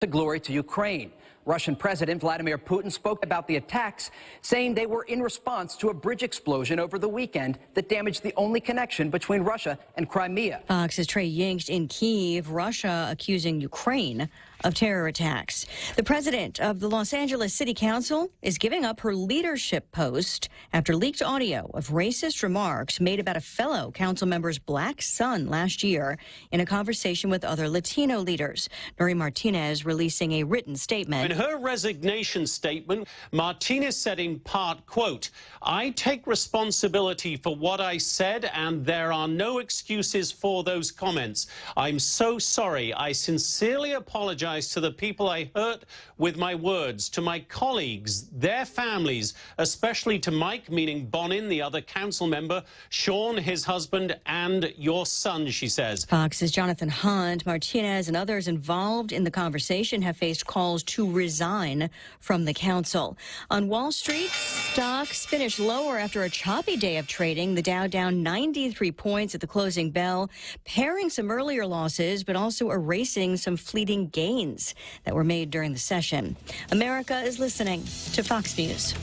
To glory to Ukraine. Russian President Vladimir Putin spoke about the attacks, saying they were in response to a bridge explosion over the weekend that damaged the only connection between Russia and Crimea. Fox's Trey Yingst in Kyiv, Russia accusing Ukraine of terror attacks. The president of the Los Angeles City Council is giving up her leadership post after leaked audio of racist remarks made about a fellow council member's black son last year in a conversation with other Latino leaders. Nuri Martinez releasing a written statement. In her resignation statement, Martinez said in part, quote, "I take responsibility for what I said, and there are no excuses for those comments. I'm so sorry. I sincerely apologize to the people I hurt with my words, to my colleagues, their families, especially to Mike," meaning Bonin, the other council member, Sean, his husband, and your son, she says. Fox's Jonathan Hunt, Martinez, and others involved in the conversation have faced calls to resign from the council. On Wall Street, stocks finished lower after a choppy day of trading. The Dow down 93 points at the closing bell, pairing some earlier losses, but also erasing some fleeting gains that were made during the session. America is listening to Fox News.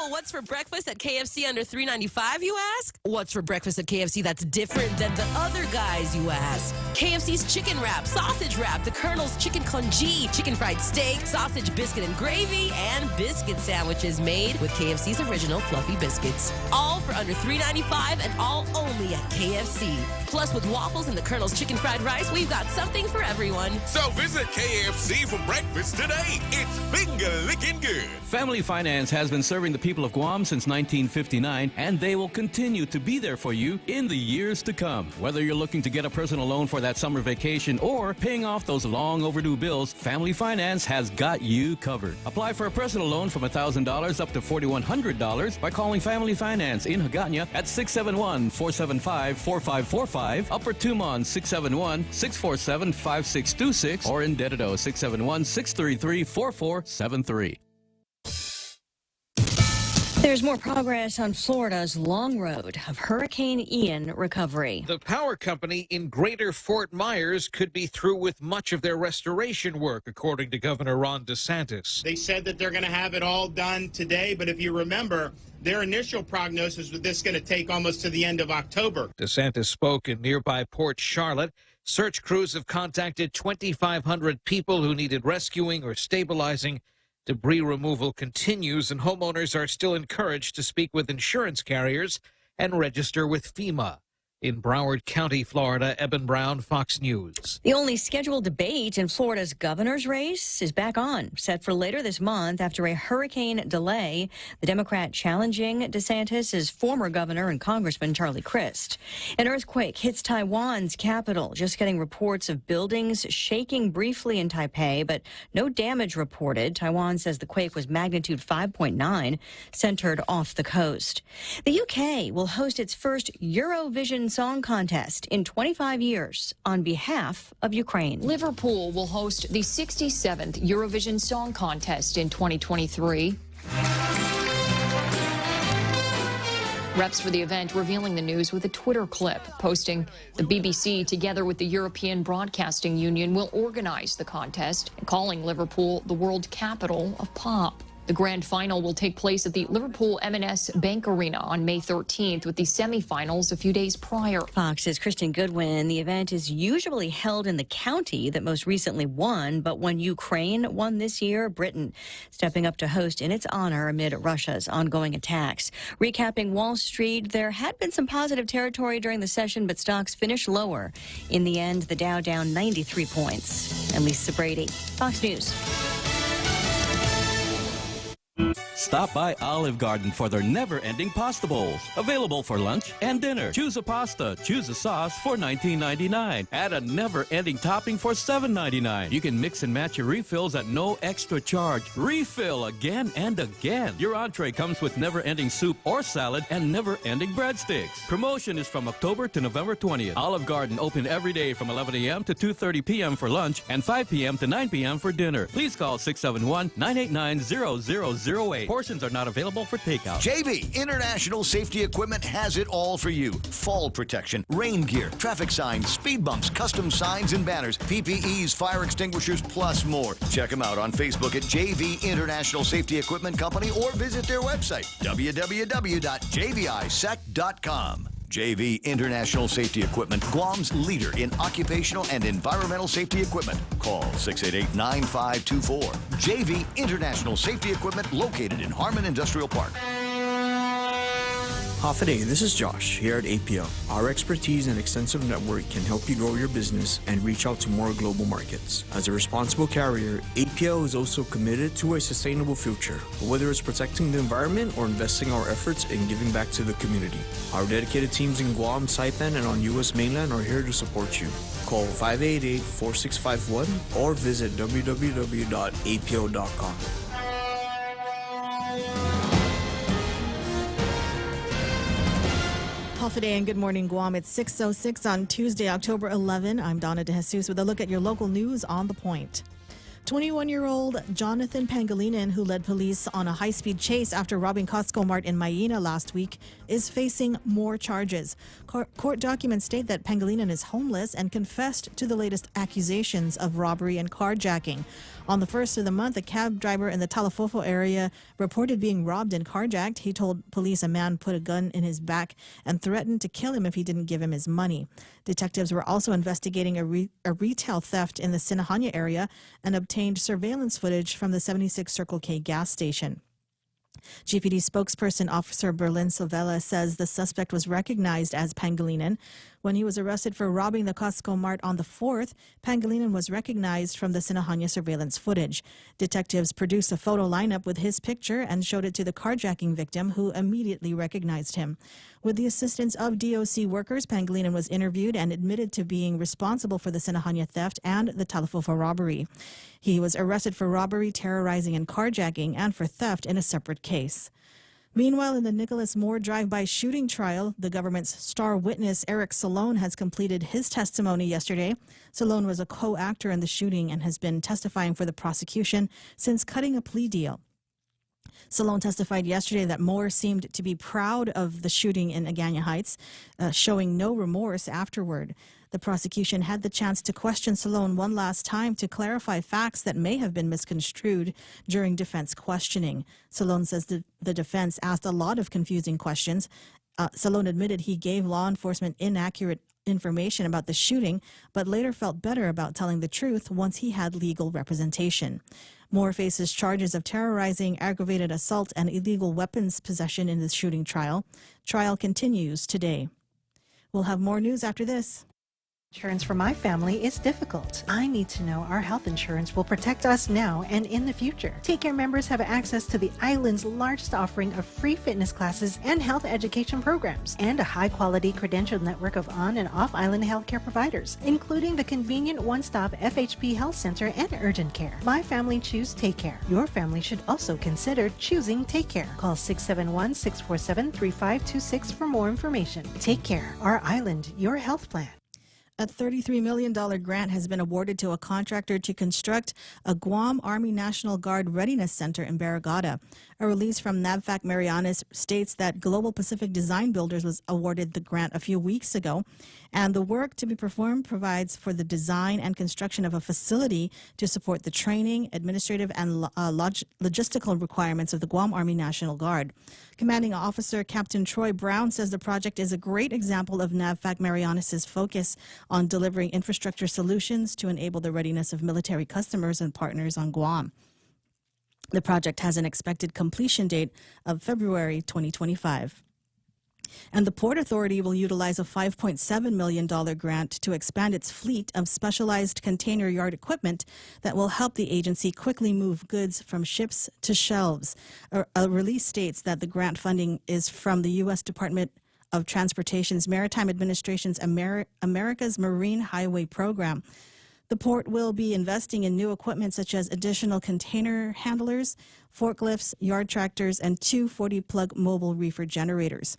What's for breakfast at KFC under $3.95, you ask? What's for breakfast at KFC that's different than the other guys, you ask? KFC's chicken wrap, sausage wrap, the Colonel's chicken congee, chicken fried steak, sausage biscuit and gravy, and biscuit sandwiches made with KFC's original fluffy biscuits. All for under $3.95 and all only at KFC. Plus, with waffles and the Colonel's chicken fried rice, we've got something for everyone. So visit KFC for breakfast today. It's finger-licking good. Family Finance has been serving the people of Guam since 1959, and they will continue to be there for you in the years to come. Whether you're looking to get a personal loan for that summer vacation or paying off those long overdue bills, Family Finance has got you covered. Apply for a personal loan from $1,000 up to $4,100 by calling Family Finance in Hagåtña at 671-475-4545, Upper Tumon 671-647-5626, or in Dededo 671-633-4473. There's more progress on Florida's long road of Hurricane Ian recovery. The power company in Greater Fort Myers could be through with much of their restoration work, according to Governor Ron DeSantis. They said that they're going to have it all done today, but if you remember, their initial prognosis was this going to take almost to the end of October. DeSantis spoke in nearby Port Charlotte. Search crews have contacted 2,500 people who needed rescuing or stabilizing. Debris removal continues, and homeowners are still encouraged to speak with insurance carriers and register with FEMA. In Broward County, Florida, Eben Brown, Fox News. The only scheduled debate in Florida's governor's race is back on, set for later this month after a hurricane delay. The Democrat challenging DeSantis is former governor and Congressman Charlie Crist. An earthquake hits Taiwan's capital, just getting reports of buildings shaking briefly in Taipei, but no damage reported. Taiwan says the quake was magnitude 5.9, centered off the coast. The UK will host its first Eurovision Song Contest in 25 years on behalf of Ukraine. Liverpool will host the 67th Eurovision Song Contest in 2023. Reps for the event revealing the news with a Twitter clip, posting the BBC, together with the European Broadcasting Union, will organize the contest, and calling Liverpool the world capital of pop. The grand final will take place at the Liverpool M&S Bank Arena on May 13th, with the semifinals a few days prior. Fox's Kristen Goodwin. The event is usually held in the county that most recently won, but when Ukraine won this year, Britain stepping up to host in its honor amid Russia's ongoing attacks. Recapping Wall Street, there had been some positive territory during the session, but stocks finished lower. In the end, the Dow down 93 points. And Lisa Brady, Fox News. Stop by Olive Garden for their never-ending pasta bowls. Available for lunch and dinner. Choose a pasta, choose a sauce for $19.99. Add a never-ending topping for $7.99. You can mix and match your refills at no extra charge. Refill again and again. Your entree comes with never-ending soup or salad and never-ending breadsticks. Promotion is from October to November 20th. Olive Garden open every day from 11 a.m. to 2:30 p.m. for lunch and 5 p.m. to 9 p.m. for dinner. Please call 671-989-0008. portions are not available for takeout. JV International Safety Equipment has it all for you. Fall protection, rain gear, traffic signs, speed bumps, custom signs and banners, PPEs, fire extinguishers, plus more. Check them out on Facebook at JV International Safety Equipment Company or visit their website, www.jvisec.com. JV International Safety Equipment, Guam's leader in occupational and environmental safety equipment. Call 688-9524. JV International Safety Equipment, located in Harmon Industrial Park. Half a day, this is Josh here at APL. Our expertise and extensive network can help you grow your business and reach out to more global markets. As a responsible carrier, APL is also committed to a sustainable future, whether it's protecting the environment or investing our efforts in giving back to the community. Our dedicated teams in Guam, Saipan, and on U.S. mainland are here to support you. Call 588-4651 or visit www.apl.com. Today and good morning, Guam. It's 6:06 on Tuesday, October 11. I'm Donna De Jesus with a look at your local news on The Point. 21-year-old Jonathan Pangilinan, who led police on a high-speed chase after robbing Costco Mart in Maina last week, is facing more charges. Court documents state that Pangilinan is homeless and confessed to the latest accusations of robbery and carjacking. On the 1st of the month, a cab driver in the Talafofo area reported being robbed and carjacked. He told police a man put a gun in his back and threatened to kill him if he didn't give him his money. Detectives were also investigating a retail theft in the Sinahanya area and obtained surveillance footage from the 76 Circle K gas station. GPD spokesperson Officer Berlin Silvela says the suspect was recognized as Pangilinan. When he was arrested for robbing the Costco Mart on the 4th, Pangilinan was recognized from the Sinahanya surveillance footage. Detectives produced a photo lineup with his picture and showed it to the carjacking victim, who immediately recognized him. With the assistance of DOC workers, Pangilinan was interviewed and admitted to being responsible for the Sinahanya theft and the Talafofo robbery. He was arrested for robbery, terrorizing, and carjacking, and for theft in a separate case. Meanwhile, in the Nicholas Moore drive-by shooting trial, the government's star witness Eric Salone has completed his testimony yesterday. Salone was a co-actor in the shooting and has been testifying for the prosecution since cutting a plea deal. Salone testified yesterday that Moore seemed to be proud of the shooting in Agana Heights, showing no remorse afterward. The prosecution had the chance to question Salone one last time to clarify facts that may have been misconstrued during defense questioning. Salone says the defense asked a lot of confusing questions. Salone admitted he gave law enforcement inaccurate information about the shooting, but later felt better about telling the truth once he had legal representation. Moore faces charges of terrorizing, aggravated assault, and illegal weapons possession in the shooting trial. Trial continues today. We'll have more news after this. Insurance for my family is difficult. I need to know our health insurance will protect us now and in the future. Take Care members have access to the island's largest offering of free fitness classes and health education programs, and a high-quality credentialed network of on- and off-island healthcare providers, including the convenient one-stop FHP Health Center and urgent care. My family choose Take Care. Your family should also consider choosing Take Care. Call 671-647-3526 for more information. Take Care, our island, your health plan. A $33 million grant has been awarded to a contractor to construct a Guam Army National Guard Readiness Center in Barrigada. A release from NAVFAC Marianas states that Global Pacific Design Builders was awarded the grant a few weeks ago, and the work to be performed provides for the design and construction of a facility to support the training, administrative, and logistical requirements of the Guam Army National Guard. Commanding Officer Captain Troy Brown says the project is a great example of NAVFAC Marianas' focus on delivering infrastructure solutions to enable the readiness of military customers and partners on Guam. The project has an expected completion date of February 2025. And the Port Authority will utilize a $5.7 million grant to expand its fleet of specialized container yard equipment that will help the agency quickly move goods from ships to shelves. A release states that the grant funding is from the U.S. Department of Transportation's Maritime Administration's America's Marine Highway Program. The port will be investing in new equipment such as additional container handlers, forklifts, yard tractors, and two 40-plug mobile reefer generators.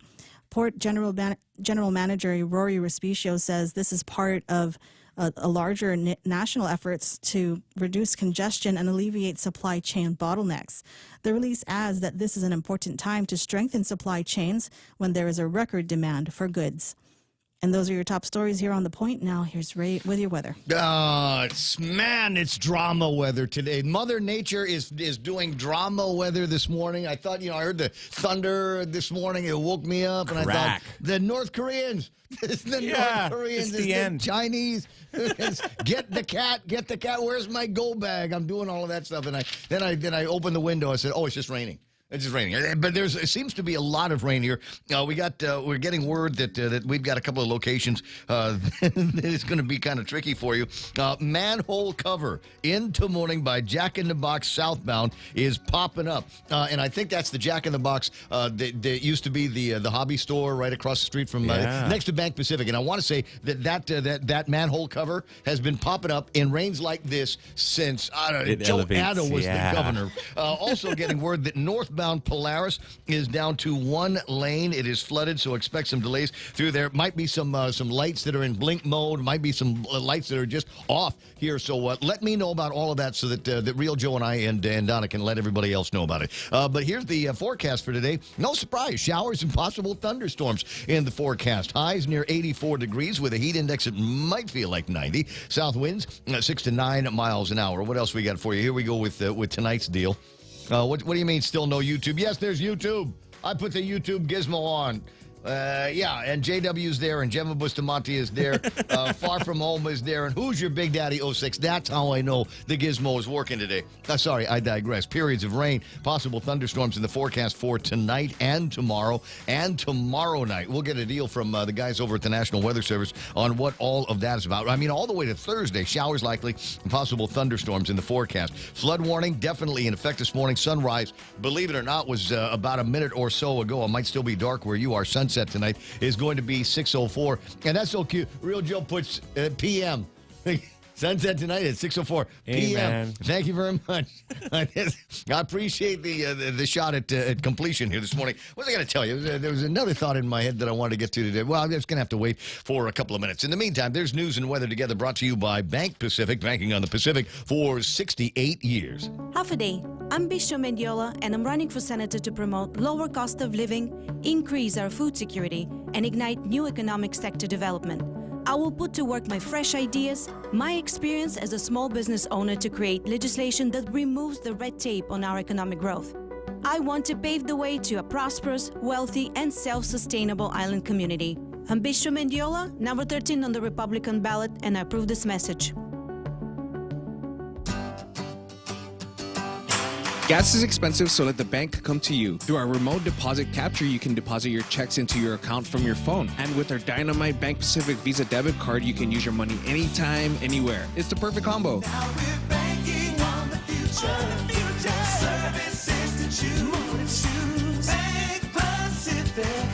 Port General Manager Rory Respicio says this is part of a larger national efforts to reduce congestion and alleviate supply chain bottlenecks. The release adds that this is an important time to strengthen supply chains when there is a record demand for goods. And those are your top stories here on The Point. Now, here's Ray with your weather. It's drama weather today. Mother Nature is doing drama weather this morning. I thought, I heard the thunder this morning. It woke me up, and I thought, the North Koreans. North Koreans. It's the end. Chinese. Get the cat. Where's my go bag? I'm doing all of that stuff, and then I opened the window. I said, oh, it's just raining. It's just raining, but it seems to be a lot of rain here. We're getting word that we've got a couple of locations that is going to be kind of tricky for you. Manhole cover into morning by Jack in the Box southbound is popping up, and I think that's the Jack in the Box that used to be the hobby store right across the street from next to Bank Pacific. And I want to say that manhole cover has been popping up in rains like this since Joe Addo was the governor. Also getting word that northbound Polaris is down to one lane. It is flooded, so expect some delays through there. Might be some lights that are in blink mode. Might be some lights that are just off here. So let me know about all of that so that Real Joe and I and Donna can let everybody else know about it. But here's the forecast for today. No surprise, showers and possible thunderstorms in the forecast. Highs near 84 degrees with a heat index that might feel like 90. South winds 6 to 9 miles an hour. What else we got for you? Here we go with tonight's deal. What do you mean still no YouTube? Yes, there's YouTube. I put the YouTube gizmo on. And JW's there, and Gemma Bustamante is there. Far From Home is there, and Who's Your Big Daddy 06? That's how I know the gizmo is working today. Sorry, I digress. Periods of rain, possible thunderstorms in the forecast for tonight and tomorrow night. We'll get a deal from the guys over at the National Weather Service on what all of that is about. I mean, all the way to Thursday, showers likely, and possible thunderstorms in the forecast. Flood warning definitely in effect this morning. Sunrise, believe it or not, was about a minute or so ago. It might still be dark where you are. Sunset tonight is going to be 6:04, and that's so cute. Real Joe puts p.m. Sunset tonight at 6:04 p.m. Thank you very much. I appreciate the shot at completion here this morning. What was I going to tell you? There was another thought in my head that I wanted to get to today. Well, I'm just going to have to wait for a couple of minutes. In the meantime, there's news and weather together brought to you by Bank Pacific, banking on the Pacific for 68 years. Half a day. I'm Bisho Mendiola, and I'm running for senator to promote lower cost of living, increase our food security, and ignite new economic sector development. I will put to work my fresh ideas, my experience as a small business owner to create legislation that removes the red tape on our economic growth. I want to pave the way to a prosperous, wealthy, and self-sustainable island community. I'm Bisho Mendiola, number 13 on the Republican ballot, and I approve this message. Gas is expensive, so let the bank come to you. Through our remote deposit capture, you can deposit your checks into your account from your phone. And with our Dynamite Bank Pacific Visa debit card, you can use your money anytime, anywhere. It's the perfect combo. Now we're banking on the future. Services to choose. Bank Pacific,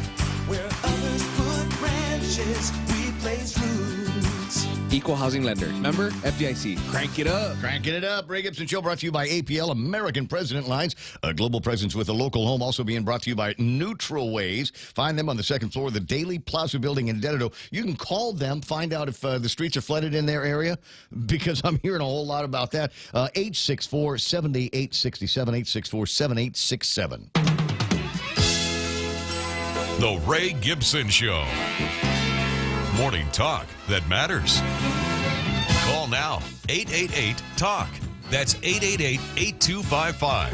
where others put branches, we place roots. Equal housing lender. Member FDIC. Crank it up. Cranking it up. Ray Gibson Show brought to you by APL, American President Lines. A global presence with a local home. Also being brought to you by Neutral Ways. Find them on the second floor of the Daily Plaza building in Dededo. You can call them, find out if the streets are flooded in their area, because I'm hearing a whole lot about that. 864-7867, 864-7867. The Ray Gibson Show. Morning talk that matters. Call now, 888-TALK. That's 888-8255.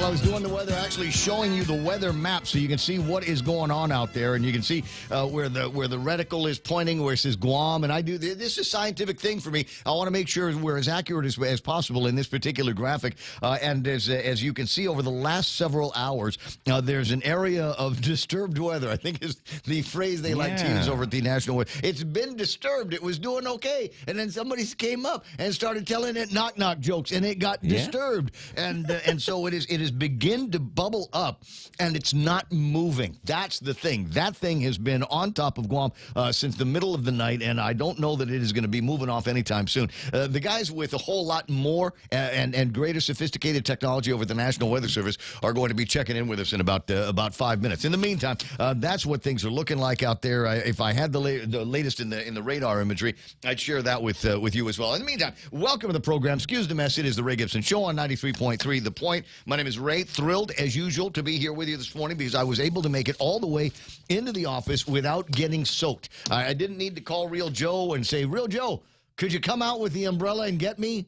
while I was doing the weather, actually showing you the weather map so you can see what is going on out there, and you can see where the reticle is pointing, where it says Guam. And this is a scientific thing for me. I want to make sure we're as accurate as possible in this particular graphic. And as you can see over the last several hours, there's an area of disturbed weather, I think is the phrase they like to use over at the National Weather. It's been disturbed. It was doing okay. And then somebody came up and started telling it knock-knock jokes, and it got disturbed. And so it is begin to bubble up, and it's not moving. That's the thing. That thing has been on top of Guam since the middle of the night, and I don't know that it is going to be moving off anytime soon. The guys with a whole lot more and greater sophisticated technology over at the National Weather Service are going to be checking in with us in about 5 minutes. In the meantime, that's what things are looking like out there. If I had the latest in the radar imagery, I'd share that with you as well. In the meantime, welcome to the program. Excuse the mess. It is the Ray Gibson Show on 93.3 The Point. My name is Ray. Thrilled, as usual, to be here with you this morning because I was able to make it all the way into the office without getting soaked. I didn't need to call Real Joe and say, Real Joe, could you come out with the umbrella and get me?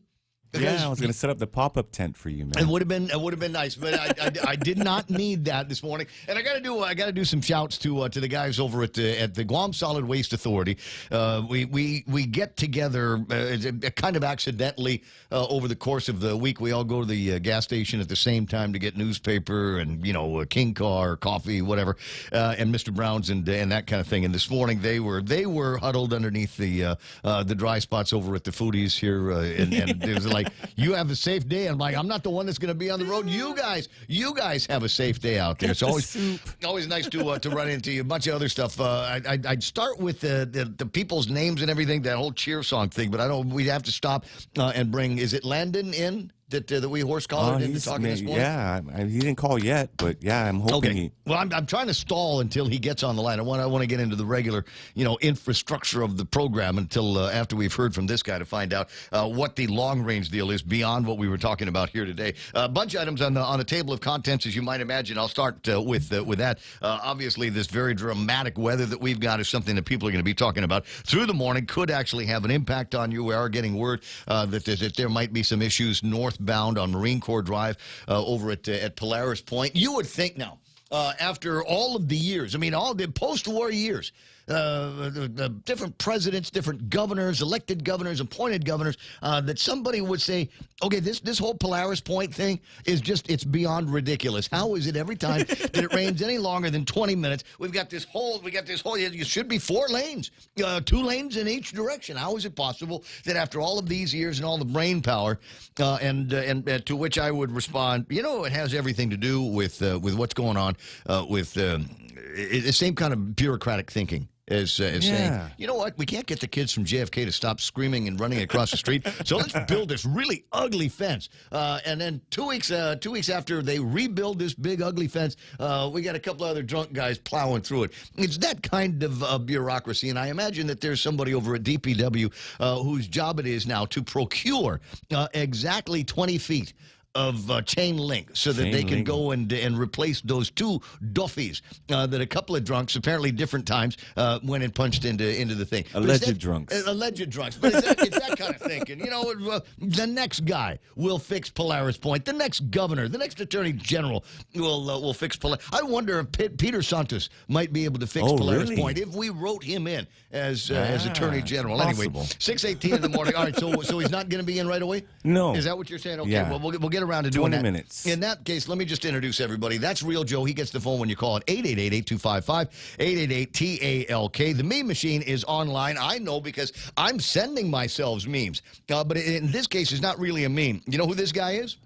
Because I was going to set up the pop-up tent for you, man. It would have been nice, but I did not need that this morning. And I got to do some shouts to the guys over at the Guam Solid Waste Authority. We get together kind of accidentally over the course of the week. We all go to the gas station at the same time to get newspaper and a King Car, coffee, whatever, and Mr. Brown's and that kind of thing. And this morning they were huddled underneath the dry spots over at the Foodies here, and it was like, you have a safe day. I'm like, I'm not the one that's going to be on the road. You guys have a safe day out there. It's always nice to run into you. A bunch of other stuff. I'd start with the people's names and everything, that whole cheer song thing, but we'd have to stop and bring, is it Landon in? That we horse collared into talking this morning? Yeah, he didn't call yet, but yeah, I'm hoping he... Well, I'm trying to stall until he gets on the line. I want to get into the regular, infrastructure of the program until after we've heard from this guy to find out what the long-range deal is beyond what we were talking about here today. A bunch of items on the table of contents, as you might imagine. I'll start with that. Obviously, this very dramatic weather that we've got is something that people are going to be talking about through the morning. Could actually have an impact on you. We are getting word that there might be some issues northbound on Marine Corps Drive over at Polaris Point. You would think now, after all of the years, all the post-war years, the different presidents, different governors, elected governors, appointed governors, that somebody would say, okay, this whole Polaris Point thing is it's beyond ridiculous. How is it every time that it rains any longer than 20 minutes, we got this whole, it should be 4 lanes, 2 lanes in each direction. How is it possible that after all of these years and all the brain power, and to which I would respond, it has everything to do with what's going on with the same kind of bureaucratic thinking. As saying, you know what, we can't get the kids from JFK to stop screaming and running across the street, so let's build this really ugly fence. And then 2 weeks after they rebuild this big ugly fence, we got a couple other drunk guys plowing through it. It's that kind of bureaucracy, and I imagine that there's somebody over at DPW whose job it is now to procure exactly 20 feet of chain link so that they can go and replace those 2 duffies that a couple of drunks, apparently different times, went and punched into the thing. Alleged drunks. Alleged drunks. But it's that kind of thinking. The next guy will fix Polaris Point. The next governor, the next attorney general will fix Polaris. I wonder if Peter Santos might be able to fix Polaris Point if we wrote him in as attorney general. Possible. Anyway, 6:18 in the morning. All right, so he's not going to be in right away? No. Is that what you're saying? Okay, yeah. Well, we'll get around to doing 20 that. minutes. In that case, let me just introduce everybody. That's Real Joe. He gets the phone when you call it 888-825-5888-TALK. The meme machine is online. I know because I'm sending myself memes. But in this case, it's not really a meme. You know who this guy is?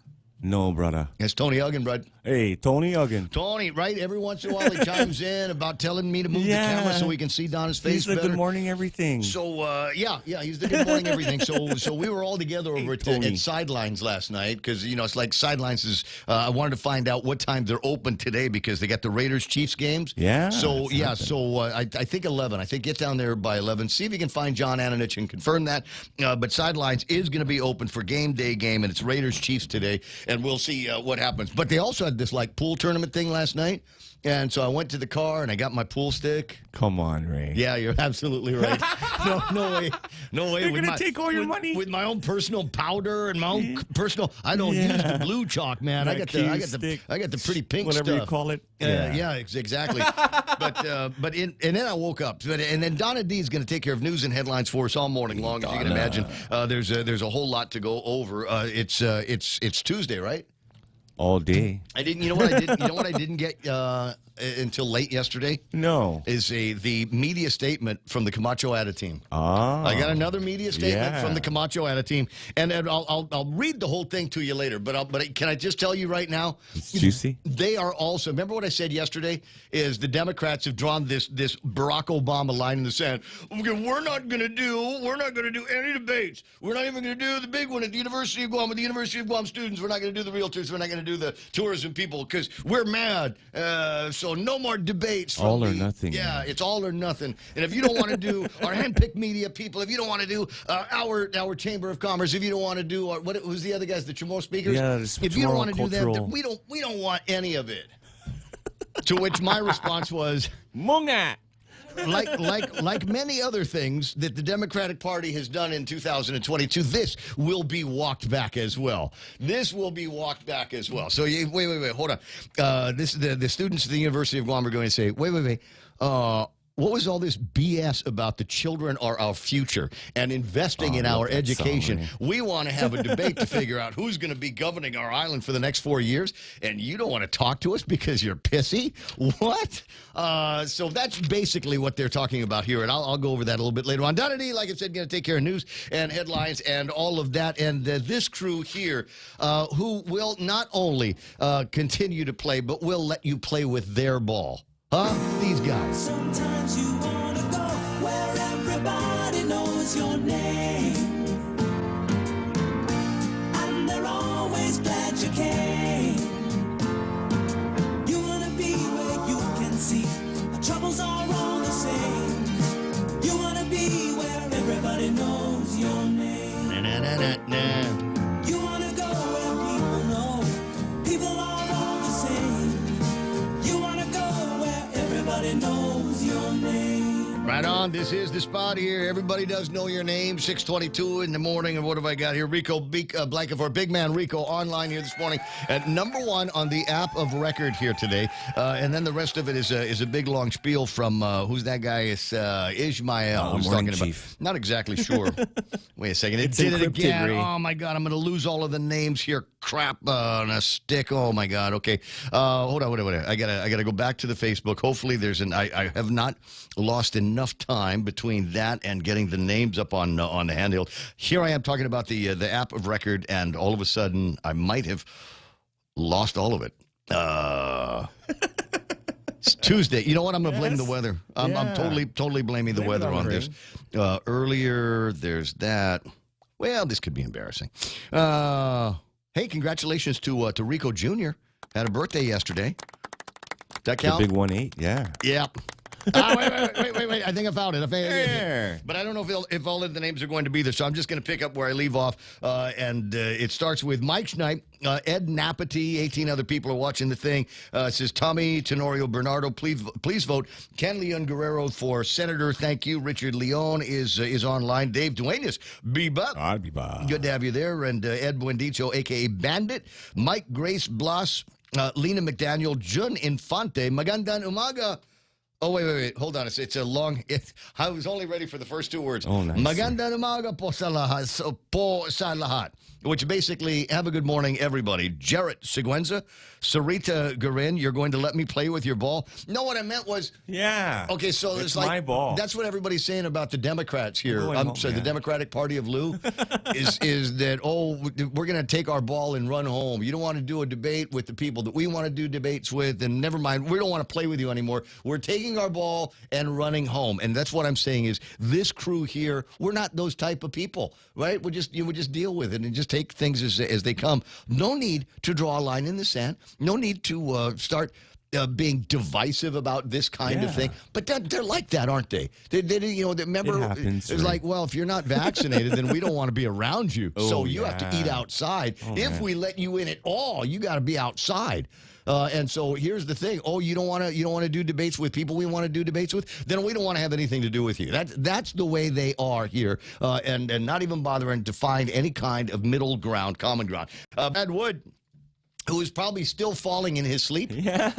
No, brother. It's Tony Uggan, bud. Hey, Tony Uggan. Tony, right? Every once in a while he chimes in about telling me to move the camera so we can see Donna's face He's the better. Good Morning Everything. So, he's the Good Morning Everything. So we were all together over at Sidelines last night because, it's like Sidelines is, I wanted to find out what time they're open today because they got the Raiders-Chiefs games. Yeah. So, I think 11. I think get down there by 11. See if you can find John Ananich and confirm that. But Sidelines is going to be open for game day game, and it's Raiders-Chiefs today, and we'll see what happens. But they also this like pool tournament thing last night. And so I went to the car and I got my pool stick. Come on, Ray. Yeah, you're absolutely right. No way. They're going to take all your money. With my own personal powder and my own personal. I don't use the blue chalk, man. I got the pretty pink whatever stuff. you call it. Exactly. And then I woke up. And then Donna D is going to take care of news and headlines for us all morning long. As you can imagine, there's a whole lot to go over. It's Tuesday, right? All day. You know what I didn't get until late yesterday? No. Is the media statement from the Camacho Ada team. I got another media statement from the Camacho Ada team, and I'll read the whole thing to you later. But can I just tell you right now? It's juicy. They are also. Remember what I said yesterday? Is the Democrats have drawn this Barack Obama line in the sand? Okay, we're not going to do any debates. We're not even going to do the big one at the University of Guam with the University of Guam students. We're not going to do the realtors. We're not going to do the tourism people because we're mad. So no more debates. All or nothing. Yeah, it's all or nothing. And if you don't want to do our handpicked media people, if you don't want to do our Chamber of Commerce, if you don't want to do who's the other guys, the Chamorro speakers? Yeah, if you don't want to do that, then we don't want any of it. To which my response was, Munga. Like many other things that the Democratic Party has done in 2022, this will be walked back as well. This will be walked back as well. So wait, hold on. This the students at the University of Guam are going to say, wait. What was all this BS about the children are our future and investing in our education? We want to have a debate to figure out who's going to be governing our island for the next 4 years, and you don't want to talk to us because you're pissy? What? So that's basically what they're talking about here, and I'll go over that a little bit later on. Donna D, like I said, going to take care of news and headlines and all of that, and this crew here who will not only continue to play, but will let you play with their ball. These guys. Sometimes you want to go where everybody knows your name, and they're always glad you came. You want to be where you can see our troubles are all the same. You want to be where everybody knows your name. You want to go where people know people are all the same. You want to go where everybody knows your name. Right on. This is the spot here. Everybody does know your name. 6:22 in the morning. And what have I got here? Rico Blankenfor, Big Man Rico, online here this morning at #1 on the app of record here today. And then the rest of it is a big long spiel from who's that guy? It's Ishmael. Who's morning, talking Chief. about? Not exactly sure. Wait a second. It It's did it encrypted, again. Ray. Oh my God! I'm going to lose all of the names here. Crap on a stick. Oh my God. Okay. Hold on. I gotta go back to the Facebook. Hopefully there's I have not lost enough time between that and getting the names up on the handheld. Here I am talking about the app of record, and all of a sudden I might have lost all of it. It's Tuesday. You know what? I'm going to blame the weather. I'm totally blaming the weather on this. Earlier, there's that. Well, this could be embarrassing. Hey, congratulations to Rico Jr. Had a birthday yesterday. That count? The big 1-8, yeah. Yep. Wait. I think I found it. But I don't know if all of the names are going to be there, so I'm just going to pick up where I leave off. And it starts with Mike Schneip, Ed Napati, 18 other people are watching the thing. It says Tommy Tenorio Bernardo, please vote. Ken Leon Guerrero for Senator. Thank you. Richard Leon is online. Dave Duenas, Biba. Good to have you there. And Ed Buendicho, a.k.a. Bandit. Mike Grace Blas, Lena McDaniel, Jun Infante, Magandang Umaga. Oh, wait. Hold on. It's a long... I was only ready for the first two words. Oh, nice. Magandang umaga po sa lahat. Which basically, have a good morning, everybody. Jarrett Seguenza, Sarita Garin, you're going to let me play with your ball? No, what I meant was... Yeah. Okay, so it's like... my ball. That's what everybody's saying about the Democrats here. The Democratic Party of Lou is that, we're going to take our ball and run home. You don't want to do a debate with the people that we want to do debates with, and never mind, we don't want to play with you anymore. We're taking our ball and running home. And that's what I'm saying is this crew here, we're not those type of people, right? We just deal with it and just take things as they come. No need to draw a line in the sand. No need to start being divisive about this kind of thing. But they're like that, aren't they? Remember, it happens, it's like, well, if you're not vaccinated, then we don't want to be around you. So you have to eat outside. If we let you in at all, you got to be outside. And so here's the thing. Oh, you don't want to do debates with people we want to do debates with? Then we don't want to have anything to do with you. That's the way they are here, and not even bothering to find any kind of middle ground, common ground. Brad Wood, who is probably still falling in his sleep. Yeah.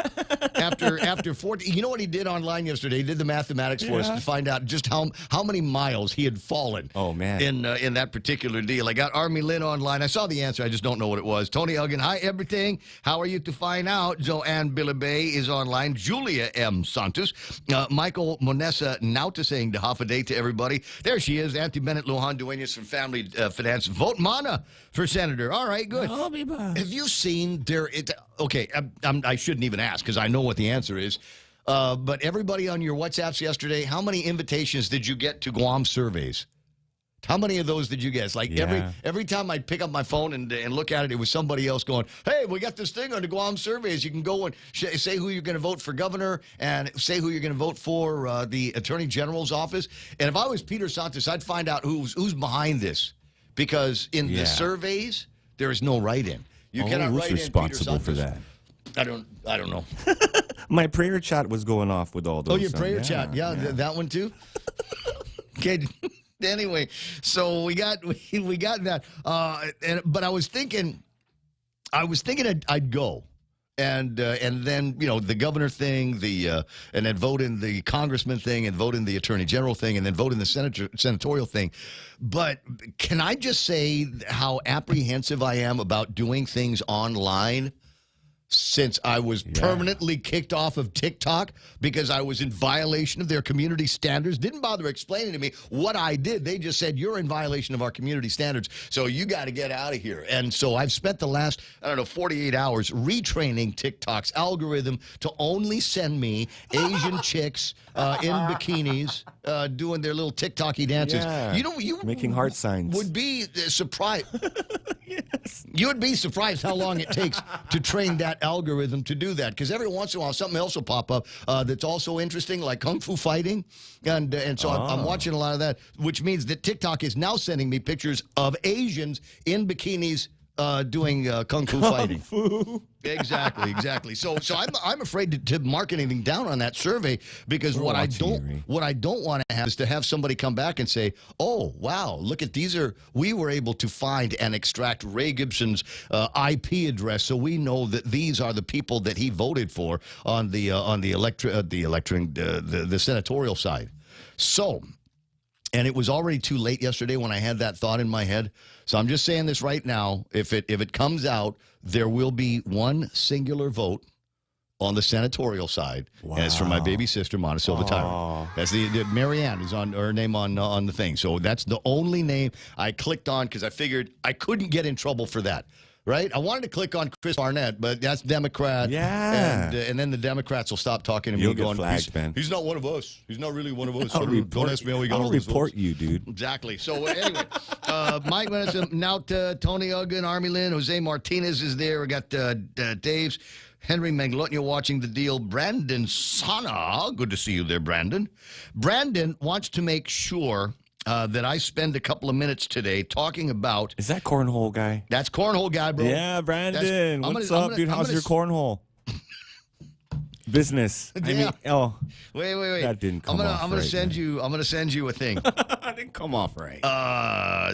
after 40, you know what he did online yesterday? He did the mathematics for us to find out just how many miles he had fallen. Oh man. In that particular deal. I got Army Lynn online. I saw the answer. I just don't know what it was. Tony Uggan, hi everything. How are you to find out? Joanne Billabay is online. Julia M. Santos. Michael Monessa Nauta saying half a day to everybody. There she is. Auntie Bennett Lujan Duenas from Family Finance. Vote Mana for Senator. All right, good. Have you seen okay, I shouldn't even ask because I know what the answer is. But everybody on your WhatsApps yesterday, how many invitations did you get to Guam surveys? How many of those did you get? Like every time I'd pick up my phone and look at it, it was somebody else going, hey, we got this thing on the Guam surveys. You can go and say who you're going to vote for governor and say who you're going to vote for the attorney general's office. And if I was Peter Santos, I'd find out who's behind this. Because in the surveys, there is no write-in. You cannot write in responsible for that? I don't know. My prayer chat was going off with all those. Oh, your prayer chat. Yeah, that one too? Okay. Anyway, so we got that. But I was thinking I'd go. And then, the governor thing, and then vote in the congressman thing, and vote in the attorney general thing, and then vote in the senatorial thing. But can I just say how apprehensive I am about doing things online? Since I was permanently kicked off of TikTok because I was in violation of their community standards. Didn't bother explaining to me what I did. They just said, you're in violation of our community standards, so you got to get out of here. And so I've spent the last, 48 hours retraining TikTok's algorithm to only send me Asian chicks in bikinis doing their little TikTok-y dances. Yeah. You making heart signs. Would be surprised. You would be surprised how long it takes to train that algorithm to do that. Because every once in a while, something else will pop up that's also interesting, like kung fu fighting. And so I'm watching a lot of that, which means that TikTok is now sending me pictures of Asians in bikinis doing kung fu fighting. Exactly. So I'm afraid to mark anything down on that survey because what I don't want to have is to have somebody come back and say, "Oh, wow, look at we were able to find and extract Ray Gibson's IP address, so we know that these are the people that he voted for on the senatorial side." So. And it was already too late yesterday when I had that thought in my head. So I'm just saying this right now. If it comes out, there will be one singular vote on the senatorial side. Wow. And it's from my baby sister, Montesilva Tyrant. That's the Marianne is on her name on the thing. So that's the only name I clicked on because I figured I couldn't get in trouble for that. Right? I wanted to click on Chris Barnett, but that's Democrat. Yeah. And then the Democrats will stop talking to me. You'll get flagged, man. He's not one of us. He's not really one of us. Don't ask me how we got all these votes. I'll report you, dude. Exactly. So anyway, Mike Venison, Nauta, Tony Uggan, Army Lynn, Jose Martinez is there. We got Dave's. Henry Manglotnia watching the deal. Brandon Sana. Good to see you there, Brandon. Brandon wants to make sure that I spend a couple of minutes today talking about... Is that cornhole guy? That's cornhole guy, bro. Yeah, Brandon. What's up, dude? How's your cornhole business? Yeah. Wait. That didn't come off I'm gonna right, send you. I'm gonna send you a thing. That didn't come off right.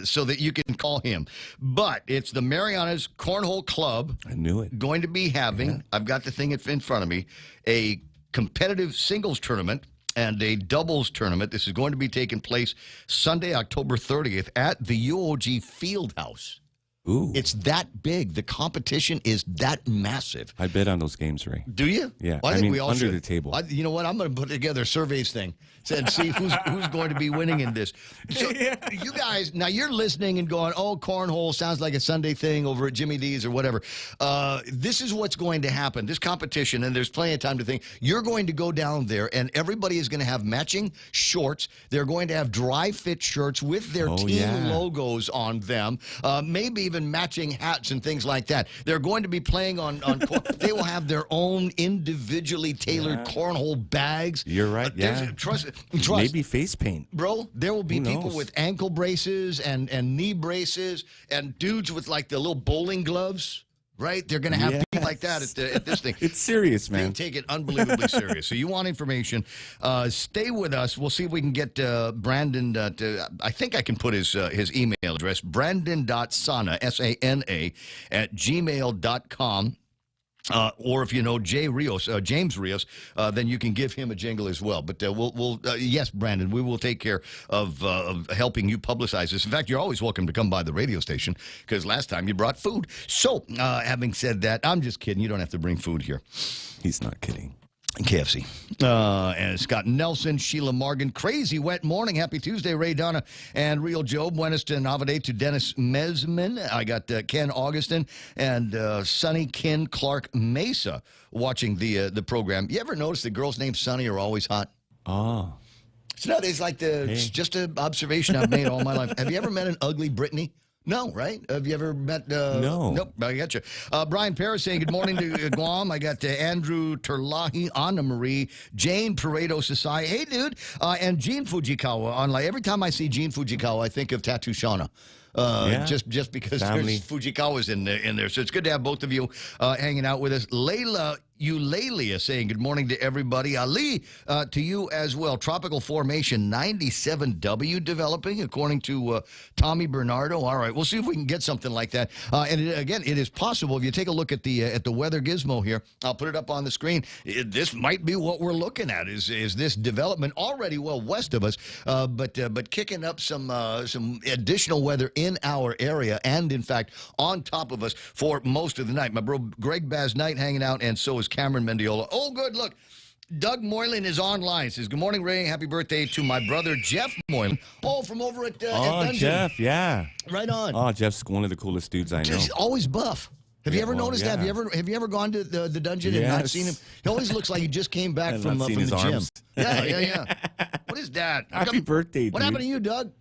So that you can call him. But it's the Marianas Cornhole Club. I knew it. Going to be having. I've got the thing in front of me. A competitive singles tournament and a doubles tournament. This is going to be taking place Sunday, October 30th at the UOG Fieldhouse. Ooh. It's that big. The competition is that massive. I bet on those games, Ray. Do you? Yeah. Well, I think we all under should. the table. You know what? I'm going to put together a surveys thing and see who's going to be winning in this. So you guys, now you're listening and going, oh, cornhole sounds like a Sunday thing over at Jimmy D's or whatever. This is what's going to happen. This competition, and there's plenty of time to think, you're going to go down there and everybody is going to have matching shorts. They're going to have dry fit shirts with their team logos on them, maybe even matching hats and things like that. They're going to be playing on they will have their own individually tailored cornhole bags. You're right. Trust. Maybe face paint. Bro, there will be people with ankle braces and knee braces and dudes with like the little bowling gloves. right? They're going to have people like that at this thing. It's serious, man. They take it unbelievably serious. So you want information, stay with us. We'll see if we can get Brandon I think I can put his email address, brandon.sana, S-A-N-A, at gmail.com. Or if you know James Rios, then you can give him a jingle as well. But yes, Brandon, we will take care of helping you publicize this. In fact, you're always welcome to come by the radio station because last time you brought food. So, having said that, I'm just kidding. You don't have to bring food here. He's not kidding. KFC. And Scott Nelson, Sheila Morgan. Crazy wet morning. Happy Tuesday, Ray Donna and Real Joe. Buenas to Navade to Dennis Mesman. I got Ken Augustin and Sonny Ken Clark Mesa watching the program. You ever notice the girls named Sonny are always hot? Oh. It's like it's just an observation I've made all my life. Have you ever met an ugly Brittany? No, right? Have you ever met? No. Nope, I got you. Brian Paris saying good morning to Guam. I got Andrew Terlahi, Anna Marie, Jane Pareto Sasai. Hey, dude. And Jean Fujikawa online. Every time I see Jean Fujikawa, I think of Tattoo Shauna. Just because there's Fujikawa's in there. So it's good to have both of you hanging out with us. Layla Eulalia saying good morning to everybody. Ali, to you as well. Tropical formation 97W developing, according to Tommy Bernardo. All right, we'll see if we can get something like that. Again, it is possible. If you take a look at the weather gizmo here, I'll put it up on the screen. This might be what we're looking at. Is this development already well west of us, but kicking up some additional weather in our area, and in fact on top of us for most of the night. My bro Greg Baz Knight hanging out, and so is Cameron Mendiola. Oh, good. Look, Doug Moylan is online. Says, good morning, Ray. Happy birthday to my brother, Jeff Moylan. Oh, from over at Dungeon. Jeff, yeah. Right on. Oh, Jeff's one of the coolest dudes I know. He's always buff. Have you ever noticed that? Have you ever gone to the dungeon and not seen him? He always looks like he just came back from the gym. Arms. Yeah. What is that? Happy birthday, dude. What happened to you, Doug?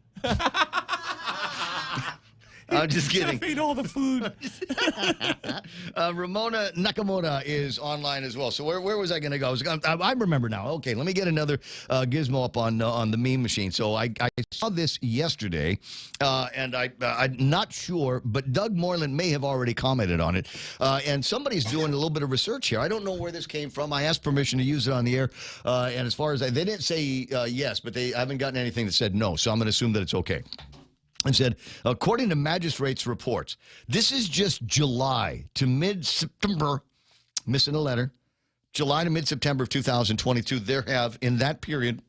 I'm just kidding. Jeff ate all the food. Ramona Nakamura is online as well. So where was I going to go? I remember now. Okay, let me get another gizmo up on the meme machine. So I saw this yesterday, and I'm not sure, but Doug Moreland may have already commented on it. And somebody's doing a little bit of research here. I don't know where this came from. I asked permission to use it on the air. And as far as they didn't say yes, but I haven't gotten anything that said no. So I'm going to assume that it's okay. And said, according to magistrates' reports, this is just July to mid-September, missing a letter, July to mid-September of 2022, there have, in that period,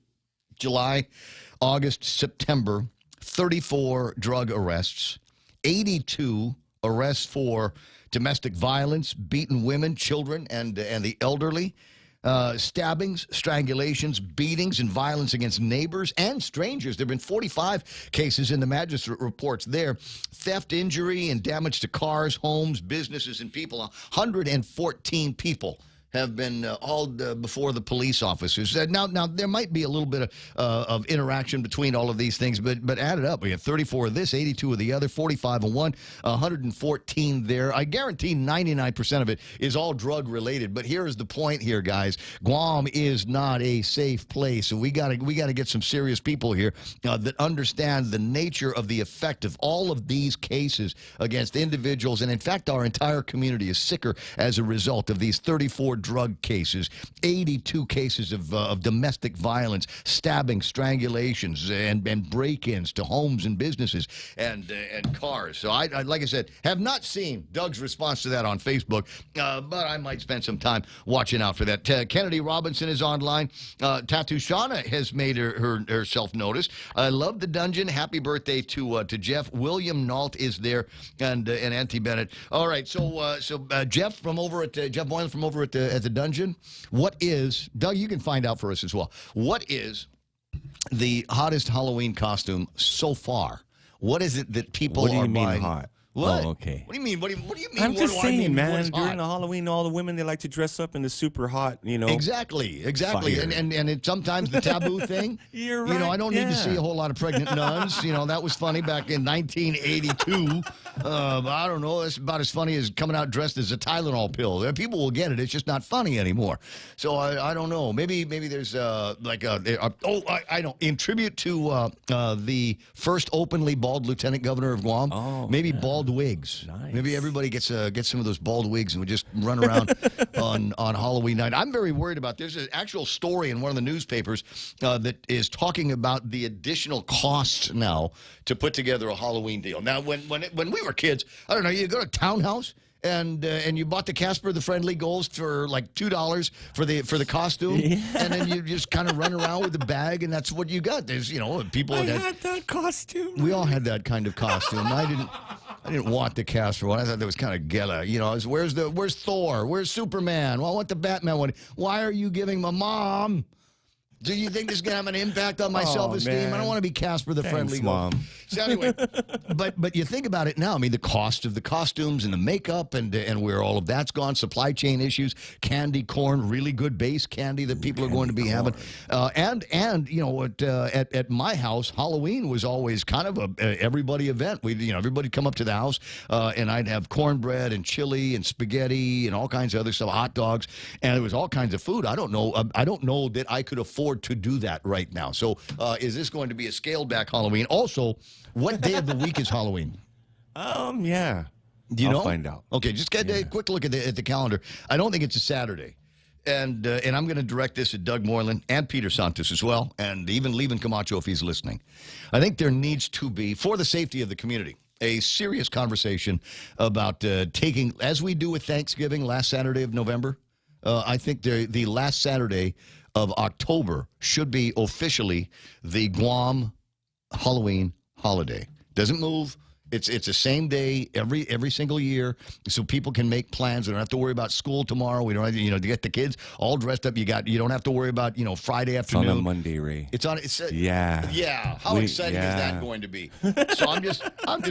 July, August, September, 34 drug arrests, 82 arrests for domestic violence, beaten women, children, and the elderly, stabbings, strangulations, beatings, and violence against neighbors and strangers. There have been 45 cases in the magistrate reports there. Theft, injury, and damage to cars, homes, businesses, and people. 114 people have been hauled before the police officers. Now, there might be a little bit of interaction between all of these things, but add it up. We have 34 of this, 82 of the other, 45 of one, 114 there. I guarantee 99% of it is all drug-related. But here is the point here, guys. Guam is not a safe place, and we got to get some serious people here that understand the nature of the effect of all of these cases against individuals. And, in fact, our entire community is sicker as a result of these 34 drug cases, 82 cases of domestic violence, stabbing, strangulations, and break-ins to homes and businesses and cars. So I like I said, have not seen Doug's response to that on Facebook, but I might spend some time watching out for that. Kennedy Robinson is online. Tattoo Shauna has made herself noticed. I love the dungeon. Happy birthday to Jeff. William Nault is there, and Auntie Bennett. All right, so Jeff from over at Jeff Boylan from over at the dungeon. What is, Doug, you can find out for us as well. What is the hottest Halloween costume so far? What is it that people are buying? What do you mean hot? What? Oh, okay. What do you mean? What do you mean? I'm What just do I saying, mean? What man. is hot? During the Halloween, all the women, they like to dress up in the super hot, Exactly. Fire. And it's sometimes the taboo thing. You're right. I don't need to see a whole lot of pregnant nuns. That was funny back in 1982. I don't know. It's about as funny as coming out dressed as a Tylenol pill. People will get it. It's just not funny anymore. So I don't know. Maybe there's I know. In tribute to the first openly bald lieutenant governor of Guam, maybe bald bald wigs. Nice. Maybe everybody gets some of those bald wigs and we just run around on Halloween night. I'm very worried about this. There's an actual story in one of the newspapers that is talking about the additional costs now to put together a Halloween deal. Now, when we were kids, I don't know, you go to Townhouse and you bought the Casper the Friendly Ghost for like $2 for the costume, and then you just kind of run around with the bag, and that's what you got. There's people I that had that costume. we all had that kind of costume. I didn't want the Casper one. I thought that was kind of gala. Where's Thor? Where's Superman? Well, I want the Batman one. Why are you giving my mom? Do you think this is going to have an impact on my self-esteem? Man. I don't want to be Casper the Friendly Mom. Ghost. So anyway, but you think about it now. I mean, the cost of the costumes and the makeup and where all of that's gone, supply chain issues, candy corn, really good base candy that people are going to be having, and at my house, Halloween was always kind of a everybody event. Everybody come up to the house, and I'd have cornbread and chili and spaghetti and all kinds of other stuff, hot dogs, and it was all kinds of food. I don't know that I could afford to do that right now. So is this going to be a scaled back Halloween? Also, what day of the week is Halloween? Yeah. Do you know? I'll find out. Okay, just get a quick look at the calendar. I don't think it's a Saturday. And I'm going to direct this at Doug Moreland and Peter Santos as well, and even Levin Camacho if he's listening. I think there needs to be, for the safety of the community, a serious conversation about taking, as we do with Thanksgiving last Saturday of November, I think the last Saturday of October should be officially the Guam Halloween holiday. Doesn't move. It's the same day every single year, so people can make plans. We don't have to worry about school tomorrow. We don't have to, to get the kids all dressed up. You don't have to worry about Friday afternoon. It's on a Monday, Ray. Yeah. How exciting is that going to be? So I'm just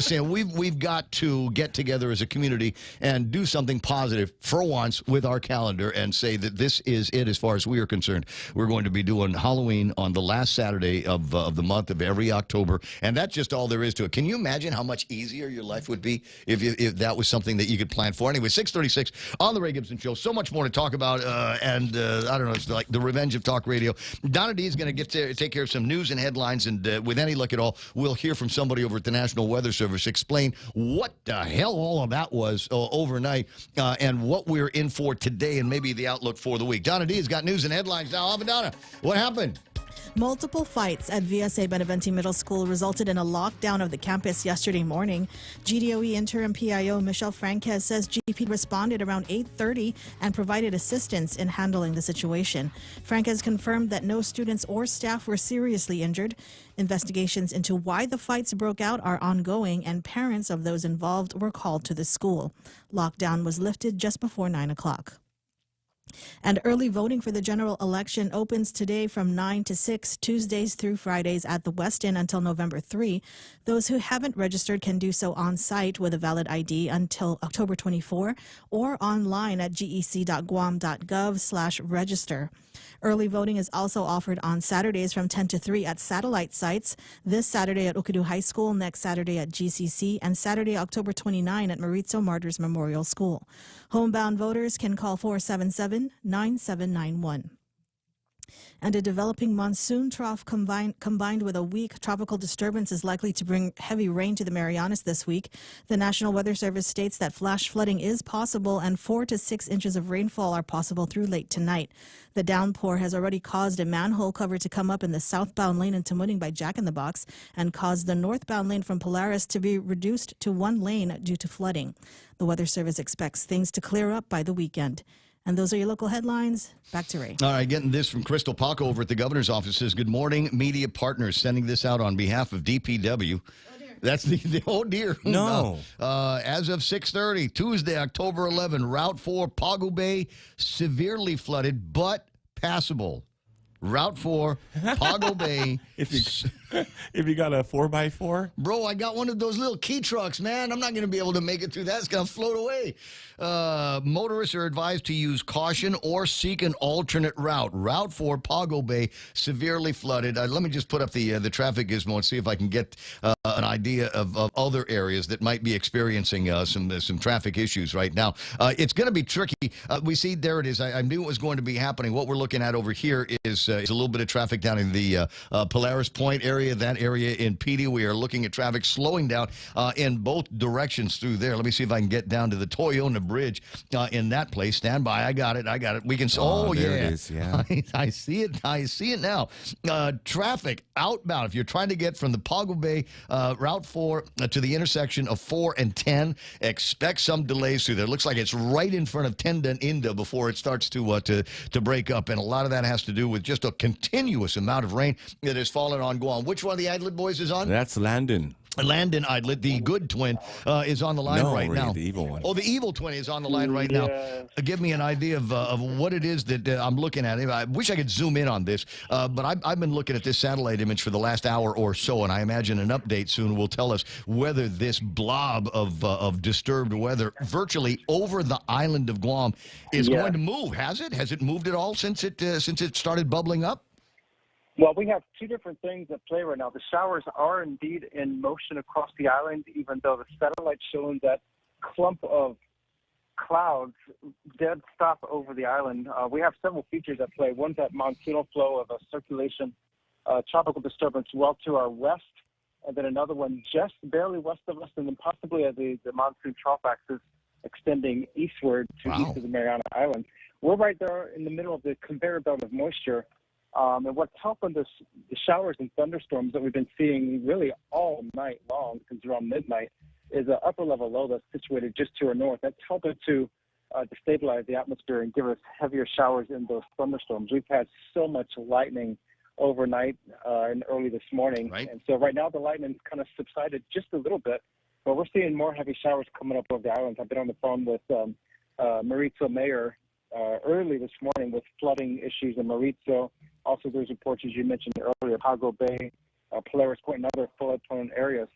saying we've got to get together as a community and do something positive for once with our calendar and say that this is it as far as we are concerned. We're going to be doing Halloween on the last Saturday of the month of every October, and that's just all there is to it. Can you imagine how much easier your life would be if that was something that you could plan for? Anyway, 6:36 on the Ray Gibson Show. So much more to talk about, and I don't know, it's like the revenge of talk radio. Donna D is going to take care of some news and headlines, and with any luck at all, we'll hear from somebody over at the National Weather Service explain what the hell all of that was overnight, and what we're in for today, and maybe the outlook for the week. Donna D has got news and headlines now. Donna, what happened? Multiple fights at VSA Benavente Middle School resulted in a lockdown of the campus yesterday morning. GDOE interim PIO Michelle Franquez says GP responded around 8:30 and provided assistance in handling the situation. Franquez confirmed that no students or staff were seriously injured. Investigations into why the fights broke out are ongoing, and parents of those involved were called to the school. Lockdown was lifted just before 9 o'clock. And early voting for the general election opens today from 9 to 6, Tuesdays through Fridays at the West Inn until November 3. Those who haven't registered can do so on site with a valid ID until October 24 or online at gec.guam.gov/register. Early voting is also offered on Saturdays from 10 to 3 at satellite sites, this Saturday at Okudu High School, next Saturday at GCC, and Saturday, October 29 at Maritzo Martyrs Memorial School. Homebound voters can call 477-9791. And a developing monsoon trough combined with a weak tropical disturbance is likely to bring heavy rain to the Marianas this week. The National Weather Service states that flash flooding is possible and 4 to 6 inches of rainfall are possible through late tonight. The downpour has already caused a manhole cover to come up in the southbound lane in Tamuning by Jack in the Box and caused the northbound lane from Polaris to be reduced to one lane due to flooding. The Weather Service expects things to clear up by the weekend. And those are your local headlines. Back to Ray. All right, getting this from Crystal Paco over at the governor's office. Says, good morning, media partners. Sending this out on behalf of DPW. That's the oh dear. No. As of 6:30, Tuesday, October 11, Route 4, Pago Bay, severely flooded, but passable. Route 4, Pago Bay. If you got a 4x4? Bro, I got one of those little key trucks, man. I'm not going to be able to make it through that. It's going to float away. Motorists are advised to use caution or seek an alternate route. Route 4, Pago Bay, severely flooded. Let me just put up the traffic gizmo and see if I can get an idea of other areas that might be experiencing some traffic issues right now. It's going to be tricky. We see, there it is. I knew it was going to be happening. What we're looking at over here is a little bit of traffic down in the Polaris Point area. area, that area in Petey. We are looking at traffic slowing down in both directions through there. Let me see if I can get down to the Toyota Bridge in that place. Stand by. I got it. We can. Oh, there yeah. it is. Yeah. I see it. I see it now. Traffic outbound. If you're trying to get from the Pago Bay Route 4 to the intersection of 4 and 10, expect some delays through there. Looks like it's right in front of Tenda and Inda before it starts to break up, and a lot of that has to do with just a continuous amount of rain that has fallen on Guam. Which one of the Idlet boys is on? That's Landon. Landon Idlet, the good twin, is on the line right now. The evil one. Oh, the evil twin is on the line right now. Give me an idea of what it is that I'm looking at. I wish I could zoom in on this, but I've been looking at this satellite image for the last hour or so, and I imagine an update soon will tell us whether this blob of disturbed weather virtually over the island of Guam is going to move. Has it? Has it moved at all since it started bubbling up? Well, we have two different things at play right now. The showers are indeed in motion across the island, even though the satellite's showing that clump of clouds dead stop over the island. We have several features at play. One's that monsoonal flow of a circulation tropical disturbance well to our west, and then another one just barely west of us, and then possibly the monsoon trough axis extending eastward to east of the Mariana Islands. We're right there in the middle of the conveyor belt of moisture. And what's helping the showers and thunderstorms that we've been seeing really all night long since around midnight is an upper level low that's situated just to our north. That's helping to destabilize the atmosphere and give us heavier showers in those thunderstorms. We've had so much lightning overnight and early this morning. And so right now the lightning's kind of subsided just a little bit, but we're seeing more heavy showers coming up over the islands. I've been on the phone with Mauricio Mayor early this morning with flooding issues in Mauricio. Also, there's reports, as you mentioned earlier, Pago Bay, Polaris Point, and other flood-prone areas.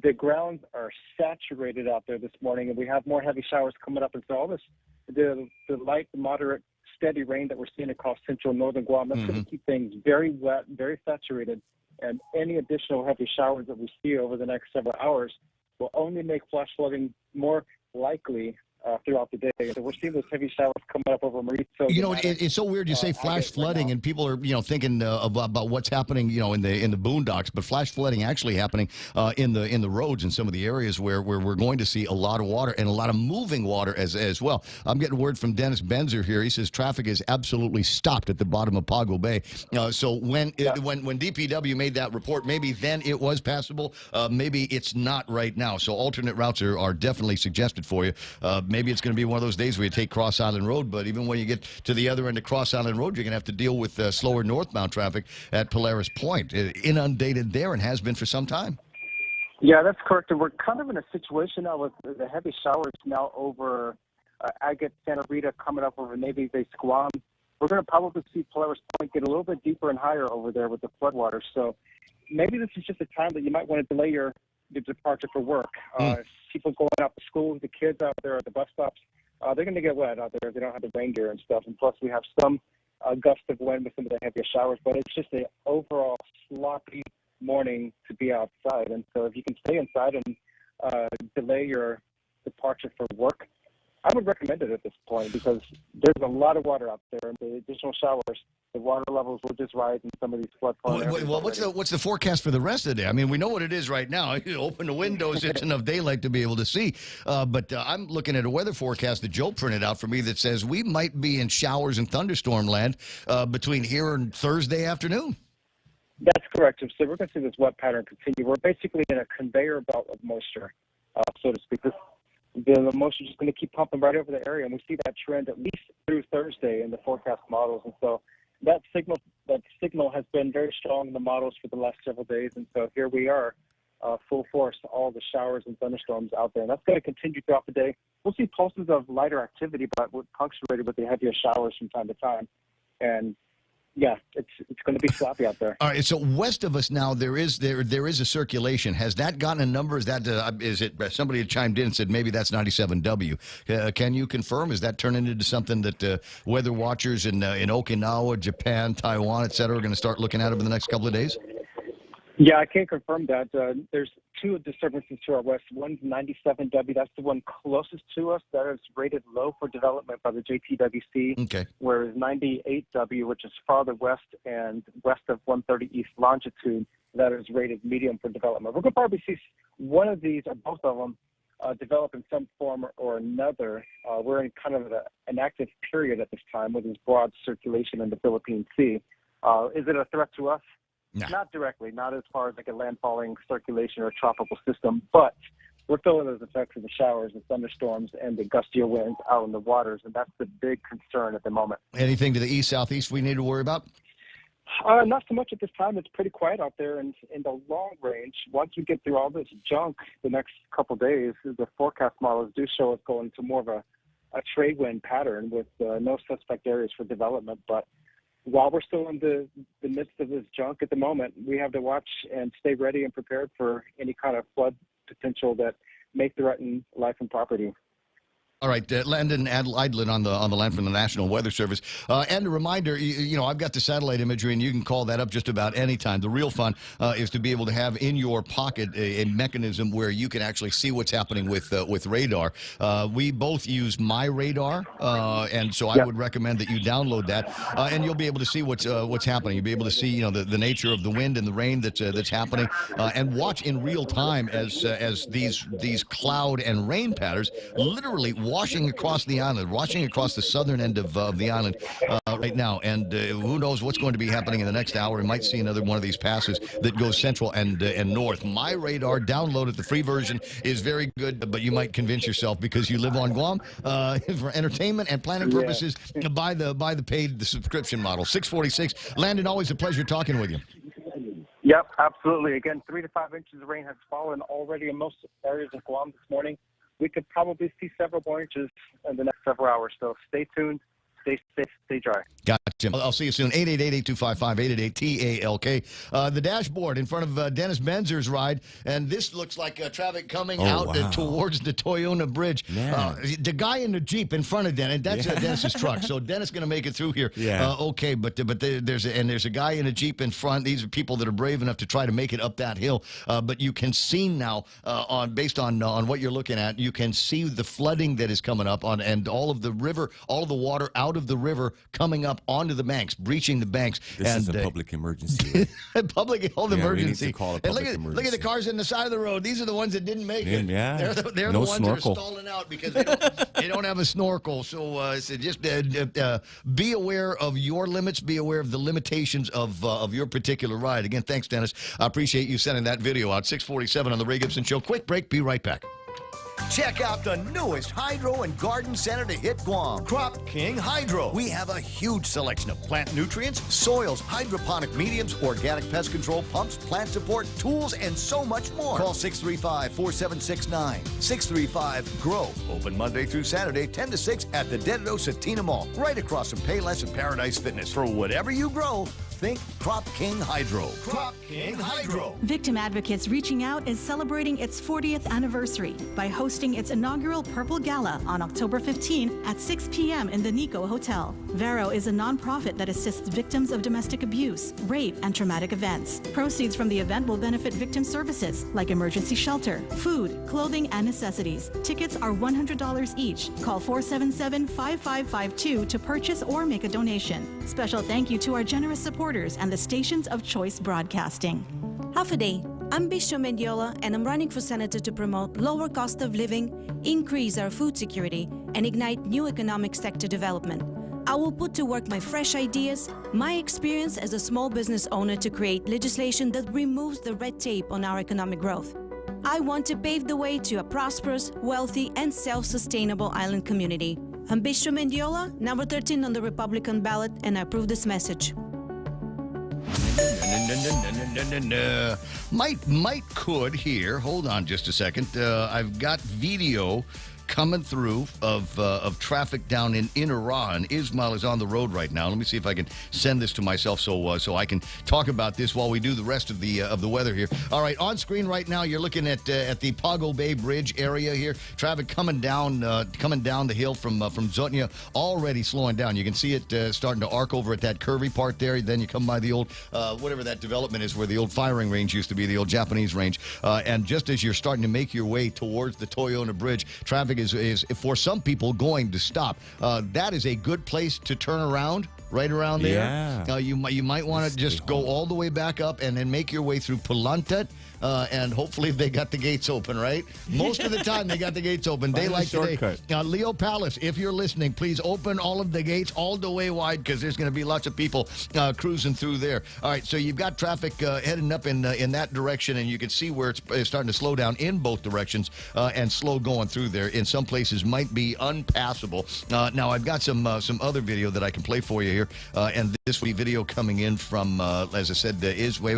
The grounds are saturated out there this morning, and we have more heavy showers coming up. And so all this, the light, moderate, steady rain that we're seeing across central northern Guam, that's going to keep things very wet, very saturated. And any additional heavy showers that we see over the next several hours will only make flash flooding more likely throughout the day. So we're seeing those heavy showers coming up over Mauricio. You know, it's so weird you say flash flooding, and people are thinking about what's happening in the boondocks, but flash flooding actually happening in the roads in some of the areas where we're going to see a lot of water and a lot of moving water as well. I'm getting word from Dennis Benzer here. He says traffic is absolutely stopped at the bottom of Pago Bay. So when DPW made that report, maybe then it was passable. Maybe it's not right now. So alternate routes are definitely suggested for you. Maybe it's going to be one of those days where you take Cross Island Road, but even when you get to the other end of Cross Island Road, you're going to have to deal with slower northbound traffic at Polaris Point. Inundated there and has been for some time. Yeah, that's correct. And we're kind of in a situation now with the heavy showers now over Agate, Santa Rita, coming up over Navy Base, Guam. We're going to probably see Polaris Point get a little bit deeper and higher over there with the floodwaters. So maybe this is just a time that you might want to delay your departure for work. People going out to school, the kids out there at the bus stops, they're going to get wet out there if they don't have the rain gear and stuff. And plus, we have some gust of wind with some of the heavier showers, but it's just an overall sloppy morning to be outside. And so if you can stay inside and delay your departure for work, I would recommend it at this point because there's a lot of water out there, and the additional showers, the water levels will just rise in some of these flood-prone areas. Well, what's the forecast for the rest of the day? I mean, we know what it is right now. You open the windows, it's enough daylight to be able to see. But I'm looking at a weather forecast that Joe printed out for me that says we might be in showers and thunderstorm land between here and Thursday afternoon. That's correct. So we're going to see this wet pattern continue. We're basically in a conveyor belt of moisture, so to speak. The moisture is just going to keep pumping right over the area, and we see that trend at least through Thursday in the forecast models. And so that signal has been very strong in the models for the last several days. And so here we are, full force, all the showers and thunderstorms out there. And that's going to continue throughout the day. We'll see pulses of lighter activity, but we're punctuated with the heavier showers from time to time. And yeah, it's going to be sloppy out there. All right, so west of us now, there is a circulation. Has that gotten a number? Is it somebody had chimed in and said maybe that's 97W? Can you confirm? Is that turning into something that weather watchers in Okinawa, Japan, Taiwan, et cetera, are going to start looking at over the next couple of days? Yeah, I can confirm that. There's two disturbances to our west. One's 97W. That's the one closest to us. That is rated low for development by the JTWC. Okay. Whereas 98W, which is farther west and west of 130 East longitude, that is rated medium for development. We're going to probably see one of these or both of them develop in some form or another. We're in kind of an active period at this time with this broad circulation in the Philippine Sea. Is it a threat to us? No. Not directly, not as far as like a landfalling circulation or a tropical system, but we're feeling those effects of the showers, the thunderstorms, and the gustier winds out in the waters, and that's the big concern at the moment. Anything to the east, southeast we need to worry about? Not so much at this time. It's pretty quiet out there, and in the long range, once we get through all this junk the next couple of days, the forecast models do show us going to more of a trade wind pattern with no suspect areas for development, but while we're still in the midst of this junk at the moment, we have to watch and stay ready and prepared for any kind of flood potential that may threaten life and property. All right, Landon Idlin on the line from the National Weather Service. And a reminder, you know, I've got the satellite imagery, and you can call that up just about any time. The real fun is to be able to have in your pocket a mechanism where you can actually see what's happening with radar. We both use My Radar, and so I would recommend that you download that, and you'll be able to see what's happening. You'll be able to see, you know, the nature of the wind and the rain that's happening, and watch in real time as these cloud and rain patterns literally washing across the island, washing across the southern end of the island right now. And who knows what's going to be happening in the next hour. We might see another one of these passes that goes central and north. My Radar, download it. The free version is very good, but you might convince yourself because you live on Guam for entertainment and planning purposes. Buy the paid subscription model. 646. Landon, always a pleasure talking with you. Yep, absolutely. Again, 3 to 5 inches of rain has fallen already in most areas of Guam this morning. We could probably see several more inches in the next several hours. So stay tuned, stay safe, stay dry. Gotcha. I'll see you soon. 888-8255-888-TALK. The dashboard in front of Dennis Benzer's ride, and this looks like traffic coming out towards the Toyota Bridge. The guy in the Jeep in front of Dennis, that's Dennis's truck. So Dennis going to make it through here. Okay, but there's a guy in a Jeep in front. These are people that are brave enough to try to make it up that hill. But you can see now, based on what you're looking at, you can see the flooding that is coming up and all of the river, all of the water out of the river coming up onto the banks, breaching the banks. This is a public emergency. Public health emergency. We need to call a public emergency. Look at the cars in the side of the road. These are the ones that didn't make it. Yeah. They're No the ones snorkel. that are stalling out because they don't have a snorkel. So just be aware of your limits. Be aware of the limitations of your particular ride. Again, thanks, Dennis. I appreciate you sending that video out. 647 on the Ray Gibson Show. Quick break. Be right back. Check out the newest hydro and garden center to hit Guam, Crop King Hydro. We have a huge selection of plant nutrients, soils, hydroponic mediums, organic pest control pumps, plant support, tools, and so much more. Call 635-4769. 635-GROW. Open Monday through Saturday, 10 to 6 at the Dededo Satina Mall, right across from Payless and Paradise Fitness. For whatever you grow, think Crop King Hydro. Crop King Hydro. Victim Advocates Reaching Out is celebrating its 40th anniversary by hosting its inaugural Purple Gala on October 15 at 6 p.m. in the Nico Hotel. Vero is a nonprofit that assists victims of domestic abuse, rape, and traumatic events. Proceeds from the event will benefit victim services like emergency shelter, food, clothing, and necessities. Tickets are $100 each. Call 477-5552 to purchase or make a donation. Special thank you to our generous supporters and the stations of choice broadcasting. Half a day. I'm Bisho Mendiola, and I'm running for senator to promote lower cost of living, increase our food security, and ignite new economic sector development. I will put to work my fresh ideas, my experience as a small business owner to create legislation that removes the red tape on our economic growth. I want to pave the way to a prosperous, wealthy, and self-sustainable island community. I'm Bisho Mendiola, number 13 on the Republican ballot, and I approve this message. Could here. Hold on just a second. I've got video coming through of traffic down in Iran. Ismail is on the road right now. Let me see if I can send this to myself so I can talk about this while we do the rest of the weather here. All right, on screen right now, you're looking at the Pago Bay Bridge area here. Traffic coming down the hill from Zotnia, already slowing down. You can see it starting to arc over at that curvy part there. Then you come by the old whatever that development is, where the old firing range used to be, the old Japanese range. And just as you're starting to make your way towards the Toyota Bridge, traffic is for some people going to stop. That is a good place to turn around. Right around there. Yeah. You might want to just go all the way back up and then make your way through Pulantet. And hopefully they got the gates open, right? Most of the time they got the gates open. Daylight today. Leo Palace, if you're listening, please open all of the gates all the way wide, because there's going to be lots of people cruising through there. All right, so you've got traffic heading up in that direction, and you can see where it's starting to slow down in both directions and slow going through there. In some places might be unpassable. Now, I've got some other video that I can play for you here. And this video coming in from, as I said, is... Wait.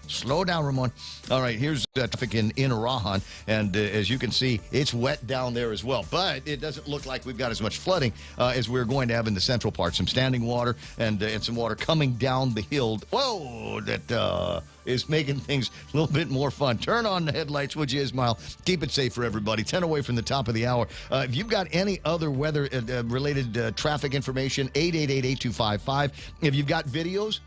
Slow down, Ramon. All right, here's traffic in Arahan, and as you can see, it's wet down there as well. But it doesn't look like we've got as much flooding as we're going to have in the central part. Some standing water and some water coming down the hill. Whoa, that is making things a little bit more fun. Turn on the headlights, would you, Ismail? Keep it safe for everybody. 10 away from the top of the hour. If you've got any other weather-related traffic information, 888-8255. If you've got videos,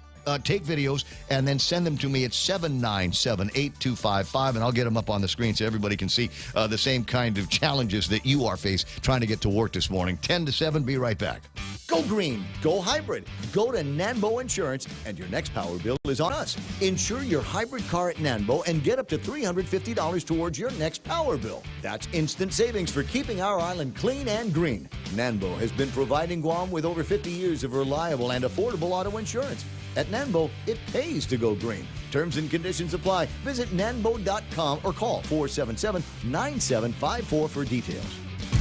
take videos and then send them to me at 797-8255, and I'll get them up on the screen so everybody can see the same kind of challenges that you are faced trying to get to work this morning. 10 to 7, be right back. Go green, go hybrid. Go to Nanbo Insurance, and your next power bill is on us. Insure your hybrid car at Nanbo and get up to $350 towards your next power bill. That's instant savings for keeping our island clean and green. Nanbo has been providing Guam with over 50 years of reliable and affordable auto insurance. At Nanbo, it pays to go green. Terms and conditions apply. Visit nanbo.com or call 477-9754 for details.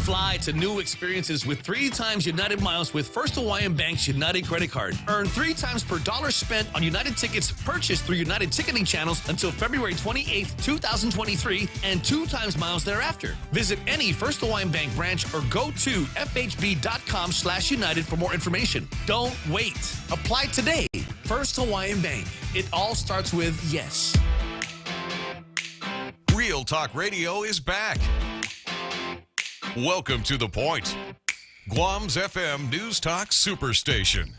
Fly to new experiences with 3 times United Miles with First Hawaiian Bank's United Credit Card. Earn 3 times per dollar spent on United tickets purchased through United ticketing channels until February 28, 2023, and 2 times miles thereafter. Visit any First Hawaiian Bank branch or go to fhb.com/United for more information. Don't wait. Apply today. First Hawaiian Bank. It all starts with yes. Real Talk Radio is back. Welcome to The Point, Guam's FM News Talk Superstation.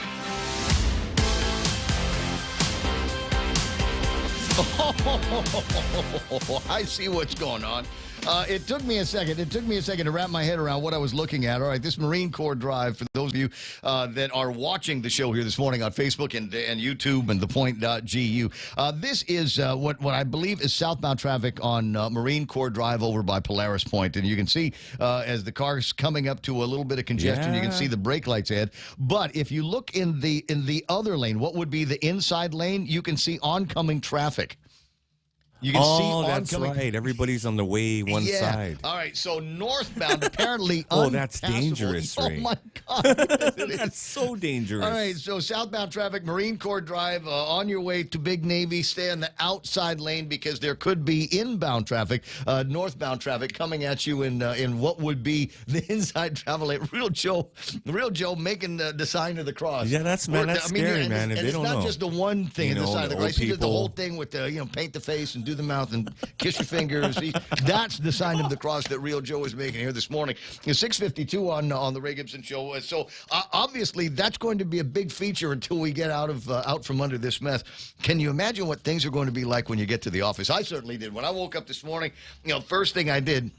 I see what's going on. It took me a second. It took me a second to wrap my head around what I was looking at. All right, this Marine Corps drive, for those of you that are watching the show here this morning on Facebook and YouTube and ThePOINT.gu, this is what I believe is southbound traffic on Marine Corps Drive over by Polaris Point. And you can see as the car's coming up to a little bit of congestion, you can see the brake lights ahead. But if you look in the other lane, what would be the inside lane, you can see oncoming traffic. You can see oncoming. Right. Everybody's on the way one side. All right, so northbound, apparently that's dangerous, Ray. Oh, my God. That's so dangerous. All right, so southbound traffic, Marine Corps Drive, on your way to Big Navy, stay on the outside lane because there could be inbound traffic, northbound traffic coming at you in what would be the inside travel lane. Real Joe making the sign of the cross. Yeah, that's scary, man. And it's not just the one thing in the sign of the cross. He did the whole thing with paint the face and do the mouth and kiss your fingers. That's the sign of the cross that Real Joe is making here this morning. 6:52 on the Ray Gibson Show. So obviously that's going to be a big feature until we get out from under this mess. Can you imagine what things are going to be like when you get to the office? I certainly did. When I woke up this morning, first thing I did.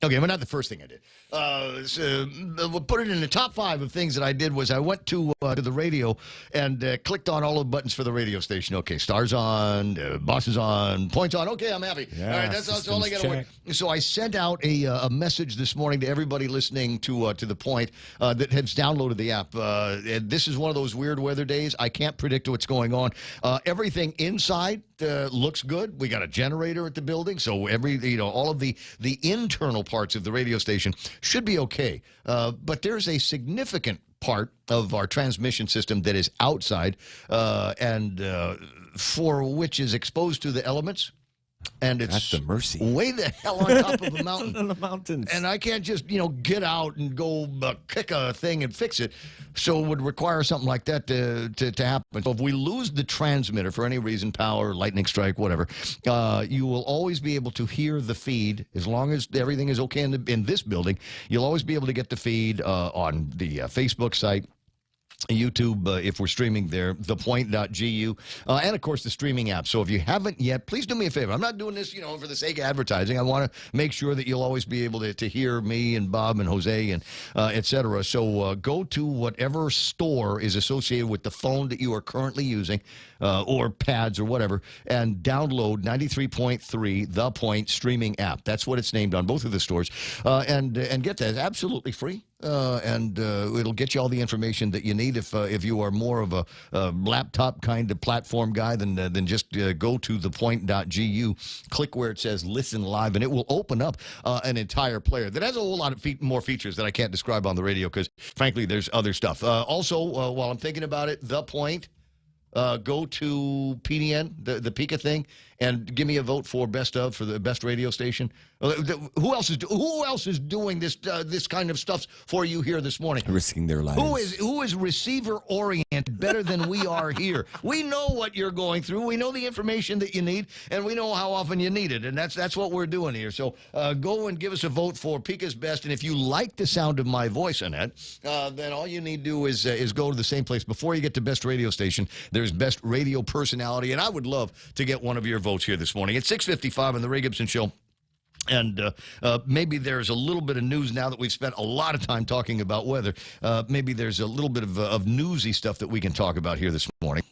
Okay, well, not the first thing I did. We'll put it in the top 5 of things that I did was I went to the radio and clicked on all the buttons for the radio station. Okay, stars on, boss is on, points on. Okay, I'm happy. Yeah, all right, that's all I got to work. So I sent out a message this morning to everybody listening to The Point that has downloaded the app. And this is one of those weird weather days. I can't predict what's going on. Everything inside looks good. We got a generator at the building, so all of the internal parts of the radio station should be okay. But there's a significant part of our transmission system that is outside and for which is exposed to the elements. And it's at the mercy. way the hell on top of a mountain. On the mountains. And I can't just, get out and go kick a thing and fix it. So it would require something like that to happen. So if we lose the transmitter for any reason, power, lightning strike, whatever, you will always be able to hear the feed. As long as everything is okay in this building, you'll always be able to get the feed on the Facebook site, YouTube, if we're streaming there, ThePOINT.gu, and, of course, the streaming app. So if you haven't yet, please do me a favor. I'm not doing this, for the sake of advertising. I want to make sure that you'll always be able to hear me and Bob and Jose and et cetera. So go to whatever store is associated with the phone that you are currently using, or pads or whatever, and download 93.3 The Point streaming app. That's what it's named on both of the stores. And get that. It's absolutely free. And it'll get you all the information that you need if you are more of a laptop kind of platform guy than just go to thepoint.gu, click where it says listen live, and it will open up an entire player that has a whole lot of more features that I can't describe on the radio because, frankly, there's other stuff. Also, while I'm thinking about it, The Point, go to PDN, the Pika thing, and give me a vote for the best radio station. Who else is doing this kind of stuff for you here this morning? Risking their lives. Who is receiver oriented better than we are here? We know what you're going through. We know the information that you need, and we know how often you need it, and that's what we're doing here. So go and give us a vote for Pika's Best, and if you like the sound of my voice, Annette, then all you need to do is go to the same place. Before you get to best radio station, there's best radio personality, and I would love to get one of your votes here this morning. It's 6:55 on the Ray Gibson Show. And maybe there's a little bit of news now that we've spent a lot of time talking about weather. Maybe there's a little bit of newsy stuff that we can talk about here this morning.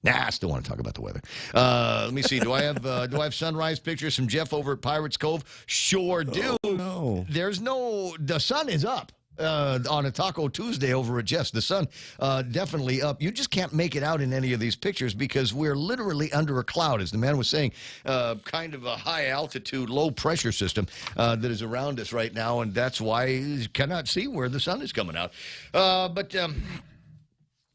Nah, I still want to talk about the weather. Let me see. Do I have sunrise pictures from Jeff over at Pirates Cove? Sure do. Oh, no. The sun is up. On a Taco Tuesday over at Jeff's. The sun definitely up. You just can't make it out in any of these pictures because we're literally under a cloud, as the man was saying, kind of a high-altitude, low-pressure system that is around us right now, and that's why you cannot see where the sun is coming out. But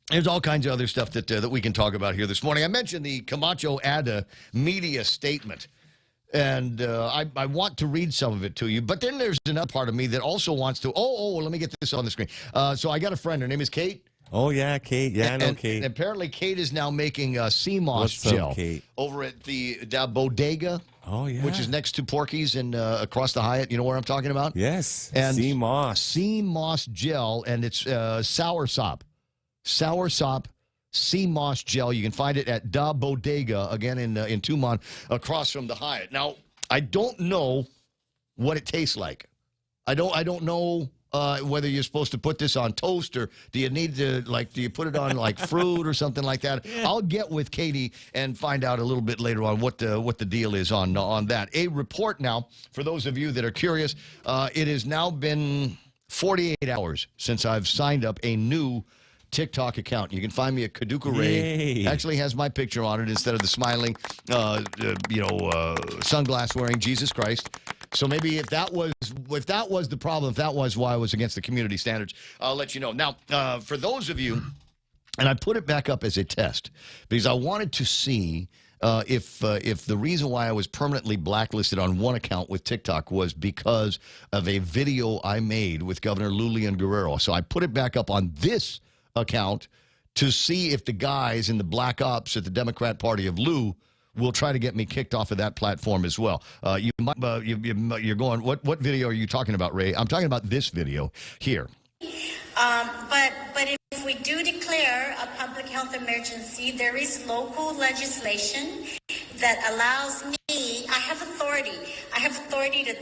there's all kinds of other stuff that we can talk about here this morning. I mentioned the Camacho Ada media statement. And I want to read some of it to you. But then there's another part of me that also wants to, let me get this on the screen. So I got a friend. Her name is Kate. Oh, yeah, Kate. Yeah, I know Kate. And apparently Kate is now making sea moss gel over at the Bodega. Oh, yeah. Which is next to Porky's and across the Hyatt. You know what I'm talking about? Yes. And sea moss. Sea moss gel, and it's sour sop. Sour sop. Sea moss gel. You can find it at Da Bodega, again in Tumon, across from the Hyatt. Now, I don't know what it tastes like. I don't know whether you're supposed to put this on toast or do you need to, do you put it on, fruit or something like that? Yeah. I'll get with Katie and find out a little bit later on what the deal is on that. A report now, for those of you that are curious, it has now been 48 hours since I've signed up a new TikTok account. You can find me at Kaduka Ray. Actually has my picture on it instead of the smiling, sunglass wearing Jesus Christ. So maybe if that was the problem, if that was why I was against the community standards, I'll let you know. Now, for those of you, and I put it back up as a test because I wanted to see if the reason why I was permanently blacklisted on one account with TikTok was because of a video I made with Governor Lulian Guerrero. So I put it back up on this account to see if the guys in the black ops at the Democrat Party of Lou will try to get me kicked off of that platform as well. You're going, what video are you talking about, Ray? I'm talking about this video here. But if we do declare a public health emergency, there is local legislation that allows me, I have authority. I have authority to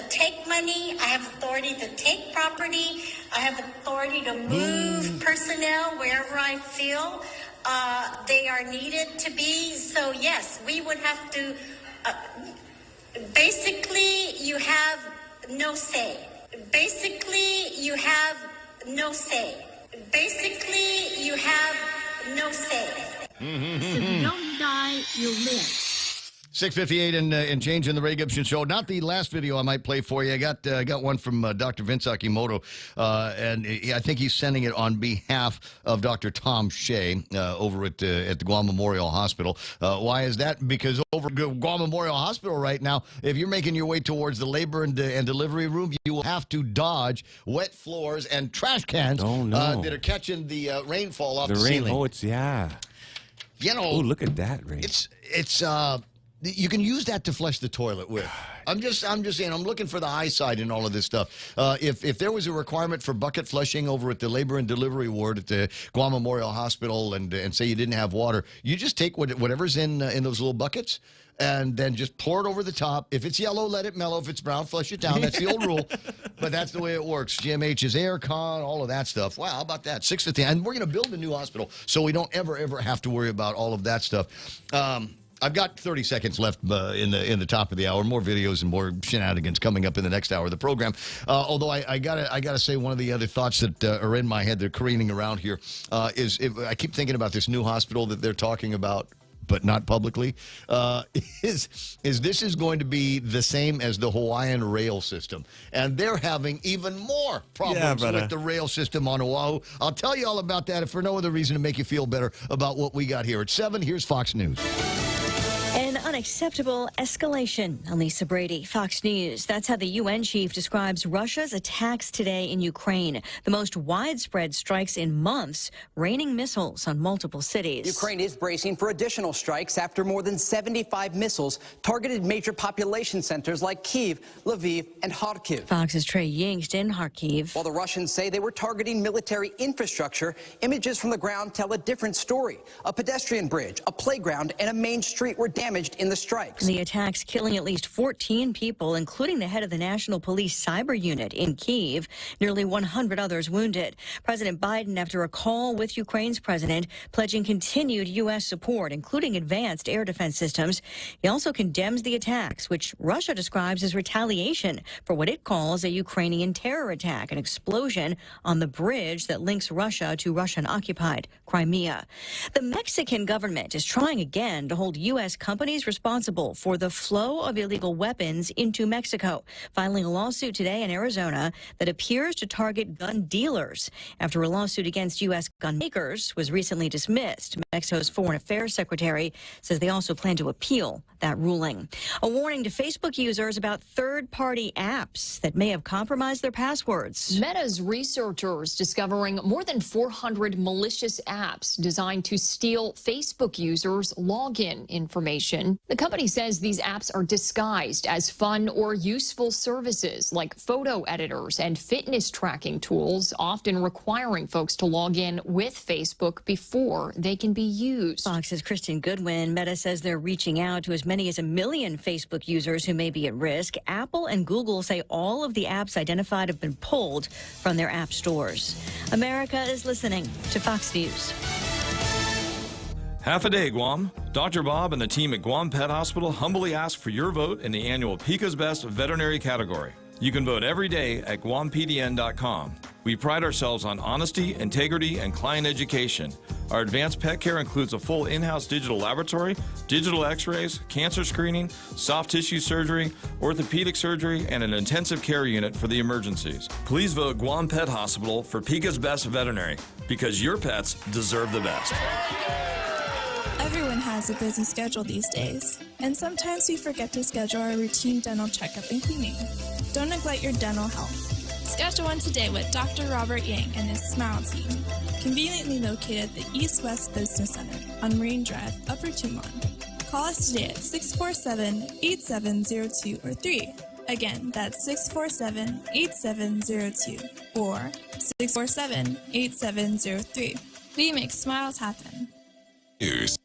take money. I have authority to take property. I have authority to move personnel wherever I feel they are needed to be. So, yes, we would have to, basically, you have no say. Basically, you have no say. Basically, you have no say. If you don't die, you live. 6:58 and change in the Ray Gibson Show. Not the last video I might play for you. I got one from Dr. Vince Akimoto, and I think he's sending it on behalf of Dr. Tom Shea over at the Guam Memorial Hospital. Why is that? Because over Guam Memorial Hospital right now, if you're making your way towards the labor and delivery room, you will have to dodge wet floors and trash cans that are catching the rainfall off the ceiling. Oh, it's, yeah. You know, oh, look at that, Ray. It's you can use that to flush the toilet with. I'm just saying, I'm looking for the high side in all of this stuff. If there was a requirement for bucket flushing over at the labor and delivery ward at the Guam Memorial Hospital and say you didn't have water, you just take whatever's in those little buckets and then just pour it over the top. If it's yellow, let it mellow. If it's brown, flush it down. That's the old rule, but that's the way it works. GMH's air con, all of that stuff. Wow, how about that? 6:50, and we're going to build a new hospital so we don't ever have to worry about all of that stuff. I've got 30 seconds left in the top of the hour. More videos and more shenanigans coming up in the next hour of the program. Although I gotta say, one of the other thoughts that are in my head, they're careening around here, is I keep thinking about this new hospital that they're talking about, but not publicly. This is going to be the same as the Hawaiian rail system, and they're having even more problems with the rail system on Oahu. I'll tell you all about that, if for no other reason to make you feel better about what we got here at 7. Here's Fox News. An unacceptable escalation. Lisa Brady, Fox News. That's how the UN chief describes Russia's attacks today in Ukraine. The most widespread strikes in months, raining missiles on multiple cities. Ukraine is bracing for additional strikes after more than 75 missiles targeted major population centers like Kyiv, Lviv, and Kharkiv. Fox's Trey Yingst in Kharkiv. While the Russians say they were targeting military infrastructure, images from the ground tell a different story. A pedestrian bridge, a playground, and a main street were damaged in the strikes. The attacks killing at least 14 people, including the head of the National Police Cyber Unit in Kyiv. Nearly 100 others wounded. President Biden, after a call with Ukraine's president, pledging continued U.S. support, including advanced air defense systems. He also condemns the attacks, which Russia describes as retaliation for what it calls a Ukrainian terror attack, an explosion on the bridge that links Russia to Russian-occupied Crimea. The Mexican government is trying again to hold U.S. companies responsible for the flow of illegal weapons into Mexico, filing a lawsuit today in Arizona that appears to target gun dealers after a lawsuit against U.S. gun makers was recently dismissed. Mexico's Foreign Affairs Secretary says they also plan to appeal that ruling. A warning to Facebook users about third-party apps that may have compromised their passwords. Meta's researchers discovering more than 400 malicious apps designed to steal Facebook users' login information. The company says these apps are disguised as fun or useful services like photo editors and fitness tracking tools, often requiring folks to log in with Facebook before they can be used. Fox's Kristen Goodwin. Meta says they're reaching out to as many as 1 million Facebook users who may be at risk. Apple and Google say all of the apps identified have been pulled from their app stores. America is listening to Fox News. Half a day, Guam. Dr. Bob and the team at Guam Pet Hospital humbly ask for your vote in the annual Pika's Best Veterinary category. You can vote every day at guampdn.com. We pride ourselves on honesty, integrity, and client education. Our advanced pet care includes a full in-house digital laboratory, digital x-rays, cancer screening, soft tissue surgery, orthopedic surgery, and an intensive care unit for the emergencies. Please vote Guam Pet Hospital for Pika's Best Veterinary, because your pets deserve the best. Everyone has a busy schedule these days, and sometimes we forget to schedule our routine dental checkup and cleaning. Don't neglect your dental health. Schedule one today with Dr. Robert Yang and his Smile team, conveniently located at the East West Business Center on Marine Drive, Upper Tumon. Call us today at 647-8702 or 3. Again, that's 647-8702 or 647-8703. We make smiles happen. News.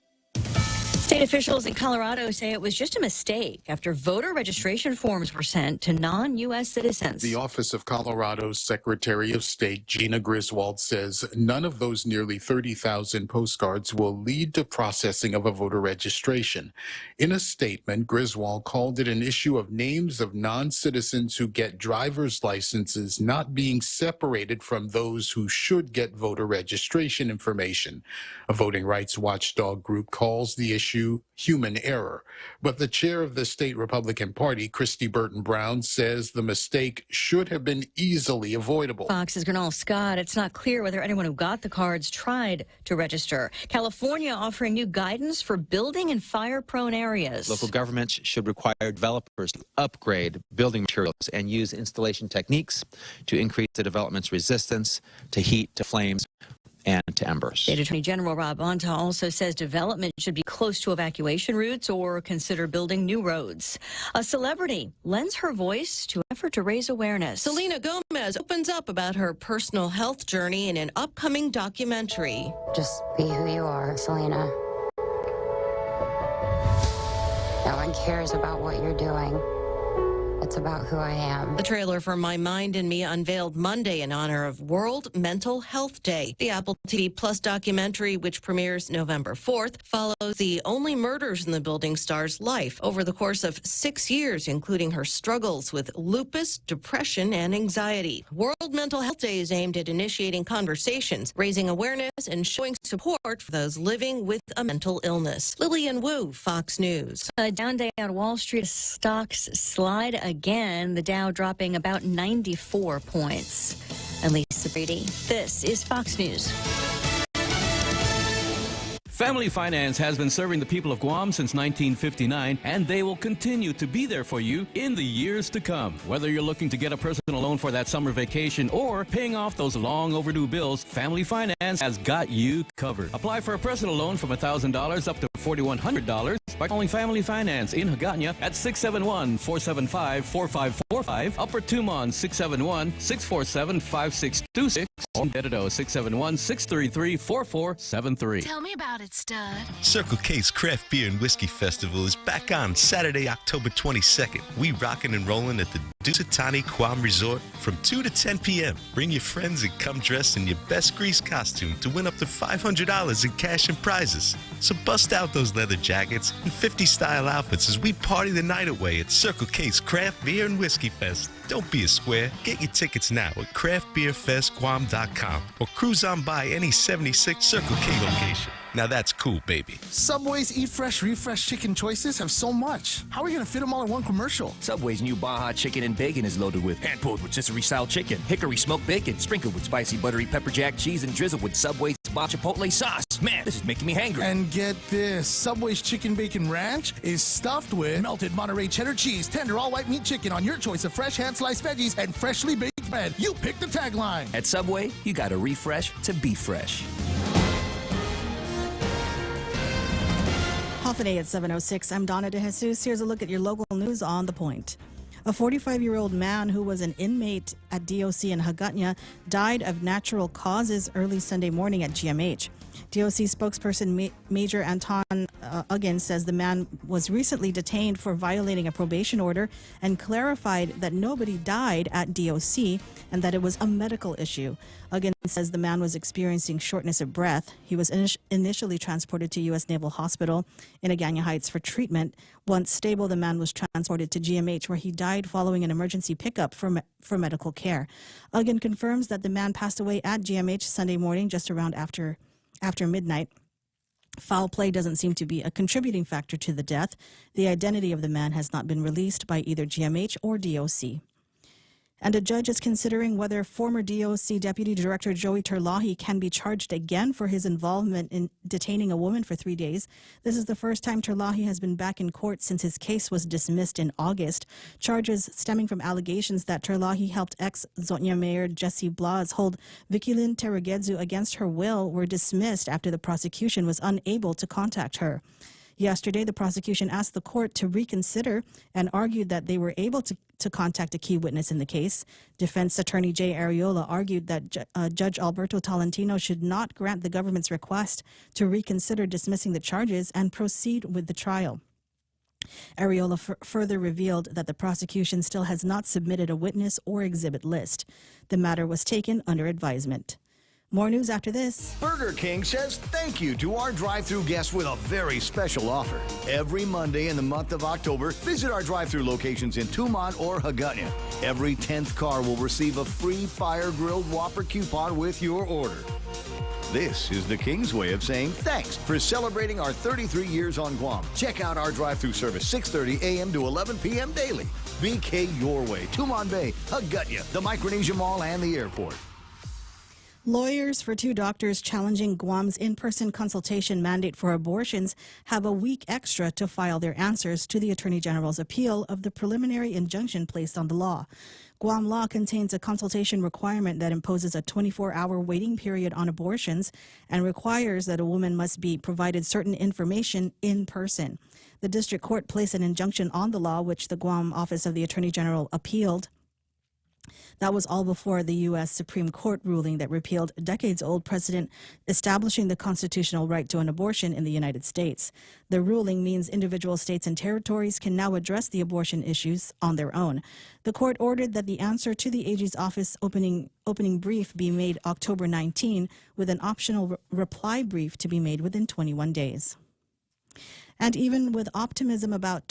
State officials in Colorado say it was just a mistake after voter registration forms were sent to non-U.S. citizens. The Office of Colorado's Secretary of State, Gina Griswold, says none of those nearly 30,000 postcards will lead to processing of a voter registration. In a statement, Griswold called it an issue of names of non-citizens who get driver's licenses not being separated from those who should get voter registration information. A voting rights watchdog group calls the issue to human error. But the chair of the state Republican Party, Christy Burton Brown, says the mistake should have been easily avoidable. Fox's Gernal Scott, it's not clear whether anyone who got the cards tried to register. California offering new guidance for building in fire-prone areas. Local governments should require developers to upgrade building materials and use installation techniques to increase the development's resistance to heat, to flames, and to embers. State Attorney General Rob Bonta also says development should be close to evacuation routes or consider building new roads. A celebrity lends her voice to an effort to raise awareness. Selena Gomez opens up about her personal health journey in an upcoming documentary. Just be who you are, Selena. No one cares about what you're doing. It's about who I am. The trailer for My Mind and Me unveiled Monday in honor of World Mental Health Day. The Apple TV Plus documentary, which premieres November 4th, follows the only murders in the building star's life over the course of 6 years, including her struggles with lupus, depression, and anxiety. World Mental Health Day is aimed at initiating conversations, raising awareness, and showing support for those living with a mental illness. Lillian Wu, Fox News. A down day on Wall Street, stocks slide again, the Dow dropping about 94 points. Elisa Brady, this is Fox News. Family Finance has been serving the people of Guam since 1959, and they will continue to be there for you in the years to come. Whether you're looking to get a personal loan for that summer vacation or paying off those long overdue bills, Family Finance has got you covered. Apply for a personal loan from $1,000 up to $4,100 by calling Family Finance in Hagåtña at 671-475-4545, Upper Tumon 671-647-5626, or Dededo 671-633-4473. Tell me about it, stud. Circle K's Craft Beer and Whiskey Festival is back on Saturday, October 22nd. We rockin' and rollin' at the Dusatani Guam Resort from 2 to 10 p.m. Bring your friends and come dressed in your best grease costume to win up to $500 in cash and prizes. So bust out those leather jackets and 50-style outfits as we party the night away at Circle K's Craft Beer and Whiskey Fest. Don't be a square. Get your tickets now at craftbeerfestguam.com or cruise on by any 76 Circle K location. Now that's cool, baby. Subway's Eat Fresh, Refresh chicken choices have so much. How are we going to fit them all in one commercial? Subway's new Baja chicken and bacon is loaded with hand-pulled rotisserie-style chicken, hickory smoked bacon, sprinkled with spicy buttery pepper jack cheese, and drizzled with Subway's Baja Chipotle sauce. Man, this is making me hangry. And get this, Subway's Chicken Bacon Ranch is stuffed with melted Monterey cheddar cheese, tender all-white meat chicken on your choice of fresh hand-sliced veggies and freshly baked bread. You pick the tagline. At Subway, you got to refresh to be fresh. Half an A at 7:06. I'm Donna De Jesus. Here's a look at your local news on The Point. A 45-year-old man who was an inmate at DOC in Hagåtña died of natural causes early Sunday morning at GMH. DOC spokesperson Major Anton Ugin says the man was recently detained for violating a probation order and clarified that nobody died at DOC and that it was a medical issue. Ugin says the man was experiencing shortness of breath. He was initially transported to U.S. Naval Hospital in Agana Heights for treatment. Once stable, the man was transported to GMH where he died following an emergency pickup for medical care. Ugin confirms that the man passed away at GMH Sunday morning just around after midnight. Foul play doesn't seem to be a contributing factor to the death. The identity of the man has not been released by either GMH or DOC. And a judge is considering whether former DOC Deputy Director Joey Terlahi can be charged again for his involvement in detaining a woman for 3 days. This is the first time Terlahi has been back in court since his case was dismissed in August. Charges stemming from allegations that Terlahi helped ex-Hagåtña Mayor Jessie Blas hold Vicilin Teregedzu against her will were dismissed after the prosecution was unable to contact her. Yesterday, the prosecution asked the court to reconsider and argued that they were able to contact a key witness in the case. Defense attorney Jay Arreola argued that Judge Alberto Tolentino should not grant the government's request to reconsider dismissing the charges and proceed with the trial. Arreola further revealed that the prosecution still has not submitted a witness or exhibit list. The matter was taken under advisement. More news after this. Burger King says thank you to our drive-thru guests with a very special offer. Every Monday in the month of October, visit our drive-thru locations in Tumon or Hagåtña. Every 10th car will receive a free fire-grilled Whopper coupon with your order. This is the King's way of saying thanks for celebrating our 33 years on Guam. Check out our drive-through service, 6:30 a.m. to 11 p.m. daily. BK Your Way, Tumon Bay, Hagutya, the Micronesia Mall, and the airport. Lawyers for 2 doctors challenging Guam's in-person consultation mandate for abortions have a week extra to file their answers to the Attorney General's appeal of the preliminary injunction placed on the law. Guam law contains a consultation requirement that imposes a 24-hour waiting period on abortions and requires that a woman must be provided certain information in person. The district court placed an injunction on the law, which the Guam Office of the Attorney General appealed. That was all before the U.S. Supreme Court ruling that repealed a decades-old precedent establishing the constitutional right to an abortion in the United States. The ruling means individual states and territories can now address the abortion issues on their own. The court ordered that the answer to the AG's office opening brief be made October 19, with an optional reply brief to be made within 21 days. And even with optimism about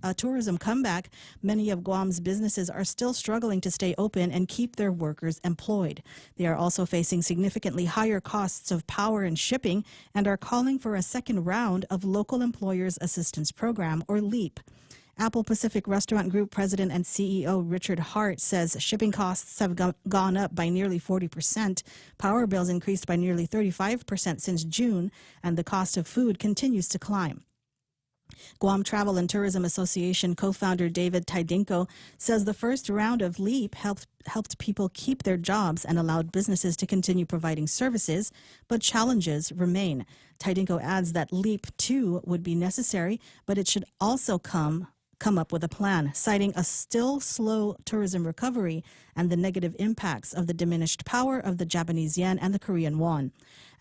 a tourism comeback, many of Guam's businesses are still struggling to stay open and keep their workers employed. They are also facing significantly higher costs of power and shipping and are calling for a second round of Local Employers Assistance Program, or LEAP. Apple Pacific Restaurant Group President and CEO Richard Hart says shipping costs have gone up by nearly 40%. Power bills increased by nearly 35% since June, and the cost of food continues to climb. Guam Travel and Tourism Association co-founder David Tidinko says the first round of LEAP helped people keep their jobs and allowed businesses to continue providing services, but challenges remain. Tidinko adds that LEAP 2 would be necessary, but it should also come up with a plan, citing a still slow tourism recovery and the negative impacts of the diminished power of the Japanese yen and the Korean won.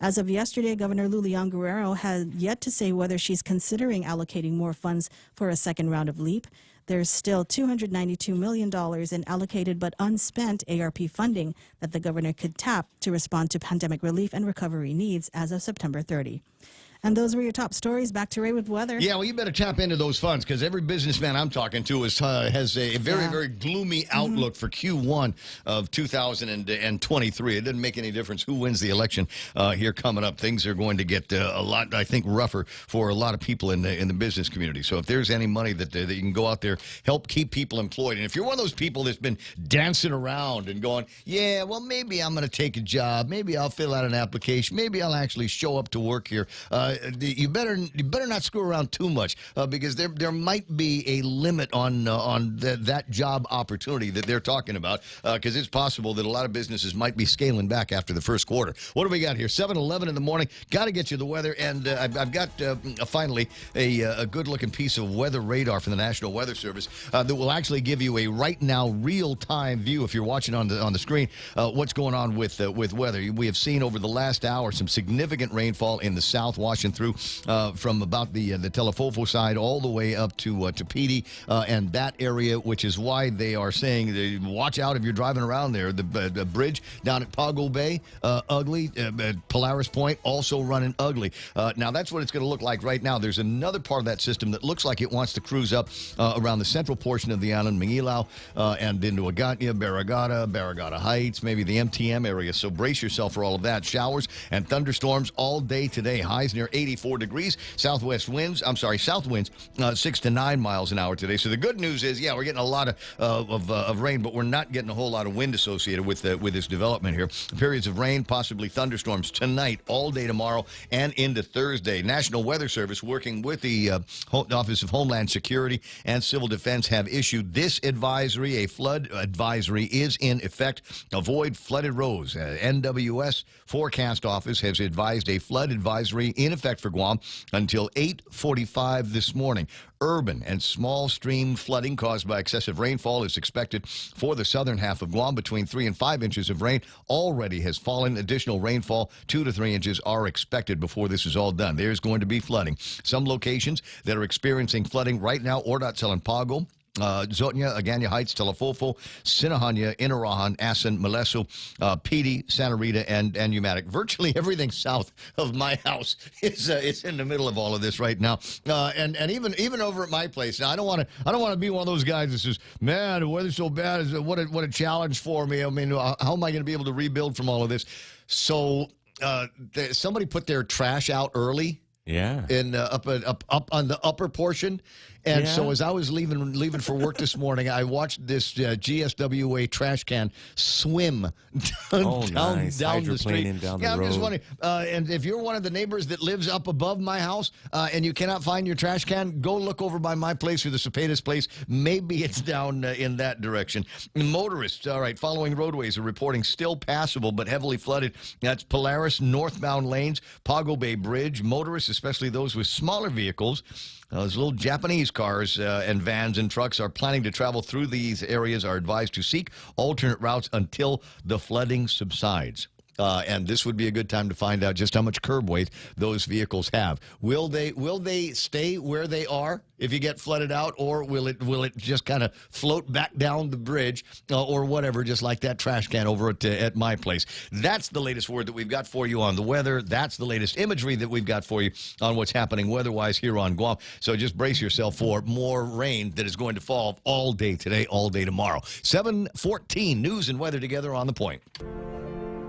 As of yesterday, Governor Lulian Guerrero had yet to say whether she's considering allocating more funds for a second round of LEAP. There's still $292 million in allocated but unspent ARP funding that the governor could tap to respond to pandemic relief and recovery needs as of September 30. And those were your top stories. Back to Ray with weather. Yeah, well, you better tap into those funds because every businessman I'm talking to has a very gloomy outlook for Q1 of 2023. It doesn't make any difference who wins the election here coming up. Things are going to get a lot, I think, rougher for a lot of people in the business community. So if there's any money that you can go out there, help keep people employed. And if you're one of those people that's been dancing around and going, yeah, well, maybe I'm going to take a job. Maybe I'll fill out an application. Maybe I'll actually show up to work here. You better not screw around too much because there might be a limit on that job opportunity that they're talking about because it's possible that a lot of businesses might be scaling back after the first quarter. What do we got here? 7:11 in the morning. Got to get you the weather, and I've got finally a good-looking piece of weather radar from the National Weather Service that will actually give you a right now real-time view if you're watching on the screen what's going on with weather. We have seen over the last hour some significant rainfall in the south, washing through from about the Telefofo side all the way up to Petey and that area, which is why they are saying watch out if you're driving around there. The bridge down at Pago Bay, ugly. Polaris Point also running ugly. Now that's what it's going to look like right now. There's another part of that system that looks like it wants to cruise up around the central portion of the island, Mangilao, and into Agutya, Barragata Heights, maybe the MTM area. So brace yourself for all of that. Showers and thunderstorms all day today. Highs near 84 degrees. South winds 6 to 9 miles an hour today. So the good news is, we're getting a lot of rain, but we're not getting a whole lot of wind associated with this development here. Periods of rain, possibly thunderstorms tonight, all day tomorrow, and into Thursday. National Weather Service, working with the Office of Homeland Security and Civil Defense, have issued this advisory. A flood advisory is in effect. Avoid flooded roads. NWS Forecast Office has advised a flood advisory in effect for Guam until 8:45 this morning. Urban and small stream flooding caused by excessive rainfall is expected for the southern half of Guam. Between 3 and 5 inches of rain already has fallen. Additional rainfall, 2 to 3 inches, are expected before this is all done. There's going to be flooding. Some locations that are experiencing flooding right now: Ordat, Pago, Zotnya, Aganya Heights, Telefofo, Sinahanya, Inarahan, Asan, Malesu, Petey, Santa Rita, and Umatic. Virtually everything south of my house is in the middle of all of this right now. And even over at my place. Now I don't want to be one of those guys that says, "Man, the weather's so bad. What a challenge for me. I mean, how am I going to be able to rebuild from all of this?" So somebody put their trash out early. Yeah. In up on the upper portion. And so as I was leaving for work this morning, I watched this GSWA trash can swim down the street. Down I'm the just road. wondering. And if you're one of the neighbors that lives up above my house and you cannot find your trash can, go look over by my place or the Cepeda's place. Maybe it's down in that direction. Motorists, all right, following roadways are reporting still passable but heavily flooded. That's Polaris northbound lanes, Pago Bay Bridge. Motorists, especially those with smaller vehicles, those little Japanese cars and vans and trucks are planning to travel through these areas are advised to seek alternate routes until the flooding subsides. And this would be a good time to find out just how much curb weight those vehicles have. Will they stay where they are if you get flooded out, or will it just kind of float back down the bridge or whatever, just like that trash can over at my place? That's the latest word that we've got for you on the weather. That's the latest imagery that we've got for you on what's happening weather-wise here on Guam. So just brace yourself for more rain that is going to fall all day today, all day tomorrow. 7:14 news and weather together on The Point.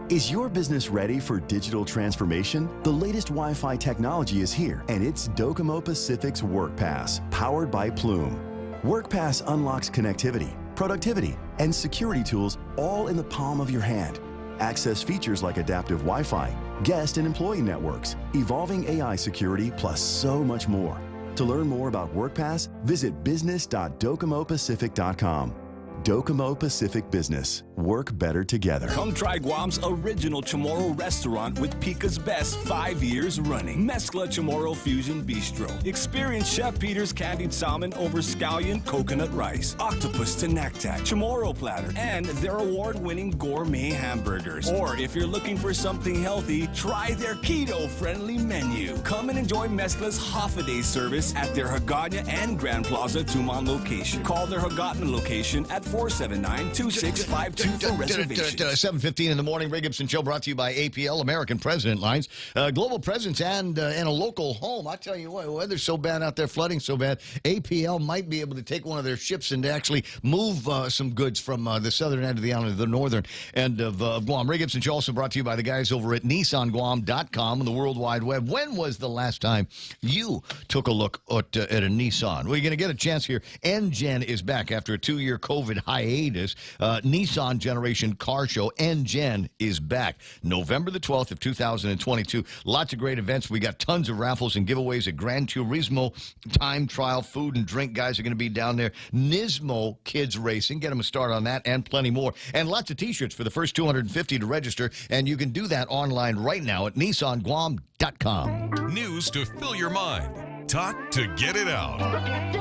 Is your business ready for digital transformation? The latest Wi-Fi technology is here, and it's Docomo Pacific's WorkPass, powered by Plume. WorkPass unlocks connectivity, productivity, and security tools all in the palm of your hand. Access features like adaptive Wi-Fi, guest and employee networks, evolving AI security, plus so much more. To learn more about WorkPass, visit business.docomopacific.com. Docomo Pacific Business. Work better together. Come try Guam's original Chamorro restaurant with Pica's Best 5 years running. Mezcla Chamorro Fusion Bistro. Experience Chef Peter's candied salmon over scallion coconut rice, octopus to naktak, Chamorro platter, and their award-winning gourmet hamburgers. Or if you're looking for something healthy, try their keto-friendly menu. Come and enjoy Mezcla's half-a-day service at their Hagåtña and Grand Plaza Tuman location. Call their Hagåtña location at 479-2652 for reservations. 7:15 in the morning. Ray Gibson Show brought to you by APL, American President Lines. Global presence and a local home. I tell you what, weather's so bad out there, flooding so bad, APL might be able to take one of their ships and actually move some goods from the southern end of the island to the northern end of Guam. Ray Gibson Show also brought to you by the guys over at NissanGuam.com and the World Wide Web. When was the last time you took a look at a Nissan? Well, you're going to get a chance here. NGen is back after a 2-year COVID hiatus. Nissan Generation Car Show, NGen, is back November the 12th of 2022. Lots of great events. We got tons of raffles and giveaways at Gran Turismo time trial. Food and drink guys are going to be down there. Nismo Kids Racing. Get them a start on that and plenty more. And lots of T-shirts for the first 250 to register. And you can do that online right now at NissanGuam.com. News to fill your mind. Talk to get it out.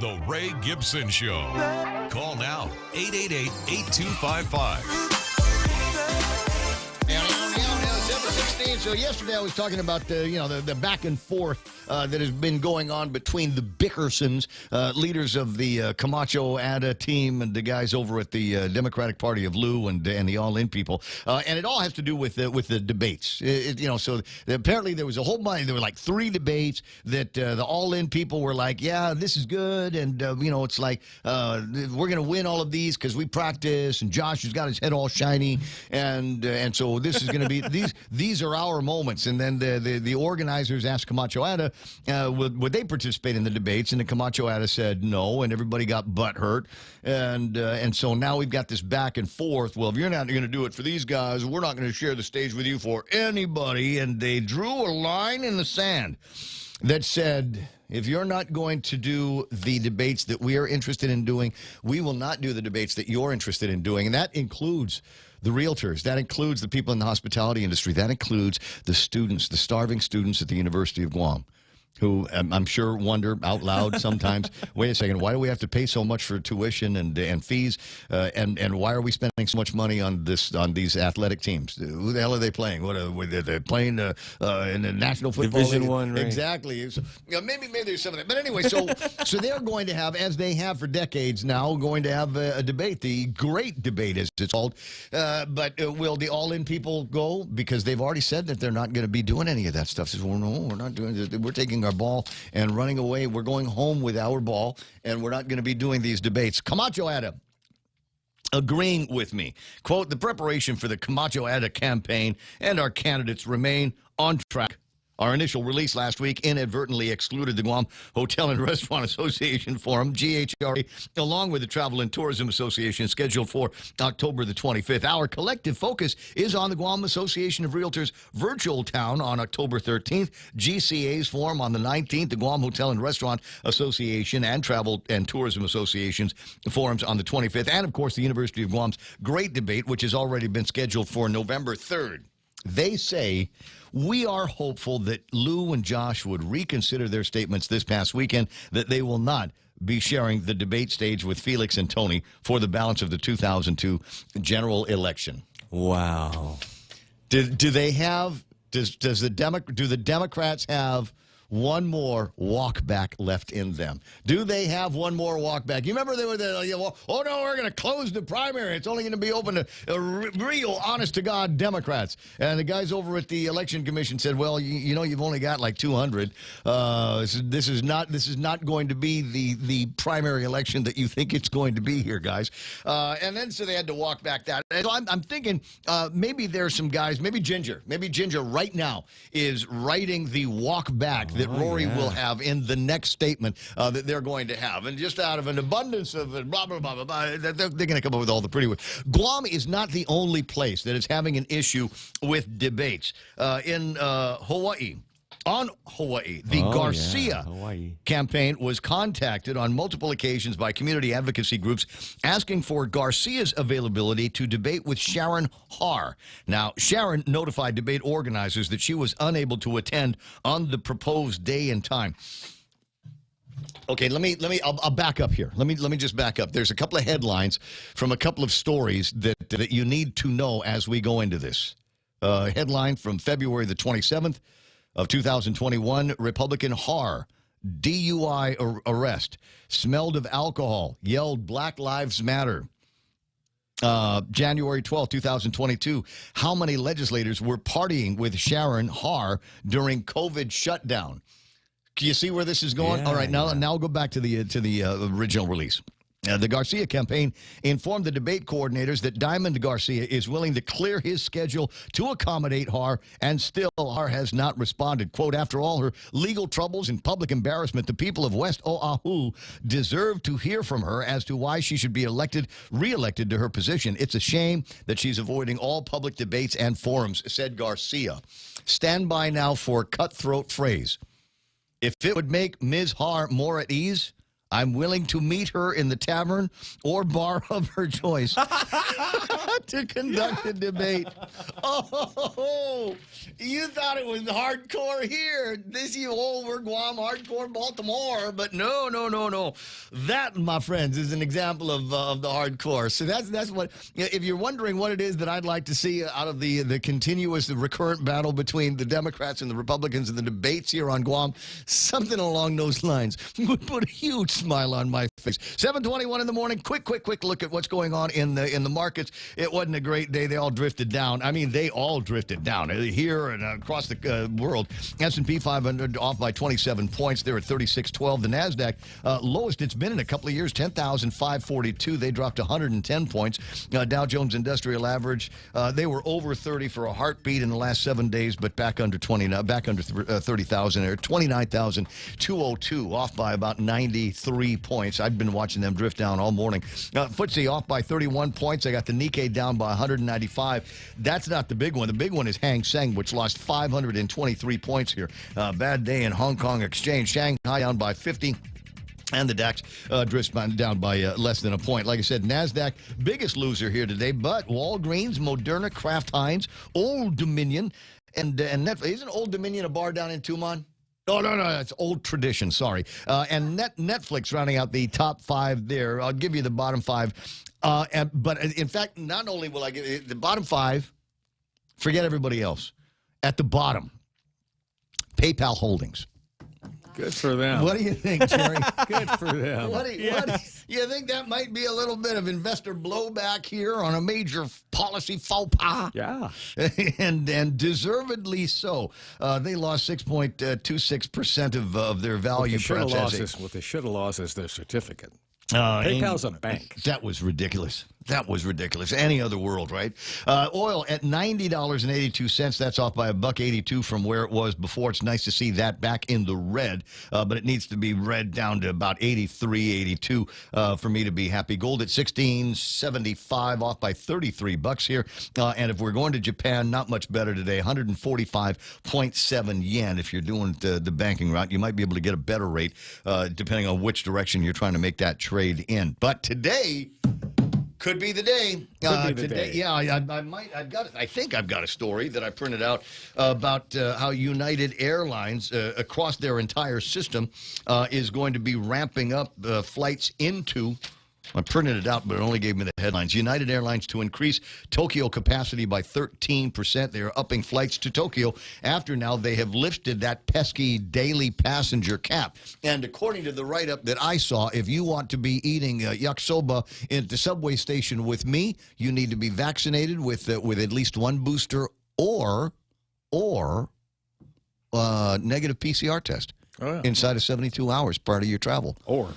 The Ray Gibson Show. Call now, 888-8255. So yesterday I was talking about the back and forth that has been going on between the Bickersons, leaders of the Camacho Ada team, and the guys over at the Democratic Party of Lou and the All In people, and it all has to do with the debates. So apparently there was a whole bunch. There were like 3 debates that the All In people were like, yeah, this is good, and it's like we're gonna win all of these because we practice, and Josh has got his head all shiny, and so this is gonna be these are our moments. And then the organizers asked Camacho Ada would they participate in the debates, and the Camacho Ada said no, and everybody got butthurt, and so now we've got this back and forth. Well, if you're not going to do it for these guys, we're not going to share the stage with you for anybody. And they drew a line in the sand that said, if you're not going to do the debates that we are interested in doing, we will not do the debates that you're interested in doing. And that includes the realtors. That includes the people in the hospitality industry. That includes the students, the starving students at the University of Guam, who I'm sure wonder out loud sometimes, wait a second, why do we have to pay so much for tuition and fees, and why are we spending so much money on these athletic teams? Who the hell are they playing? What are they playing in the National Football Division League? 1, right? Exactly. So, maybe there's some of that. But anyway, so they're going to have, as they have for decades now, going to have a debate, the great debate, as it's called. But will the all-in people go? Because they've already said that they're not going to be doing any of that stuff. Says, well, no, we're not doing it. We're taking our ball and running away. We're going home with our ball, and we're not going to be doing these debates. Camacho Ada agreeing with me. Quote, the preparation for the Camacho Ada campaign and our candidates remain on track. Our initial release last week inadvertently excluded the Guam Hotel and Restaurant Association Forum, GHRA, along with the Travel and Tourism Association, scheduled for October the 25th. Our collective focus is on the Guam Association of Realtors Virtual Town on October 13th, GCA's forum on the 19th, the Guam Hotel and Restaurant Association and Travel and Tourism Association's forums on the 25th, and, of course, the University of Guam's Great Debate, which has already been scheduled for November 3rd. They say, we are hopeful that Lou and Josh would reconsider their statements this past weekend that they will not be sharing the debate stage with Felix and Tony for the balance of the 2002 general election. Wow. Do they have, do the Democrats have one more walk back left in them? Do they have one more walk back? You remember they were there, oh no, we're going to close the primary. It's only going to be open to real, honest to God Democrats. And the guys over at the election commission said, well, you know, you've only got like 200. This is not going to be the primary election that you think it's going to be here, guys. And then so they had to walk back that. And so I'm thinking maybe there's some guys, maybe Ginger right now is writing the walk back that Rory will have in the next statement that they're going to have. And just out of an abundance of blah, blah, blah, blah, blah, they're going to come up with all the pretty words. Guam is not the only place that is having an issue with debates. In Hawaii, on Hawaii, the Garcia campaign was contacted on multiple occasions by community advocacy groups asking for Garcia's availability to debate with Sharon Har. Now, Sharon notified debate organizers that she was unable to attend on the proposed day and time. Okay, I'll back up here. Let me just back up. There's a couple of headlines from a couple of stories that you need to know as we go into this. Headline from February the 27th. Of 2021, Republican Har, DUI arrest, smelled of alcohol, yelled Black Lives Matter. January 12, 2022, how many legislators were partying with Sharon Har during COVID shutdown? Do you see where this is going? All right, now I'll go back to the original release. The Garcia campaign informed the debate coordinators that Diamond Garcia is willing to clear his schedule to accommodate Har, and still Har has not responded. Quote, after all her legal troubles and public embarrassment, the people of West Oahu deserve to hear from her as to why she should be re-elected to her position. It's a shame that she's avoiding all public debates and forums, said Garcia. Stand by now for cutthroat phrase. If it would make Ms. Har more at ease, I'm willing to meet her in the tavern or bar of her choice to conduct a debate. Oh, you thought it was hardcore here. We're Guam, hardcore Baltimore. But no. That, my friends, is an example of the hardcore. So that's what, if you're wondering what it is that I'd like to see out of the continuous, the recurrent battle between the Democrats and the Republicans and the debates here on Guam, something along those lines would put a huge smile on my face. 7:21 in the morning. Quick look at what's going on in the markets. It wasn't a great day. They all drifted down. I mean, they all drifted down here and across the world. S&P 500 off by 27 points. They're at 3612. The Nasdaq lowest it's been in a couple of years, 10,542. They dropped 110 points. Dow Jones Industrial Average. They were over 30 for a heartbeat in the last 7 days, but back under 30,000 or 29,202, off by about 93 points. I've been watching them drift down all morning. FTSE off by 31 points. I got the Nikkei down by 195. That's not the big one. The big one is Hang Seng, which lost 523 points here. Bad day in Hong Kong Exchange. Shanghai down by 50. And the DAX drifts down by less than a point. Like I said, NASDAQ, biggest loser here today. But Walgreens, Moderna, Kraft Heinz, Old Dominion, and Netflix. Isn't Old Dominion a bar down in Tumon? No, that's Old Tradition, sorry. And Netflix rounding out the top five there. I'll give you the bottom five. But in fact, not only will I give you the bottom five, forget everybody else. At the bottom, PayPal Holdings. Good for them. What do you think, Jerry? Good for them. What do you think that might be a little bit of investor blowback here on a major policy faux pas? Yeah. and deservedly so. They lost 6.26% of their value. What they should have lost is their certificate. PayPal's a bank. That was ridiculous. That was ridiculous. Any other world, right? Oil at $90.82. That's off by $1.82 from where it was before. It's nice to see that back in the red, but it needs to be red down to about 83, 82 for me to be happy. Gold at $16.75, off by $33 here. And if we're going to Japan, not much better today. 145.7 yen. If you're doing the banking route, you might be able to get a better rate depending on which direction you're trying to make that trade in. But today could be the day. Today, yeah, I think I've got a story that I printed out about how United Airlines, across their entire system, is going to be ramping up flights into. I printed it out, but it only gave me the headlines. United Airlines to increase Tokyo capacity by 13%. They are upping flights to Tokyo after now they have lifted that pesky daily passenger cap. And according to the write-up that I saw, if you want to be eating yakisoba at the subway station with me, you need to be vaccinated with at least one booster or negative PCR test. Oh, yeah. Inside of 72 hours prior to your travel. Or,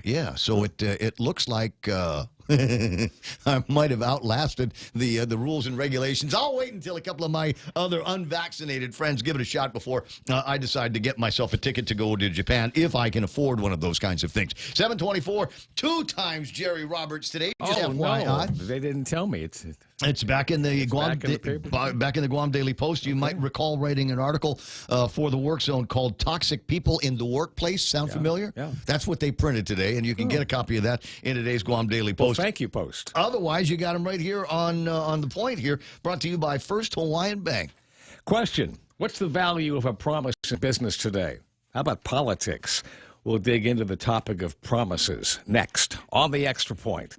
yeah. So it looks like I might have outlasted the rules and regulations. I'll wait until a couple of my other unvaccinated friends give it a shot before I decide to get myself a ticket to go to Japan, if I can afford one of those kinds of things. 724, 2 times Jerry Roberts today. Just FYI. No, they didn't tell me. It's back in the Guam back in the Guam Daily Post. You might recall writing an article for the Work Zone called "Toxic People in the Workplace." Sound familiar? Yeah. That's what they printed today, and you can get a copy of that in today's Guam Daily Post. Well, thank you, Post. Otherwise, you got them right here on the point here, brought to you by First Hawaiian Bank. Question: what's the value of a promise in business today? How about politics? We'll dig into the topic of promises next on the Extra Point.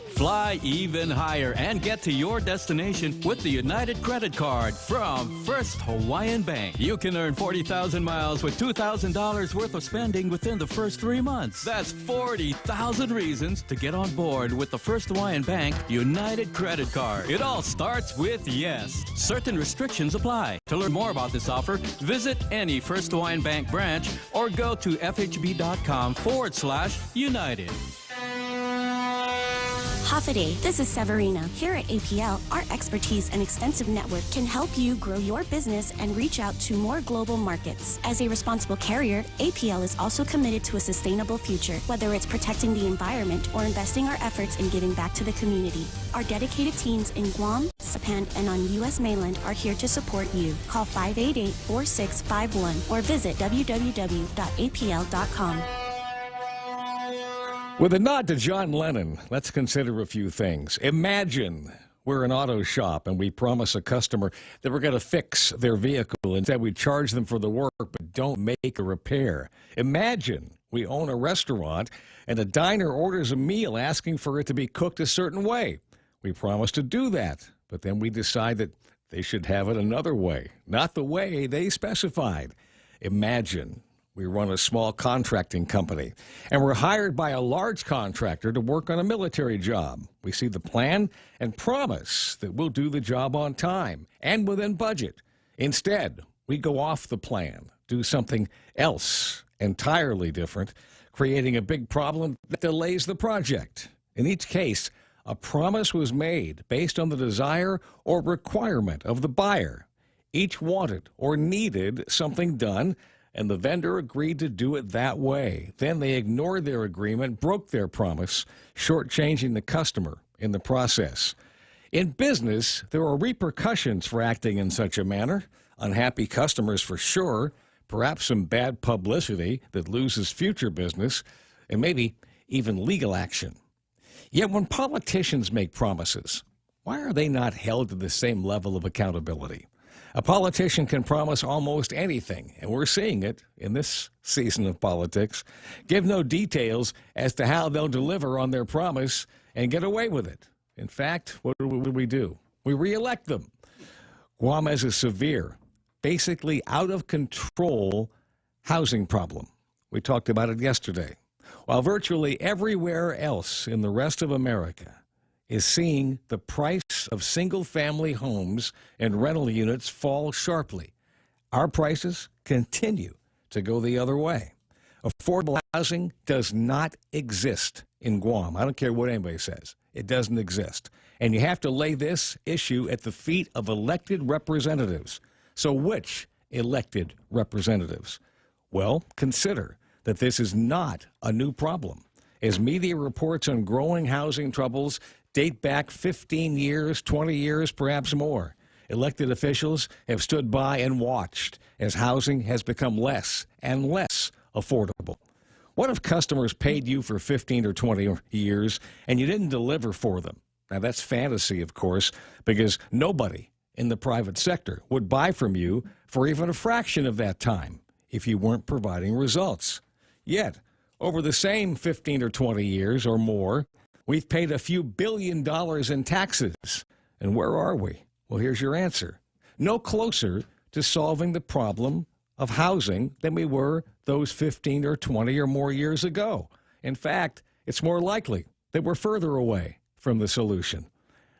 Fly even higher and get to your destination with the United Credit Card from First Hawaiian Bank. You can earn 40,000 miles with $2,000 worth of spending within the first 3 months. That's 40,000 reasons to get on board with the First Hawaiian Bank United Credit Card. It all starts with yes. Certain restrictions apply. To learn more about this offer, visit any First Hawaiian Bank branch or go to fhb.com/United. Hafaday, this is Severina. Here at APL, our expertise and extensive network can help you grow your business and reach out to more global markets. As a responsible carrier, APL is also committed to a sustainable future, whether it's protecting the environment or investing our efforts in giving back to the community. Our dedicated teams in Guam, Saipan, and on U.S. mainland are here to support you. Call 588-4651 or visit www.apl.com. With a nod to John Lennon, let's consider a few things. Imagine we're an auto shop and we promise a customer that we're going to fix their vehicle. Instead, we charge them for the work but don't make a repair. Imagine we own a restaurant and a diner orders a meal asking for it to be cooked a certain way. We promise to do that, but then we decide that they should have it another way, not the way they specified. Imagine we run a small contracting company, and we're hired by a large contractor to work on a military job. We see the plan and promise that we'll do the job on time and within budget. Instead, we go off the plan, do something else entirely different, creating a big problem that delays the project. In each case, a promise was made based on the desire or requirement of the buyer. Each wanted or needed something done, and the vendor agreed to do it that way. Then they ignored their agreement, broke their promise, shortchanging the customer in the process. In business, there are repercussions for acting in such a manner. Unhappy customers for sure, perhaps some bad publicity that loses future business, and maybe even legal action. Yet when politicians make promises, why are they not held to the same level of accountability? A politician can promise almost anything, and we're seeing it in this season of politics. Give no details as to how they'll deliver on their promise and get away with it. In fact, what do we do? We reelect them. Guam has a severe, basically out of control housing problem. We talked about it yesterday. While virtually everywhere else in the rest of America is seeing the price of single-family homes and rental units fall sharply, our prices continue to go the other way. Affordable housing does not exist in Guam. I don't care what anybody says. It doesn't exist. And you have to lay this issue at the feet of elected representatives. So which elected representatives? Well, consider that this is not a new problem. As media reports on growing housing troubles date back 15 years, 20 years, perhaps more, elected officials have stood by and watched as housing has become less and less affordable. What if customers paid you for 15 or 20 years and you didn't deliver for them? Now, that's fantasy, of course, because nobody in the private sector would buy from you for even a fraction of that time if you weren't providing results. Yet, over the same 15 or 20 years or more, we've paid a few $1 billion in taxes. And where are we? Well, here's your answer. No closer to solving the problem of housing than we were those 15 or 20 or more years ago. In fact, it's more likely that we're further away from the solution.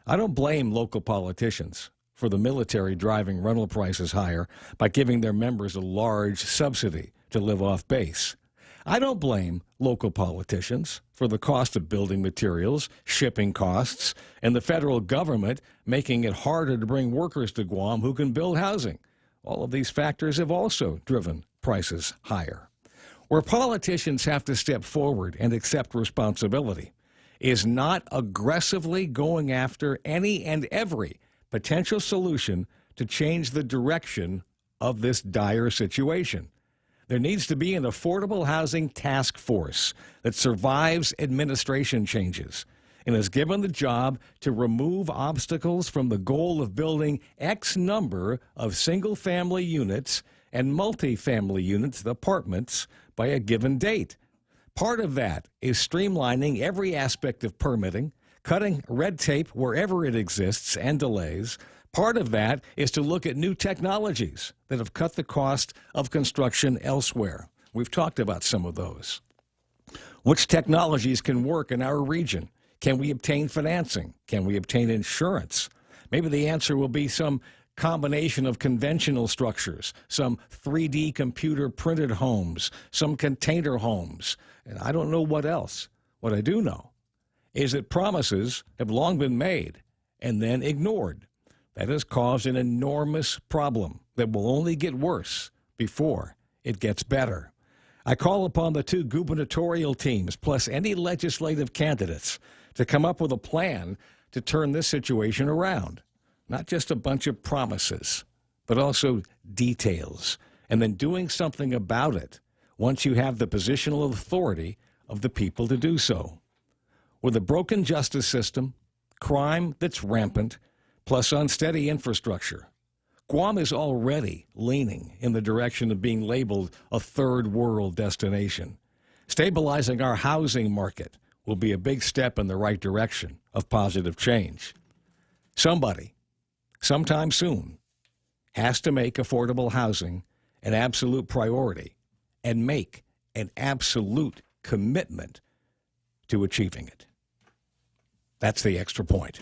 I don't blame local politicians for the military driving rental prices higher by giving their members a large subsidy to live off base. I don't blame local politicians for the cost of building materials, shipping costs, and the federal government making it harder to bring workers to Guam who can build housing. All of these factors have also driven prices higher. Where politicians have to step forward and accept responsibility is not aggressively going after any and every potential solution to change the direction of this dire situation. There needs to be an affordable housing task force that survives administration changes and is given the job to remove obstacles from the goal of building X number of single-family units and multi-family units, apartments, by a given date. Part of that is streamlining every aspect of permitting, cutting red tape wherever it exists and delays. Part of that is to look at new technologies that have cut the cost of construction elsewhere. We've talked about some of those. Which technologies can work in our region? Can we obtain financing? Can we obtain insurance? Maybe the answer will be some combination of conventional structures, some 3D computer printed homes, some container homes, and I don't know what else. What I do know is that promises have long been made and then ignored. That has caused an enormous problem that will only get worse before it gets better. I call upon the two gubernatorial teams, plus any legislative candidates, to come up with a plan to turn this situation around. Not just a bunch of promises, but also details, and then doing something about it once you have the positional authority of the people to do so. With a broken justice system, crime that's rampant, plus unsteady infrastructure, Guam is already leaning in the direction of being labeled a third world destination. Stabilizing our housing market will be a big step in the right direction of positive change. Somebody, sometime soon, has to make affordable housing an absolute priority and make an absolute commitment to achieving it. That's the extra point.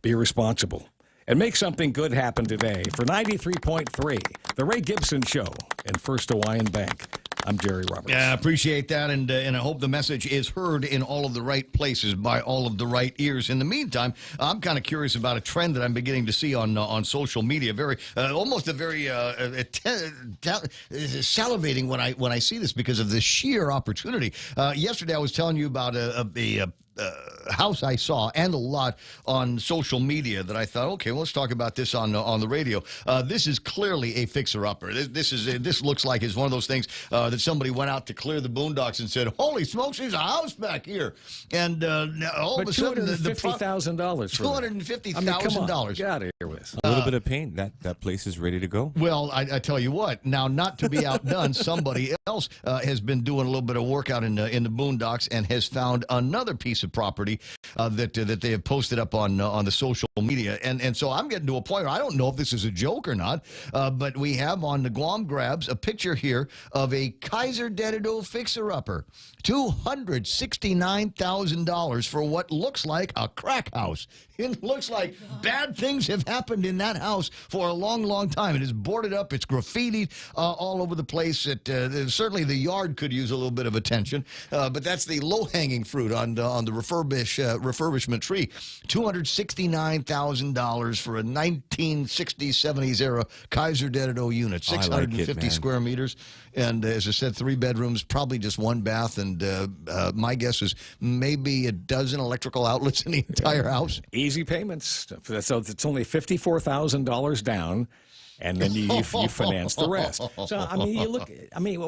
Be responsible and make something good happen today. For 93.3, The Ray Gibson Show and First Hawaiian Bank. I'm Jerry Roberts. Yeah, I appreciate that, and I hope the message is heard in all of the right places by all of the right ears. In the meantime, I'm kind of curious about a trend that I'm beginning to see on social media. Almost a very salivating when I see this because of the sheer opportunity. Yesterday, I was telling you about a house I saw and a lot on social media that I thought, okay, well, let's talk about this on the radio. This is clearly a fixer-upper. This looks like it's one of those things that somebody went out to clear the boondocks and said, holy smokes, there's a house back here. And all of a sudden, $250,000 $250,000. Get out of here with this. A little bit of pain. That place is ready to go. Well, I tell you what. Now, not to be outdone, somebody else has been doing a little bit of work out in the boondocks and has found another piece of property that they have posted up on the social media. And so I'm getting to a point where I don't know if this is a joke or not, but we have on the Guam Grabs a picture here of a Kaiser Dedido fixer-upper. $269,000 for what looks like a crack house. It looks like bad things have happened in that house for a long, long time. It is boarded up. It's graffitied all over the place. Certainly the yard could use a little bit of attention, but that's the low-hanging fruit on the refurbishment tree. $269,000 for a 1960s, 70s era Kaiser Dededo unit, 650 square meters. And as I said, 3 bedrooms, probably just 1 bath. And my guess is maybe a dozen electrical outlets in the entire house. Easy payments. So it's only $54,000 down. And then you finance the rest. So I mean, you look. I mean,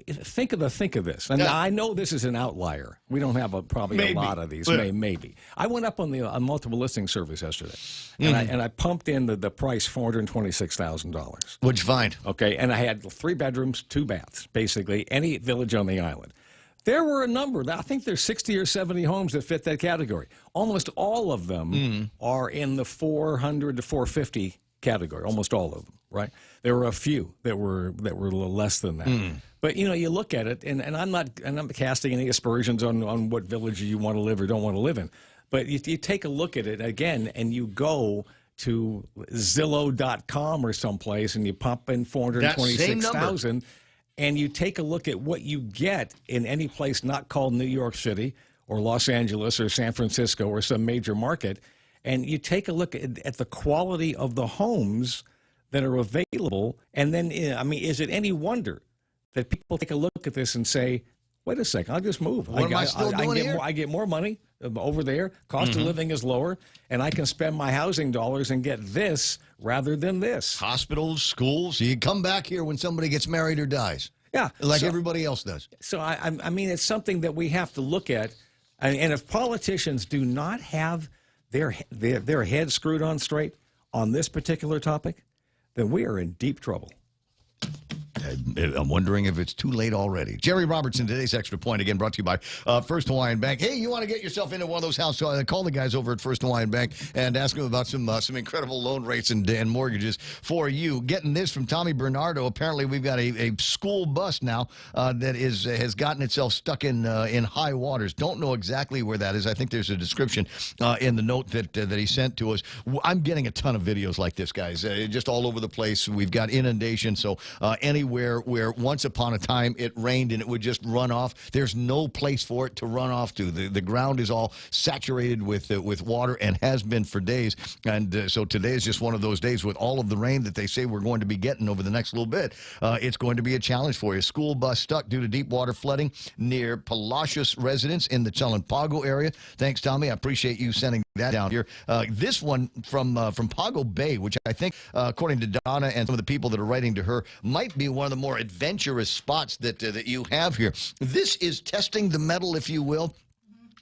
think of this. And I know this is an outlier. We don't have probably a lot of these. Maybe. I went up on the multiple listing service yesterday, and I pumped in the price $426,000. What'd you find? Okay, and I had 3 bedrooms, 2 baths, basically any village on the island. There were a number. I think there's 60 or 70 homes that fit that category. Almost all of them are in the 400 to 450 category. Almost all of them. Right, there were a few that were a little less than that, but you look at it, and I'm not casting any aspersions on what village you want to live or don't want to live in, but you take a look at it again, and you go to Zillow.com or someplace, and you pop in 426,000, and you take a look at what you get in any place not called New York City or Los Angeles or San Francisco or some major market, and you take a look at the quality of the homes that are available, and then, I mean, is it any wonder that people take a look at this and say, wait a second, I'll just move. What am I still doing here? I get more money over there, cost of living is lower, and I can spend my housing dollars and get this rather than this. Hospitals, schools, you come back here when somebody gets married or dies. Yeah. Like everybody else does. So, I mean, it's something that we have to look at, and if politicians do not have their heads screwed on straight on this particular topic, then we are in deep trouble. I'm wondering if it's too late already. Jerry Robertson, today's Extra Point, again brought to you by First Hawaiian Bank. Hey, you want to get yourself into one of those houses? Call the guys over at First Hawaiian Bank and ask them about some incredible loan rates and mortgages for you. Getting this from Tommy Bernardo. Apparently, we've got a school bus now that has gotten itself stuck in high waters. Don't know exactly where that is. I think there's a description in the note that he sent to us. I'm getting a ton of videos like this, guys, just all over the place. We've got inundation, so anywhere where once upon a time it rained and it would just run off, there's no place for it to run off to. The ground is all saturated with water and has been for days. And so today is just one of those days with all of the rain that they say we're going to be getting over the next little bit. It's going to be a challenge for you. School bus stuck due to deep water flooding near Palacios residents in the Chalampago area. Thanks, Tommy. I appreciate you sending that down here. This one from Pago Bay, which I think, according to Donna and some of the people that are writing to her, might be one of the more adventurous spots that you have here. This is testing the metal, if you will,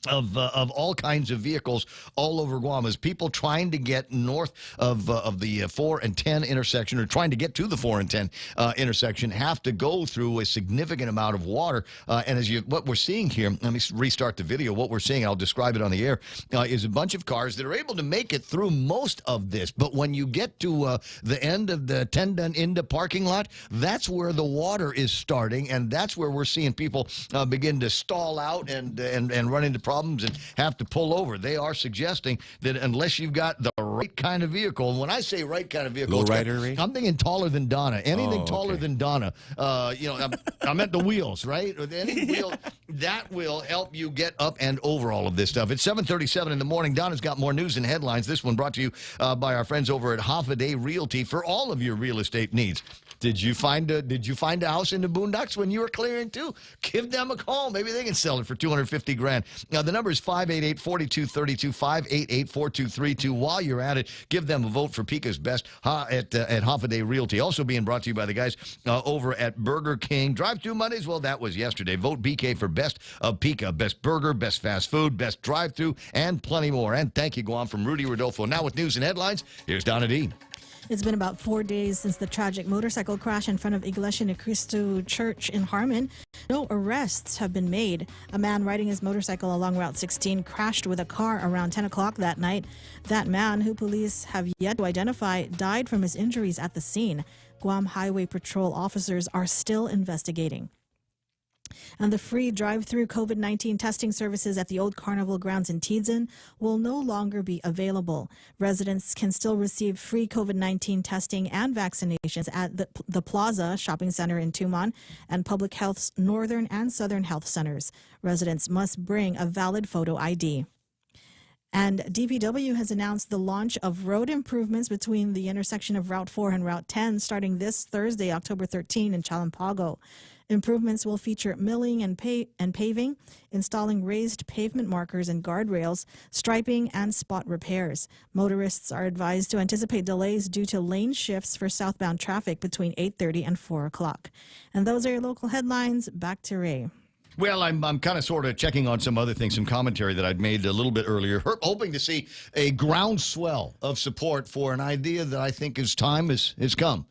of all kinds of vehicles all over Guam, as people trying to get north of the 4 and 10 intersection, or trying to get to the 4 and 10 intersection, have to go through a significant amount of water. And what we're seeing here, let me restart the video. What we're seeing, I'll describe it on the air, is a bunch of cars that are able to make it through most of this. But when you get to the end of the Tendan Inda parking lot, that's where the water is starting, and that's where we're seeing people begin to stall out and run into problems and have to pull over. They are suggesting that unless you've got the right kind of vehicle, and when I say right kind of vehicle, I'm thinking taller than Donna. Anything taller than Donna, I meant the wheels, right? Any wheel that will help you get up and over all of this stuff. It's 7:37 in the morning. Donna's got more news and headlines. This one brought to you by our friends over at Half a Day Realty for all of your real estate needs. Did you find a house in the boondocks when you were clearing too? Give them a call. Maybe they can sell it for $250,000. Now the number is 588-4232, 588-4232. While you're at it, give them a vote for Pika's Best at Half a Day Realty. Also being brought to you by the guys over at Burger King. Drive-thru Mondays, well, that was yesterday. Vote BK for Best of Pika, Best Burger, Best Fast Food, Best Drive-Thru, and plenty more. And thank you, Guam, from Rudy Rodolfo. Now with news and headlines, here's Donna D. It's been about 4 days since the tragic motorcycle crash in front of Iglesia Ni Cristo Church in Harmon. No arrests have been made. A man riding his motorcycle along Route 16 crashed with a car around 10 o'clock that night. That man, who police have yet to identify, died from his injuries at the scene. Guam Highway Patrol officers are still investigating. And the free drive-through COVID-19 testing services at the old Carnival grounds in Tidzin will no longer be available. Residents can still receive free COVID-19 testing and vaccinations at the Plaza Shopping Center in Tumon and Public Health's Northern and Southern Health Centers. Residents must bring a valid photo ID. And DPW has announced the launch of road improvements between the intersection of Route 4 and Route 10 starting this Thursday, October 13 in Chalampago. Improvements will feature milling and paving, installing raised pavement markers and guardrails, striping, and spot repairs. Motorists are advised to anticipate delays due to lane shifts for southbound traffic between 8:30 and 4 o'clock. And those are your local headlines. Back to Ray. Well, I'm kind of sort of checking on some other things, some commentary that I'd made a little bit earlier, hoping to see a groundswell of support for an idea that I think is time has come.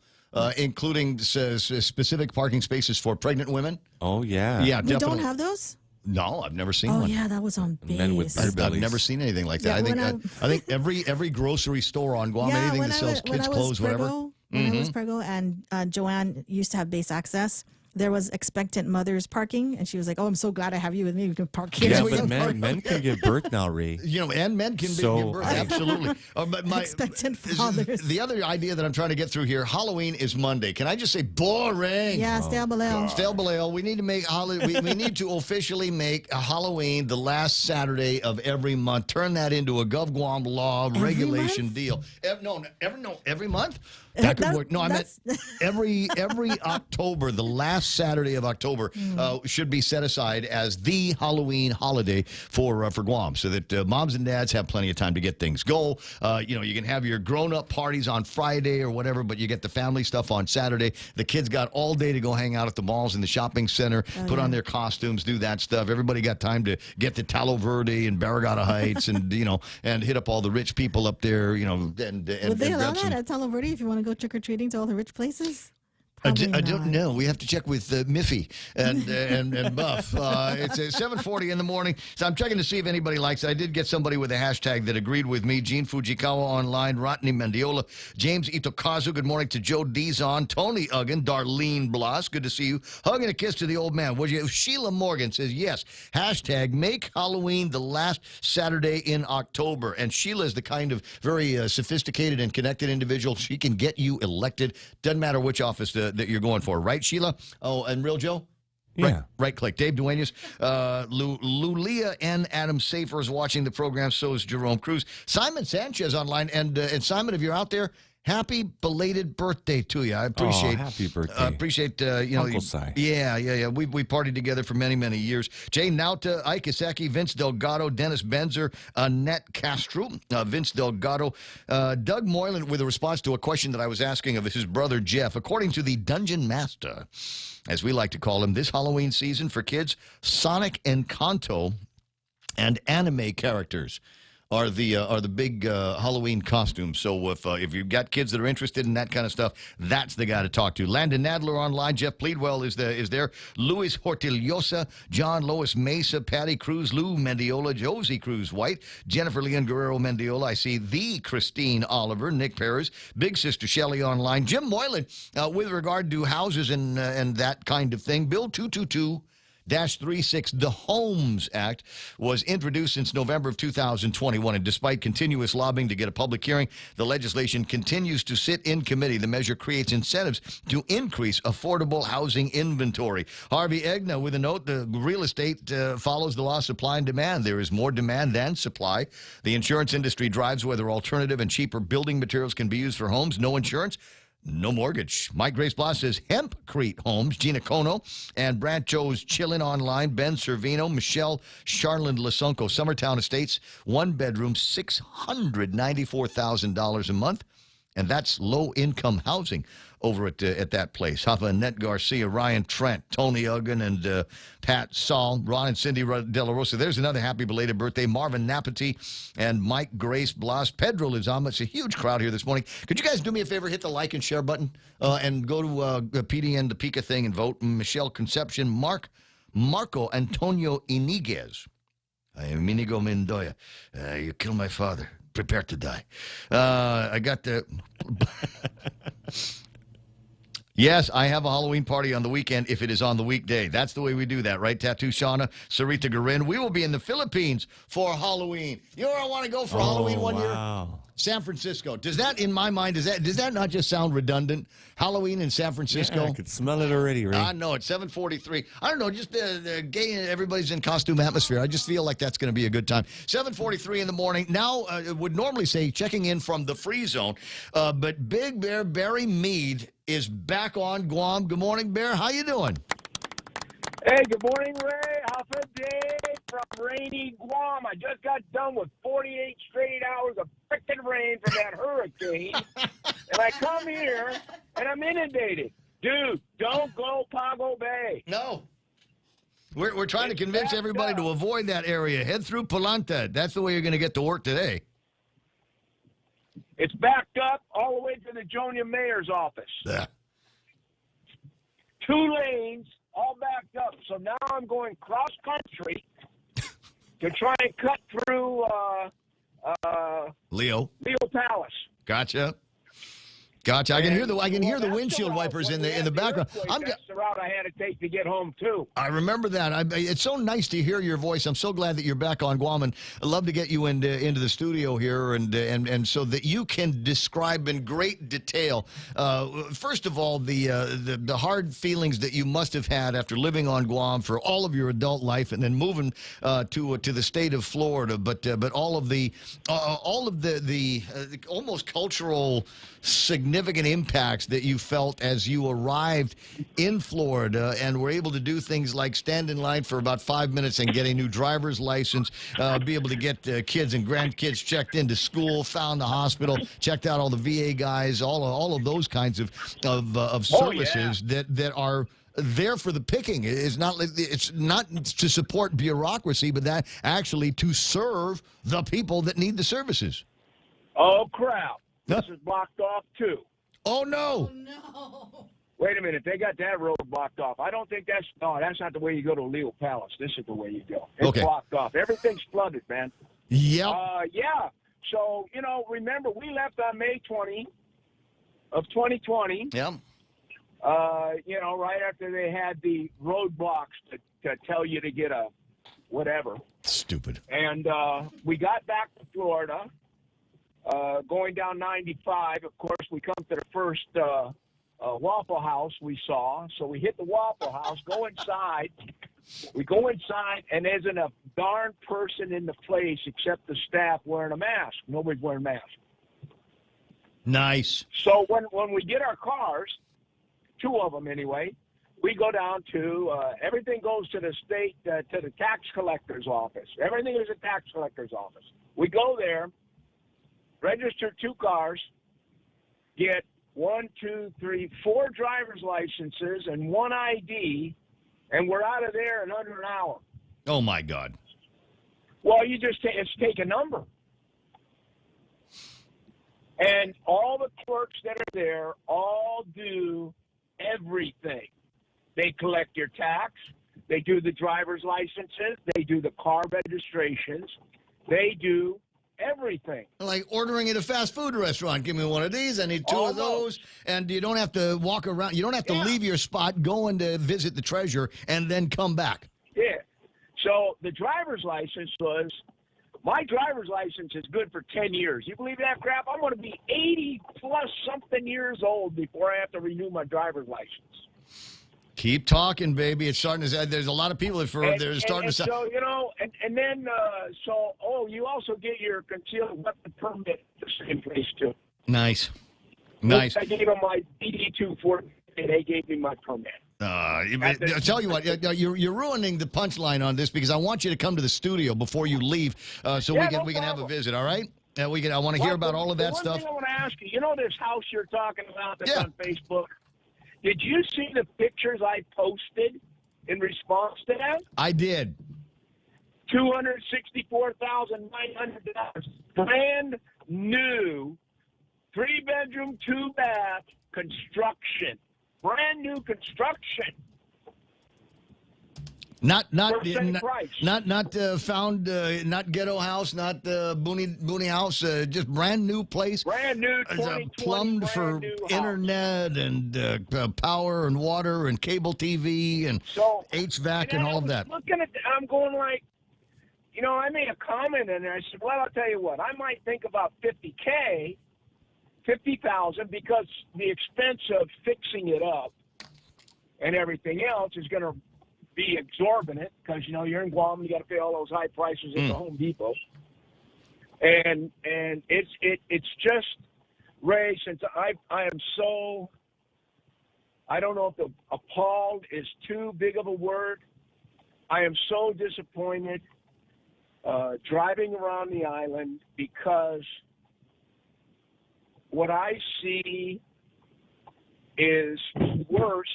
Including specific parking spaces for pregnant women. Oh, yeah. Yeah, We don't have those? No, I've never seen Oh, one. yeah, that was on base. Men with beer I've bellies. never seen anything like that. Yeah, I think every grocery store on Guam, anything that sells kids' clothes, whatever. When I was Prego and Joanne used to have base access, there was expectant mothers parking, and she was like, "Oh, I'm so glad I have you with me. We can park here." Yeah, but men can give birth now, Ray. You know, and men can give birth. Absolutely. But Expectant fathers. The other idea that I'm trying to get through here, Halloween is Monday. Can I just say boring? Yeah, Stale Baleo. Stale Baleo. We need to make we need to officially make Halloween the last Saturday of every month. Turn that into a Gov Guam law regulation deal. Every month. That could work. No, I meant every October, the last Saturday of October should be set aside as the Halloween holiday for Guam, so that moms and dads have plenty of time to get things go. You can have your grown-up parties on Friday or whatever, but you get the family stuff on Saturday. The kids got all day to go hang out at the malls and the shopping center, put on their costumes, do that stuff. Everybody got time to get to Talo Verde and Barragata Heights, and and hit up all the rich people up there. And Would they allow that at Talo Verde if you want to go trick-or-treating to all the rich places? I don't know. We have to check with Miffy and Buff. It's 7:40 in the morning, so I'm checking to see if anybody likes it. I did get somebody with a hashtag that agreed with me. Gene Fujikawa online, Rodney Mendiola, James Itokazu. Good morning to Joe Dizon, Tony Uggan, Darlene Blas. Good to see you. Hug and a kiss to the old man. Would you? Sheila Morgan says yes. Hashtag make Halloween the last Saturday in October. And Sheila is the kind of very sophisticated and connected individual. She can get you elected. Doesn't matter which office that you're going for, right, Sheila? Oh, and Real Joe? Yeah. Right click. Dave Duenas, Lulia and Adam Safer is watching the program. So is Jerome Cruz. Simon Sanchez online. And Simon, if you're out there, happy belated birthday to you. I appreciate. Happy birthday. Appreciate Uncle Si. Yeah. We partied together for many years. Jay Nauta, Ike Isaki, Vince Delgado, Dennis Benzer, Annette Castro, Vince Delgado, Doug Moylan with a response to a question that I was asking of his brother Jeff. According to the Dungeon Master, as we like to call him, this Halloween season for kids, Sonic and Kanto and anime characters are the big Halloween costumes. So if you've got kids that are interested in that kind of stuff, that's the guy to talk to. Landon Nadler online. Jeff Pleadwell is there. Luis Hortillosa, John Lois Mesa, Patty Cruz, Lou Mendiola, Josie Cruz White, Jennifer Leon Guerrero Mendiola. I see the Christine Oliver, Nick Perez, Big Sister Shelley online. Jim Moylan with regard to houses and that kind of thing. Bill 222-36, the Homes Act, was introduced since November of 2021, and despite continuous lobbying to get a public hearing, the legislation continues to sit in committee. The measure creates incentives to increase affordable housing inventory. Harvey Egna with a note, the real estate follows the law of supply and demand. There is more demand than supply. The insurance industry drives whether alternative and cheaper building materials can be used for homes. No insurance, no mortgage. Mike Grace Blas says Hempcrete Homes, Gina Kono, and Brad Joe's Chillin' Online, Ben Servino, Michelle Charlene Lasunko, Summertown Estates, one bedroom, $694,000 a month. And that's low-income housing over at that place. Hava Annette Garcia, Ryan Trent, Tony Uggan, and Pat Saul, Ron and Cindy De La Rosa. There's another happy belated birthday. Marvin Napati and Mike Grace Blas. Pedro Lizama. It's a huge crowd here this morning. Could you guys do me a favor? Hit the like and share button and go to PDN, the Pika thing, and vote. Michelle Concepcion, Marco Antonio Iniguez. I am Inigo Mendoya. You killed my father. Prepare to die. I got the Yes, I have a Halloween party on the weekend if it is on the weekday. That's the way we do that, right? Tattoo Shauna, Sarita Garin. We will be in the Philippines for Halloween. You know where I want to go for Halloween one year? San Francisco. Does that, in my mind, does that not just sound redundant? Halloween in San Francisco? Yeah, I could smell it already, Ray. I know, it's 7:43. I don't know, just the gay, everybody's in costume atmosphere. I just feel like that's going to be a good time. 7:43 in the morning. Now, would normally say checking in from the free zone, but Big Bear Barry Mead is back on Guam. Good morning, Bear. How you doing? Hey, good morning, Ray. Half a day from rainy Guam. I just got done with 48 straight hours of frickin' rain from that hurricane. And I come here, and I'm inundated. Dude, don't go Pago Bay. No. We're trying to convince everybody to avoid that area. Head through Palanta. That's the way you're going to get to work today. It's backed up all the way to the Jonia Mayor's office. Yeah. 2 lanes, all backed up. So now I'm going cross country to try and cut through Leo Palace. Gotcha. I can hear the windshield wipers in the background. That's the route I had to take to get home too. I remember that. It's so nice to hear your voice. I'm so glad that you're back on Guam, and I'd love to get you into the studio here, and so that you can describe in great detail. First of all, the hard feelings that you must have had after living on Guam for all of your adult life, and then moving to the state of Florida. But all of the almost cultural significant impacts that you felt as you arrived in Florida and were able to do things like stand in line for about 5 minutes and get a new driver's license, be able to get kids and grandkids checked into school, found the hospital, checked out all the VA guys, all of those kinds of services that are there for the picking. It's not to support bureaucracy, but that actually to serve the people that need the services. Oh, crap. This is blocked off, too. Oh, no. Oh, no. Wait a minute. They got that road blocked off. I don't think that's not the way you go to Leo Palace. This is the way you go. It's blocked off. Everything's flooded, man. Yep. Yeah. So, remember, we left on May 20 of 2020. Yeah. Right after they had the roadblocks to tell you to get a whatever. Stupid. And we got back to Florida. Going down 95, of course, we come to the first Waffle House we saw. So we hit the Waffle House, go inside. We go inside, and there isn't a darn person in the place except the staff wearing a mask. Nobody's wearing masks. Nice. So when we get our cars, 2 of them anyway, we go down to, everything goes to the state, to the tax collector's office. Everything is a tax collector's office. We go there, register 2 cars, get 4 driver's licenses and 1 ID, and we're out of there in under an hour. Oh, my God. Well, you just take a number. And all the clerks that are there all do everything. They collect your tax. They do the driver's licenses. They do the car registrations. They do everything. Like ordering at a fast food restaurant. Give me 1 of these. I need 2 of those. And you don't have to walk around. You don't have to leave your spot, going to visit the treasurer, and then come back. Yeah. So the driver's license was, my driver's license is good for 10 years. You believe that crap? I'm going to be 80-plus something years old before I have to renew my driver's license. Keep talking, baby. It's starting to. There's a lot of people they're starting to. So and then you also get your concealed weapon permit the same place too. Nice. I gave them my DD-240, and they gave me my permit. I tell you what, you're ruining the punchline on this because I want you to come to the studio before you leave, so we can have a visit. All right? I want to hear about all of that stuff. One thing I want to ask you. This house you're talking about that's on Facebook. Did you see the pictures I posted in response to that? I did. $264,900. Brand new, 3-bedroom, 2-bath construction. Brand new construction. Not found, not ghetto house, not booney house, just brand new place. Brand new, plumbed for internet and power and water and cable TV and HVAC and all of that. Looking at, I'm going like, I made a comment and I said, well, I'll tell you what, I might think about $50,000, because the expense of fixing it up and everything else is going to be exorbitant, because you're in Guam, you got to pay all those high prices at the Home Depot, and it's just, Ray, since I am so, I don't know if the appalled is too big of a word. I am so disappointed driving around the island, because what I see is worse.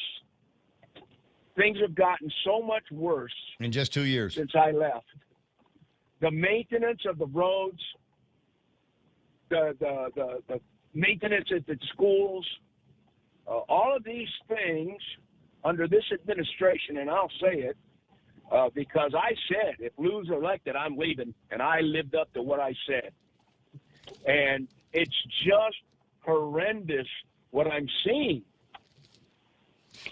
Things have gotten so much worse in just 2 years since I left. The maintenance of the roads, the maintenance at the schools, all of these things under this administration, and I'll say it because I said if Lou's elected, I'm leaving, and I lived up to what I said. And it's just horrendous what I'm seeing.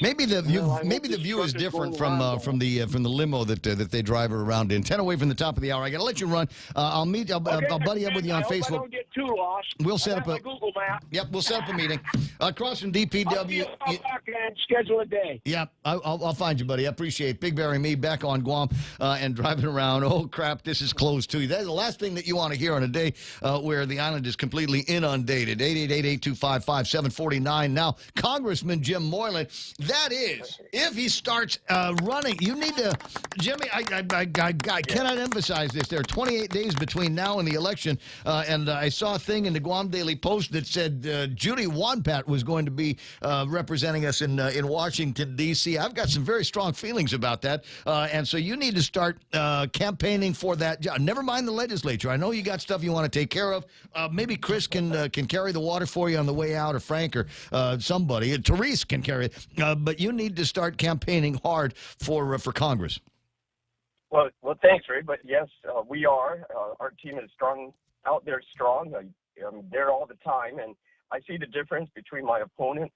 Maybe the view is different from the limo that they drive around in. 10 away from the top of the hour. I got to let you run. I'll buddy up with you on Facebook. I don't get too lost. We'll set up a Google map. Yep, we'll set up a meeting across from DPW. I'll back and schedule a day. Yep, I'll find you, buddy. I appreciate it. Big Barry, me back on Guam and driving around. Oh crap, this is closed too. That's the last thing that you want to hear on a day where the island is completely inundated. 888-825-5749. Now, Congressman Jim Moylan. That is, if he starts running, you need to, Jimmy, I cannot emphasize this. There are 28 days between now and the election, and I saw a thing in the Guam Daily Post that said Judy Wanpat was going to be representing us in Washington, D.C. I've got some very strong feelings about that, and so you need to start campaigning for that job. Never mind the legislature. I know you got stuff you want to take care of. Maybe Chris can carry the water for you on the way out, or Frank, or somebody. Therese can carry it, but you need to start campaigning hard for Congress. Well, thanks, Ray. But yes, we are. Our team is strong out there, strong. I'm there all the time, and I see the difference between my opponent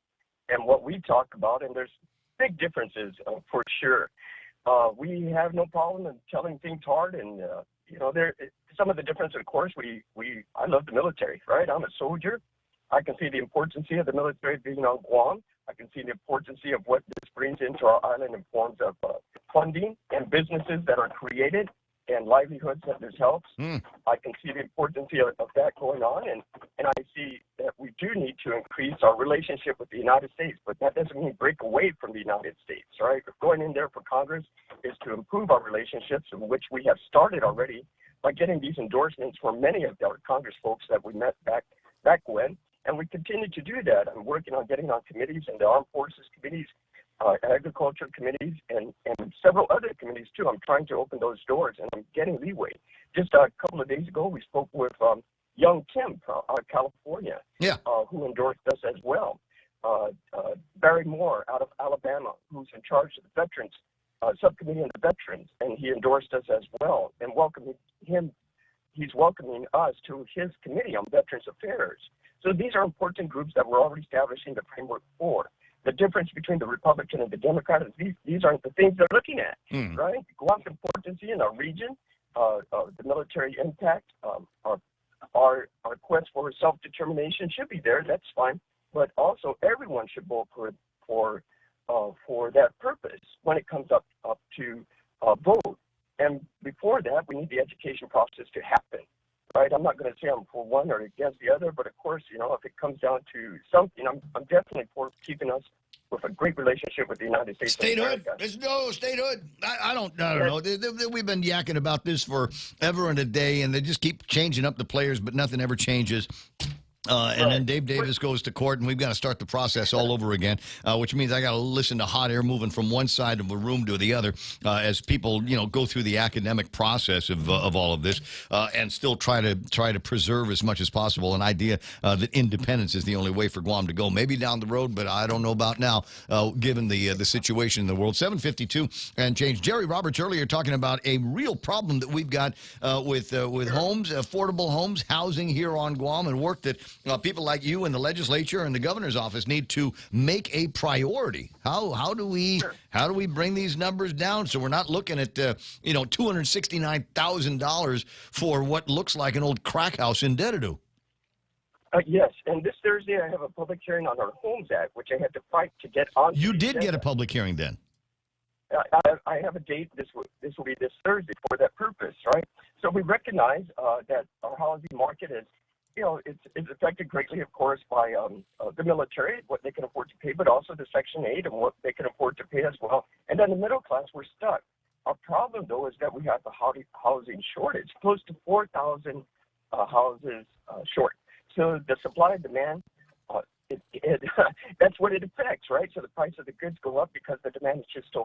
and what we talk about, and there's big differences for sure. We have no problem in telling things hard, and there some of the difference. Of course, I love the military, right? I'm a soldier. I can see the importance of the military being on Guam. I can see the importance of what this brings into our island in forms of funding and businesses that are created and livelihoods that this helps. I can see the importance of that going on, and I see that we do need to increase our relationship with the United States, but that doesn't mean break away from the United States, right? Going in there for Congress is to improve our relationships, in which we have started already by getting these endorsements from many of our Congress folks that we met back when. And we continue to do that. I'm working on getting on committees and the Armed Forces committees, agriculture committees, and several other committees too. I'm trying to open those doors, and I'm getting leeway. Just a couple of days ago, we spoke with young Tim out of California, who endorsed us as well. Barry Moore out of Alabama, who's in charge of the Veterans Subcommittee on the Veterans, and he endorsed us as well, and welcoming him. He's welcoming us to his committee on Veterans Affairs. So these are important groups that we're already establishing the framework for. The difference between the Republican and the Democrat is these aren't the things they're looking at, right? Guam's importance in our region, the military impact, our quest for self-determination should be there. That's fine. But also everyone should vote for that purpose when it comes up to vote. And before that, we need the education process to happen. Right, I'm not going to say I'm for one or against the other, but of course, if it comes down to something, I'm definitely for keeping us with a great relationship with the United States. Statehood. Let's go, statehood. I don't know. We've been yakking about this for ever and a day, and they just keep changing up the players, but nothing ever changes. And then Dave Davis goes to court, and we've got to start the process all over again, which means I got to listen to hot air moving from one side of a room to the other as people, go through the academic process of all of this, and still try to preserve as much as possible an idea that independence is the only way for Guam to go. Maybe down the road, but I don't know about now, given the situation in the world. 7:52 and change. Jerry Roberts earlier talking about a real problem that we've got with homes, affordable homes, housing here on Guam, and work that people like you in the legislature and the governor's office need to make a priority. How do we bring these numbers down so we're not looking at $269,000 for what looks like an old crack house in Dedadu? Yes, and this Thursday I have a public hearing on our Homes Act, which I had to fight to get on. You did get a public hearing then? I have a date. This will be this Thursday for that purpose, right? So we recognize that our housing market is, it's affected greatly, of course, by the military, what they can afford to pay, but also the Section 8 and what they can afford to pay as well. And then the middle class, we're stuck. Our problem, though, is that we have a housing shortage, close to 4,000 houses short. So the supply and demand, that's what it affects, right? So the price of the goods go up because the demand is just so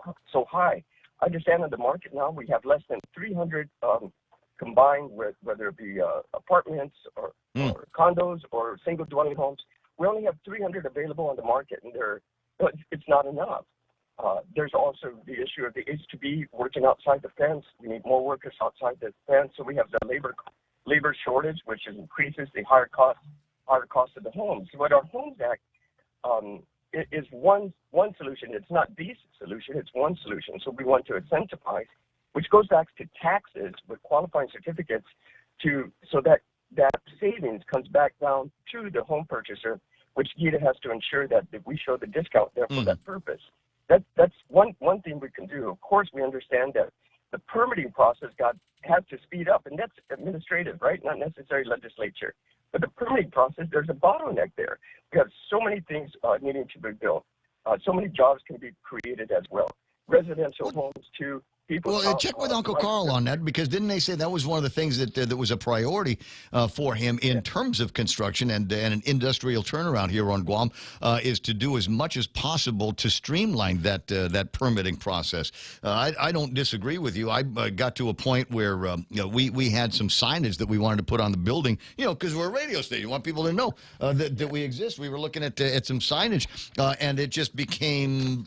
high. I understand in the market now we have less than 300 combined with whether it be apartments or condos or single dwelling homes. We only have 300 available on the market, and it's not enough. There's also the issue of the H-2B working outside the fence. We need more workers outside the fence, so we have the labor shortage, which increases the higher cost of the homes. But our Homes Act is one solution. It's not the solution. It's one solution. So we want to incentivize, which goes back to taxes with qualifying certificates, so that savings comes back down to the home purchaser, which GITA has to ensure that we show the discount there for that purpose. That's one thing we can do. Of course, we understand that the permitting process has to speed up, and that's administrative, right? Not necessarily legislature. But the permitting process, there's a bottleneck there. We have so many things needing to be built. So many jobs can be created as well. Residential homes, too. Well, check with Uncle Carl on that, because didn't they say that was one of the things that was a priority for him in terms of construction and an industrial turnaround here on Guam, is to do as much as possible to streamline that permitting process. I don't disagree with you. I got to a point where we had some signage that we wanted to put on the building, because we're a radio station. We want people to know that we exist. We were looking at some signage, and it just became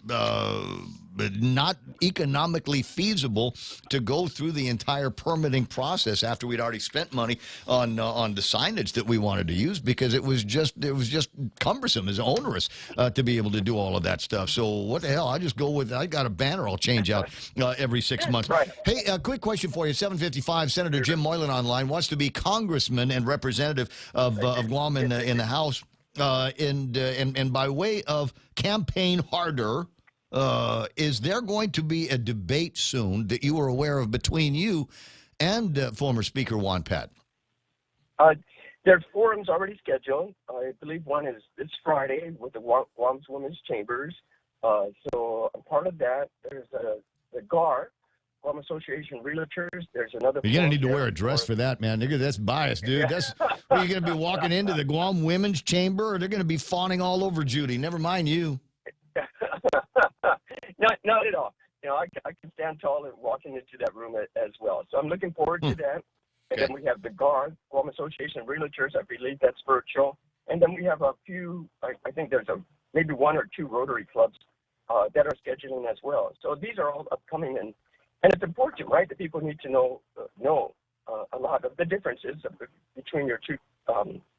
not economically feasible to go through the entire permitting process after we'd already spent money on the signage that we wanted to use, because it was just cumbersome, it's onerous to be able to do all of that stuff. So what the hell? I just go with, I got a banner I'll change out every 6 months. Right. Hey, a quick question for you. 7:55. Senator Jim Moylan online wants to be congressman and representative of Guam in the House, and by way of campaign harder. Is there going to be a debate soon that you are aware of between you and former Speaker Juan Pat? There's forums already scheduled. I believe one is this Friday with the Guam's Women's Chambers. So a part of that, there's the GAR, Guam Association Realtors. There's another. You're going to need to wear a dress for that, man. Nigga, that's biased, dude. That's are you going to be walking into the Guam Women's Chamber, or they're going to be fawning all over Judy? Never mind you. Not at all. I can stand tall and walking into that room as well. So I'm looking forward to that. And then we have the GAR, Guam Association of Realtors. I believe that's virtual. And then we have a few, I think there's maybe one or two Rotary clubs that are scheduling as well. So these are all upcoming. And it's important, right, that people need to know a lot of the differences between your two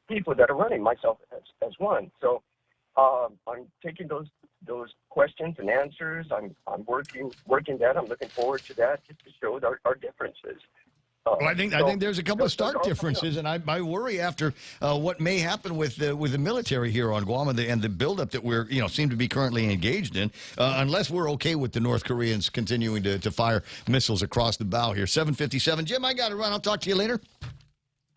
people that are running, myself as one. So I'm taking those questions and answers. I'm working that. I'm looking forward to that, just to show our differences. Well, I think there's a couple of stark differences, and I worry after what may happen with the military here on Guam and the buildup that we're seem to be currently engaged in, unless we're okay with the North Koreans continuing to fire missiles across the bow here. 7:57. Jim, I got to run. I'll talk to you later.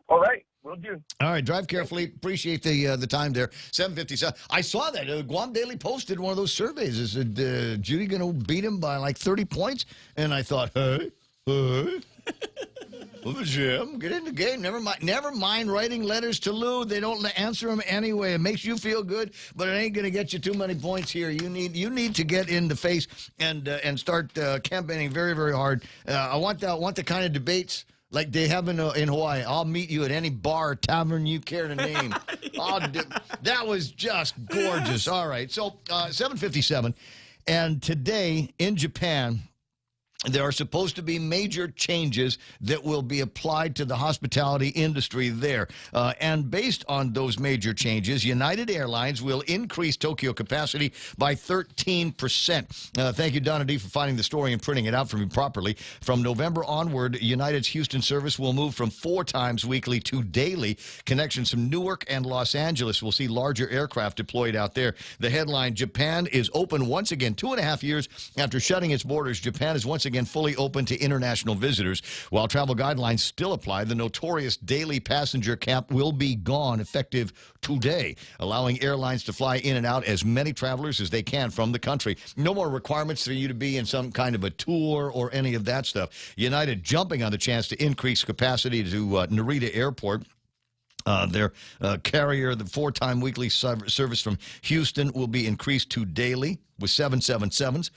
All right. Will do. All right, drive carefully. Appreciate the time there. 7:57. I saw that Guam Daily posted one of those surveys. It said Judy going to beat him by like 30 points, and I thought, hey. Jim, get in the game. Never mind writing letters to Lou. They don't answer them anyway. It makes you feel good, but it ain't going to get you too many points here. You need to get in the face and start campaigning very, very hard. I want the kind of debates like they have in Hawaii. I'll meet you at any bar or tavern you care to name. That was just gorgeous. All right, so 7:57, and today in Japan, there are supposed to be major changes that will be applied to the hospitality industry there. And based on those major changes, United Airlines will increase Tokyo capacity by 13%. Thank you, Donna D., for finding the story and printing it out for me properly. From November onward, United's Houston service will move from 4 times weekly to daily. Connections from Newark and Los Angeles will see larger aircraft deployed out there. The headline, Japan is open once again. 2.5 years after shutting its borders, Japan is once again fully open to international visitors. While travel guidelines still apply, the notorious daily passenger cap will be gone effective today, allowing airlines to fly in and out as many travelers as they can from the country. No more requirements for you to be in some kind of a tour or any of that stuff. United jumping on the chance to increase capacity to Narita Airport. Their carrier, the 4-time weekly service from Houston, will be increased to daily with 777s.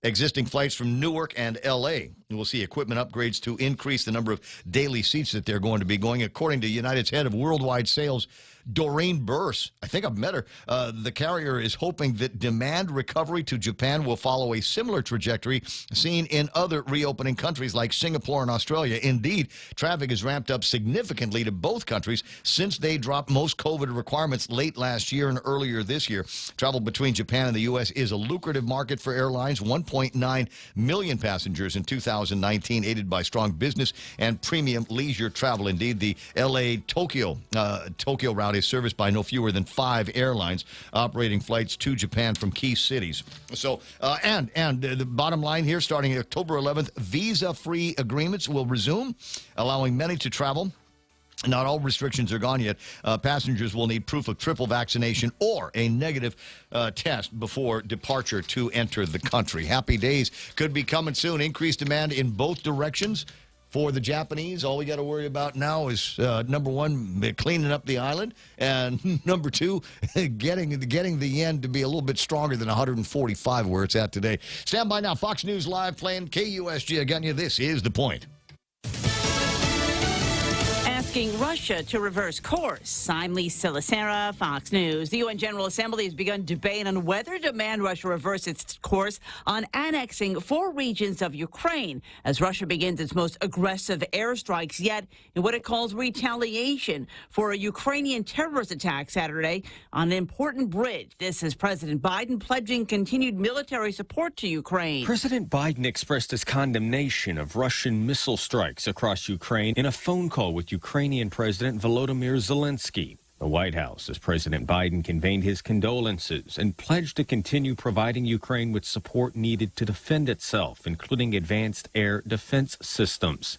Existing flights from Newark and L.A. will see equipment upgrades to increase the number of daily seats that they're going to be going. According to United's head of worldwide sales, Doreen Burse, I think I've met her, the carrier is hoping that demand recovery to Japan will follow a similar trajectory seen in other reopening countries like Singapore and Australia. Indeed, traffic has ramped up significantly to both countries since they dropped most COVID requirements late last year and earlier this year. Travel between Japan and the U.S. is a lucrative market for airlines. 1.9 million passengers in 2019, aided by strong business and premium leisure travel. Indeed, the L.A.-Tokyo route is serviced by no fewer than 5 airlines operating flights to Japan from key cities. So, and the bottom line here, starting October 11th, visa-free agreements will resume, allowing many to travel. Not all restrictions are gone yet. Passengers will need proof of triple vaccination or a negative test before departure to enter the country. Happy days could be coming soon. Increased demand in both directions. For the Japanese, all we got to worry about now is, number one, cleaning up the island, and number two, getting the yen to be a little bit stronger than 145 where it's at today. Stand by now. Fox News Live playing KUSG again. This is The Point. Asking Russia to reverse course. I'm Lisa Lacera, Fox News. The UN General Assembly has begun debate on whether to demand Russia reverse its course on annexing 4 regions of Ukraine as Russia begins its most aggressive airstrikes yet in what it calls retaliation for a Ukrainian terrorist attack Saturday on an important bridge. This is President Biden pledging continued military support to Ukraine. President Biden expressed his condemnation of Russian missile strikes across Ukraine in a phone call with Ukrainian President Volodymyr Zelensky. The White House, as President Biden conveyed his condolences and pledged to continue providing Ukraine with support needed to defend itself, including advanced air defense systems.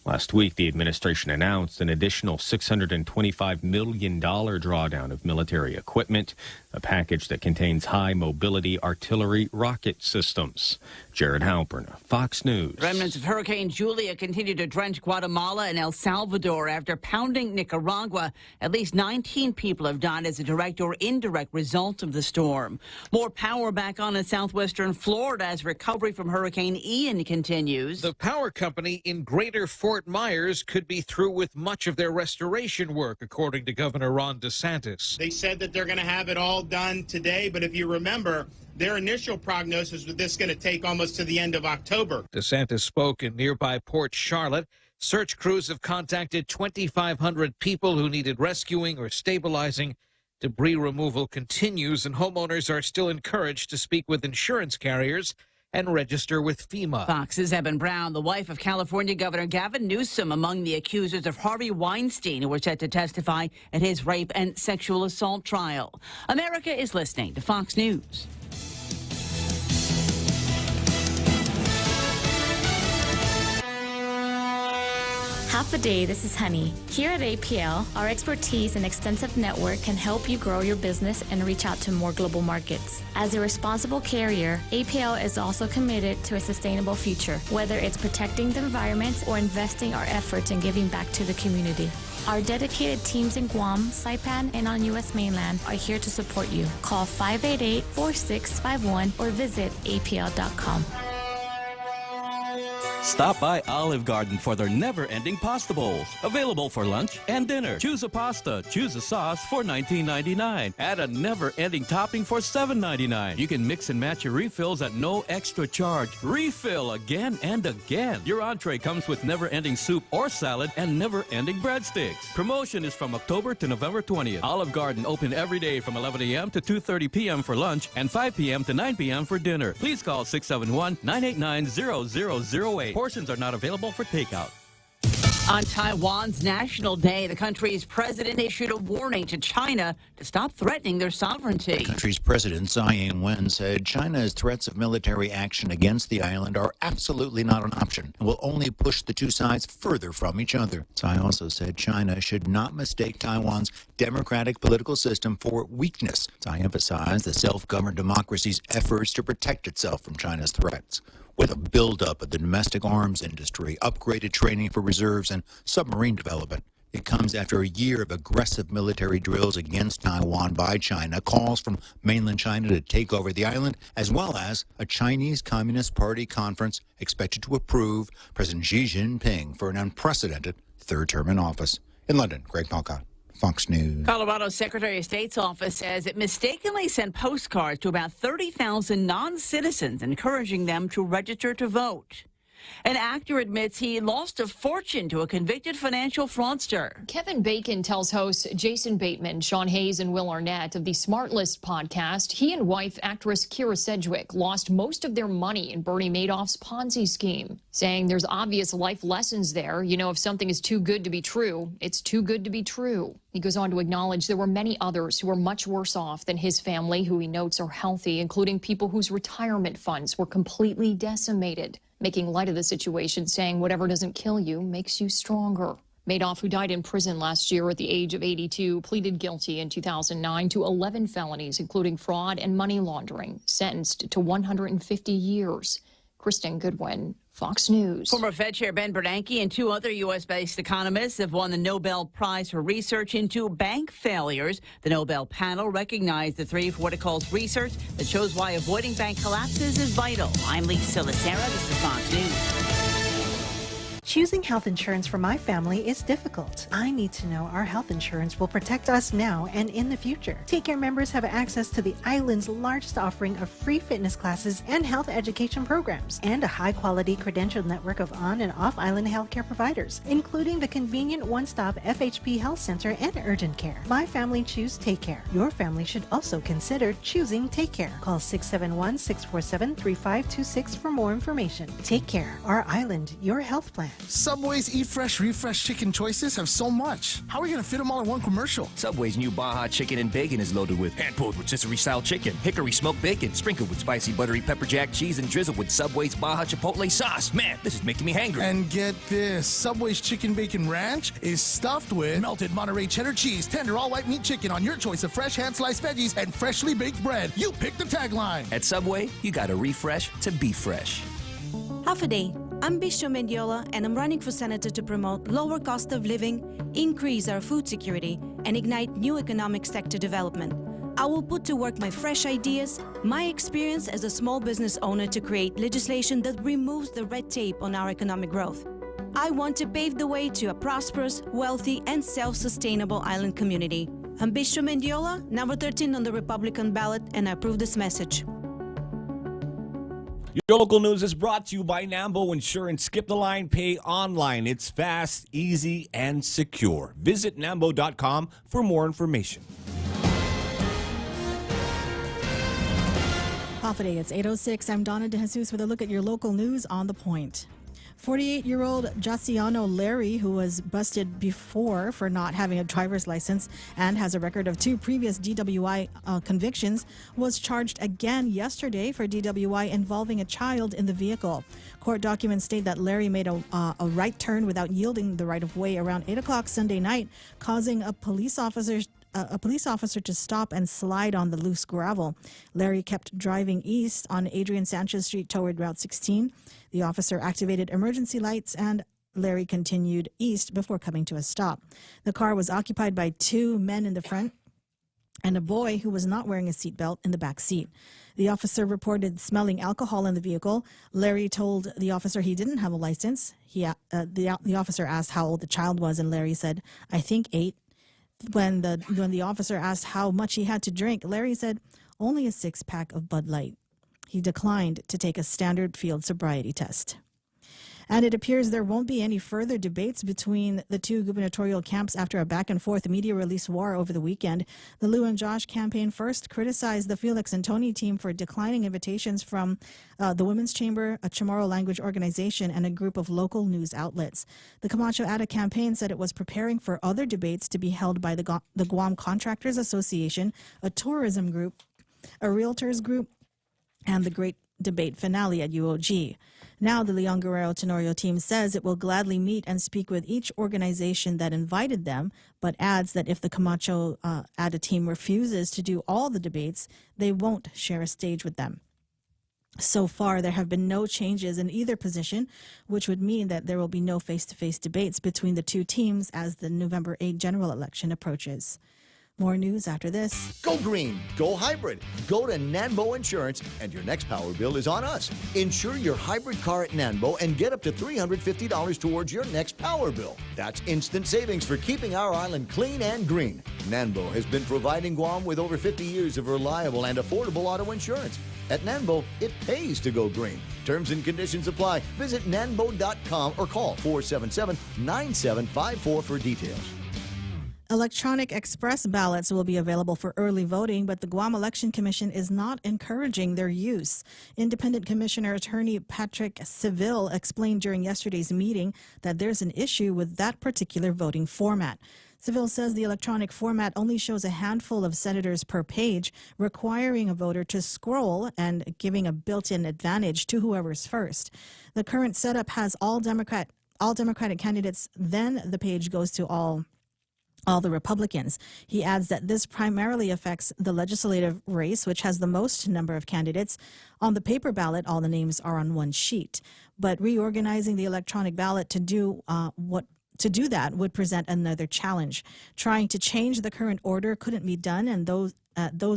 Last week, the administration announced an additional $625 million drawdown of military equipment, a package that contains high-mobility artillery rocket systems. Jared Halpern, Fox News. Remnants of Hurricane Julia continue to drench Guatemala and El Salvador after pounding Nicaragua. At least 19 people have died as a direct or indirect result of the storm. More power back on in southwestern Florida as recovery from Hurricane Ian continues. The power company in Greater Fort Myers could be through with much of their restoration work, according to Governor Ron DeSantis. They said that they're going to have it all done today, but if you remember, their initial prognosis was this going to take almost to the end of October. DeSantis spoke in nearby Port Charlotte. Search crews have contacted 2,500 people who needed rescuing or stabilizing. Debris removal continues, and homeowners are still encouraged to speak with insurance carriers and register with FEMA. Fox's Eben Brown, the wife of California Governor Gavin Newsom, among the accusers of Harvey Weinstein, who were set to testify at his rape and sexual assault trial. America is listening to Fox News. Half a day, this is Honey. Here at APL, our expertise and extensive network can help you grow your business and reach out to more global markets. As a responsible carrier, APL is also committed to a sustainable future, whether it's protecting the environment or investing our efforts in giving back to the community. Our dedicated teams in Guam, Saipan, and on U.S. mainland are here to support you. Call 588-4651 or visit apl.com. Stop by Olive Garden for their never-ending pasta bowls. Available for lunch and dinner. Choose a pasta, choose a sauce for $19.99. Add a never-ending topping for $7.99. You can mix and match your refills at no extra charge. Refill again and again. Your entree comes with never-ending soup or salad and never-ending breadsticks. Promotion is from October to November 20th. Olive Garden open every day from 11 a.m. to 2:30 p.m. for lunch and 5 p.m. to 9 p.m. for dinner. Please call 671-989-0008. Portions are not available for takeout. On Taiwan's National Day, the country's president issued a warning to China to stop threatening their sovereignty. The country's president, Tsai Ing-wen, said China's threats of military action against the island are absolutely not an option and will only push the two sides further from each other. Tsai also said China should not mistake Taiwan's democratic political system for weakness. Tsai emphasized the self-governed democracy's efforts to protect itself from China's threats. With a buildup of the domestic arms industry, upgraded training for reserves, and submarine development. It comes after a year of aggressive military drills against Taiwan by China, calls from mainland China to take over the island, as well as a Chinese Communist Party conference expected to approve President Xi Jinping for an unprecedented third term in office. In London, Greg Palcott, Fox News. Colorado's Secretary of State's office says it mistakenly sent postcards to about 30,000 non-citizens, encouraging them to register to vote. An actor admits he lost a fortune to a convicted financial fraudster. Kevin Bacon tells hosts Jason Bateman, Sean Hayes, and Will Arnett of the Smart List podcast he and wife actress Kira Sedgwick lost most of their money in Bernie Madoff's Ponzi scheme, saying there's obvious life lessons there. You know, if something is too good to be true, it's too good to be true. He goes on to acknowledge there were many others who were much worse off than his family, who he notes are healthy, including people whose retirement funds were completely decimated, making light of the situation, saying whatever doesn't kill you makes you stronger. Madoff, who died in prison last year at the age of 82, pleaded guilty in 2009 to 11 felonies, including fraud and money laundering, sentenced to 150 years. Kristen Goodwin, Fox News. Former Fed Chair Ben Bernanke and two other U.S.-based economists have won the Nobel Prize for research into bank failures. The Nobel panel recognized the three for what it calls research that shows why avoiding bank collapses is vital. I'm Lisa Lucera. This is Fox News. Choosing health insurance for my family is difficult. I need to know our health insurance will protect us now and in the future. Take Care members have access to the island's largest offering of free fitness classes and health education programs, and a high-quality credentialed network of on- and off-island healthcare providers, including the convenient one-stop FHP Health Center and urgent care. My family choose Take Care. Your family should also consider choosing Take Care. Call 671-647-3526 for more information. Take Care, our island, your health plan. Subway's Eat Fresh, Refresh chicken choices have so much. How are we going to fit them all in one commercial? Subway's new Baja Chicken and Bacon is loaded with hand-pulled rotisserie-style chicken, hickory smoked bacon, sprinkled with spicy buttery pepper jack cheese, and drizzled with Subway's Baja Chipotle sauce. Man, this is making me hangry. And get this, Subway's Chicken Bacon Ranch is stuffed with melted Monterey cheddar cheese, tender all-white meat chicken on your choice of fresh hand-sliced veggies, and freshly baked bread. You pick the tagline. At Subway, you gotta refresh to be fresh. Half a day. I'm Bishop Mendiola, and I'm running for senator to promote lower cost of living, increase our food security, and ignite new economic sector development. I will put to work my fresh ideas, my experience as a small business owner to create legislation that removes the red tape on our economic growth. I want to pave the way to a prosperous, wealthy, and self-sustainable island community. I'm Bishop Mendiola, number 13 on the Republican ballot, and I approve this message. Your local news is brought to you by Nambo Insurance. Skip the line, pay online. It's fast, easy, and secure. Visit Nambo.com for more information. Half a day, it's 8:06. I'm Donna DeJesus with a look at your local news on The Point. 48-year-old Jaciano Larry, who was busted before for not having a driver's license and has a record of 2 previous DWI convictions, was charged again yesterday for DWI involving a child in the vehicle. Court documents state that Larry made a right turn without yielding the right-of-way around 8 o'clock Sunday night, causing a police officer to stop and slide on the loose gravel. Larry kept driving east on Adrian Sanchez Street toward Route 16. The officer activated emergency lights and Larry continued east before coming to a stop. The car was occupied by 2 men in the front and a boy who was not wearing a seatbelt in the back seat. The officer reported smelling alcohol in the vehicle. Larry told the officer he didn't have a license. The officer asked how old the child was, and Larry said, "I think 8." When the officer asked how much he had to drink, Larry said, "Only a 6-pack of Bud Light." He declined to take a standard field sobriety test. And it appears there won't be any further debates between the 2 gubernatorial camps after a back-and-forth media release war over the weekend. The Lou and Josh campaign first criticized the Felix and Tony team for declining invitations from the Women's Chamber, a Chamorro language organization, and a group of local news outlets. The Camacho Ada campaign said it was preparing for other debates to be held by the Guam Contractors Association, a tourism group, a realtors group, and the Great Debate finale at UOG. Now the Leon Guerrero Tenorio team says it will gladly meet and speak with each organization that invited them, but adds that if the Camacho Ada team refuses to do all the debates, they won't share a stage with them. So far, there have been no changes in either position, which would mean that there will be no face-to-face debates between the 2 teams as the November 8 general election approaches. More news after this. Go green, go hybrid, go to Nanbo Insurance, and your next power bill is on us. Insure your hybrid car at Nanbo and get up to $350 towards your next power bill. That's instant savings for keeping our island clean and green. Nanbo has been providing Guam with over 50 years of reliable and affordable auto insurance. At Nanbo, it pays to go green. Terms and conditions apply. Visit nanbo.com or call 477-9754 for details. Electronic express ballots will be available for early voting, but the Guam Election Commission is not encouraging their use. Independent Commissioner Attorney Patrick Seville explained during yesterday's meeting that there's an issue with that particular voting format. Seville says the electronic format only shows a handful of senators per page, requiring a voter to scroll and giving a built-in advantage to whoever's first. The current setup has all Democratic candidates, then the page goes to all the Republicans. He adds that this primarily affects the legislative race, which has the most number of candidates. On the paper ballot, all the names are on one sheet. But reorganizing the electronic ballot to do that would present another challenge. Trying to change the current order couldn't be done, and those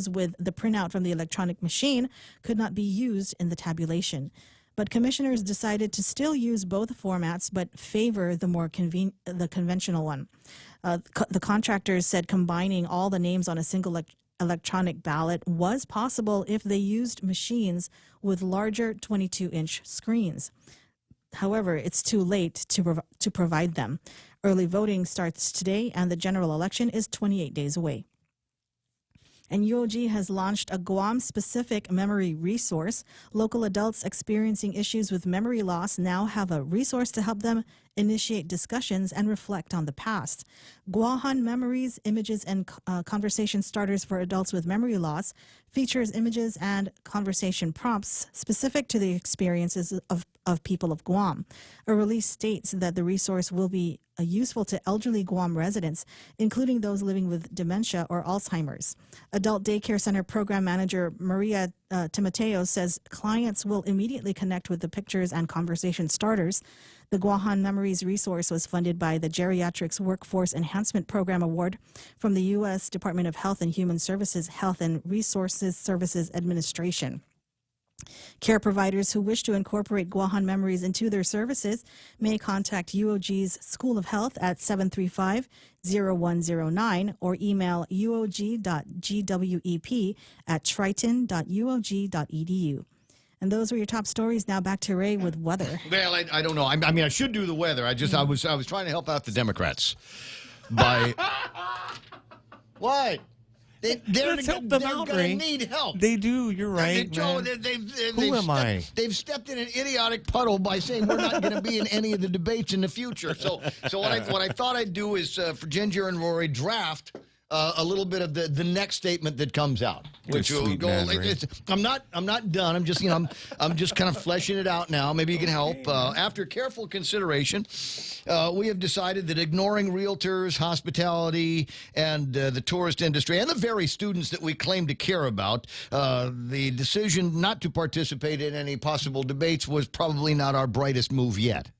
with the printout from the electronic machine could not be used in the tabulation. But commissioners decided to still use both formats, but favor the more conventional one. The contractors said combining all the names on a single electronic ballot was possible if they used machines with larger 22-inch screens. However, it's too late to provide them. Early voting starts today, and the general election is 28 days away. And UOG has launched a Guam-specific memory resource. Local adults experiencing issues with memory loss now have a resource to help them initiate discussions and reflect on the past. Guahan Memories, Images, and Conversation Starters for Adults with Memory Loss features images and conversation prompts specific to the experiences of people of Guam. A release states that the resource will be useful to elderly Guam residents, including those living with dementia or Alzheimer's. Adult Daycare Center Program Manager Maria Timoteo says clients will immediately connect with the pictures and conversation starters. The Guahan Memories resource was funded by the Geriatrics Workforce Enhancement Program Award from the U.S. Department of Health and Human Services Health and Resources Services Administration. Care providers who wish to incorporate Guahan Memories into their services may contact UOG's School of Health at 735-0109 or email uog.gwep@triton.uog.edu. And those were your top stories. Now back to Ray with weather. Well, I don't know. I mean, I should do the weather. I was trying to help out the Democrats by what? Let's help them they're out, going Ray. to need help. They do. You're right, Joe, man. Who am I? They've stepped in an idiotic puddle by saying we're not going to be in any of the debates in the future. So what I thought I'd do is for Ginger and Rory draft a little bit of the next statement that comes out, which will go. I'm not done. I'm just I'm just kind of fleshing it out now. Maybe you can help. After careful consideration, we have decided that ignoring realtors, hospitality, and the tourist industry, and the very students that we claim to care about, the decision not to participate in any possible debates was probably not our brightest move yet.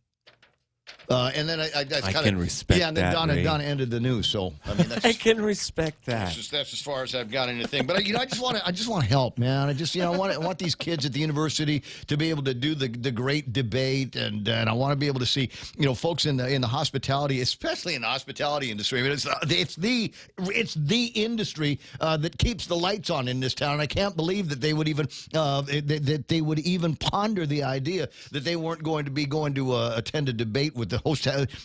And then I can respect and then that, Donna ended the news. So I mean, that's I can respect that. that's as far as I've got anything. But I just want to help, man. I want these kids at the university to be able to do the great debate, and I want to be able to see folks in the hospitality, especially in the hospitality industry. I mean, it's the industry that keeps the lights on in this town. And I can't believe that they would even that they would even ponder the idea that they weren't going to attend a debate with the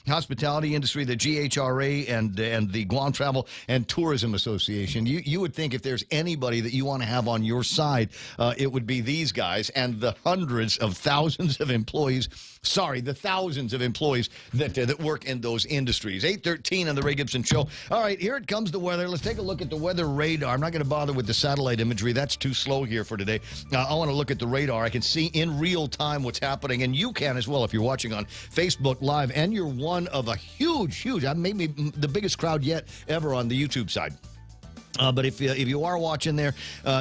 hospitality industry, the GHRA, and the Guam Travel and Tourism Association. You would think if there's anybody that you want to have on your side, it would be these guys and the hundreds of thousands of employees. Sorry, the thousands of employees that work in those industries. 8:13 on the Ray Gibson Show. All right, here it comes, the weather. Let's take a look at the weather radar. I'm not going to bother with the satellite imagery. That's too slow here for today. I want to look at the radar. I can see in real time what's happening, and you can as well if you're watching on Facebook Live, and you're one of a huge, maybe the biggest crowd yet ever on the YouTube side. But if you are watching there,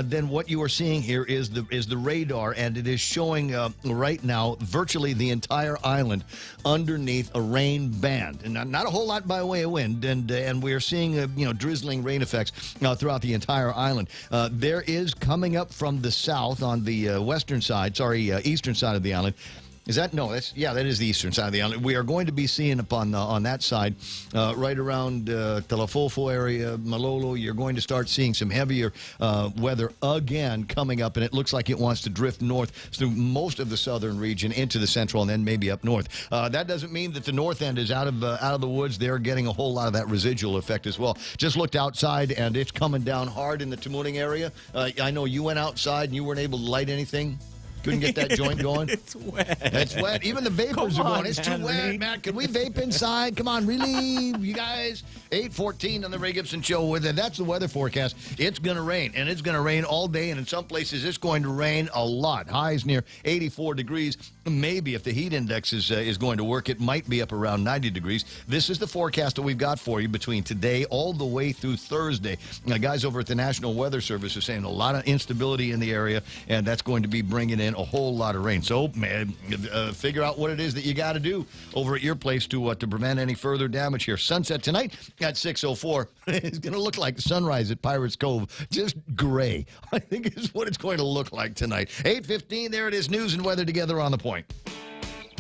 then what you are seeing here is the radar, and it is showing right now virtually the entire island underneath a rain band, and not a whole lot by way of wind, and we are seeing drizzling rain effects throughout the entire island. There is coming up from the south on the eastern side of the island. Is that that is the eastern side of the island. We are going to be seeing on that side, right around Telefofo area, Malolo. You're going to start seeing some heavier weather again coming up, and it looks like it wants to drift north through most of the southern region into the central, and then maybe up north. That doesn't mean that the north end is out of the woods. They're getting a whole lot of that residual effect as well. Just looked outside, and it's coming down hard in the Tamuning area. I know you went outside and you weren't able to light anything. Couldn't get that joint going. It's wet. It's wet. Even the vapors are going. It's too wet, man. Can we vape inside? Come on, really, you guys? 8:14 on the Ray Gibson Show. With it. That's the weather forecast. It's going to rain, and it's going to rain all day, and in some places it's going to rain a lot. Highs near 84 degrees. Maybe if the heat index is going to work, it might be up around 90 degrees. This is the forecast that we've got for you between today all the way through Thursday. Now, guys over at the National Weather Service are saying a lot of instability in the area, and that's going to be bringing in a whole lot of rain. So, man, figure out what it is that you got to do over at your place to prevent any further damage here. Sunset tonight at 6:04. It's going to look like sunrise at Pirates Cove. Just gray, I think is what it's going to look like tonight. 8:15, there it is. News and weather together on The Point.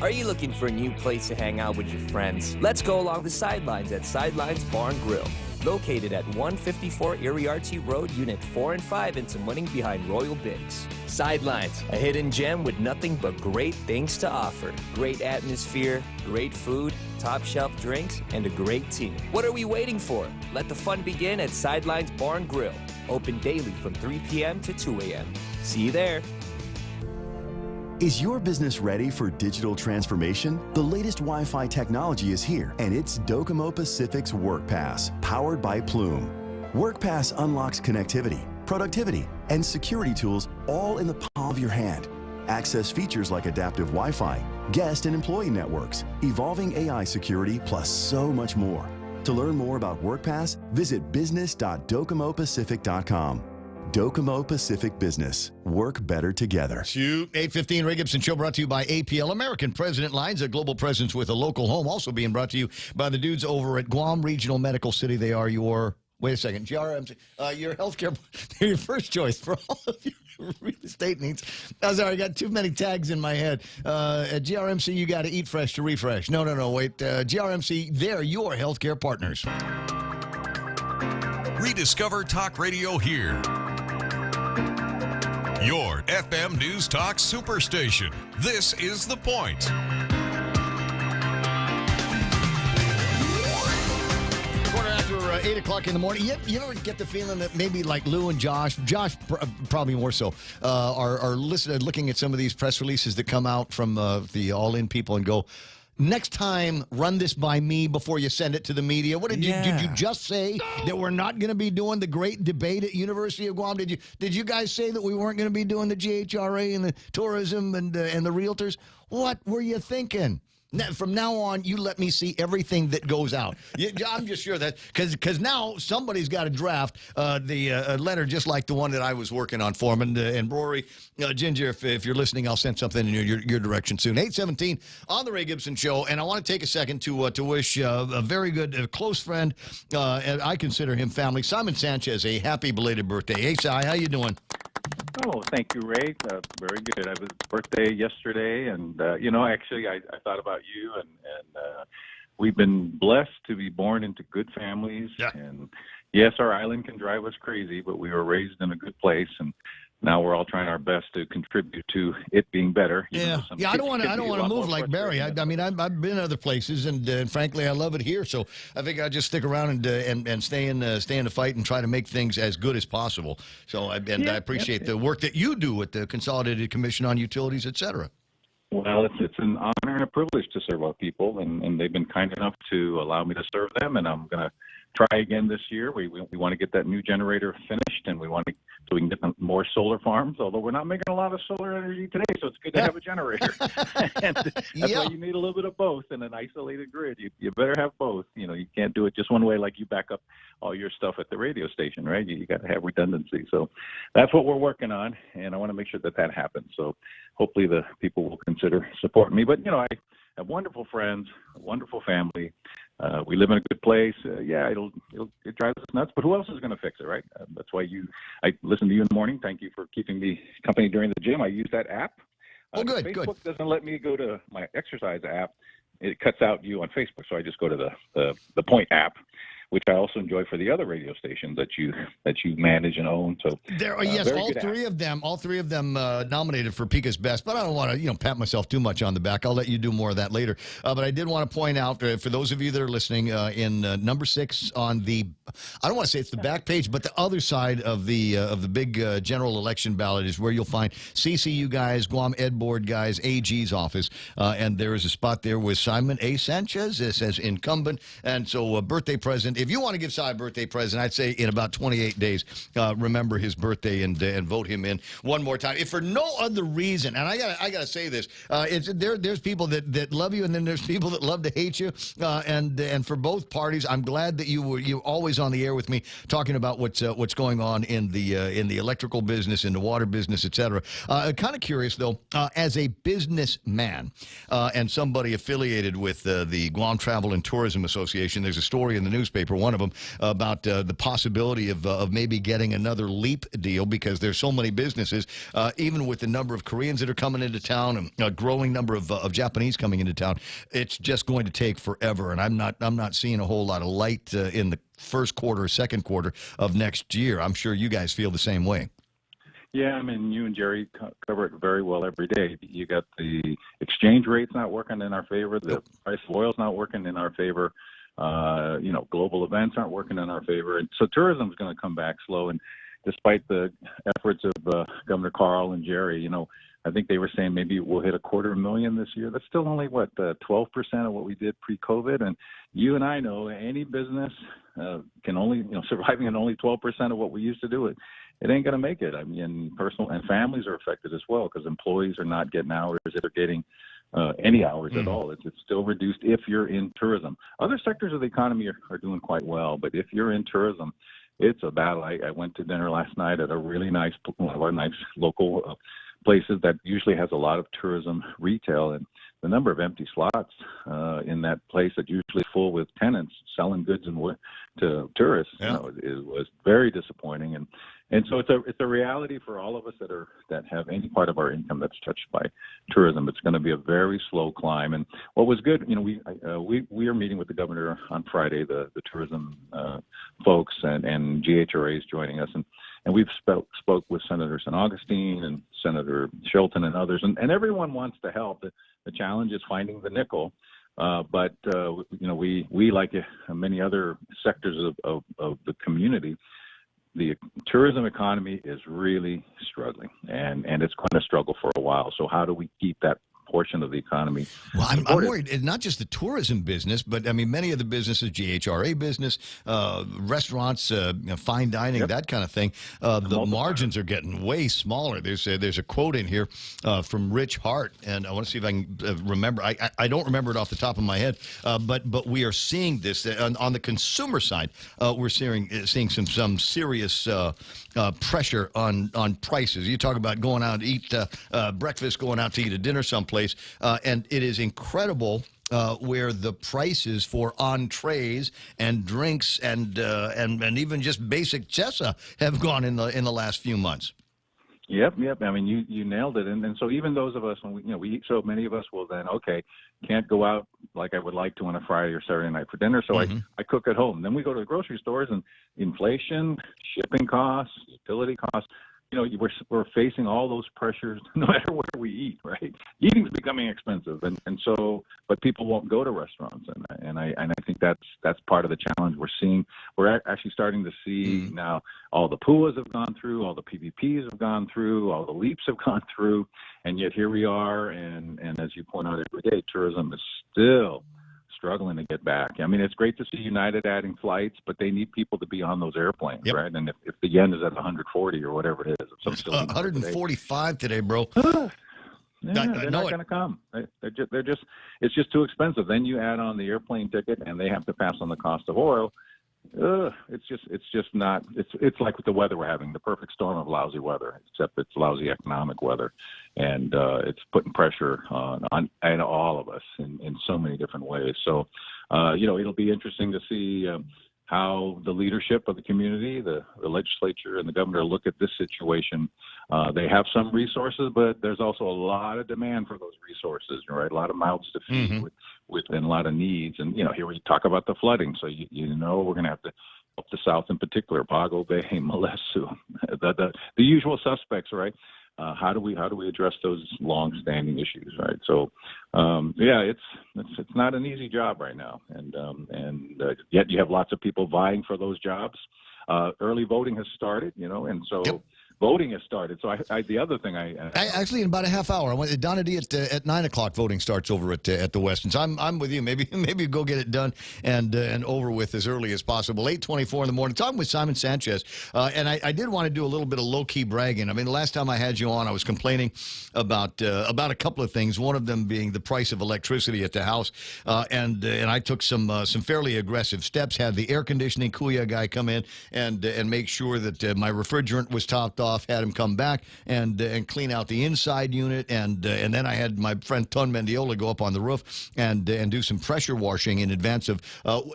Are you looking for a new place to hang out with your friends? Let's go along the sidelines at Sidelines Bar and Grill. Located at 154 Iriarte Road, Unit 4 and 5 in Tamuning behind Royal Bigs. Sidelines, a hidden gem with nothing but great things to offer. Great atmosphere, great food, top shelf drinks, and a great team. What are we waiting for? Let the fun begin at Sidelines Bar and Grill. Open daily from 3 p.m. to 2 a.m. See you there. Is your business ready for digital transformation? The latest Wi-Fi technology is here, and it's Docomo Pacific's WorkPass, powered by Plume. WorkPass unlocks connectivity, productivity, and security tools all in the palm of your hand. Access features like adaptive Wi-Fi, guest and employee networks, evolving AI security, plus so much more. To learn more about WorkPass, visit business.docomopacific.com. Docomo Pacific Business. Work better together. 8:15 Ray Gibson Show brought to you by APL. American President Lines, a global presence with a local home. Also being brought to you by the dudes over at Guam Regional Medical City. They are your, wait a second, GRMC, your healthcare, they're your first choice for all of your real estate needs. I'm sorry, I got too many tags in my head. At GRMC, you got to eat fresh to refresh. No, wait. GRMC, they're your healthcare partners. Rediscover talk radio here. Your FM News Talk Superstation. This is The Point. Quarter after 8 o'clock in the morning. You ever get the feeling that maybe like Lou and Josh probably more so, are looking at some of these press releases that come out from the All-In people and go, next time, run this by me before you send it to the media. What did you just say that we're not going to be doing the great debate at University of Guam? Did you guys say that we weren't going to be doing the GHRA and the tourism and the realtors? What were you thinking? From now on, you let me see everything that goes out. I'm just sure that because now somebody's got to draft the letter just like the one that I was working on for him. And Rory, Ginger, if you're listening, I'll send something in your direction soon. 8:17 on the Ray Gibson Show, and I want to take a second to wish a very good close friend, and I consider him family, Simon Sanchez, a happy belated birthday. Hey, Si, how you doing? Oh, thank you, Ray. Very good. I was birthday yesterday, and actually, I thought about you, and we've been blessed to be born into good families. Yeah. And yes, our island can drive us crazy, but we were raised in a good place, and now we're all trying our best to contribute to it being better. Yeah, I don't want to move like Barry. I mean, I've been other places, and frankly, I love it here. So I think I'll just stick around and stay in the fight and try to make things as good as possible. So I appreciate the work that you do with the Consolidated Commission on Utilities, et cetera. Well, it's an honor and a privilege to serve our people, and they've been kind enough to allow me to serve them, and I'm going to try again this year. We want to get that new generator finished, and we so we can get more solar farms, although we're not making a lot of solar energy today, so it's good to have a generator. And that's why you need a little bit of both in an isolated grid. You better have both. You can't do it just one way, like you back up all your stuff at the radio station, right? You got to have redundancy. So that's what we're working on, and I want to make sure that happens. So hopefully the people will consider supporting me. But, I have wonderful friends, a wonderful family. We live in a good place. It drives us nuts, but who else is going to fix it, right? That's why I listen to you in the morning. Thank you for keeping me company during the gym. I use that app. Oh, good. Facebook doesn't let me go to my exercise app. It cuts out you on Facebook, so I just go to the Point app, which I also enjoy for the other radio stations that you manage and own. So yes, all three of them nominated for Pika's Best. But I don't want to pat myself too much on the back. I'll let you do more of that later. But I did want to point out for those of you that are listening, in number 6 on the, I don't want to say it's the back page, but the other side of the big general election ballot is where you'll find CCU guys, Guam Ed Board guys, AG's office, and there is a spot there with Simon A. Sanchez. It says incumbent, and so birthday present. If you want to give Si a birthday present, I'd say in about 28 days, remember his birthday and vote him in one more time. If for no other reason, and I gotta say this, there's people that love you, and then there's people that love to hate you, and for both parties, I'm glad that you're always on the air with me talking about what's going on in the electrical business, in the water business, etc. Kind of curious though, as a businessman and somebody affiliated with the Guam Travel and Tourism Association, there's a story in the newspaper, one of them, about the possibility of maybe getting another LEAP deal because there's so many businesses, even with the number of Koreans that are coming into town and a growing number of Japanese coming into town. It's just going to take forever, and I'm not seeing a whole lot of light in the first quarter, second quarter of next year. I'm sure you guys feel the same way. Yeah, I mean, you and Jerry cover it very well every day. You got the exchange rates not working in our favor. The price of oil's not working in our favor. Global events aren't working in our favor. And so tourism is going to come back slow. And despite the efforts of Governor Carl and Jerry, I think they were saying maybe we'll hit 250,000 this year. That's still only, 12% of what we did pre-COVID. And you and I know any business can only, surviving on only 12% of what we used to do. It ain't going to make it. I mean, personal and families are affected as well because employees are not getting hours. They're getting any hours at all. It's still reduced if you're in tourism. Other sectors of the economy are doing quite well, but if you're in tourism, it's a battle. I went to dinner last night at a really nice, one of our nice local places that usually has a lot of tourism retail, and the number of empty slots in that place that usually is full with tenants selling goods to tourists, it was very disappointing. And so it's a reality for all of us that have any part of our income that's touched by tourism. It's going to be a very slow climb. And what was good, we are meeting with the governor on Friday, the tourism folks, and GHRA is joining us, and we've spoke with Senator St. Augustine and Senator Shelton and others, and everyone wants to help. The challenge is finding the nickel But we like many other sectors of the community, the tourism economy is really struggling, and it's going to struggle for a while. So how do we keep that portion of the economy? Well, I'm worried, and not just the tourism business, but I mean, many of the businesses, GHRA business, restaurants, fine dining, that kind of thing, the margins are getting way smaller. There's a quote in here from Rich Hart, and I want to see if I can remember. I don't remember it off the top of my head, but we are seeing this on the consumer side. We're seeing some serious pressure on prices. You talk about going out to eat breakfast, going out to eat a dinner someplace. And it is incredible where the prices for entrees and drinks and even just basic chessa have gone in the last few months. Yep. I mean, you nailed it. And so even those of us, when we eat, so many of us will then, can't go out like I would like to on a Friday or Saturday night for dinner. So I cook at home. Then we go to the grocery stores, and inflation, shipping costs, utility costs. We're facing all those pressures no matter where we eat, right? Eating's becoming expensive, and so, but people won't go to restaurants, and I think that's part of the challenge we're seeing. We're actually starting to see now all the PUAs have gone through, all the PPPs have gone through, all the LEAPs have gone through, and yet here we are, and as you point out every day, tourism is still struggling to get back. I mean, it's great to see United adding flights, but they need people to be on those airplanes, right? And if the yen is at 140 or whatever it is, it's 145 today, bro. Yeah, they're not going to come. It's just too expensive. Then you add on the airplane ticket, and they have to pass on the cost of oil. It's just not. It's like with the weather we're having, the perfect storm of lousy weather, except it's lousy economic weather, and it's putting pressure on all of us in so many different ways. So, it'll be interesting to see how the leadership of the community, the legislature, and the governor look at this situation. They have some resources, but there's also a lot of demand for those resources, right? A lot of mouths to feed and a lot of needs. And, here we talk about the flooding. So, we're going to have to help the South in particular, Pago Bay, Molesu, the usual suspects, right? How do we address those long-standing issues, right? So, it's not an easy job right now, and yet you have lots of people vying for those jobs. Early voting has started, and so voting has started. So the other thing I actually in about a half hour, I went Donna D at 9 o'clock. Voting starts over at the Westons. I'm with you. Maybe go get it done and over with as early as possible. 8:24 in the morning. Talking with Simon Sanchez, and I did want to do a little bit of low key bragging. I mean, the last time I had you on, I was complaining about a couple of things. One of them being the price of electricity at the house, and I took some fairly aggressive steps. Had the air conditioning Kuya guy come in and make sure that my refrigerant was topped off. Had him come back and clean out the inside unit, and then I had my friend Ton Mendiola go up on the roof and do some pressure washing in advance of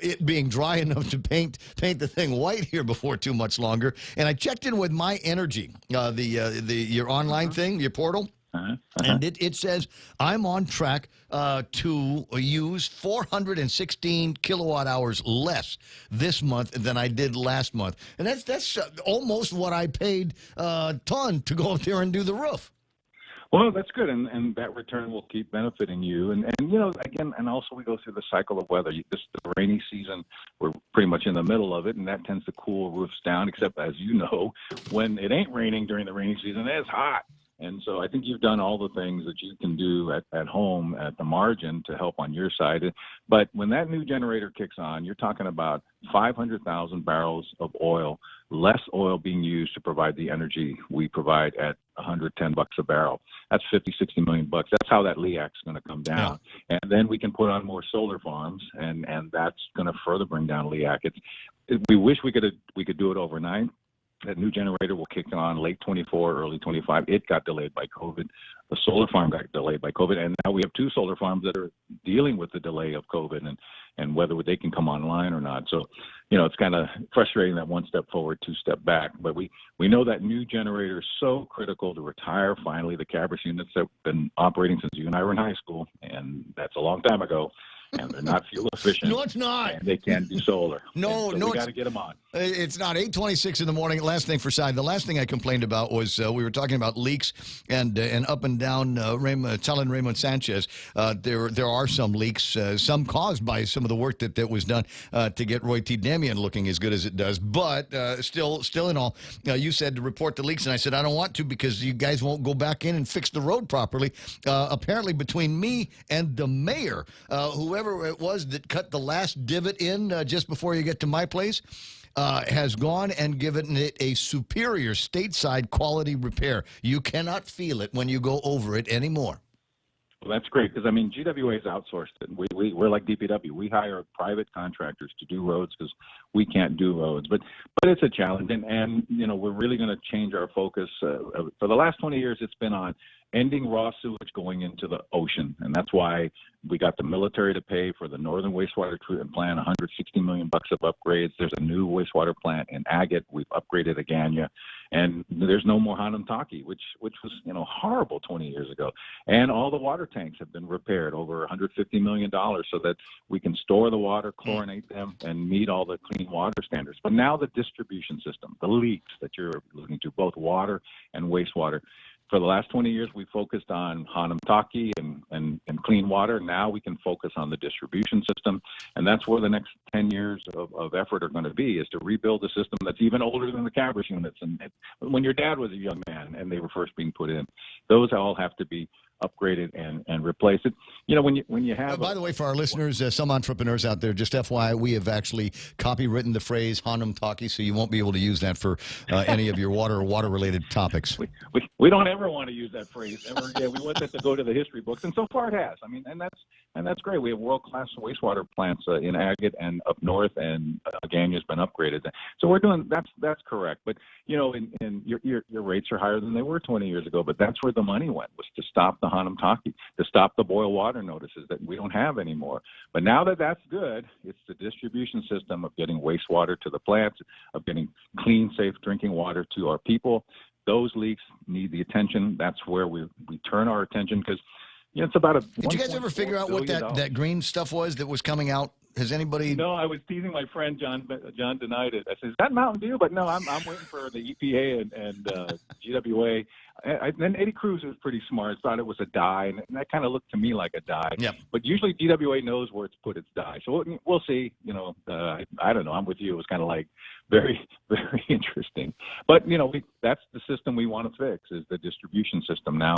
it being dry enough to paint the thing white here before too much longer. And I checked in with My Energy, your online thing, your portal. And it says I'm on track to use 416 kilowatt hours less this month than I did last month, and that's almost what I paid Ton to go up there and do the roof. Well, that's good, and that return will keep benefiting you. And again, and also we go through the cycle of weather. The rainy season, we're pretty much in the middle of it, and that tends to cool roofs down, except, as you know, when it ain't raining during the rainy season, it's hot. And so I think you've done all the things that you can do at home at the margin to help on your side. But when that new generator kicks on, you're talking about 500,000 barrels of oil, less oil being used to provide the energy we provide at $110 a barrel. That's $50-60 million. That's how that LEAC's going to come down. Yeah. And then we can put on more solar farms, and that's going to further bring down LEAC. We wish we could do it overnight. That new generator will kick on late 24, early 25. It got delayed by COVID. The solar farm got delayed by COVID. And now we have 2 solar farms that are dealing with the delay of COVID and whether they can come online or not. So, it's kind of frustrating that 1 step forward, 2 step back. But we know that new generator is so critical to retire finally the Cabris units that have been operating since you and I were in high school. And that's a long time ago. and they're not fuel efficient. No, it's not. And they can't do solar. No, so no, we got to get them on. It's not. 8:26 in the morning. Last thing for side. The last thing I complained about was we were talking about leaks and up and down. Telling Raymond Sanchez there are some leaks, some caused by some of the work that was done to get Roy T. Damian looking as good as it does. But still in all, you said to report the leaks, and I said I don't want to because you guys won't go back in and fix the road properly. Apparently, between me and the mayor, whoever it was that cut the last divot in just before you get to my place, has gone and given it a superior stateside quality repair. You cannot feel it when you go over it anymore. Well, that's great because, I mean, GWA's outsourced it. We're like DPW. We hire private contractors to do roads because we can't do roads. But it's a challenge, and you know, we're really going to change our focus. For the last 20 years, it's been on ending raw sewage going into the ocean, and that's why we got the military to pay for the Northern Wastewater Treatment Plant, $160 million of upgrades. There's a new wastewater plant in Agate. We've upgraded Agania, and there's no more Hanamtaki, which was, you know, horrible 20 years ago. And all the water tanks have been repaired, over $150 million, so that we can store the water, chlorinate them, and meet all the clean water standards. But now the distribution system, the leaks that you're looking to, both water and wastewater. For the last 20 years, we focused on Hanamtaki and clean water. Now we can focus on the distribution system, and that's where the next 10 years of effort are going to be, is to rebuild a system that's even older than the Cabris units. And when your dad was a young man and they were first being put in, those all have to be upgraded and replaced. It, you know, when you have. By the way, for our listeners, some entrepreneurs out there, just FYI, we have actually copywritten the phrase Hanamtaki, so you won't be able to use that for any of your water-related topics. We don't ever want to use that phrase ever again. We want that to go to the history books, and so far it has. I mean, and that's great. We have world-class wastewater plants in Agate and up north, and Agania's been upgraded. So we're doing that's correct. But you know, in your rates are higher than they were 20 years ago. But that's where the money went, was to stop the Hanamtaki, to stop the boil water notices that we don't have anymore. But now that that's good, it's the distribution system of getting wastewater to the plants, of getting clean, safe drinking water to our people. Those leaks need the attention. That's where we turn our attention, because you know, it's about a. Did you guys ever figure out what that green stuff was that was coming out? Has anybody? No, I was teasing my friend John. John denied it. I said, "Is that Mountain Dew?" But no, I'm waiting for the EPA and GWA. Then Eddie Cruz was pretty smart. Thought it was a dye, and that kind of looked to me like a dye. Yep. But usually GWA knows where it's put its dye. So we'll see. You know, I don't know. I'm with you. It was kind of like very, very interesting. But you know, that's the system we want to fix, is the distribution system now.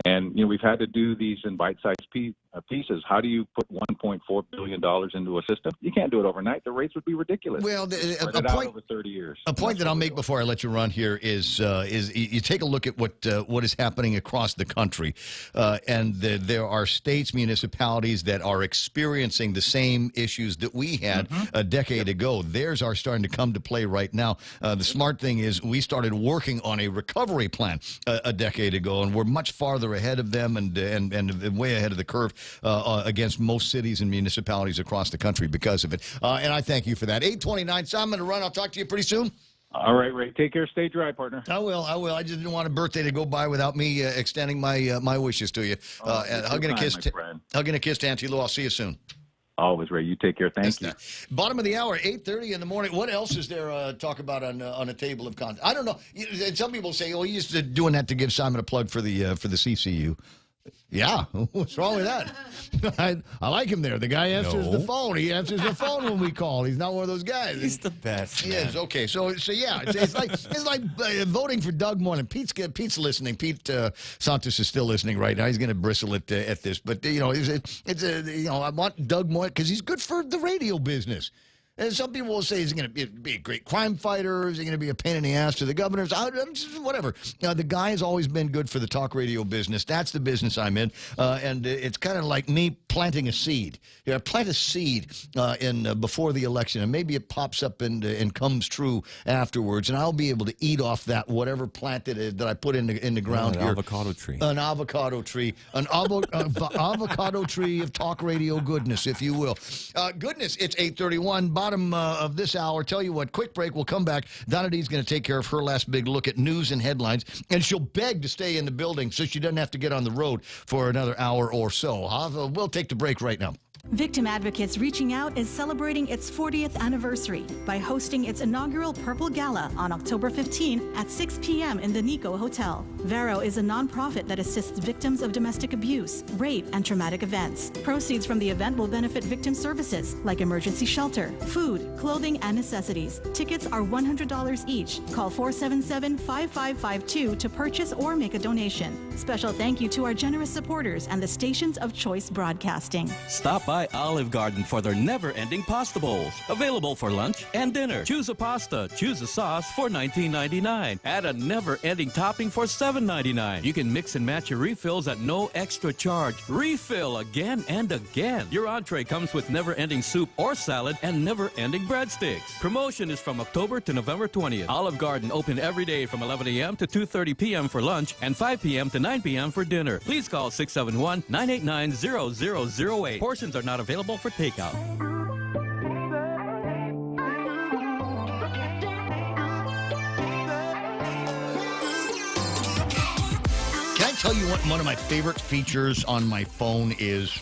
And you know, we've had to do these in bite-sized pieces. How do you put $1.4 billion into a system? You can't do it overnight. The rates would be ridiculous. Well, a point over 30 years. A point that I'll make before I let you run here is you take a look at what is happening across the country, and there are states, municipalities that are experiencing the same issues that we had a decade ago. Theirs are starting to come to play right now. The smart thing is we started working on a recovery plan a decade ago, and we're much farther ahead of them and way ahead of the curve against most cities and municipalities across the country because of it. And I thank you for that. 8:29. So I'm going to run. I'll talk to you pretty soon. All right, Ray. Take care. Stay dry, partner. I will. I just didn't want a birthday to go by without me extending my wishes to you. Hugging a kiss to Auntie Lou. I'll see you soon. Always, Ray. You take care. Thank you. Bottom of the hour, 8:30 in the morning. What else is there to talk about on a table of contents? I don't know. Some people say, "Oh, he's just doing that to give Simon a plug for the CCU." Yeah, what's wrong with that? I like him there. The guy answers the phone. He answers the phone when we call. He's not one of those guys. He's the best. He is. Okay, so yeah, it's like voting for Doug Moore. Pete's listening. Pete Santos is still listening right now. He's going to bristle at this, but you know, I want Doug Moore because he's good for the radio business. And some people will say he's going to be a great crime fighter. Is he going to be a pain in the ass to the governors? Whatever. The guy has always been good for the talk radio business. That's the business I'm in. And it's kind of like me planting a seed. I plant a seed before the election, and maybe it pops up and comes true afterwards, and I'll be able to eat off that whatever plant that I put in the ground here. An avocado tree. An avocado tree. An avocado tree of talk radio goodness, if you will. Goodness, it's 8:31. Bottom of this hour. Tell you what, quick break. We'll come back. Donna D's going to take care of her last big look at news and headlines, and she'll beg to stay in the building so she doesn't have to get on the road for another hour or so. We'll take the break right now. Victim Advocates Reaching Out is celebrating its 40th anniversary by hosting its inaugural Purple Gala on October 15 at 6 p.m. in the Nico Hotel. Vero is a nonprofit that assists victims of domestic abuse, rape, and traumatic events. Proceeds from the event will benefit victim services like emergency shelter, food, clothing, and necessities. Tickets are $100 each. Call 477-5552 to purchase or make a donation. Special thank you to our generous supporters and the stations of choice broadcasting. Stop by Olive Garden for their never-ending pasta bowls. Available for lunch and dinner. Choose a pasta, choose a sauce for $19.99. Add a never-ending topping for $7.99. You can mix and match your refills at no extra charge. Refill again and again. Your entree comes with never-ending soup or salad and never-ending breadsticks. Promotion is from October to November 20th. Olive Garden open every day from 11 a.m. to 2:30 p.m. for lunch and 5 p.m. to 9 p.m. for dinner. Please call 671-989-0008. Portions are not available for takeout. Can I tell you what one of my favorite features on my phone is?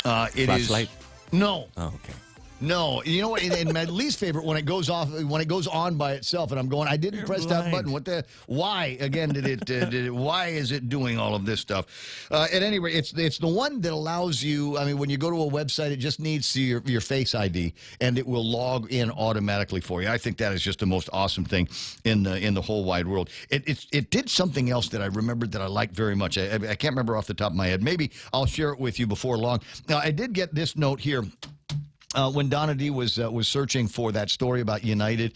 Flashlight? No. Oh, okay. No, you know what? And my least favorite when it goes on by itself, and I'm going, I didn't press that button. What the? Why again did it? Why is it doing all of this stuff? At any rate, it's the one that allows you. I mean, when you go to a website, it just needs your Face ID, and it will log in automatically for you. I think that is just the most awesome thing in the whole wide world. It did something else that I remembered that I liked very much. I can't remember off the top of my head. Maybe I'll share it with you before long. Now, I did get this note here. When Donna D was searching for that story about United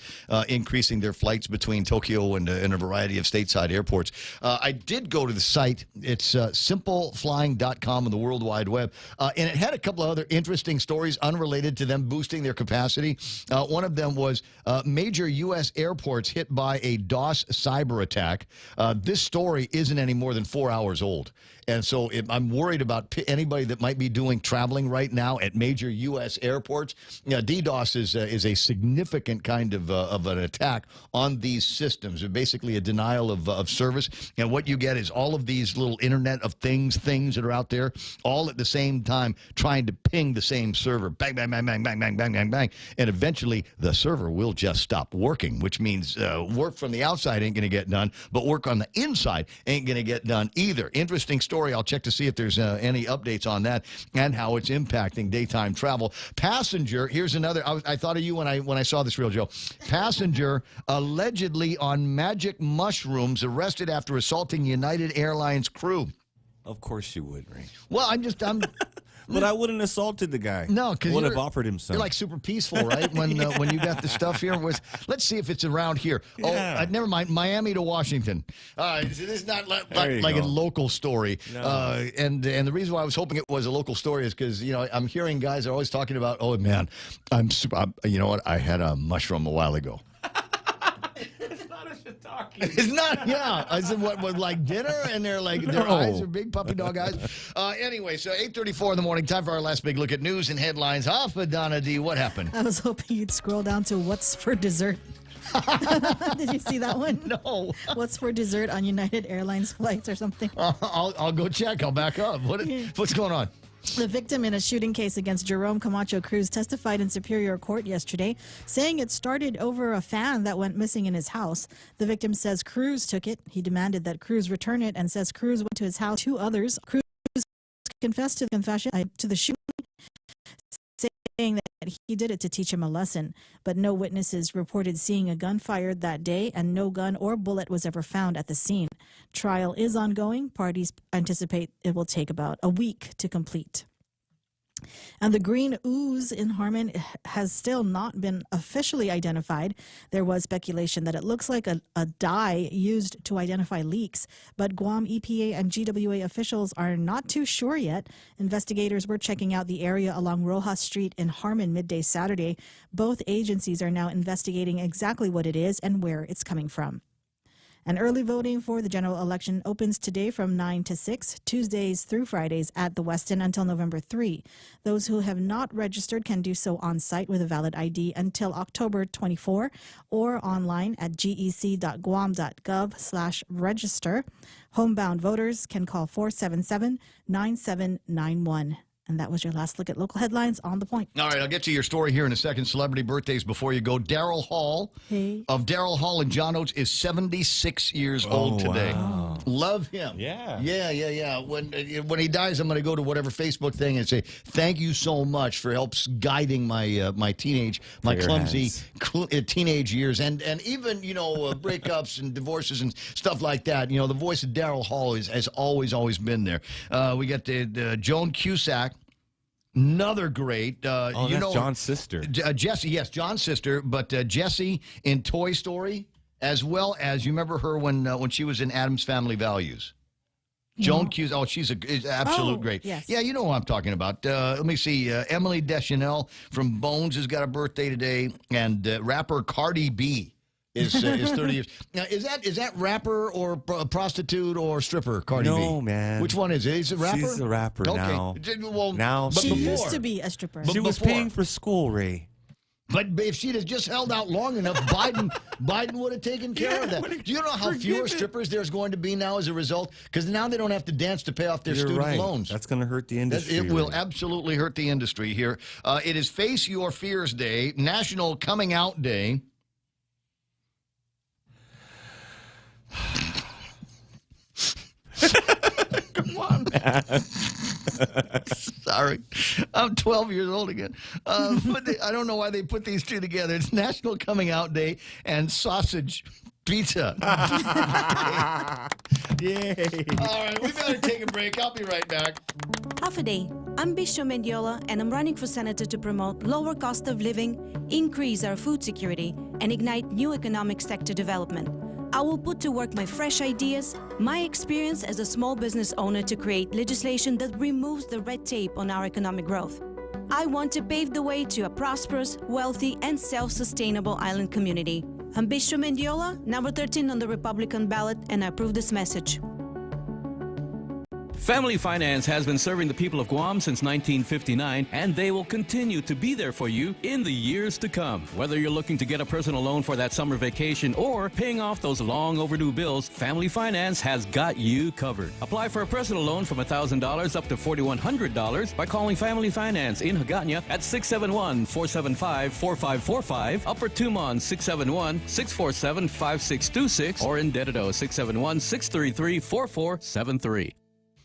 increasing their flights between Tokyo and a variety of stateside airports, I did go to the site. It's simpleflying.com on the World Wide Web, and it had a couple of other interesting stories unrelated to them boosting their capacity. One of them was major U.S. airports hit by a DOS cyber attack. This story isn't any more than 4 hours old. And so I'm worried about anybody that might be doing traveling right now at major U.S. airports. DDoS is a significant kind of an attack on these systems. It's basically a denial of service. And what you get is all of these little Internet of things that are out there, all at the same time trying to ping the same server. Bang, bang, bang, bang, bang, bang, bang, bang, bang. And eventually the server will just stop working, which means work from the outside ain't going to get done, but work on the inside ain't going to get done either. Interesting story. I'll check to see if there's any updates on that and how it's impacting daytime travel. Passenger, here's another. I thought of you when I saw this, Real Joe. Passenger allegedly on magic mushrooms arrested after assaulting United Airlines crew. Of course you would, Ray. Well, I'm But I wouldn't have assaulted the guy. No, because would have offered him some. You're like super peaceful, right? when you got the stuff here. Let's see if it's around here. Yeah. Oh, never mind. Miami to Washington. This is not like a local story. No. And the reason why I was hoping it was a local story is because I'm hearing guys are always talking about, oh man, you know what? I had a mushroom a while ago. It's not, yeah. I said, what, like dinner? And they're like, their eyes are big puppy dog eyes. Anyway, so 8:34 in the morning, time for our last big look at news and headlines. Off of Donna D, what happened? I was hoping you'd scroll down to what's for dessert. Did you see that one? No. What's for dessert on United Airlines flights or something? I'll go check. I'll back up. What's going on? The victim in a shooting case against Jerome Camacho Cruz testified in Superior Court yesterday, saying it started over a fan that went missing in his house. The victim says Cruz took it. He demanded that Cruz return it and says Cruz went to his house. 2 others. Cruz confessed to the shooting, saying that he did it to teach him a lesson. But no witnesses reported seeing a gun fired that day, and no gun or bullet was ever found at the scene. Trial is ongoing. Parties anticipate it will take about a week to complete. And the green ooze in Harmon has still not been officially identified. There was speculation that it looks like a dye used to identify leaks, but Guam EPA and GWA officials are not too sure yet. Investigators were checking out the area along Rojas Street in Harmon midday Saturday. Both agencies are now investigating exactly what it is and where it's coming from. And early voting for the general election opens today from 9 to 6, Tuesdays through Fridays at the Westin until November 3. Those who have not registered can do so on site with a valid ID until October 24 or online at gec.guam.gov/register. Homebound voters can call 477-9791. And that was your last look at local headlines on The Point. All right, I'll get to your story here in a second. Celebrity birthdays before you go. Daryl Hall of Daryl Hall and John Oates is 76 years old today. Wow. Love him. Yeah. When he dies, I'm going to go to whatever Facebook thing and say, thank you so much for helps guiding my my clumsy teenage years. And even, breakups and divorces and stuff like that. The voice of Daryl Hall has always been there. We got Joan Cusack. Another great, that's John's sister. Jessie, yes, John's sister, but Jessie in Toy Story, as well as, you remember her when she was in Addams Family Values? Joan Cusack, she's an absolute great. Yes. Yeah, you know who I'm talking about. Let me see, Emily Deschanel from Bones has got a birthday today, and rapper Cardi B is 30 years. Now, is that rapper or prostitute or stripper, Cardi B? No, man. Which one is it? Is it rapper? She's a rapper now. Well, she used to be a stripper. She was paying for school, Ray. But if she'd have just held out long enough, Biden would have taken care of that. Do you know how fewer strippers there's going to be now as a result? Because now they don't have to dance to pay off their student loans. That's going to hurt the industry. It will absolutely hurt the industry here. It is Face Your Fears Day, National Coming Out Day. Come on, man. Sorry. I'm 12 years old again. But I don't know why they put these two together. It's National Coming Out Day and Sausage Pizza. Yay. All right, we better take a break. I'll be right back. Half a day. I'm Bishop Mendiola, and I'm running for senator to promote lower cost of living, increase our food security, and ignite new economic sector development. I will put to work my fresh ideas, my experience as a small business owner to create legislation that removes the red tape on our economic growth. I want to pave the way to a prosperous, wealthy, and self-sustainable island community. I'm Bishop Mendiola, number 13 on the Republican ballot, and I approve this message. Family Finance has been serving the people of Guam since 1959, and they will continue to be there for you in the years to come. Whether you're looking to get a personal loan for that summer vacation or paying off those long overdue bills, Family Finance has got you covered. Apply for a personal loan from $1,000 up to $4,100 by calling Family Finance in Hagåtña at 671-475-4545, Upper Tumon 671-647-5626, or in Dededo 671-633-4473.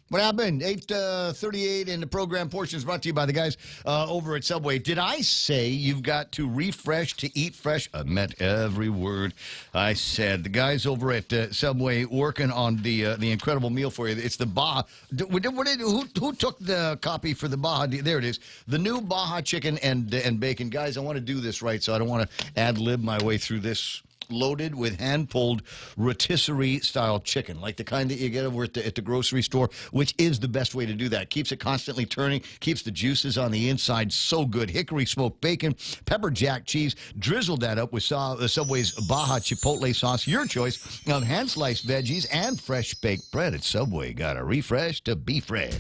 What happened? 8:38, and the program portion is brought to you by the guys over at Subway. Did I say you've got to refresh to eat fresh? I meant every word I said. The guys over at Subway working on the incredible meal for you. It's the Baja. Who took the copy for the Baja? There it is. The new Baja chicken and bacon. Guys, I want to do this right, so I don't want to ad-lib my way through this. Loaded with hand-pulled rotisserie-style chicken, like the kind that you get over at the grocery store, which is the best way to do that. Keeps it constantly turning, keeps the juices on the inside so good. Hickory smoked bacon, pepper jack cheese, drizzle that up with Subway's Baja Chipotle sauce, your choice of hand-sliced veggies and fresh-baked bread at Subway. Got to refresh to be fresh.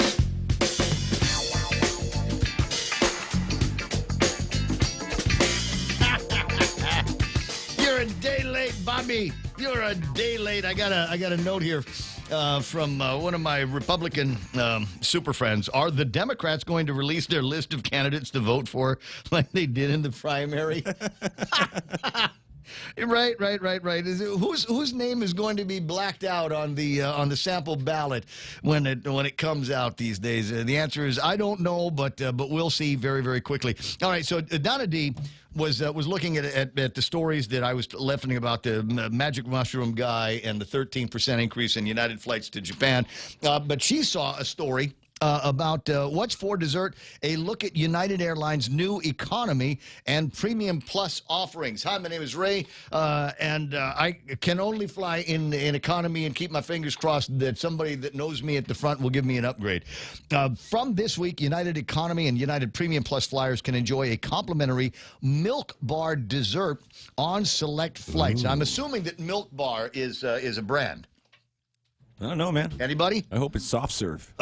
You're a day late, Bobby. You're a day late. I got a note here from one of my Republican super friends. Are the Democrats going to release their list of candidates to vote for like they did in the primary? Right. Whose name is going to be blacked out on the sample ballot when it comes out these days? The answer is I don't know, but we'll see very, very quickly. All right, so Donna D was looking at the stories that I was lefting about the magic mushroom guy and the 13% increase in United flights to Japan, but she saw a story about what's for dessert, a look at United Airlines' new economy and premium plus offerings. Hi, my name is Ray, and I can only fly in economy and keep my fingers crossed that somebody that knows me at the front will give me an upgrade. From this week, United Economy and United Premium Plus flyers can enjoy a complimentary Milk Bar dessert on select flights. I'm assuming that Milk Bar is a brand. I don't know, man. Anybody? I hope it's soft serve.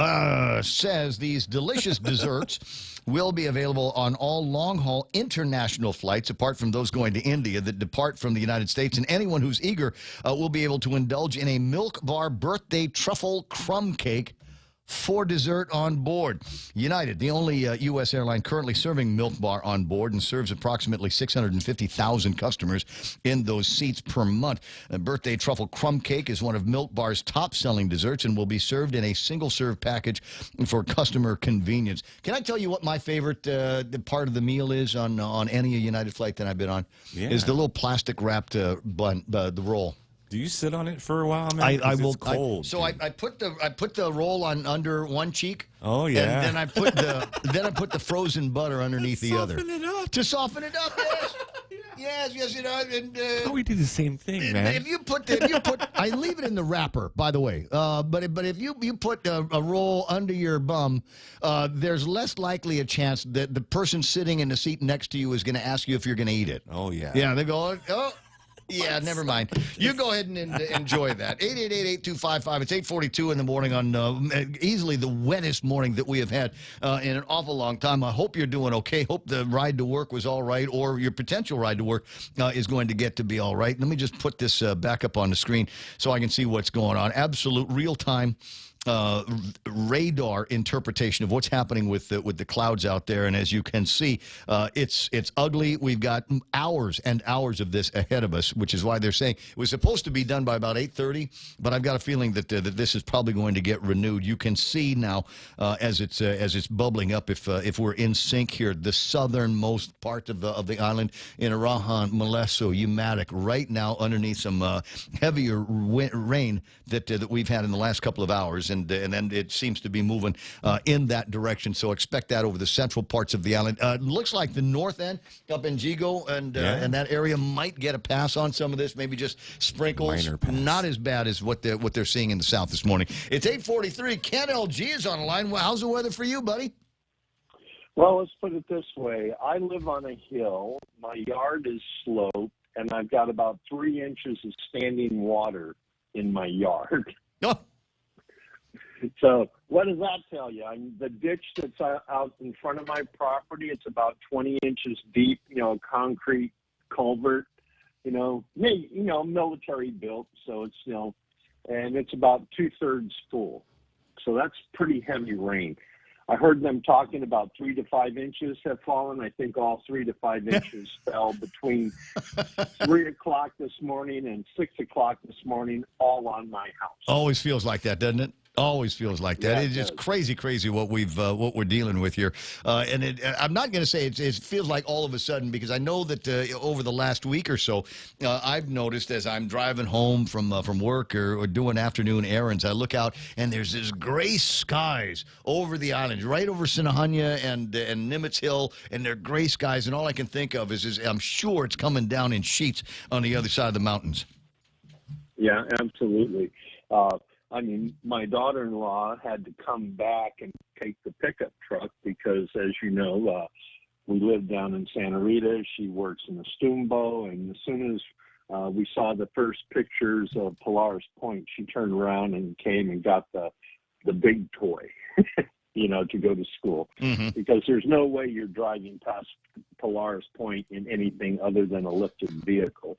Says these delicious desserts will be available on all long-haul international flights, apart from those going to India that depart from the United States. And anyone who's eager will be able to indulge in a Milk Bar birthday truffle crumb cake for dessert on board. United, the only U.S. airline currently serving Milk Bar on board, and serves approximately 650,000 customers in those seats per month. A birthday truffle crumb cake is one of Milk Bar's top-selling desserts and will be served in a single-serve package for customer convenience. Can I tell you what my favorite part of the meal is on any United flight that I've been on? Yeah. Is the little plastic-wrapped bun, the roll. Do you sit on it for a while, man? I will. It's cold. I put the roll on under one cheek. Oh yeah. And then I put the frozen butter underneath the other. To soften it up. Yes. Yes. You know. And, we do the same thing, man. If you put, I leave it in the wrapper, by the way. But if you put a roll under your bum, there's less likely a chance that the person sitting in the seat next to you is going to ask you if you're going to eat it. Oh yeah. Yeah. They go, oh. Yeah, never mind. You go ahead and enjoy that. 888-8255. It's 8:42 in the morning on easily the wettest morning that we have had in an awful long time. I hope you're doing okay. Hope the ride to work was all right, or your potential ride to work is going to get to be all right. Let me just put this back up on the screen so I can see what's going on. Absolute real-time radar interpretation of what's happening with the clouds out there, and as you can see, it's ugly. We've got hours and hours of this ahead of us, which is why they're saying it was supposed to be done by about 8:30. But I've got a feeling that this is probably going to get renewed. You can see now as it's bubbling up. If we're in sync here, the southernmost part of the island in Arahan, Moleso, Umatic, right now underneath some heavier rain that we've had in the last couple of hours. And then it seems to be moving in that direction. So expect that over the central parts of the island. Looks like the north end up in Jigo and that area might get a pass on some of this, maybe just sprinkles. Not as bad as what they're seeing in the south this morning. It's 8:43. Ken LG is on the line. Well, how's the weather for you, buddy? Well, let's put it this way. I live on a hill. My yard is sloped, and I've got about 3 inches of standing water in my yard. Oh. So what does that tell you? The ditch that's out in front of my property, it's about 20 inches deep, concrete culvert, military built. So it's, and it's about 2/3 full. So that's pretty heavy rain. I heard them talking about 3 to 5 inches have fallen. I think all 3 to 5 inches fell between 3 o'clock this morning and 6 o'clock this morning, all on my house. Always feels like that, doesn't it? Always feels like that. Yeah, It's just crazy what we're dealing with here. And I'm not going to say it feels like all of a sudden, because I know that over the last week or so, I've noticed as I'm driving home from work or doing afternoon errands, I look out and there's this gray skies over the island, right over Sinahanya and Nimitz Hill, and they're gray skies. And all I can think of is I'm sure it's coming down in sheets on the other side of the mountains. Yeah, absolutely. My daughter-in-law had to come back and take the pickup truck because, as you know, we live down in Santa Rita. She works in the Stumbo, and as soon as we saw the first pictures of Polaris Point, she turned around and came and got the big toy, to go to school. Mm-hmm. Because there's no way you're driving past Polaris Point in anything other than a lifted vehicle.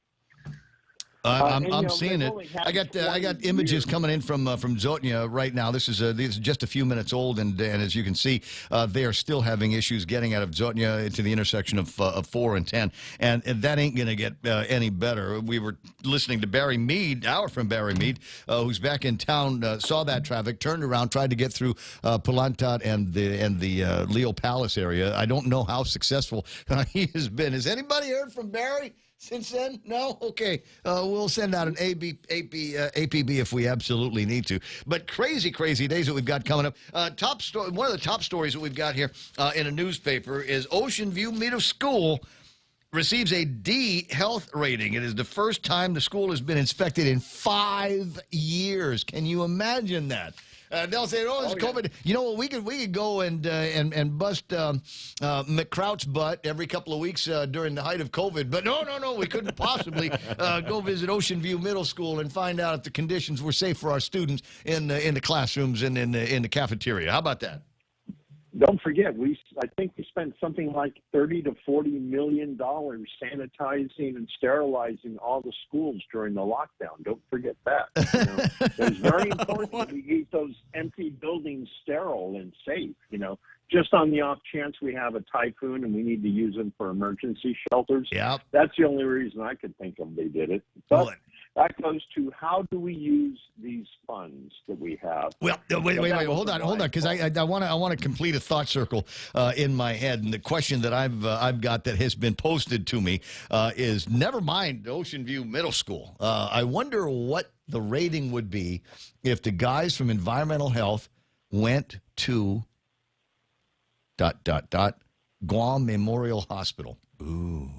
I'm seeing it. I got images coming in from Zotnya right now. This is just a few minutes old, and as you can see, they are still having issues getting out of Zotnya to the intersection of 4 and 10, and that ain't going to get any better. We were listening to Barry Mead, from Barry Mead, who's back in town, saw that traffic, turned around, tried to get through Palantat and the Leo Palace area. I don't know how successful he has been. Has anybody heard from Barry since then? No? Okay. We'll send out an APB if we absolutely need to. But crazy days that we've got coming up. One of the top stories that we've got here in a newspaper is Ocean View Middle School receives a D health rating. It is the first time the school has been inspected in 5 years. Can you imagine that? They'll say, "Oh, it's COVID." You know what? We could go and bust McCrout's butt every couple of weeks during the height of COVID. But no, we couldn't possibly go visit Ocean View Middle School and find out if the conditions were safe for our students in the classrooms and in the cafeteria. How about that? Don't forget, I think we spent something like $30 to $40 million sanitizing and sterilizing all the schools during the lockdown. Don't forget that. It was very important that we keep those empty buildings sterile and safe, just on the off chance we have a typhoon and we need to use them for emergency shelters. Yep. That's the only reason I could think of they did it. But that goes to how do we use these funds that we have? Well, wait, hold on, because I want to complete a thought circle in my head, and the question that I've got that has been posted to me is: never mind Ocean View Middle School. I wonder what the rating would be if the guys from environmental health went to ... Guam Memorial Hospital. Ooh.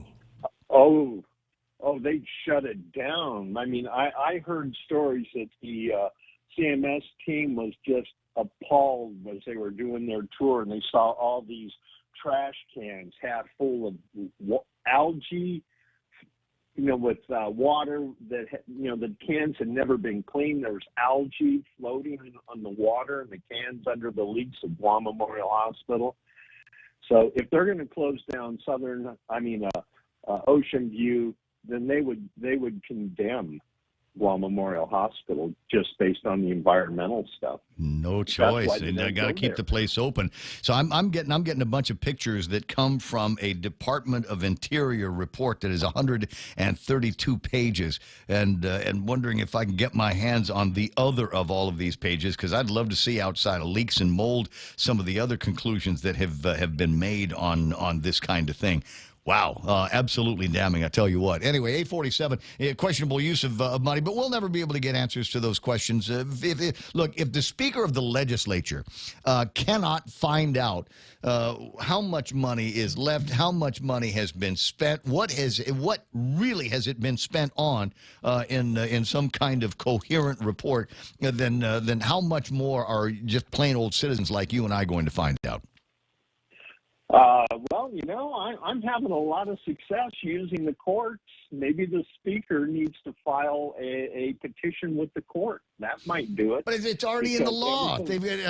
Oh, they'd shut it down. I mean, I heard stories that the CMS team was just appalled as they were doing their tour, and they saw all these trash cans half full of algae, with water that, the cans had never been cleaned. There was algae floating on the water in the cans under the leaks of Guam Memorial Hospital. So if they're going to close down Ocean View, then they would condemn Guam Memorial Hospital just based on the environmental stuff. No choice, and I got to keep the place open. So I'm getting a bunch of pictures that come from a Department of Interior report that is 132 pages, and wondering if I can get my hands on the other of all of these pages, because I'd love to see, outside of leaks and mold, some of the other conclusions that have been made on this kind of thing. Wow, absolutely damning, I tell you what. Anyway, 847, questionable use of money, but we'll never be able to get answers to those questions. Look, if the Speaker of the Legislature cannot find out how much money is left, how much money has been spent, what really has it been spent on in some kind of coherent report, then how much more are just plain old citizens like you and I going to find out? Well, I'm having a lot of success using the courts. Maybe the Speaker needs to file a petition with the court. That might do it. But it's already in the law.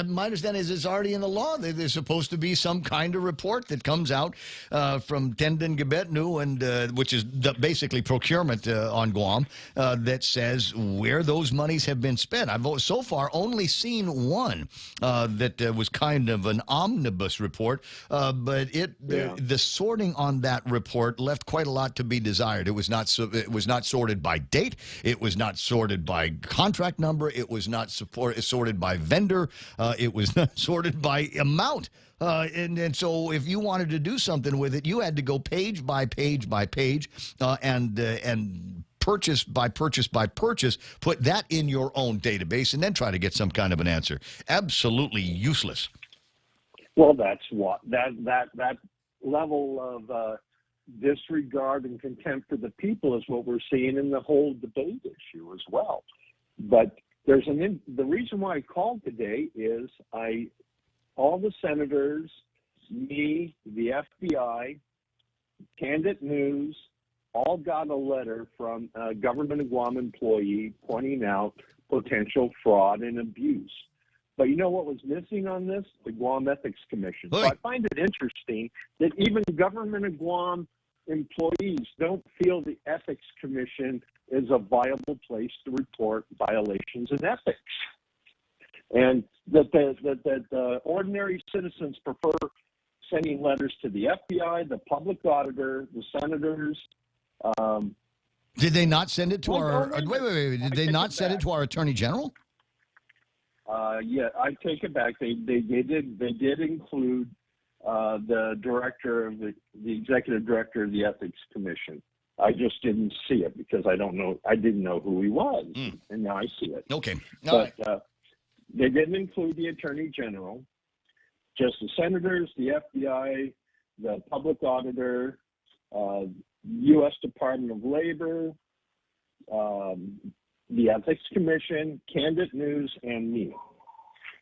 My understanding is it's already in the law. There's supposed to be some kind of report that comes out from Tendon Gibetnu, and which is basically procurement on Guam, that says where those monies have been spent. I've so far only seen one that was kind of an omnibus report, but the sorting on that report left quite a lot to be desired. It was not sorted by date. It was not sorted by contract number. It was not sorted by vendor. It was not sorted by amount. And so if you wanted to do something with it, you had to go page by page by page and purchase by purchase by purchase, put that in your own database, and then try to get some kind of an answer. Absolutely useless. Well, that's what that level of disregard and contempt for the people is what we're seeing in the whole debate issue as well. But the reason why I called today is all the senators, me, the FBI, Candid News, all got a letter from a government of Guam employee pointing out potential fraud and abuse. But you know what was missing on this? The Guam Ethics Commission. So I find it interesting that even government of Guam employees don't feel the Ethics Commission is a viable place to report violations in ethics. And that the ordinary citizens prefer sending letters to the FBI, the public auditor, the senators. Did they not send it to our... Wait. Did they not send it to our Attorney General? Yeah, I take it back. They did include the director of the executive director of the Ethics Commission. I just didn't see it because I didn't know who he was, and now I see it. Okay, but they didn't include the Attorney General, just the senators, the FBI, the public auditor, U.S. Department of Labor, the Ethics Commission, Candid News, and me.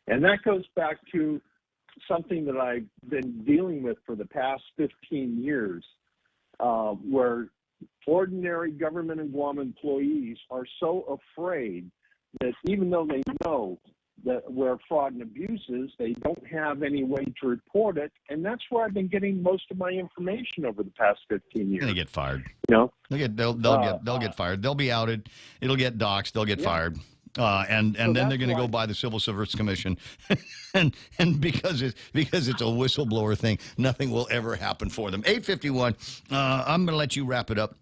And that goes back to something that I've been dealing with for the past 15 years, where ordinary government and Guam employees are so afraid that even though they know where fraud and abuse is, they don't have any way to report it, and that's where I've been getting most of my information over the past 15 years. They get fired. You know, they'll get fired. They'll be outed. It'll get doxxed. They'll get fired. And then they're going to go by the Civil Service Commission, and because it's a whistleblower thing, nothing will ever happen for them. 8:51. I'm going to let you wrap it up.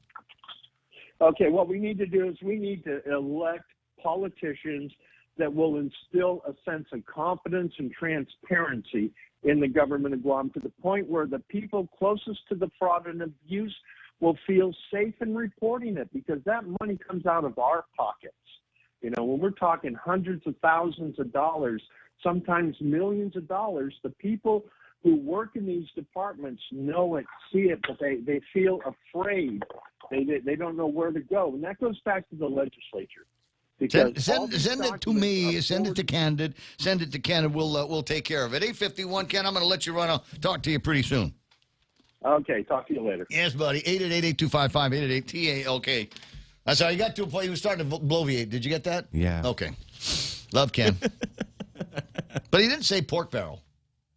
Okay, what we need to do is we need to elect politicians that will instill a sense of confidence and transparency in the government of Guam, to the point where the people closest to the fraud and abuse will feel safe in reporting it, because that money comes out of our pockets. You know, when we're talking hundreds of thousands of dollars, sometimes millions of dollars, the people who work in these departments know it, see it, but they feel afraid. They don't know where to go. And that goes back to the legislature. Send it to me. Send it to Candid. Send it to Candid. We'll take care of it. 8:51, Ken. I'm going to let you run. I'll talk to you pretty soon. Okay. Talk to you later. Yes, buddy. 888-8255-888-TALK. That's how you got to a point. He was starting to bloviate. Did you get that? Yeah. Okay. Love Ken. But he didn't say pork barrel.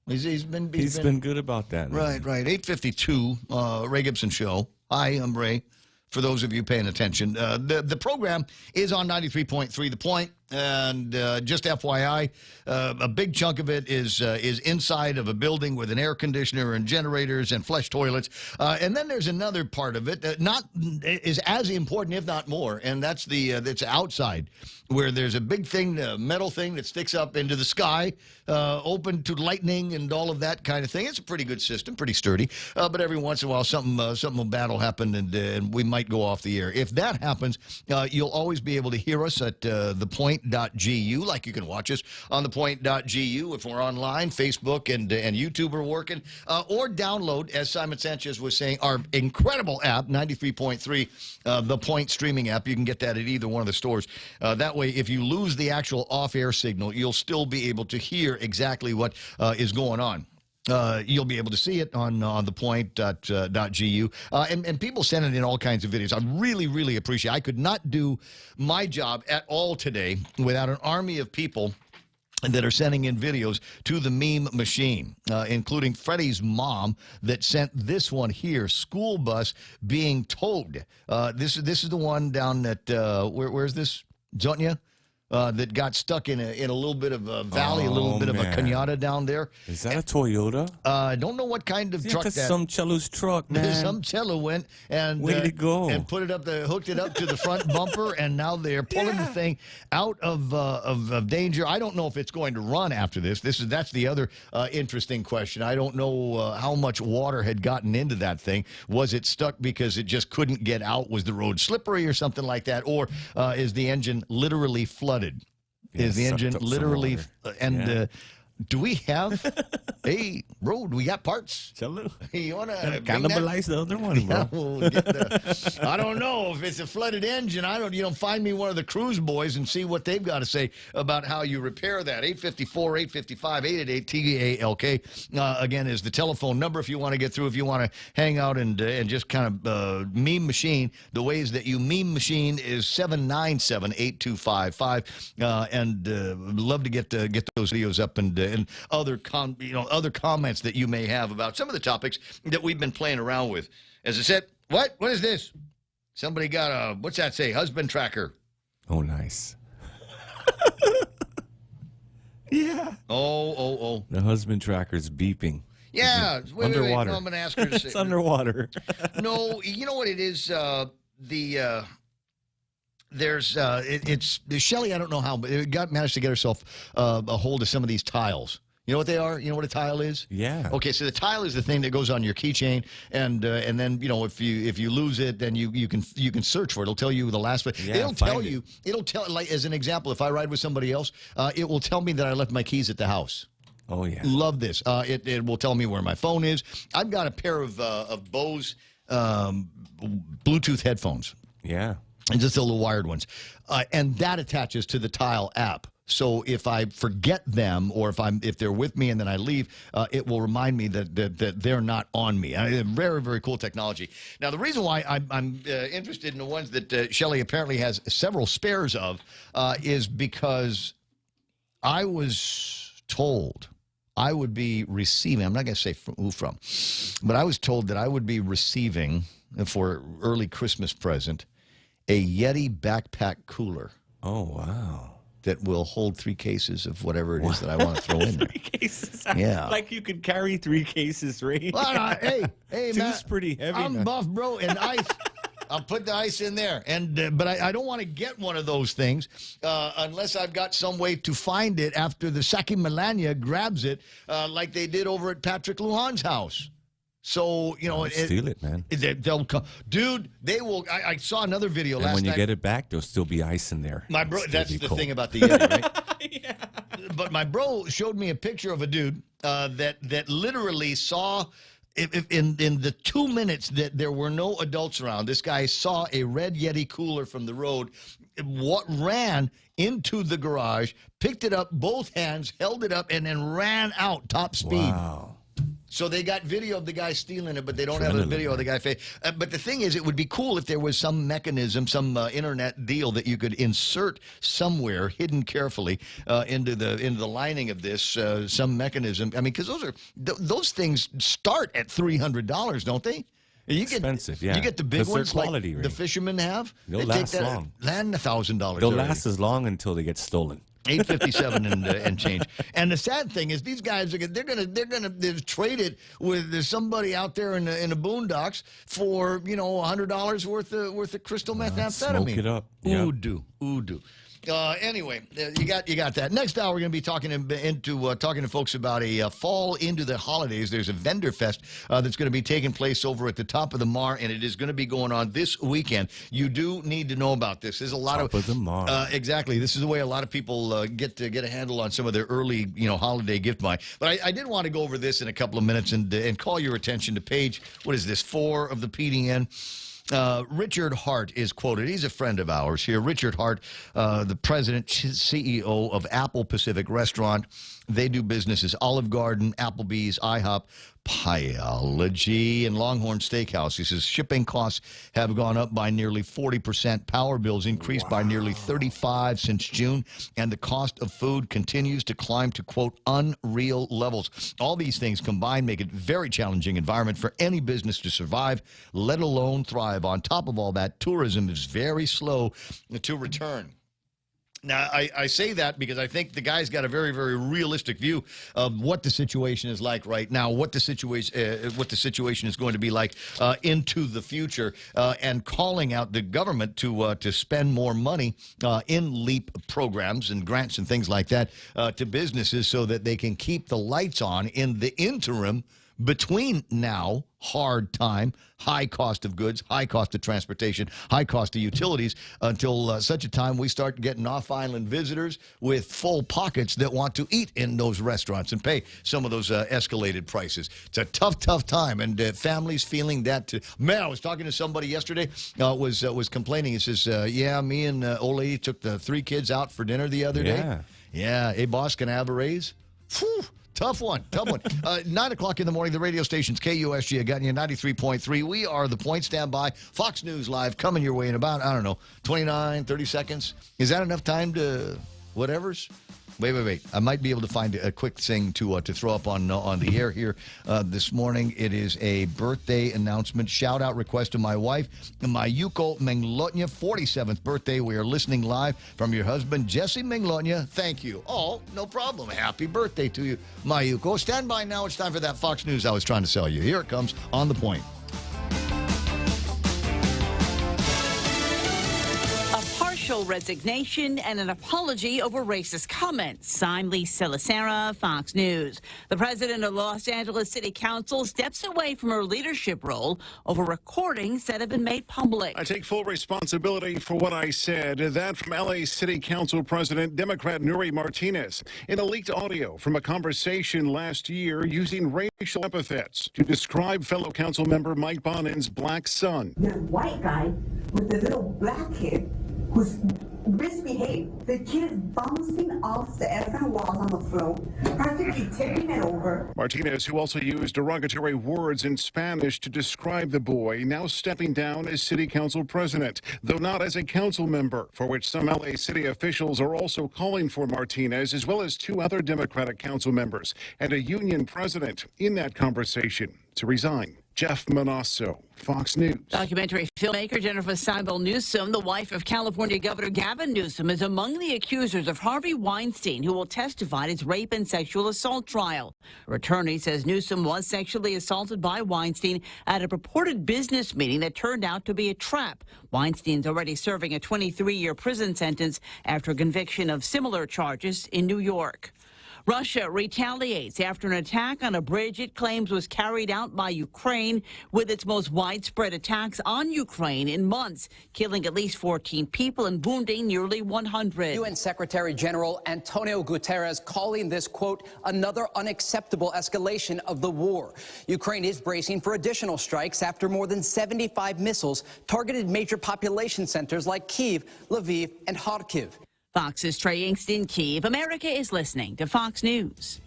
He's been good about that. Right. 8:52. Ray Gibson Show. Hi, I'm Ray. For those of you paying attention, the program is on 93.3 The Point, and just FYI, a big chunk of it is inside of a building with an air conditioner and generators and flush toilets, and then there's another part of it that is as important, if not more, and that's outside, where there's a big thing, a metal thing that sticks up into the sky, open to lightning and all of that kind of thing. It's a pretty good system, pretty sturdy, but every once in a while something bad will happen, and we might go off the air. If that happens, you'll always be able to hear us at thepoint.gu, like you can watch us on thepoint.gu if we're online. Facebook and YouTube are working, or download, as Simon Sanchez was saying, our incredible app, 93.3, The Point streaming app. You can get that at either one of the stores. That way, if you lose the actual off-air signal, you'll still be able to hear exactly what is going on. You'll be able to see it on thepoint.gu. And people sending in all kinds of videos. I really, really appreciate it. I could not do my job at all today without an army of people that are sending in videos to the meme machine, including Freddie's mom that sent this one here, school bus being towed. This is the one down at, where's this? Zotnia? That got stuck in a little bit of a valley, a little bit of a cañada down there. Is that a Toyota? I don't know what kind of truck that's that. Some cello's truck, man. Some cello went and way to go, and hooked it up to the front bumper, and now they're pulling the thing out of danger. I don't know if it's going to run after this. That's the other interesting question. I don't know how much water had gotten into that thing. Was it stuck because it just couldn't get out? Was the road slippery or something like that, or is the engine literally flooded? Is the engine literally do we have a road? We got parts. You want to cannibalize the other one, bro? Yeah, I don't know if it's a flooded engine. Find me one of the cruise boys and see what they've got to say about how you repair that. 854-855-888-TALK again is the telephone number if you want to get through. If you want to hang out and just kind of meme machine, the ways that you meme machine is 797-8255, and love to get those videos up and other comments that you may have about some of the topics that we've been playing around with. As I said, what is this? Somebody got a, what's that say? Husband tracker. Oh, nice. Yeah. Oh. The husband tracker's beeping. Yeah. Wait, underwater. No, I'm going to ask her to say. It's underwater. No, you know what it is? It's Shelley. I don't know how, but managed to get herself a hold of some of these tiles. You know what they are? You know what a tile is? Yeah. Okay, so the tile is the thing that goes on your keychain, and then if you lose it, then you can search for it. It'll tell you the last. Yeah, it'll tell you. It'll tell, like, as an example, if I ride with somebody else, it will tell me that I left my keys at the house. Oh yeah. Love this. It will tell me where my phone is. I've got a pair of Bose Bluetooth headphones. Yeah. And just the little wired ones. And that attaches to the Tile app. So if I forget them, or if they're with me and then I leave, it will remind me that they're not on me. Very, very cool technology. Now, the reason why I'm interested in the ones that Shelley apparently has several spares of is because I was told I would be receiving, I'm not going to say who from, but I was told that I would be receiving for early Christmas present a Yeti backpack cooler. Oh, wow. That will hold 3 cases of whatever it is that I want to throw in there. 3 cases? Yeah. Like you could carry 3 cases, Ray. Well, hey, Two's man. pretty heavy. I'm man. buff, bro, and ice. I'll put the ice in there. And but I don't want to get one of those things unless I've got some way to find it after the Saki Melania grabs it like they did over at Patrick Lujan's house. So, you know, steal it, man. They'll come. Dude, they will. I saw another video And last night. when you get it back, there'll still be ice in there. My bro, It'll that's be the cold. thing about the Yeti, right? Yeah. But my bro showed me a picture of a dude that literally saw, in the 2 minutes that there were no adults around, this guy saw a red Yeti cooler from the road, ran into the garage, picked it up, both hands, held it up, and then ran out top speed. Wow. So they got video of the guy stealing it, but they don't have a video of the guy. But the thing is, it would be cool if there was some mechanism, some internet deal that you could insert somewhere, hidden carefully, into the lining of this, some mechanism. I mean, because those things start at $300, don't they? Expensive, yeah. You get the big ones quality, like Ray. the fishermen have. They'll they last take that, long. And $1,000. They'll last as long until they get stolen. $857 and change. And the sad thing is, these guys they're gonna trade it with somebody out there in the boondocks for $100 worth of crystal methamphetamine. Smoke it up. Yep. Ooh. Anyway, you got that. Next hour, we're going to be talking to folks about a fall into the holidays. There's a vendor fest that's going to be taking place over at the top of the Mar, and it is going to be going on this weekend. You do need to know about this. There's a lot Top of the Mar. Exactly. This is the way a lot of people get a handle on some of their early holiday gift buy. But I did want to go over this in a couple of minutes and call your attention to page 4 of the PDN. Richard Hart is quoted. He's a friend of ours here. Richard Hart, the president, CEO of Apple Pacific Restaurant. They do business as Olive Garden, Applebee's, IHOP, Pyology, and Longhorn Steakhouse. He says shipping costs have gone up by nearly 40%. Power bills increased by nearly 35% since June. And the cost of food continues to climb to, quote, unreal levels. All these things combined make it a very challenging environment for any business to survive, let alone thrive. On top of all that, tourism is very slow to return. Now, I say that because I think the guy's got a very, very realistic view of what the situation is like right now, what the situation is going to be like into the future, and calling out the government to spend more money in LEAP programs and grants and things like that to businesses so that they can keep the lights on in the interim between now, hard time, high cost of goods, high cost of transportation, high cost of utilities, until such a time we start getting off-island visitors with full pockets that want to eat in those restaurants and pay some of those escalated prices. It's a tough time, and families feeling that too. Man, I was talking to somebody yesterday, was complaining. He says, yeah, me and old lady took the 3 kids out for dinner the other day. Yeah. Hey, boss, can I have a raise? Whew. Tough one. 9 o'clock in the morning, the radio station's KUSG. I got you 93.3. We are The Point. Stand by. Fox News Live coming your way in about, 29, 30 seconds. Is that enough time to whatever's? Wait. I might be able to find a quick thing to throw up on the air here this morning. It is a birthday announcement. Shout-out request to my wife, Mayuko Menglotnya, 47th birthday. We are listening live from your husband, Jesse Menglotnya. Thank you. Oh, no problem. Happy birthday to you, Mayuko. Stand by now. It's time for that Fox News I was trying to sell you. Here it comes on The Point. Resignation and an apology over racist comments. I'm Lisa Lacera, Fox News. The president of Los Angeles City Council steps away from her leadership role over recordings that have been made public. I take full responsibility for what I said. That from LA City Council President Democrat Nuri Martinez in a leaked audio from a conversation last year using racial epithets to describe fellow council member Mike Bonin's black son. This white guy with this little black kid who's misbehaved. The kid is bouncing off the effing walls on the floor, practically tipping it over. Martinez, who also used derogatory words in Spanish to describe the boy, now stepping down as city council president, though not as a council member, for which some LA city officials are also calling for Martinez, as well as 2 other Democratic council members and a union president in that conversation to resign. Jeff Manasso, Fox News. Documentary filmmaker Jennifer Seibel Newsom, the wife of California Governor Gavin Newsom, is among the accusers of Harvey Weinstein, who will testify at his rape and sexual assault trial. Her attorney says Newsom was sexually assaulted by Weinstein at a purported business meeting that turned out to be a trap. Weinstein's already serving a 23-year prison sentence after conviction of similar charges in New York. Russia retaliates after an attack on a bridge it claims was carried out by Ukraine, with its most widespread attacks on Ukraine in months, killing at least 14 people and wounding nearly 100. UN Secretary General Antonio Guterres calling this, quote, another unacceptable escalation of the war. Ukraine is bracing for additional strikes after more than 75 missiles targeted major population centers like Kyiv, Lviv, and Kharkiv. Fox's Trey Inkst in Kyiv. America is listening to Fox News.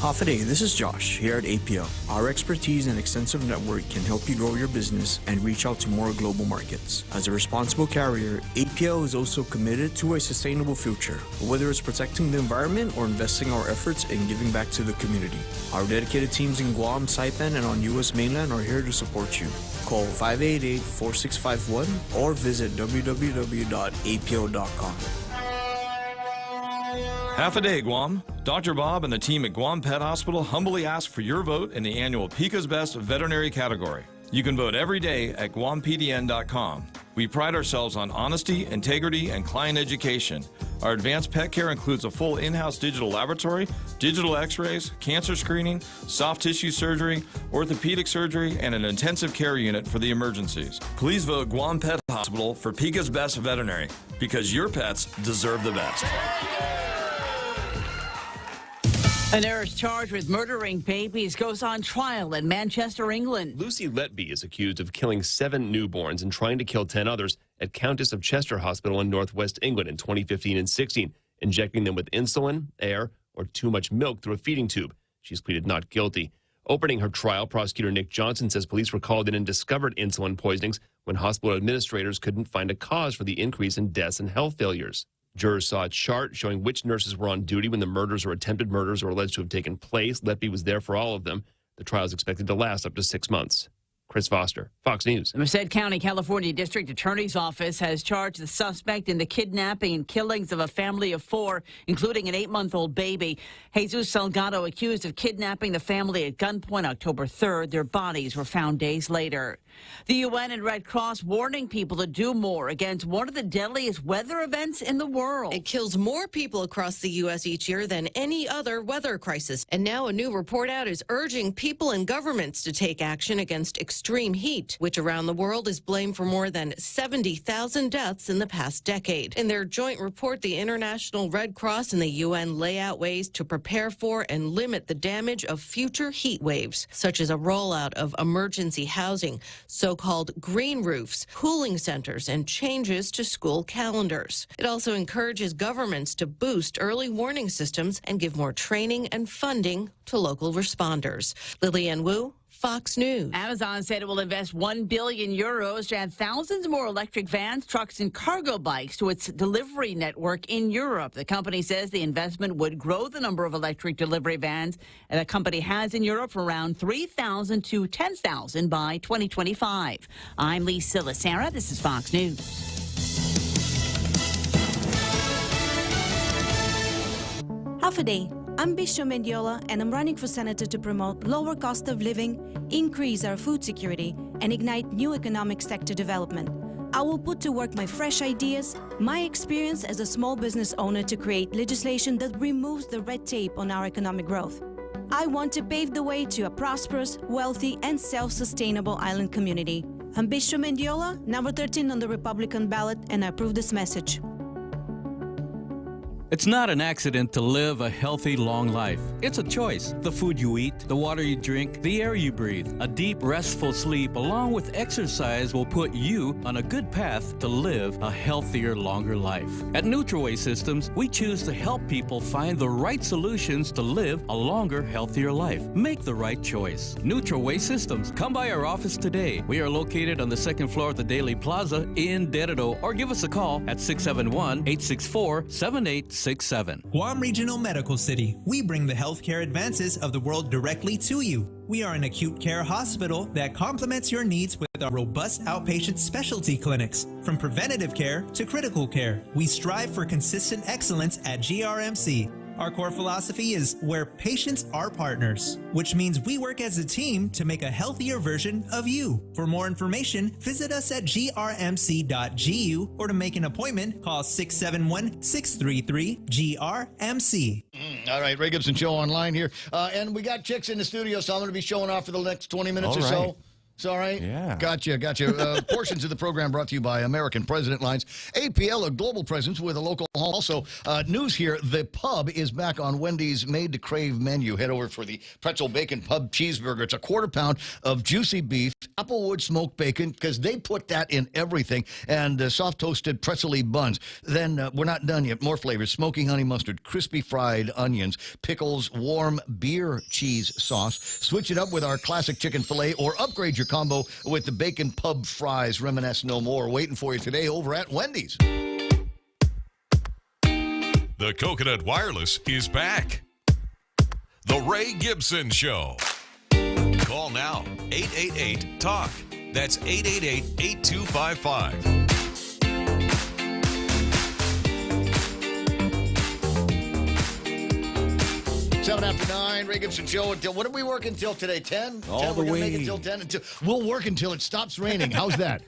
Half a day, this is Josh here at APL. Our expertise and extensive network can help you grow your business and reach out to more global markets. As a responsible carrier, APL is also committed to a sustainable future, whether it's protecting the environment or investing our efforts in giving back to the community. Our dedicated teams in Guam, Saipan, and on U.S. mainland are here to support you. Call 588-4651 or visit www.apl.com. Half a day, Guam. Dr. Bob and the team at Guam Pet Hospital humbly ask for your vote in the annual Pika's Best veterinary category. You can vote every day at guampdn.com. We pride ourselves on honesty, integrity, and client education. Our advanced pet care includes a full in-house digital laboratory, digital x-rays, cancer screening, soft tissue surgery, orthopedic surgery, and an intensive care unit for the emergencies. Please vote Guam Pet Hospital for Pika's Best Veterinary, because your pets deserve the best. A nurse charged with murdering babies goes on trial in Manchester, England. Lucy Letby is accused of killing 7 newborns and trying to kill 10 others at Countess of Chester Hospital in northwest England in 2015 and 16, injecting them with insulin, air, or too much milk through a feeding tube. She's pleaded not guilty. Opening her trial, prosecutor Nick Johnson says police were called in and discovered insulin poisonings when hospital administrators couldn't find a cause for the increase in deaths and health failures. Jurors saw a chart showing which nurses were on duty when the murders or attempted murders were alleged to have taken place. Letby was there for all of them. The trial is expected to last up to 6 months. Chris Foster, Fox News. The Merced County, California District Attorney's Office has charged the suspect in the kidnapping and killings of a family of 4, including an 8-month-old baby. Jesus Salgado accused of kidnapping the family at gunpoint October 3rd. Their bodies were found days later. The UN and Red Cross warning people to do more against one of the deadliest weather events in the world. It kills more people across the U.S. each year than any other weather crisis. And now a new report out is urging people and governments to take action against extreme heat, which around the world is blamed for more than 70,000 deaths in the past decade. In their joint report, the International Red Cross and the UN lay out ways to prepare for and limit the damage of future heat waves, such as a rollout of emergency housing, so-called green roofs, cooling centers, and changes to school calendars. It also encourages governments to boost early warning systems and give more training and funding to local responders. Lillian Wu, Fox News. Amazon said it will invest €1 billion to add thousands more electric vans, trucks, and cargo bikes to its delivery network in Europe. The company says the investment would grow the number of electric delivery vans the company has in Europe from around 3,000 to 10,000 by 2025. I'm Lisa Lacera. This is Fox News. Half a day. I'm Bishop Mendiola, and I'm running for senator to promote lower cost of living, increase our food security, and ignite new economic sector development. I will put to work my fresh ideas, my experience as a small business owner to create legislation that removes the red tape on our economic growth. I want to pave the way to a prosperous, wealthy, and self-sustainable island community. I'm Bishop Mendiola, number 13 on the Republican ballot, and I approve this message. It's not an accident to live a healthy, long life. It's a choice. The food you eat, the water you drink, the air you breathe. A deep, restful sleep along with exercise will put you on a good path to live a healthier, longer life. At NutriWay Systems, we choose to help people find the right solutions to live a longer, healthier life. Make the right choice. NutriWay Systems. Come by our office today. We are located on the second floor of the Daily Plaza in Dededo, or give us a call at 671-864-7867. Guam Regional Medical City. We bring the healthcare advances of the world directly to you. We are an acute care hospital that complements your needs with our robust outpatient specialty clinics. From preventative care to critical care, we strive for consistent excellence at GRMC. Our core philosophy is where patients are partners, which means we work as a team to make a healthier version of you. For more information, visit us at grmc.gu, or to make an appointment, call 671-633-GRMC. All right, Ray Gibson Show online here. And we got chicks in the studio, so I'm going to be showing off for the next 20 minutes or so. It's all right? Yeah. Gotcha. Portions of the program brought to you by American President Lines. APL, a global presence with a local home. Also, news here, the pub is back on Wendy's Made to Crave menu. Head over for the pretzel bacon pub cheeseburger. It's a quarter pound of juicy beef, applewood smoked bacon, because they put that in everything, and soft toasted pretzel-y buns. Then we're not done yet. More flavors. Smoky honey mustard, crispy fried onions, pickles, warm beer cheese sauce. Switch it up with our classic chicken filet, or upgrade your combo with the bacon pub fries. Reminisce no more. Waiting for you today over at Wendy's. The Coconut Wireless is back. The Ray Gibson Show. Call now, 888-TALK. That's 888-8255. 7 after 9, Ray Gibson Show. Until, what are we working till today? 10? All 10, the we're gonna way. make it till 10. We'll work until it stops raining. How's that?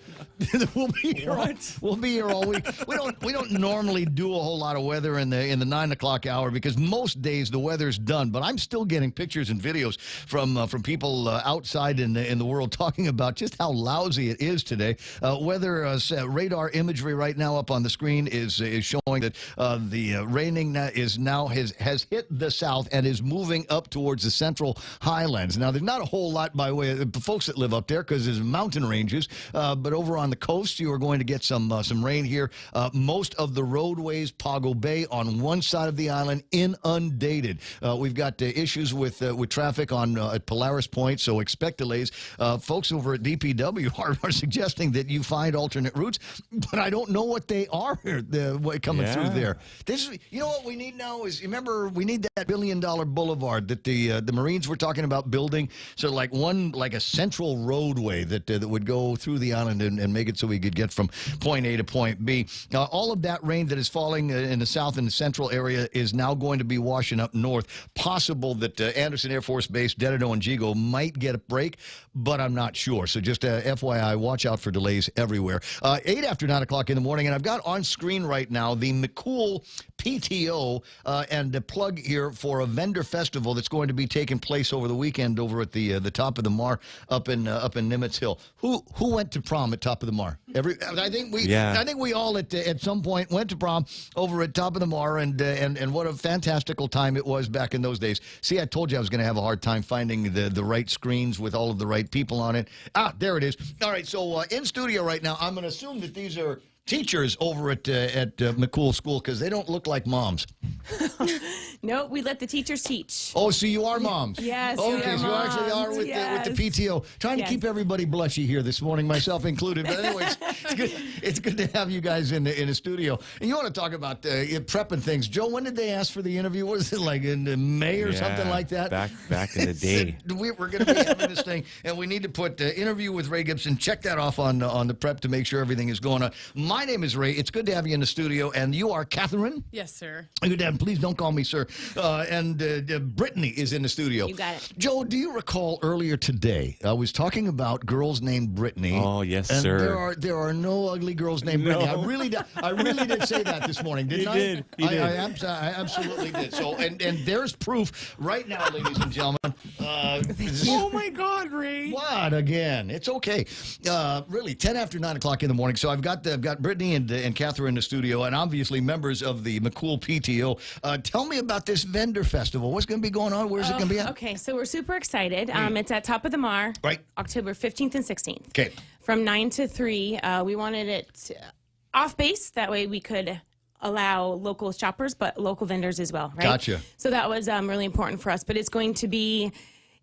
We'll be here. We'll be here all week. We don't normally do a whole lot of weather in the 9 o'clock hour, because most days the weather's done. But I'm still getting pictures and videos from people outside in the world talking about just how lousy it is today. Weather radar imagery right now up on the screen is showing that the raining has hit the south and is moving up towards the central highlands. Now, there's not a whole lot by way of folks that live up there, because there's mountain ranges, but over on the coast, you are going to get some rain here. Most of the roadways, Pago Bay on one side of the island, inundated. We've got issues with traffic on at Polaris Point, so expect delays. Folks over at DPW are suggesting that you find alternate routes, but I don't know what they are coming through there. You know what we need now is, remember, we need that $1 billion boulevard that the Marines were talking about building. So like a central roadway that would go through the island and make it so we could get from point A to point B. All of that rain that is falling in the south and the central area is now going to be washing up north. Possible that Anderson Air Force Base, Dededo, and Jigo might get a break, but I'm not sure. So just FYI, watch out for delays everywhere. 8 after 9 o'clock in the morning, and I've got on screen right now the McCool PTO and a plug here for a vendor festival that's going to be taking place over the weekend over at the top of the Mar up in Nimitz Hill. Who went to prom at Top of the Mar? I think we all at some point went to prom over at Top of the Mar, and what a fantastical time it was back in those days. See, I told you I was going to have a hard time finding the right screens with all of the right people on it. There it is. All right, so in studio right now, I'm going to assume that these are teachers over at McCool School, because they don't look like moms. No, we let the teachers teach. Oh, so you are moms? Yes. Okay, so you actually are with the PTO. Trying to keep everybody blushy here this morning, myself included. But anyways, it's good to have you guys in the studio. And you want to talk about prepping things. Joe, when did they ask for the interview? What was it, like in May or something like that? Back in the day. We're going to be having this thing, and we need to put interview with Ray Gibson. Check that off on the prep to make sure everything is going on. My name is Ray. It's good to have you in the studio. And you are Catherine? Yes, sir. Good to have, please don't call me sir. And Brittany is in the studio. You got it. Joe, do you recall earlier today, I was talking about girls named Brittany. Oh, yes, and sir. There are no ugly girls named Brittany. I really did say that this morning, didn't I? You did. I absolutely did. So, and there's proof right now, ladies and gentlemen. Oh, my God, Ray. What again? It's okay. Really, 10 after 9 o'clock in the morning. So I've got Brittany and Catherine in the studio, and obviously members of the McCool PTO. Tell me about this vendor festival. What's going to be going on? Where's it going to be at? Okay, so we're super excited. It's at Top of the Mar, right? October 15th and 16th. Okay. From 9 to 3. We wanted it off base. That way we could allow local shoppers, but local vendors as well, right? Gotcha. So that was really important for us. But it's going to be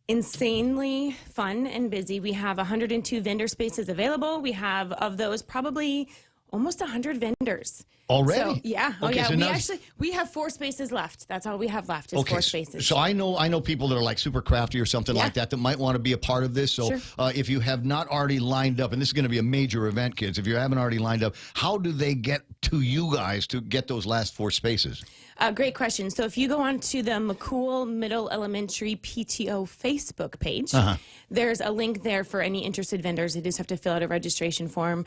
insanely fun and busy. We have 102 vendor spaces available. We have, of those, probably almost 100 vendors. Already? So, yeah. Okay, yeah. so We have 4 spaces left. That's all we have left is 4 spaces. So I know people that are like super crafty or something like that might want to be a part of this. So Sure. If you have not already lined up, and this is going to be a major event, kids, if you haven't already lined up, how do they get to you guys to get those last 4 spaces? Great question. So if you go on to the McCool Middle Elementary PTO Facebook page, there's a link there for any interested vendors. They just have to fill out a registration form.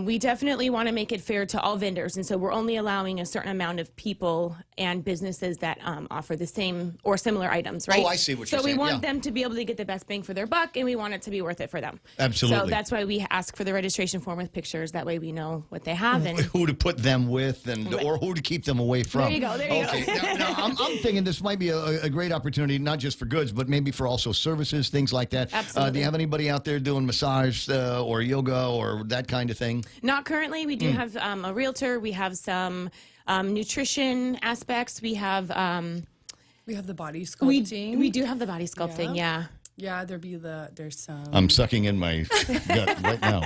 We definitely want to make it fair to all vendors, and so we're only allowing a certain amount of people and businesses that offer the same or similar items, right? Oh, I see what you're saying. So saying. we want them to be able to get the best bang for their buck, and we want it to be worth it for them. Absolutely. So that's why we ask for the registration form with pictures. That way we know what they have and who to put them with, and or who to keep them away from. There you go. There you go. Now, I'm thinking this might be a great opportunity, not just for goods, but maybe for also services, things like that. Absolutely. Do you have anybody out there doing massage or yoga or that kind of thing? Not currently. We do have a realtor. We have some nutrition aspects. We have the body sculpting. We do have the body sculpting. Yeah. Yeah, there's some. I'm sucking in my gut right now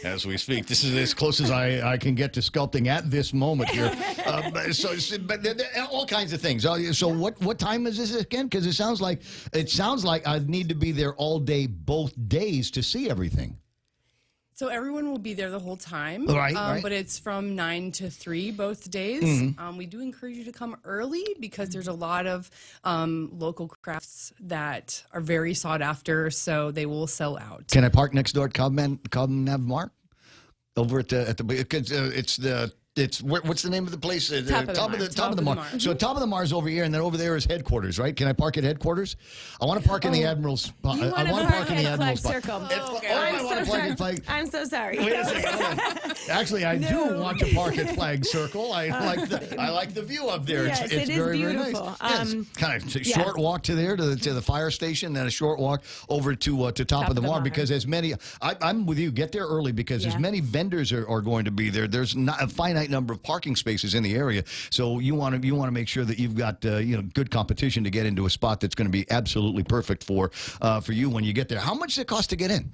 as we speak. This is as close as I can get to sculpting at this moment here. But there are all kinds of things. So what time is this again? Because it sounds like I need to be there all day, both days, to see everything. So everyone will be there the whole time, right. But it's from 9 to 3 both days. We do encourage you to come early because there's a lot of local crafts that are very sought after, so they will sell out. Can I park next door at Cobb Nav Mar? Over at the what's the name of the place? Top of the Mar. So Top of the Mar is over here, and then over there is headquarters, right? Can I park at headquarters? I want to park in the Admiral's spot. You I want to park in the Admiral's spot. Circle. I'm so sorry. Wait a second. Actually, I do want to park at Flag Circle. I like the view up there. Yes, it's very, beautiful. Very nice. Yes. Kind of short walk to there to the fire station, then a short walk over to Top of the Mar, because as many I'm with you. Get there early because as many vendors are going to be there. There's not a finite number of parking spaces in the area, so you want to make sure that you've got good competition to get into a spot that's going to be absolutely perfect for you when you get there. How much does it cost to get in?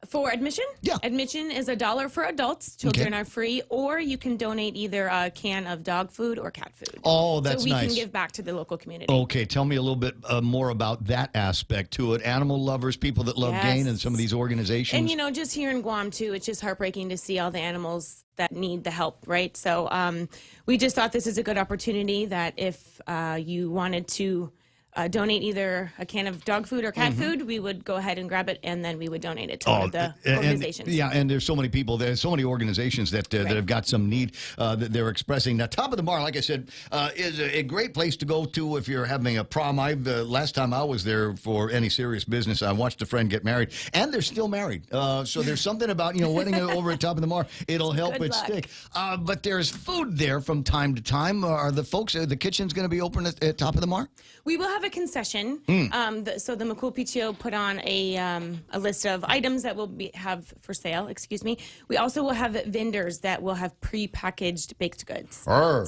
For admission? Yeah. Admission is $1 for adults. Children are free, or you can donate either a can of dog food or cat food. Oh, that's nice. So we nice. can give back to the local community. Okay, tell me a little bit more about that aspect to it. Animal lovers, people that love game, and some of these organizations. And, just here in Guam, too, it's just heartbreaking to see all the animals that need the help, right? So we just thought this is a good opportunity that if you wanted to donate either a can of dog food or cat food, we would go ahead and grab it, and then we would donate it to one of the organizations. And there's so many people, there's so many organizations that have got some need that they're expressing. Now, Top of the Mar, like I said, is a great place to go to if you're having a prom. Last time I was there for any serious business, I watched a friend get married, and they're still married. So there's something about, wedding over at Top of the Mar. It'll help it stick. But there's food there from time to time. Are the kitchen's going to be open at Top of the Mar? We will have a concession. So the McCool PTO put on a list of items that we'll have for sale. Excuse me. We also will have vendors that will have pre-packaged baked goods.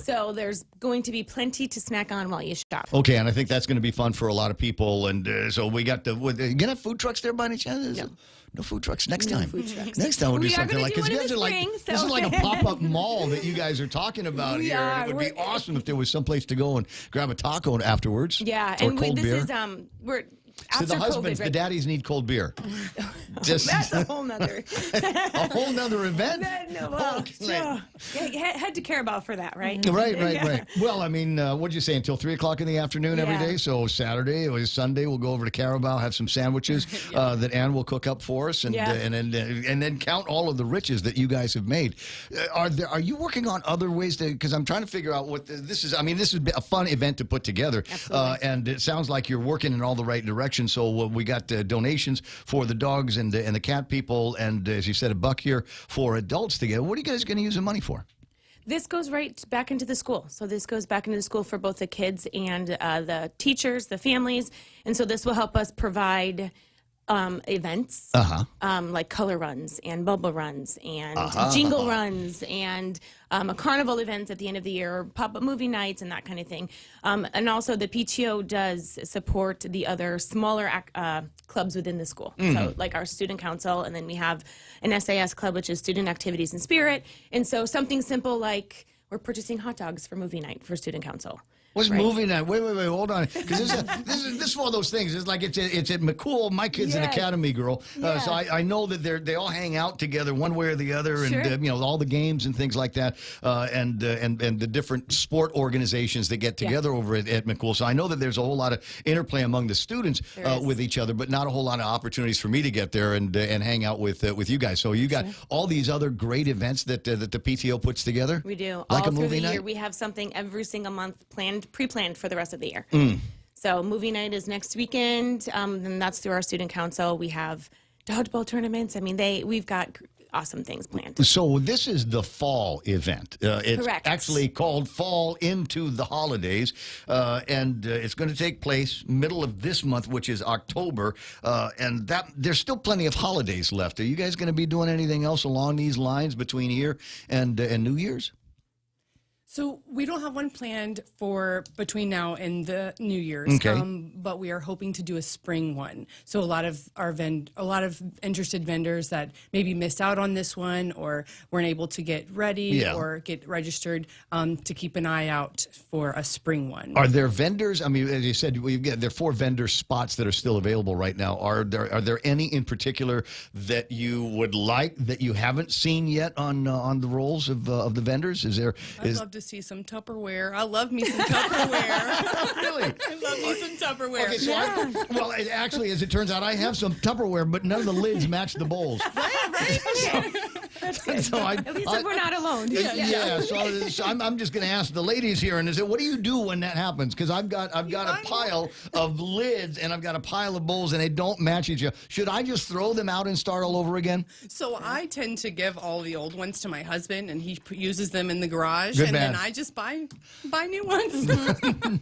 So there's going to be plenty to snack on while you shop. Okay, and I think that's going to be fun for a lot of people. And so we got you gonna have food trucks there by any chance? No food trucks next time. Next time we'll do something like this. You guys are this is like a pop-up mall that you guys are talking about here. And it would be awesome if there was some place to go and grab a taco afterwards. Yeah, or and cold beer. we're So the husbands, the daddies need cold beer. That's a whole nother a whole nother event. Had to care about for that, right? Right. Well, I mean, what'd you say, until 3 o'clock in the afternoon every day? So Saturday or Sunday, we'll go over to Carabao, have some sandwiches that Ann will cook up for us, and then count all of the riches that you guys have made. Are you working on other ways to? Because I'm trying to figure out what this is. I mean, this is a fun event to put together, and it sounds like you're working in all the right directions. direction. So we got donations for the dogs and the cat people, and as you said, $1 here for adults to get. What are you guys going to use the money for? This goes right back into the school. So this goes back into the school for both the kids and the teachers, the families. And so this will help us provide events like color runs and bubble runs and jingle runs and a carnival events at the end of the year, or pop-up movie nights and that kind of thing. And also the PTO does support the other smaller clubs within the school. So like our student council, and then we have an SAS club, which is student activities and spirit. And so something simple like we're purchasing hot dogs for movie night for student council. What's movie night? Wait, hold on. Because this is one of those things. It's like it's at McCool. My kid's an academy girl, so I know that they all hang out together one way or the other, and all the games and things like that, and the different sport organizations that get together over at McCool. So I know that there's a whole lot of interplay among the students with each other, but not a whole lot of opportunities for me to get there and hang out with you guys. So you got all these other great events that the PTO puts together. We do like all a through movie the year. night? We have something every single month pre-planned for the rest of the year. So movie night is next weekend, and that's through our student council. We have dodgeball tournaments. I mean, we've got awesome things planned. So this is the fall event. It's Correct. actually called Fall Into the Holidays, and it's going to take place middle of this month, which is October, and there's still plenty of holidays left. Are you guys going to be doing anything else along these lines between here and New Year's? So we don't have one planned for between now and the New Year's, but we are hoping to do a spring one. So a lot of interested vendors that maybe missed out on this one or weren't able to get ready or get registered to keep an eye out for a spring one. Are there vendors? I mean, as you said, there are 4 vendor spots that are still available right now. Are there any in particular that you would like that you haven't seen yet on the rolls of the vendors? I'd love to see some Tupperware. I love me some Tupperware. Really? I love me some Tupperware. Okay, so actually, as it turns out, I have some Tupperware, but none of the lids match the bowls. Right? Okay. That's good. So At least if we're not alone. So I'm just going to ask the ladies here, and say, what do you do when that happens? Because I've got a pile of lids, and I've got a pile of bowls, and they don't match each other. Should I just throw them out and start all over again? So I tend to give all the old ones to my husband, and he uses them in the garage, then I just buy new ones.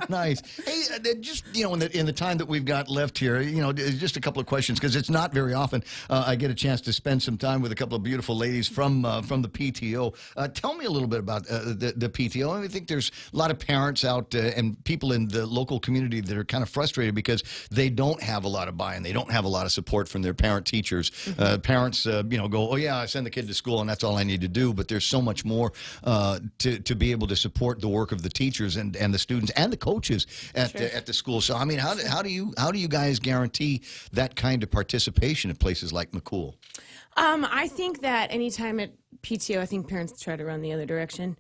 Nice. Hey, just in the time that we've got left here, just a couple of questions, because it's not very often I get a chance to spend some time with a couple of beautiful ladies from the PTO. Tell me a little bit about the PTO. I think there's a lot of parents out and people in the local community that are kind of frustrated because they don't have a lot of buy-in. They don't have a lot of support from their parent teachers. Parents, go, oh yeah, I send the kid to school and that's all I need to do. But there's so much more to be able to support the work of the teachers and the students and the coaches at the school. So I mean, how do you guys guarantee that kind of participation at places like McCool? I think that anytime at PTO, I think parents try to run the other direction.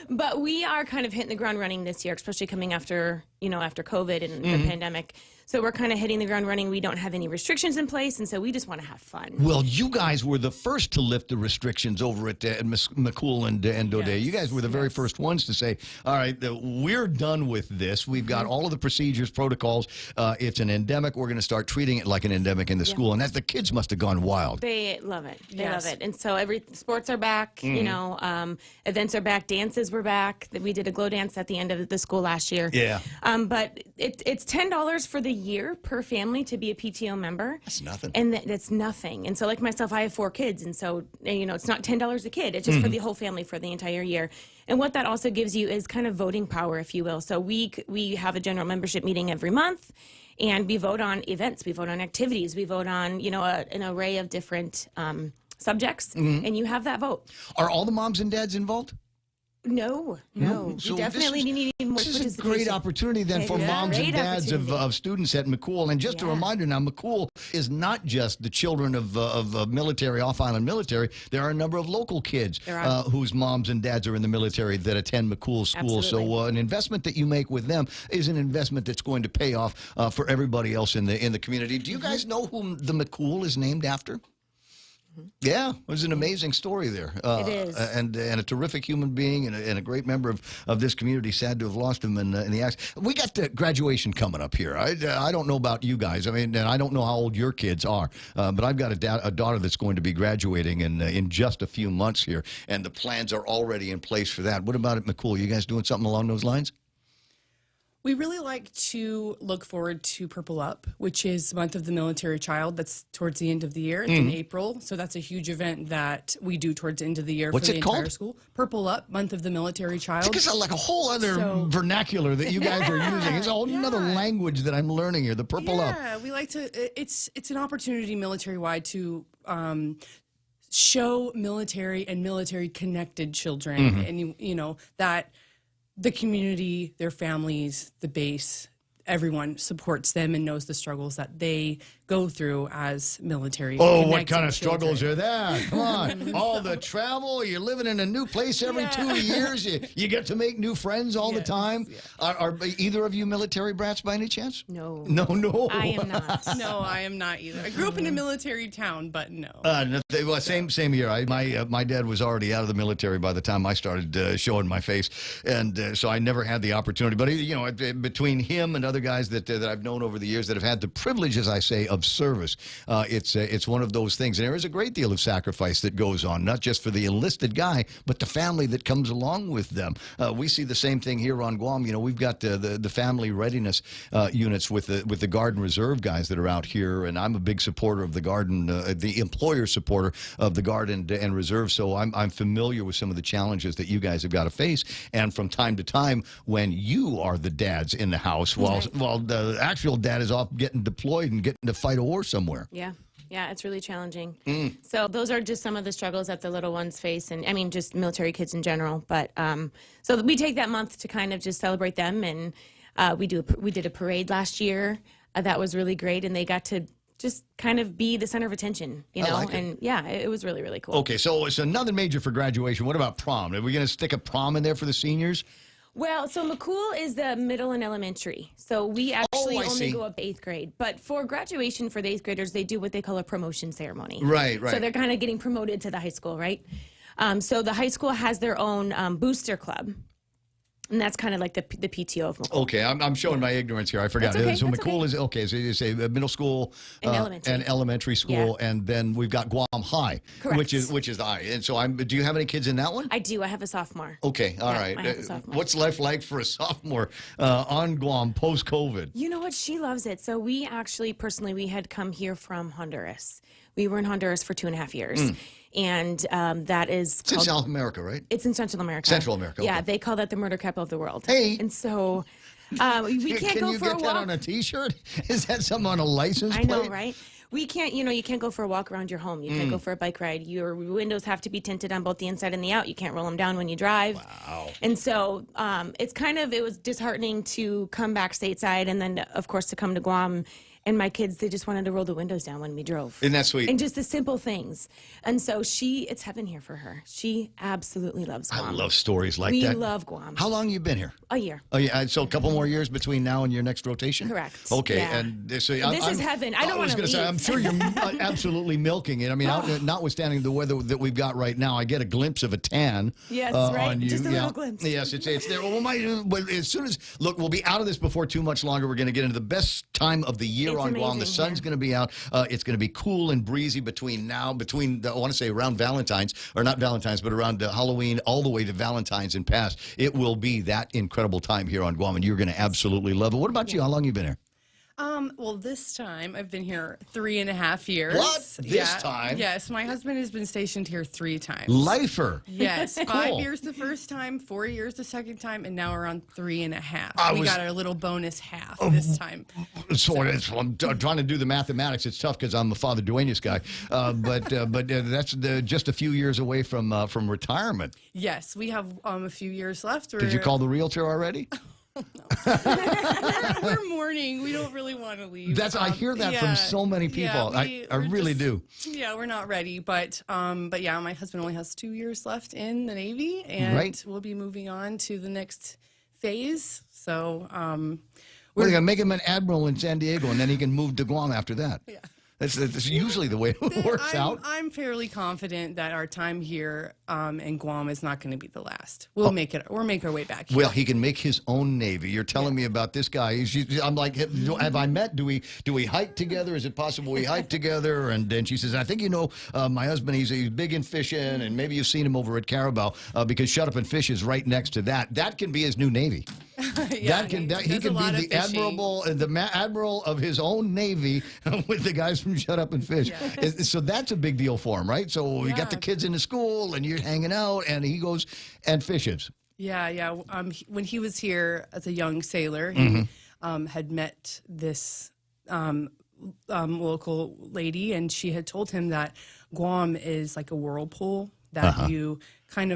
But we are kind of hitting the ground running this year, especially coming after COVID and the pandemic. So we're kind of hitting the ground running. We don't have any restrictions in place, and so we just want to have fun. Well, you guys were the first to lift the restrictions over at McCool and O'Day. You guys were the very first ones to say, all right, we're done with this. We've got all of the procedures, protocols. It's an endemic. We're going to start treating it like an endemic in the school. And the kids must have gone wild. They love it. They love it. And so sports are back, events are back, dances were back. We did a glow dance at the end of the school last year. Yeah. But it's $10 for the year per family to be a PTO member. That's nothing. And that's nothing. And so like myself, I have 4 kids. And so, it's not $10 a kid. It's just for the whole family for the entire year. And what that also gives you is kind of voting power, if you will. So we have a general membership meeting every month. And we vote on events. We vote on activities. We vote on, an array of different subjects. And you have that vote. Are all the moms and dads involved? No. So we definitely need more This is a great opportunity then for moms and dads of students at McCool. And just a reminder now, McCool is not just the children of military, off-island military. There are a number of local kids whose moms and dads are in the military that attend McCool School. Absolutely. So an investment that you make with them is an investment that's going to pay off for everybody else in the community. Do you guys know whom the McCool is named after? Yeah, it was an amazing story there. It is. And a terrific human being and a great member of this community. Sad to have lost him in the accident. We got the graduation coming up here. I don't know about you guys. I mean, and I don't know how old your kids are, but I've got a daughter that's going to be graduating in just a few months here, and the plans are already in place for that. What about it, McCool? You guys doing something along those lines? We really like to look forward to Purple Up, which is Month of the Military Child. That's towards the end of the year. It's in April. So that's a huge event that we do towards the end of the year What's for the it entire called? school. Purple Up, Month of the Military Child. It's like a whole other vernacular that you guys are using. It's a whole other language that I'm learning here, the Purple Up. Yeah, we like to, it's an opportunity military-wide to show military and military-connected children. And, you know, that the community, their families, the base, everyone supports them and knows the struggles that they go through as military. Oh, what kind of struggles are that? Come on. All the travel, you're living in a new place every 2 years, you get to make new friends all the time. Are either of you military brats by any chance? No. No. I am not. No, I am not either. I grew up in a military town, but no. Well, same year. My dad was already out of the military by the time I started showing my face, and so I never had the opportunity. But you know, between him and other guys that I've known over the years that have had the privilege, as I say, of service, it's one of those things. And there is a great deal of sacrifice that goes on, not just for the enlisted guy, but the family that comes along with them. We see the same thing here on Guam. You know, we've got the family readiness units with the Guard and Reserve guys that are out here, and I'm a big supporter of the Guard and the employer supporter of the Guard and Reserve. So I'm familiar with some of the challenges that you guys have got to face. And from time to time, when you are the dads in the house, while the actual dad is off getting deployed and getting to fight a war somewhere. Yeah, it's really challenging. So those are just some of the struggles that the little ones face, and I mean just military kids in general. But so we take that month to kind of just celebrate them, and we did a parade last year that was really great, and they got to just kind of be the center of attention, you know, and yeah, it was really, really cool. Okay, so it's another major for graduation. What about prom? Are we going to stick a prom in there for the seniors? Well, so McCool is the middle and elementary. So we actually only go up to 8th grade. But for graduation for the 8th graders, they do what they call a promotion ceremony. Right. So they're kind of getting promoted to the high school, right? So the high school has their own booster club. And that's kind of like the PTO of McCool. Okay, I'm showing my ignorance here. I forgot. That's okay, So McCool is, okay, so you say middle school and elementary school, and then we've got Guam High, Correct. which is the high. And so do you have any kids in that one? I do. I have a sophomore. Okay, all right. I have a sophomore. What's life like for a sophomore on Guam post-COVID? You know what? She loves it. So we actually, personally, we had come here from Honduras. We were in Honduras for 2.5 years. And that is It's in South America, right? It's in Central America. Central America, Yeah, okay. they call that the murder capital of the world. Hey. And so we can't go for a walk. Can you get that on a T-shirt? Is that something on a license plate? I know, right? We can't, you can't go for a walk around your home. You can't go for a bike ride. Your windows have to be tinted on both the inside and the out. You can't roll them down when you drive. Wow. And so it was disheartening to come back stateside and then, of course, to come to Guam. And my kids, they just wanted to roll the windows down when we drove. Isn't that sweet? And just the simple things. And so it's heaven here for her. She absolutely loves Guam. I love stories like that. We love Guam. How long have you been here? A year. Oh, yeah. So a couple more years between now and your next rotation? Correct. Okay. Yeah. And so This is heaven. I don't want to leave. Say, I'm sure you're absolutely milking it. I mean, notwithstanding the weather that we've got right now, I get a glimpse of a tan right. on you. Just a little glimpse. Yes, it's there. Well, as soon as, look, we'll be out of this before too much longer. We're going to get into the best time of the year on Guam. The sun's going to be out. It's going to be cool and breezy between I want to say around Valentine's, or not Valentine's, but around Halloween all the way to Valentine's and past. It will be that incredible time here on Guam, and you're going to absolutely love it. What about you? How long have you been here? Well, this time I've been here 3.5 years. What? This time? Yes, my husband has been stationed here 3 times. Lifer. Yes, Cool. 5 years the first time, 4 years the second time, and now we're on 3.5. We got our little bonus half this time. I'm trying to do the mathematics. It's tough because I'm a Father Duenas guy, but that's just a few years away from retirement. Yes, we have a few years left. Did you call the realtor already? We're mourning. We don't really want to leave. I hear that from so many people. Yeah, I really do. Yeah, we're not ready, but yeah, my husband only has 2 years left in the Navy, and we'll be moving on to the next phase. So we're gonna make him an admiral in San Diego, and then he can move to Guam after that. Yeah. That's usually the way it works out. I'm fairly confident that our time here in Guam is not going to be the last. We'll make our way back here. Well, he can make his own Navy. You're telling me about this guy. I'm like, have I met? Do we hike together? Is it possible we hike together? And then she says, I think my husband, he's big in fishing, and maybe you've seen him over at Carabao because Shut Up and Fish is right next to that. That can be his new Navy. He can be the admiral of his own Navy with the guys from Shut Up and Fish. Yeah. So that's a big deal for him, right? So we got the kids into school, and you're hanging out, and he goes and fishes. Yeah. When he was here as a young sailor, he had met this local lady, and she had told him that Guam is like a whirlpool, that you find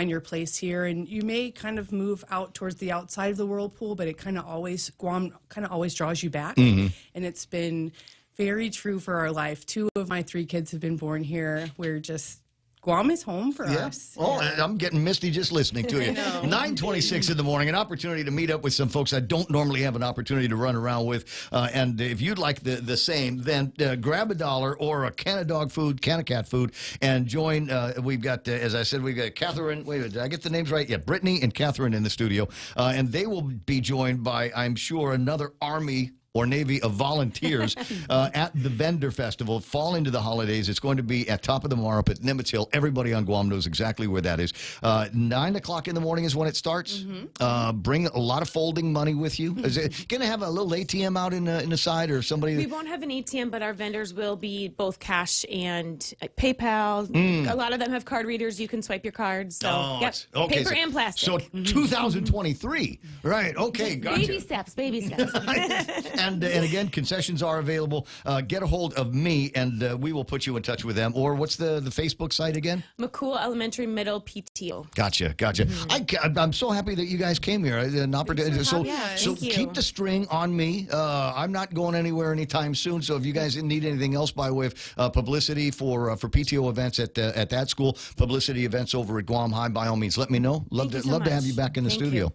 your place here, and you may kind of move out towards the outside of the whirlpool, but Guam kind of always draws you back. And it's been very true for our life. 2 of my 3 kids have been born here. Guam is home for us. Oh, I'm getting misty just listening to you. 9:26 in the morning, an opportunity to meet up with some folks I don't normally have an opportunity to run around with. And if you'd like the same, then grab $1 or a can of dog food, can of cat food, and join. We've got, as I said, we've got Catherine. Wait, did I get the names right? Yeah, Brittany and Catherine in the studio. And they will be joined by, I'm sure, another Army or Navy of volunteers at the Vendor Festival. Fall into the holidays. It's going to be at Top of the Mar up at Nimitz Hill. Everybody on Guam knows exactly where that is. 9 o'clock in the morning is when it starts. Bring a lot of folding money with you. Is it going to have a little ATM out in the side or somebody? We won't have an ATM, but our vendors will be both cash and PayPal. A lot of them have card readers. You can swipe your cards. So, paper and plastic. So 2023. Right. Okay. Gotcha. Baby steps. And again, concessions are available. Get a hold of me, and we will put you in touch with them. Or what's the Facebook site again? McCool Elementary Middle PTO. Gotcha. I'm so happy that you guys came here. An opportunity. So keep the string on me. I'm not going anywhere anytime soon. So if you guys need anything else by way of publicity for PTO events at that school, publicity events over at Guam High, by all means, let me know. Love to have you back in the studio.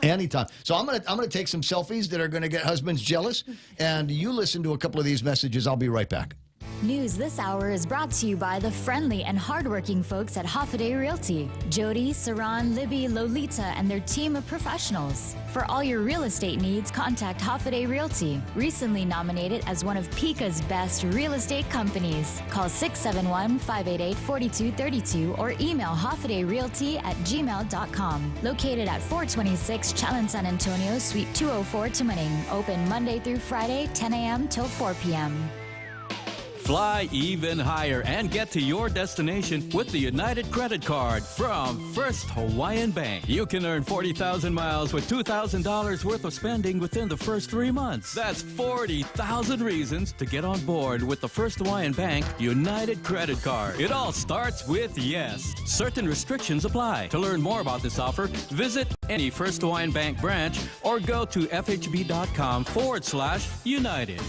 Anytime. So I'm gonna take some selfies that are gonna get husbands jealous, and you listen to a couple of these messages. I'll be right back. News this hour is brought to you by the friendly and hardworking folks at Hoffaday Realty. Jody, Saran, Libby, Lolita, and their team of professionals. For all your real estate needs, contact Hoffaday Realty. Recently nominated as one of PICA's best real estate companies. Call 671-588-4232 or email hoffadayrealty@gmail.com. Located at 426 Chalon San Antonio, Suite 204, Tumaning. Open Monday through Friday, 10 a.m. till 4 p.m. Fly even higher and get to your destination with the United Credit Card from First Hawaiian Bank. You can earn 40,000 miles with $2,000 worth of spending within the first 3 months. That's 40,000 reasons to get on board with the First Hawaiian Bank United Credit Card. It all starts with yes. Certain restrictions apply. To learn more about this offer, visit any First Hawaiian Bank branch or go to fhb.com/United.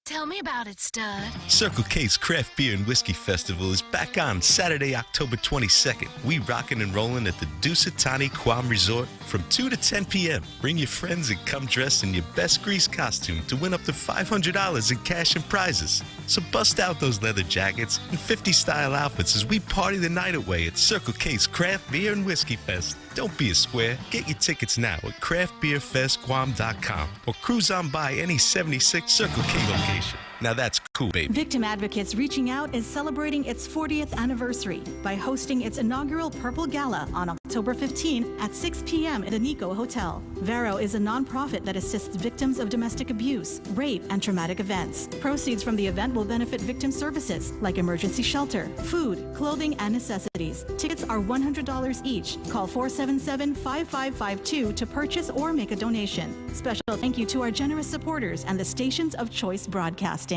Tell me about it, stud. Circle K's Craft Beer and Whiskey Festival is back on Saturday, October 22nd. We rockin' and rollin' at the Dusatani Guam Resort from 2 to 10 p.m. Bring your friends and come dressed in your best grease costume to win up to $500 in cash and prizes. So bust out those leather jackets and 50-style outfits as we party the night away at Circle K's Craft Beer and Whiskey Fest. Don't be a square. Get your tickets now at craftbeerfestguam.com or cruise on by any 76 Circle K location. Now that's cool, baby. Victim Advocates Reaching Out is celebrating its 40th anniversary by hosting its inaugural Purple Gala on October 15 at 6 p.m. at the Nico Hotel. Vero is a nonprofit that assists victims of domestic abuse, rape, and traumatic events. Proceeds from the event will benefit victim services like emergency shelter, food, clothing, and necessities. Tickets are $100 each. Call 477-5552 to purchase or make a donation. Special thank you to our generous supporters and the stations of choice broadcasting.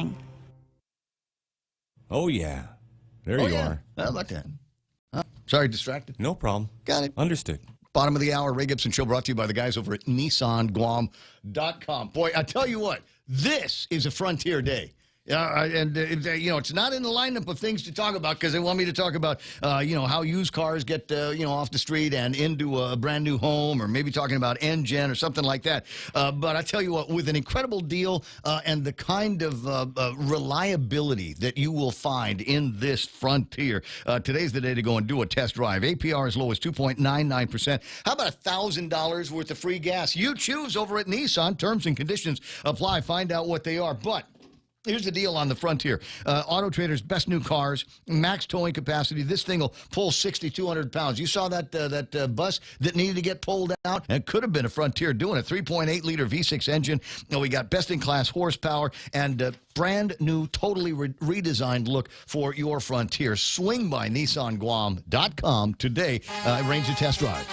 Oh, yeah. There you are. How about that? Sorry, distracted. No problem. Got it. Understood. Bottom of the hour, Ray Gibson Show brought to you by the guys over at NissanGuam.com. Boy, I tell you what, this is a frontier day. And it's not in the lineup of things to talk about because they want me to talk about, how used cars get, off the street and into a brand new home, or maybe talking about NGen or something like that. But I tell you what, with an incredible deal and the kind of reliability that you will find in this Frontier, today's the day to go and do a test drive. APR as low as 2.99%. How about $1,000 worth of free gas? You choose over at Nissan. Terms and conditions apply. Find out what they are. But here's the deal on the Frontier. Auto Trader's best new cars, max towing capacity. This thing will pull 6,200 pounds. You saw that bus that needed to get pulled out? It could have been a Frontier doing it. 3.8-liter V6 engine. We got best-in-class horsepower and brand new, totally redesigned look for your Frontier. Swing by NissanGuam.com today. Arrange a test drive.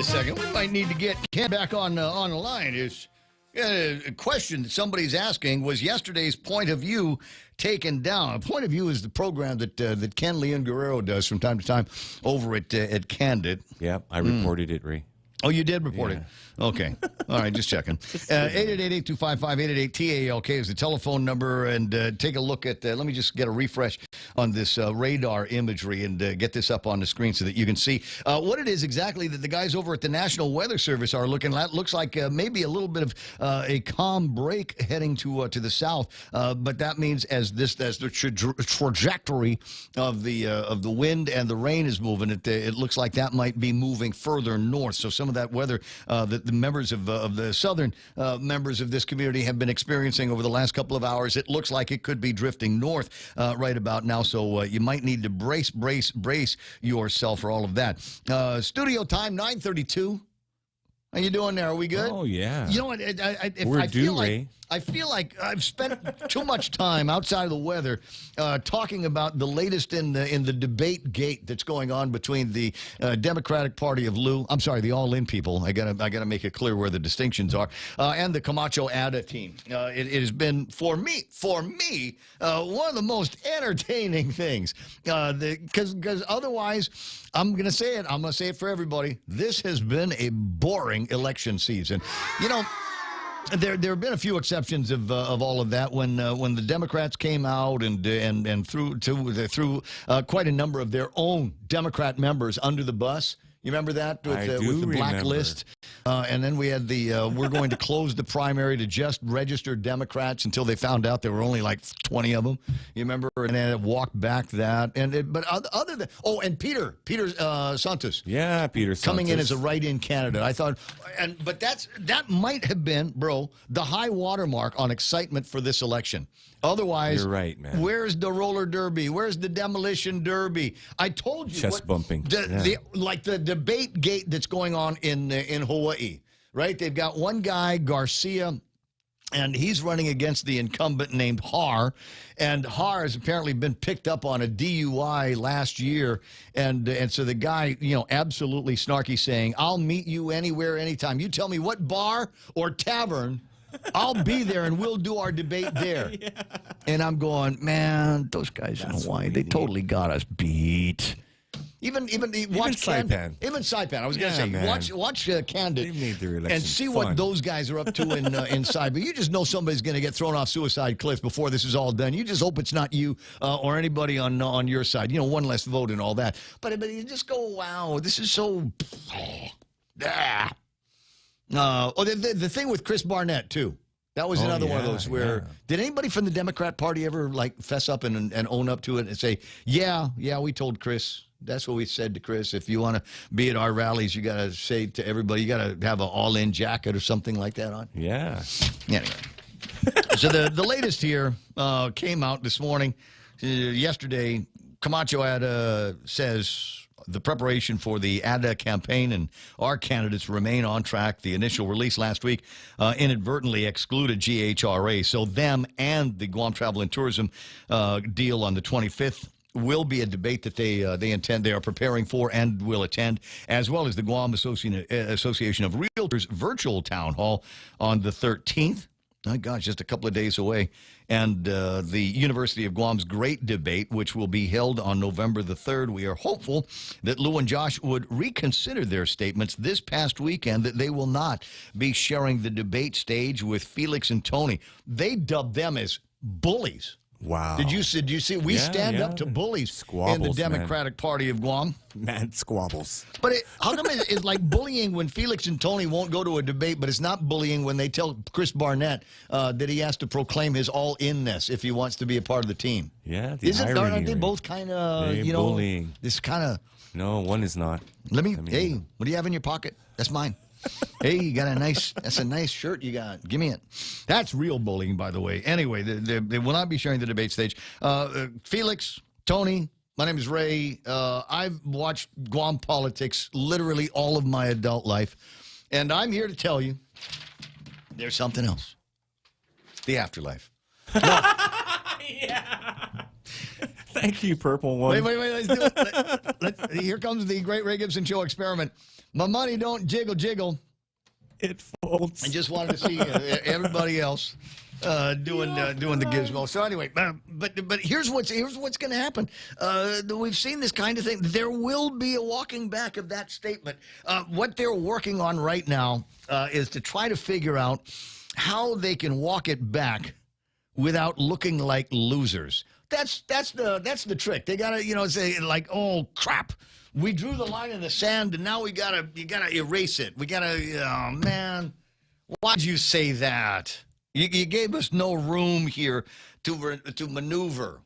Second, we might need to get Ken back on the line. Is a question that somebody's asking: was yesterday's Point of View taken down? Point of View is the program that Ken Leon Guerrero does from time to time over at Candid. Yep, I reported it, Ray. Oh, you did report it. Okay. All right, just checking. 888-825-888-TALK is the telephone number. And take a look at, let me just get a refresh on this radar imagery and get this up on the screen so that you can see what it is exactly that the guys over at the National Weather Service are looking at. Looks like maybe a little bit of a calm break heading to the south. But that means as the trajectory of the wind and the rain is moving, it looks like that might be moving further north. So some of that weather that the members of the southern members of this community have been experiencing over the last couple of hours, it looks like it could be drifting north right about now. So you might need to brace yourself for all of that. Studio time, 9:32. How you doing there? Are we good? Oh, yeah. You know what? I feel like I've spent too much time outside of the weather talking about the latest in the debate gate that's going on between the Democratic Party of Lou. I'm sorry, the All In people. I gotta make it clear where the distinctions are, and the Camacho Ada team. It has been for me one of the most entertaining things because otherwise I'm gonna say it. I'm gonna say it for everybody. This has been a boring election season. You know. There have been a few exceptions of all of that when the Democrats came out and threw quite a number of their own Democrat members under the bus. You remember that with the blacklist? And then we had we're going to close the primary to just registered Democrats until they found out there were only like 20 of them. You remember? And then it walked back that. But other than and Peter Santos. Yeah, Peter Santos coming in as a write-in candidate. I thought, but that might have been, bro, the high watermark on excitement for this election. Otherwise, you're right, man. Where's the roller derby? Where's the demolition derby? I told you. Chest bumping. The debate gate that's going on in Hawaii, right? They've got one guy, Garcia, and he's running against the incumbent named Har. And Har has apparently been picked up on a DUI last year. And so the guy, absolutely snarky saying, I'll meet you anywhere, anytime. You tell me what bar or tavern, I'll be there and we'll do our debate there. Yeah. And I'm going, man, those guys in Hawaii, they totally got us beat. Even Saipan. Even Saipan. I was going to say, man. watch Candid and see what those guys are up to inside. But you just know somebody's going to get thrown off suicide cliffs before this is all done. You just hope it's not you or anybody on your side. One less vote and all that. But you just go, wow, this is so. The thing with Chris Barnett too. That was another one of those where did anybody from the Democrat Party ever fess up and own up to it and say, yeah, we told Chris. That's what we said to Chris. If you want to be at our rallies, you got to say to everybody, you got to have an all-in jacket or something like that on. Yeah. Anyway, so the latest here came out this morning. Yesterday, Camacho Ada says the preparation for the ADA campaign and our candidates remain on track. The initial release last week inadvertently excluded GHRA, so them and the Guam Travel and Tourism deal on the 25th will be a debate that they are preparing for and will attend, as well as the Guam Association of Realtors virtual town hall on the 13th. My gosh, just a couple of days away. And the University of Guam's Great Debate, which will be held on November the 3rd. We are hopeful that Lou and Josh would reconsider their statements this past weekend that they will not be sharing the debate stage with Felix and Tony. They dubbed them as bullies. Wow. Did you see? We stand up to bullies Squabbles, in the Democratic Party of Guam. Man, squabbles. But how come it's like bullying when Felix and Tony won't go to a debate, but it's not bullying when they tell Chris Barnett that he has to proclaim his all-inness if he wants to be a part of the team? Yeah, aren't they both kind of, bullying. this kind of... No, one is not. Hey, what do you have in your pocket? That's mine. Hey, you got that's a nice shirt you got. Give me it. That's real bullying, by the way. Anyway, they will not be sharing the debate stage. Felix, Tony, my name is Ray. I've watched Guam politics literally all of my adult life, and I'm here to tell you there's something else. The afterlife. Yeah. Thank you, Purple One. Wait, let's do it. Here comes the Great Ray Gibson Show experiment. My money don't jiggle. It folds. I just wanted to see everybody else doing the gizmo. So anyway, but here's what's going to happen. We've seen this kind of thing. There will be a walking back of that statement. What they're working on right now is to try to figure out how they can walk it back without looking like losers. That's the trick. They gotta say like, oh crap, we drew the line in the sand and now you gotta erase it. We gotta, oh man, why'd you say that? You gave us no room here to maneuver.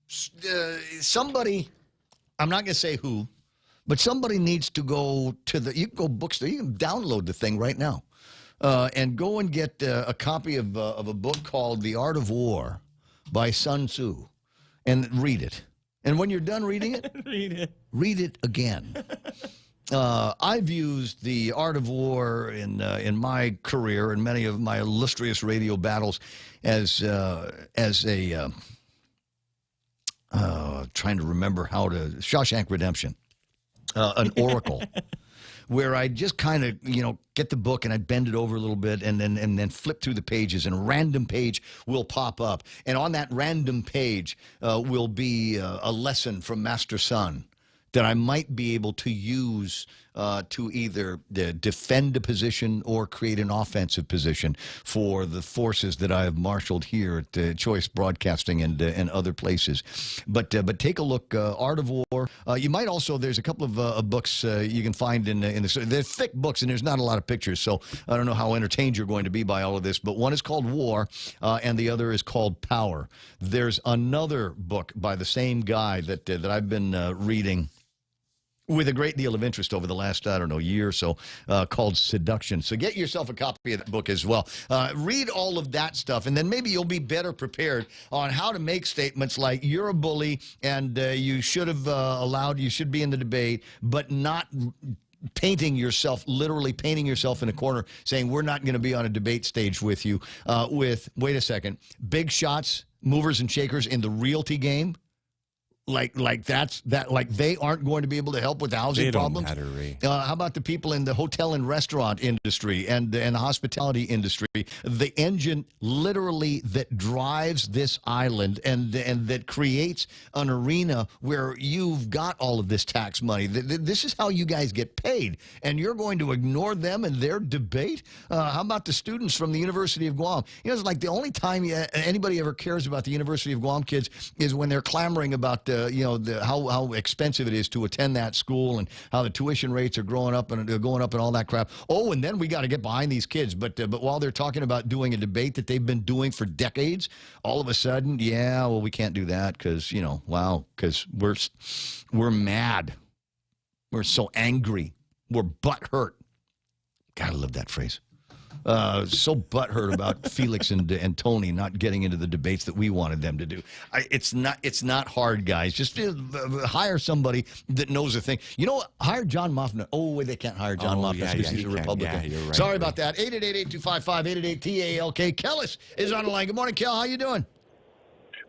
Somebody, I'm not gonna say who, but somebody needs to go to you can go bookstore. You can download the thing right now, and go and get a copy of a book called The Art of War by Sun Tzu, and read it. And when you're done reading it, read it again. I've used The Art of War in my career and many of my illustrious radio battles as a trying to remember how to Shawshank Redemption, an oracle. Where I just kind of, get the book and I'd bend it over a little bit and then flip through the pages, and a random page will pop up. And on that random page will be a lesson from Master Sun that I might be able to use to either defend a position or create an offensive position for the forces that I have marshaled here at Choice Broadcasting and other places. But take a look, Art of War. You might also, there's a couple of books you can find in the, they're thick books and there's not a lot of pictures, so I don't know how entertained you're going to be by all of this, but one is called War and the other is called Power. There's another book by the same guy that I've been reading with a great deal of interest over the last, year or so, called Seduction. So get yourself a copy of that book as well. Read all of that stuff, and then maybe you'll be better prepared on how to make statements like, you're a bully, and you should have you should be in the debate, but not literally painting yourself in a corner, saying, we're not going to be on a debate stage with you, wait a second, big shots, movers and shakers in the realty game. Like they aren't going to be able to help with the housing problems. Matter, Ray. How about the people in the hotel and restaurant industry and the hospitality industry? The engine literally that drives this island and that creates an arena where you've got all of this tax money. This is how you guys get paid, and you're going to ignore them and their debate? How about the students from the University of Guam? It's like the only time anybody ever cares about the University of Guam kids is when they're clamoring about how expensive it is to attend that school and how the tuition rates are going up and all that crap. Oh, and then we got to get behind these kids. But while they're talking about doing a debate that they've been doing for decades, all of a sudden, we can't do that because because we're mad, we're so angry, we're butthurt. Gotta love that phrase. So butthurt about Felix and Tony not getting into the debates that we wanted them to do. It's not hard, guys. Just hire somebody that knows a thing. Hire John Moffman. Oh, wait, they can't hire John Moffman because he's a Republican. Yeah, you're right. Sorry about that. 888-825-5888-TALK. Kellis is on the line. Good morning, Kel. How you doing?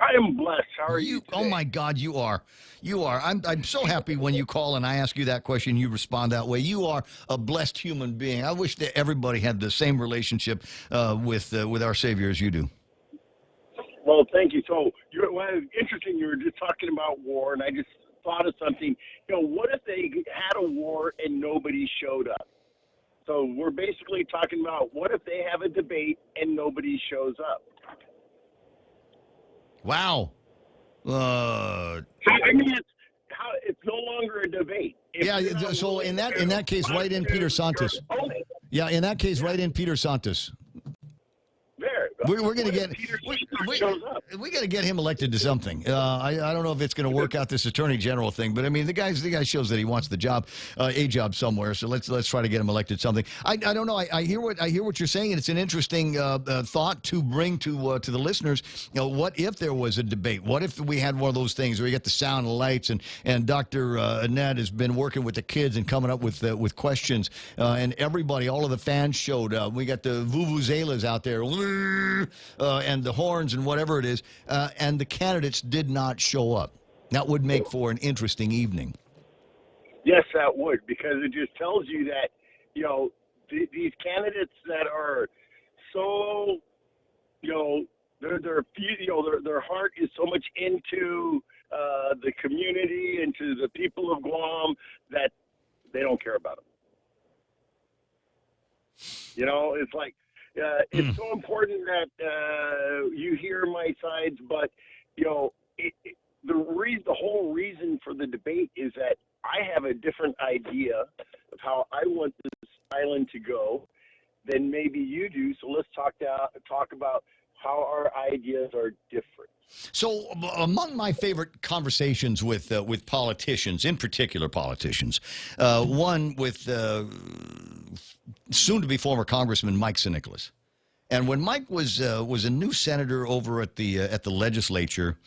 I am blessed. How are you? Oh my God, you are. You are. I'm so happy when you call and I ask you that question, you respond that way. You are a blessed human being. I wish that everybody had the same relationship with our Savior as you do. Well, thank you. So, well, it's interesting. You were just talking about war, and I just thought of something. What if they had a war and nobody showed up? So we're basically talking about what if they have a debate and nobody shows up? Wow. I mean, it's no longer a debate. So in that case, write in Peter Santos. Yeah, in that case, write in Peter Santos. We're going to get we got to get him elected to something. I don't know if it's going to work out this attorney general thing, but I mean the guy shows that he wants the job, a job somewhere. So let's try to get him elected something. I don't know. I hear what you're saying, and it's an interesting thought to bring to the listeners. What if there was a debate? What if we had one of those things where you get the sound and lights, and Dr. Annette has been working with the kids and coming up with questions, and everybody, all of the fans showed up. We got the vuvuzelas out there. And the horns and whatever it is, and the candidates did not show up. That would make for an interesting evening. Yes, that would, because it just tells you that, these candidates that are so, their heart is so much into the community, into the people of Guam, that they don't care about them. It's like, it's so important that you hear my sides, but the whole reason for the debate is that I have a different idea of how I want this island to go than maybe you do. So let's talk about how our ideas are different. So among my favorite conversations with politicians, in particular politicians, one with soon-to-be former Congressman Mike St. Nicholas. And when Mike was a new senator over at the legislature,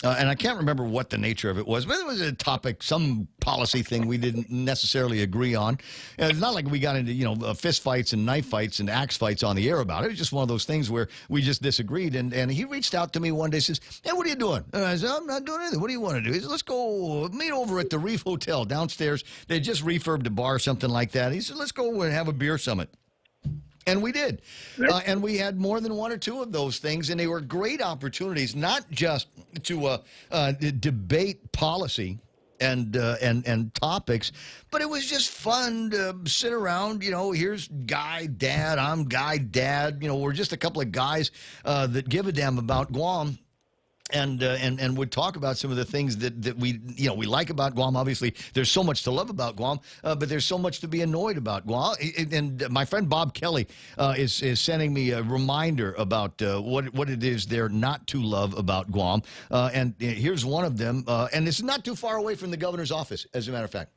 and I can't remember what the nature of it was, but it was a topic, some policy thing we didn't necessarily agree on. And it's not like we got into fist fights and knife fights and axe fights on the air about it. It was just one of those things where we just disagreed. And he reached out to me one day, says, "Hey, what are you doing?" And I said, "I'm not doing anything. What do you want to do?" He said, "Let's go meet over at the Reef Hotel downstairs. They just refurbed a bar or something like that." He said, "Let's go and have a beer summit." And we did. And we had more than one or two of those things, and they were great opportunities, not just to debate policy and topics, but it was just fun to sit around. Here's Guy Dad, I'm Guy Dad. We're just a couple of guys that give a damn about Guam. And would talk about some of the things that we like about Guam. Obviously, there's so much to love about Guam, but there's so much to be annoyed about Guam. And my friend Bob Kelly is sending me a reminder about what it is there not to love about Guam. And here's one of them. And it's not too far away from the governor's office, as a matter of fact.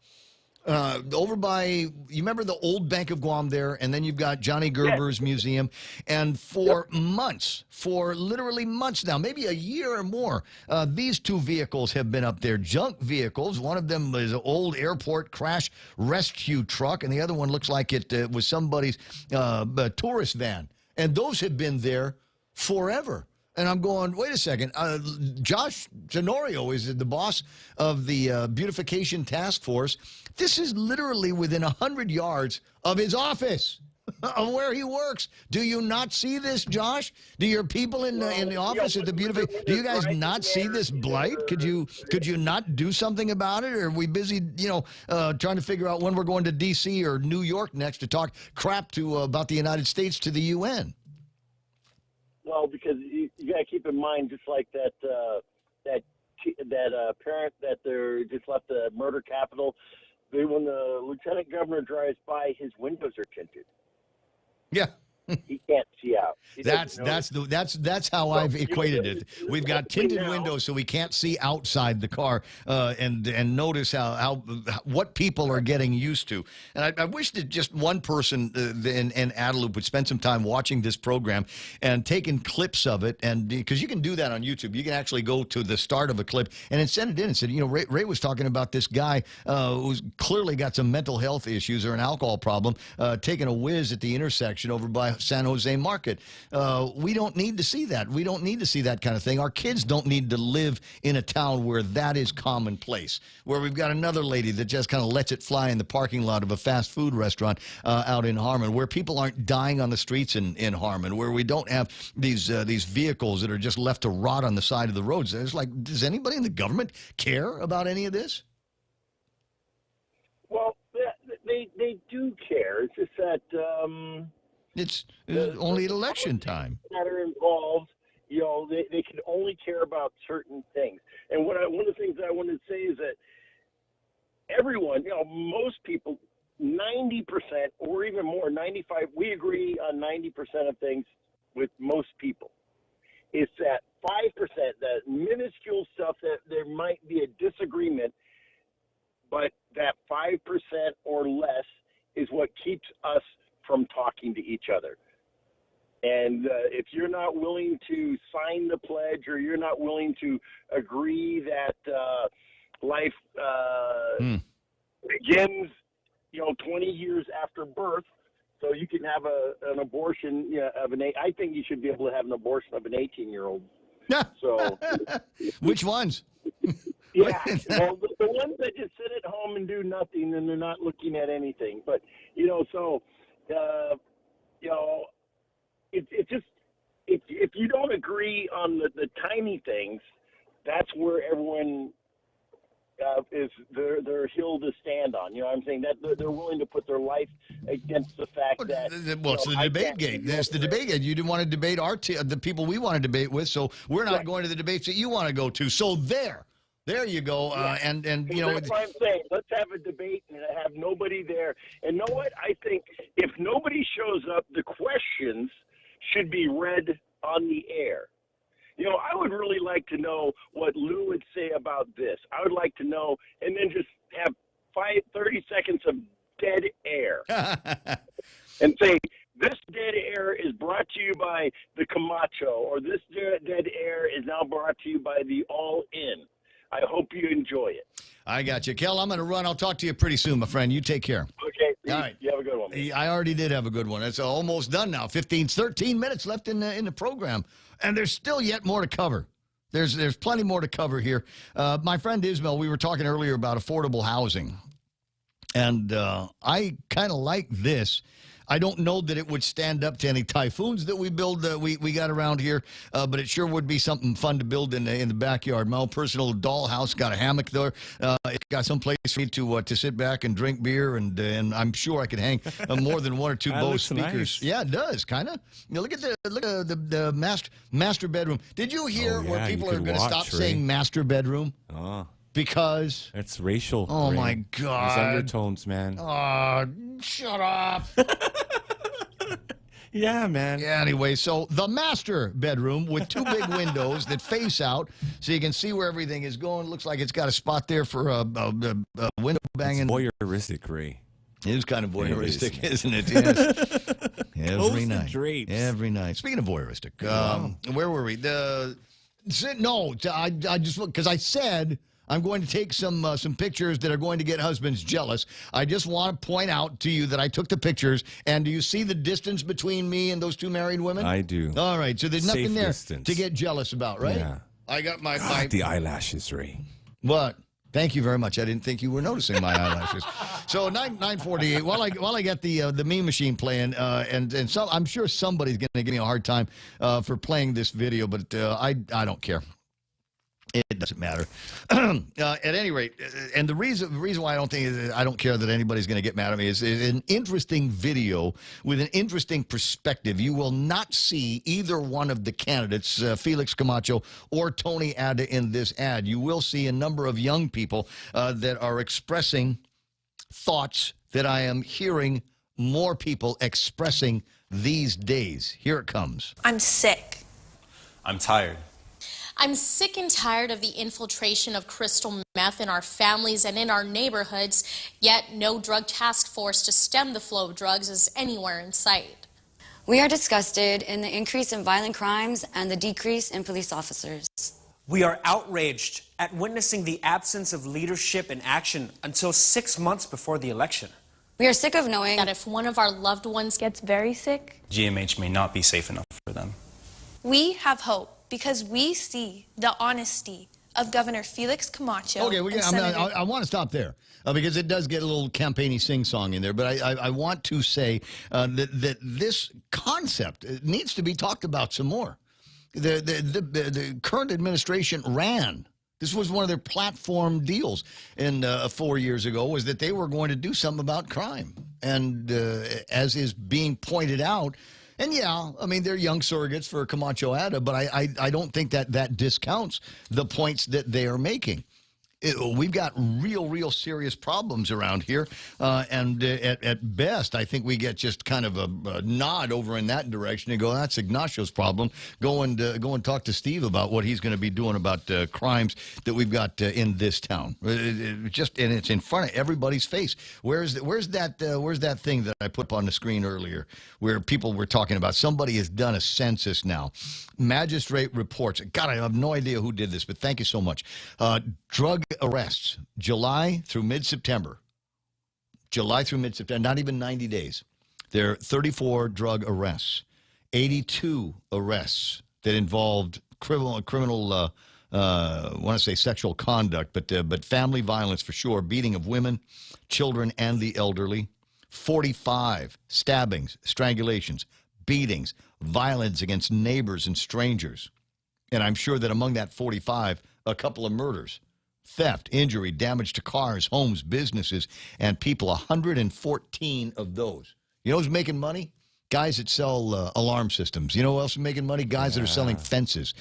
Over by, you remember the old Bank of Guam there, and then you've got Johnny Gerber's museum, and for literally months now, maybe a year or more, these two vehicles have been up there, junk vehicles. One of them is an old airport crash rescue truck, and the other one looks like it was somebody's tourist van, and those have been there forever. And I'm going, wait a second. Josh Tenorio is the boss of the beautification task force. This is literally within 100 yards of his office, of where he works. Do you not see this, Josh? Do your people in the office at the beautification? Do you guys not see this blight? Could you not do something about it? Or are we busy, trying to figure out when we're going to D.C. or New York next to talk crap about the United States to the UN? Well, because you got to keep in mind, just like that parent that they just left the murder capital, when the lieutenant governor drives by, his windows are tinted. Yeah. He can't see out. That's how I've equated it. We've got tinted windows, so we can't see outside the car, and notice what people are getting used to. And I wish that just one person in Adelup would spend some time watching this program and taking clips of it, and because you can do that on YouTube, you can actually go to the start of a clip and then send it in and said, Ray was talking about this guy who's clearly got some mental health issues or an alcohol problem, taking a whiz at the intersection over by San Jose market. We don't need to see that. We don't need to see that kind of thing. Our kids don't need to live in a town where that is commonplace, where we've got another lady that just kind of lets it fly in the parking lot of a fast food restaurant out in Harmon, where people aren't dying on the streets in Harmon, where we don't have these vehicles that are just left to rot on the side of the roads. It's like, does anybody in the government care about any of this? Well, they do care. It's just that it's only at election time that are involved. You know, they can only care about certain things. And one of the things I wanted to say is that everyone, you know, most people, 90% or even more, 95, we agree on 90% of things with most people. It's that 5%, that minuscule stuff that there might be a disagreement, but that 5% or less is what keeps us from talking to each other. And if you're not willing to sign the pledge, or you're not willing to agree that life begins, you know, 20 years after birth, so you can have an abortion of an I think you should be able to have an abortion of an 18-year-old. So, which ones? Yeah, well, the ones that just sit at home and do nothing, and they're not looking at anything. But you know, so you know, it just if you don't agree on the tiny things, that's where everyone is their hill to stand on. You know what I'm saying? That they're willing to put their life against the fact that. Well, it's the debate gate. That's the debate gate. You didn't want to debate the people we want to debate with, so we're not going to the debates that you want to go to. So there you go. And you know, that's what I'm saying. Let's have a debate and have nobody there. And know what? I think if nobody shows up, the questions should be read on the air. You know, I would really like to know what Lou would say about this. I would like to know, and then just have 30 seconds of dead air. And say, this dead air is brought to you by the Camacho, or this dead air is now brought to you by the All In. I hope you enjoy it. I got you. Kel, I'm going to run. I'll talk to you pretty soon, my friend. You take care. Okay. All right. You have a good one. I already did have a good one. It's almost done now. 13 minutes left in the program. And there's still yet more to cover. There's plenty more to cover here. My friend Ismail, we were talking earlier about affordable housing. And I kind of like this. I don't know that it would stand up to any typhoons that we build. We got around here, but it sure would be something fun to build in the backyard. My own personal dollhouse got a hammock there. It got some place for me to sit back and drink beer, and I'm sure I could hang more than one or two Bose speakers. Nice. Yeah, it does kind of. You know, look at the master bedroom. Did you hear where people are going to stop saying master bedroom? Oh. Because it's racial. Oh, my God. There's undertones, man. Oh, shut up. Yeah, man. Yeah, anyway, so the master bedroom with two big windows that face out so you can see where everything is going. Looks like it's got a spot there for a window banging. It's voyeuristic, Ray. It is kind of voyeuristic, isn't it? Yes. Every night. Drapes. Every night. Speaking of voyeuristic, where were we? I just, because I said I'm going to take some pictures that are going to get husbands jealous. I just want to point out to you that I took the pictures, and do you see the distance between me and those two married women? I do. All right, so there's nothing Safe there distance. to get jealous about, right? Yeah. I got my the eyelashes, Ray. What? Thank you very much. I didn't think you were noticing my eyelashes. So 9:48. While I got the meme machine playing, and so I'm sure somebody's going to give me a hard time for playing this video, but I don't care. It doesn't matter. At any rate, and the reason why I don't care that anybody's going to get mad at me is an interesting video with an interesting perspective. You will not see either one of the candidates, Felix Camacho or Tony Ada, in this ad. You will see a number of young people that are expressing thoughts that I am hearing more people expressing these days. Here it comes. I'm sick. I'm tired. I'm sick and tired of the infiltration of crystal meth in our families and in our neighborhoods, yet no drug task force to stem the flow of drugs is anywhere in sight. We are disgusted in the increase in violent crimes and the decrease in police officers. We are outraged at witnessing the absence of leadership and action until 6 months before the election. We are sick of knowing that if one of our loved ones gets very sick, GMH may not be safe enough for them. We have hope because we see the honesty of Governor Felix Camacho. Okay, I want to stop there because it does get a little campaigny sing-song in there. But I want to say that this concept needs to be talked about some more. The current administration ran. This was one of their platform deals 4 years ago, was that they were going to do something about crime. And as is being pointed out, and yeah, I mean, they're young surrogates for Camacho Ada, but I don't think that discounts the points that they are making. We've got real serious problems around here, and at best, I think we get just kind of a nod over in that direction and go, that's Ignacio's problem. Go and talk to Steve about what he's going to be doing about crimes that we've got in this town. And it's in front of everybody's face. Where's that thing that I put up on the screen earlier, where people were talking about somebody has done a census now. Magistrate reports. God, I have no idea who did this, but thank you so much. Drug arrests, July through mid-September. Not even 90 days. There are 34 drug arrests, 82 arrests that involved criminal I want to say sexual conduct, but family violence for sure, beating of women, children, and the elderly. 45 stabbings, strangulations, beatings, violence against neighbors and strangers. And I'm sure that among that 45, a couple of murders, theft, injury, damage to cars, homes, businesses, and people. 114 of those. You know who's making money? Guys that sell alarm systems. You know who else is making money? Guys that are selling fences.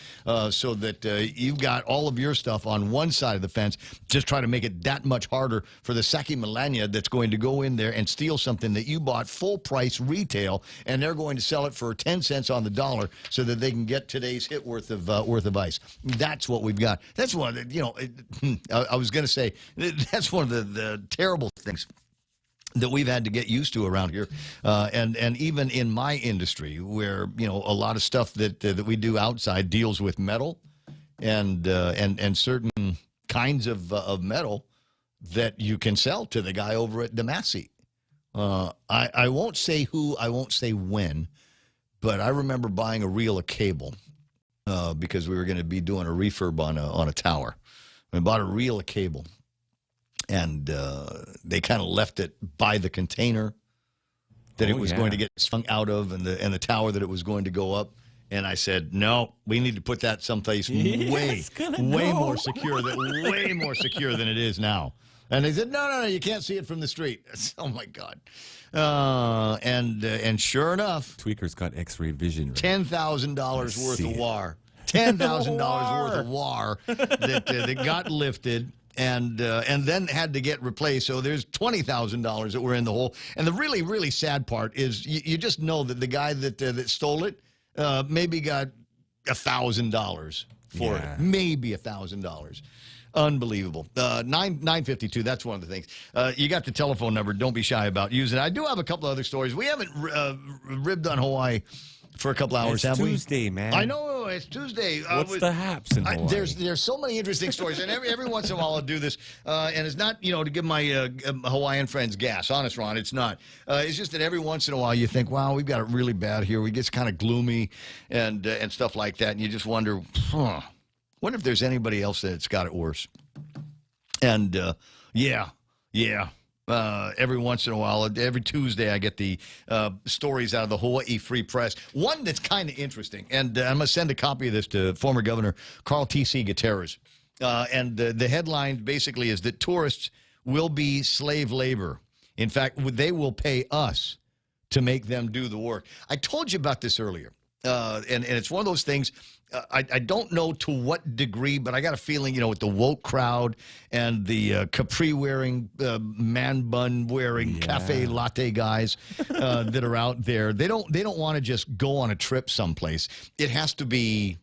So that you've got all of your stuff on one side of the fence, just try to make it that much harder for the Saki Millennia that's going to go in there and steal something that you bought full price retail, and they're going to sell it for 10 cents on the dollar so that they can get today's hit worth of ice. That's what we've got. That's one of the, I was going to say, that's one of the terrible things that we've had to get used to around here, and even in my industry, where a lot of stuff that we do outside deals with metal, and certain kinds of metal that you can sell to the guy over at Damasi. I won't say who, I won't say when, but I remember buying a reel of cable because we were going to be doing a refurb on a tower. I bought a reel of cable. And they kind of left it by the container that it was going to get strung out of, and the tower that it was going to go up. And I said, no, we need to put that someplace way more secure than it is now. And they said, no, you can't see it from the street. Oh my God! And sure enough, Tweaker's got X-ray vision. Right? $10,000 worth of wire. $10,000 worth of wire that got lifted. And then had to get replaced. So there's $20,000 that were in the hole. And the really, really sad part is you just know that the guy that stole it maybe got $1,000 for it. Maybe $1,000. Unbelievable. 952, that's one of the things. You got the telephone number. Don't be shy about using it. I do have a couple other stories. We haven't ribbed on Hawaii for a couple hours, have we? It's Tuesday, man. I know, it's Tuesday. What's the haps in Hawaii? There's so many interesting stories, and every once in a while I'll do this, and it's not, to give my Hawaiian friends gas. Honest, Ron, it's not. It's just that every once in a while you think, wow, we've got it really bad here. We get kind of gloomy and stuff like that, and you just wonder, wonder if there's anybody else that's got it worse. And, every once in a while, every Tuesday, I get the stories out of the Hawaii Free Press. One that's kind of interesting, and I'm going to send a copy of this to former Governor Carl T.C. Gutierrez. And the headline basically is that tourists will be slave labor. In fact, they will pay us to make them do the work. I told you about this earlier, and it's one of those things. I don't know to what degree, but I got a feeling, with the woke crowd and the capri-wearing, man-bun-wearing cafe latte guys that are out there, they don't want to just go on a trip someplace. There has to be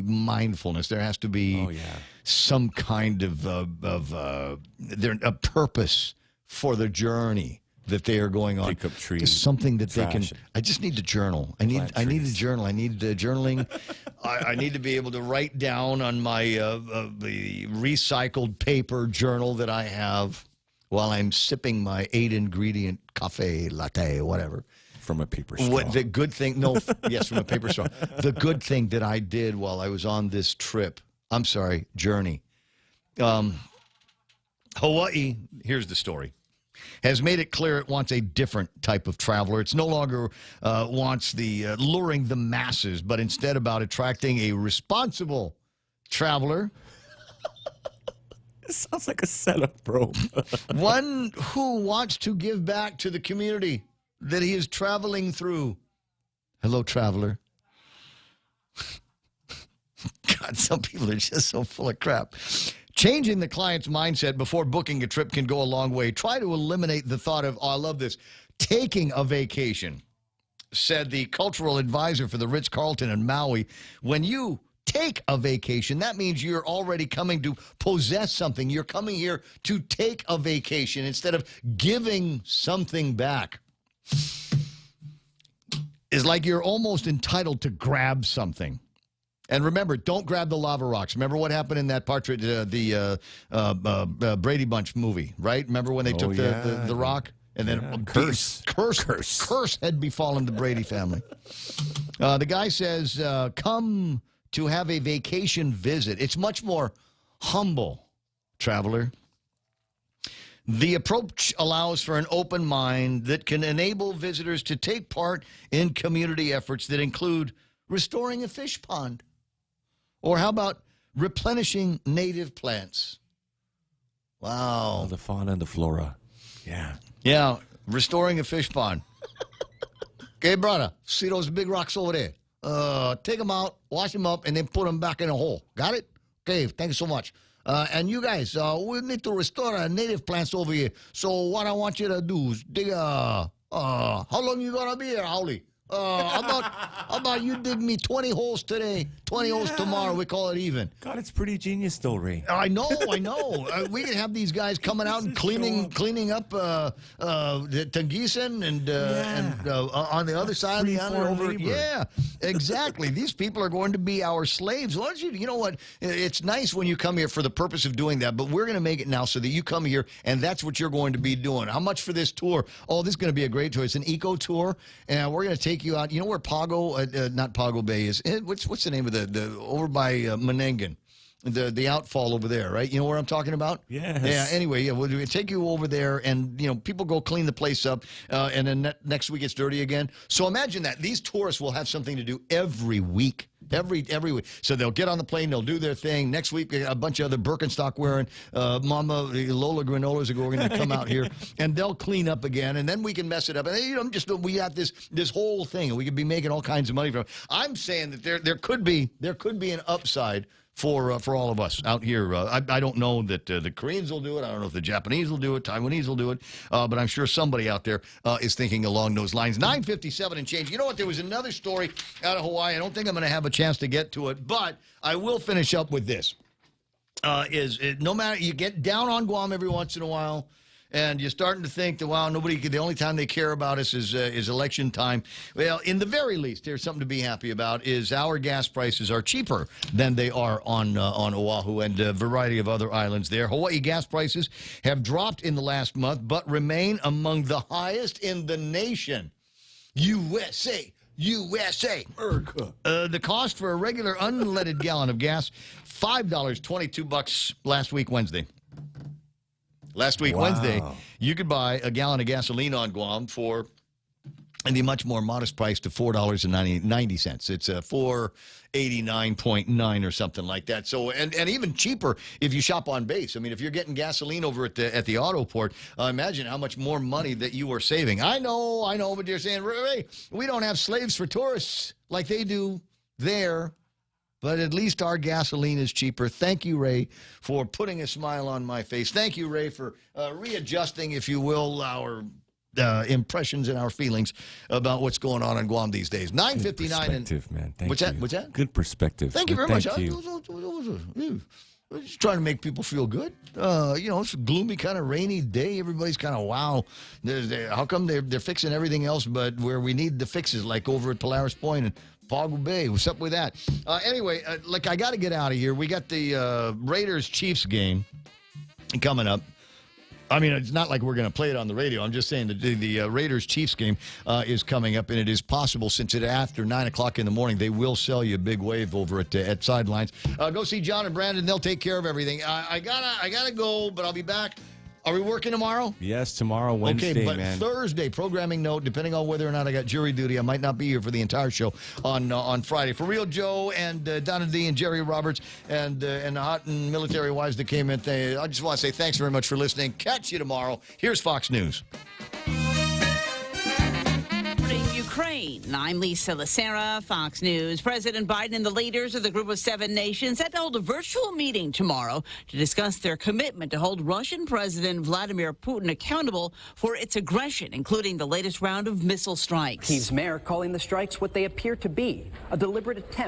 mindfulness. There has to be some kind of a purpose for the journey that they are going on. Pick up trees. Something that they can. I just need to journal. I need to journal. I need journaling. I need to be able to write down on my the recycled paper journal that I have while I'm sipping my 8-ingredient cafe latte, whatever. From a paper straw. The good thing, yes, from a paper straw. The good thing that I did while I was on this journey. Hawaii, here's the story, has made it clear it wants a different type of traveler. It's no longer wants the luring the masses, but instead about attracting a responsible traveler. It sounds like a setup, bro. One who wants to give back to the community that he is traveling through. Hello, traveler. God, some people are just so full of crap. Changing the client's mindset before booking a trip can go a long way. Try to eliminate the thought of, I love this, taking a vacation, said the cultural advisor for the Ritz-Carlton in Maui. When you take a vacation, that means you're already coming to possess something. You're coming here to take a vacation instead of giving something back. It's like you're almost entitled to grab something. And remember, don't grab the lava rocks. Remember what happened in that Partridge, the Brady Bunch movie, right? Remember when they took the rock? And then curse had befallen the Brady family. The guy says, come to have a vacation visit. It's much more humble, traveler. The approach allows for an open mind that can enable visitors to take part in community efforts that include restoring a fish pond. Or how about replenishing native plants? Wow. The fauna and the flora. Yeah. Yeah, restoring a fish pond. Okay, brother, see those big rocks over there? Take them out, wash them up, and then put them back in a hole. Got it? Okay, thank you so much. And you guys, we need to restore native plants over here. So what I want you to do is dig how long you going to be here, Howley? How about you dig me 20 holes today, 20 holes tomorrow. We call it even. God, it's pretty genius, though, Ray. I know. We can have these guys coming out and cleaning up the Gibson and on the other side of the island over. Yeah, exactly. These people are going to be our slaves. Why don't you know what? It's nice when you come here for the purpose of doing that, but we're going to make it now so that you come here and that's what you're going to be doing. How much for this tour? Oh, this is going to be a great tour. It's an eco tour, and we're going to take you out. You know where not Pago Bay is? What's the name of the over by Menengan? The outfall over there, right? You know where I'm talking about? Yes. Yeah, anyway, yeah, we'll take you over there, and, people go clean the place up, and then next week it's dirty again. So imagine that. These tourists will have something to do every week. Every week. So they'll get on the plane, they'll do their thing. Next week, a bunch of other Birkenstock wearing Mama Lola granolas are going to come out here, and they'll clean up again, and then we can mess it up. And we got this whole thing, and we could be making all kinds of money from it. I'm saying that there could be an upside for all of us out here. I don't know that the Koreans will do it. I don't know if the Japanese will do it. Taiwanese will do it. But I'm sure somebody out there is thinking along those lines. 9:57 and change. You know what? There was another story out of Hawaii. I don't think I'm going to have a chance to get to it, but I will finish up with this. No matter, you get down on Guam every once in a while, and you're starting to think that, wow, the only time they care about us is election time. Well, in the very least, here's something to be happy about, is our gas prices are cheaper than they are on Oahu and a variety of other islands there. Hawaii gas prices have dropped in the last month, but remain among the highest in the nation. USA. America. The cost for a regular unleaded gallon of gas, $5.22 last week, Wednesday. Wednesday, you could buy a gallon of gasoline on Guam for the much more modest price to $4.90. It's $4.89.9 or something like that. So, and even cheaper if you shop on base. I mean, if you're getting gasoline over at the auto port, imagine how much more money that you are saving. I know, but you're saying, Ray, we don't have slaves for tourists like they do there. But at least our gasoline is cheaper. Thank you, Ray, for putting a smile on my face. Thank you, Ray, for readjusting, if you will, our impressions and our feelings about what's going on in Guam these days. 9:59. Perspective, man. Thank you. What's that? Good perspective. Thank you very much. Thank you. We're just trying to make people feel good. It's a gloomy, kind of rainy day. Everybody's kind of, wow. How come they're fixing everything else, but where we need the fixes, like over at Polaris Point and Pago Bay. What's up with that? Anyway, I got to get out of here. We got the Raiders-Chiefs game coming up. I mean, it's not like we're going to play it on the radio. I'm just saying that the Raiders-Chiefs game is coming up, and it is possible, since it's after 9 o'clock in the morning, they will sell you a big wave over at Sidelines. Go see John and Brandon. They'll take care of everything. I gotta go, but I'll be back. Are we working tomorrow? Yes, tomorrow, Wednesday, okay, but man. Thursday, programming note, depending on whether or not I got jury duty, I might not be here for the entire show on Friday. For real, Joe and Donna D and Jerry Roberts and the hot and military wives that came in, I just want to say thanks very much for listening. Catch you tomorrow. Here's Fox News. Ukraine. I'm Lisa Lacera, Fox News. President Biden and the leaders of the Group of Seven Nations set to hold a virtual meeting tomorrow to discuss their commitment to hold Russian President Vladimir Putin accountable for its aggression, including the latest round of missile strikes. Kyiv's mayor calling the strikes what they appear to be, a deliberate attempt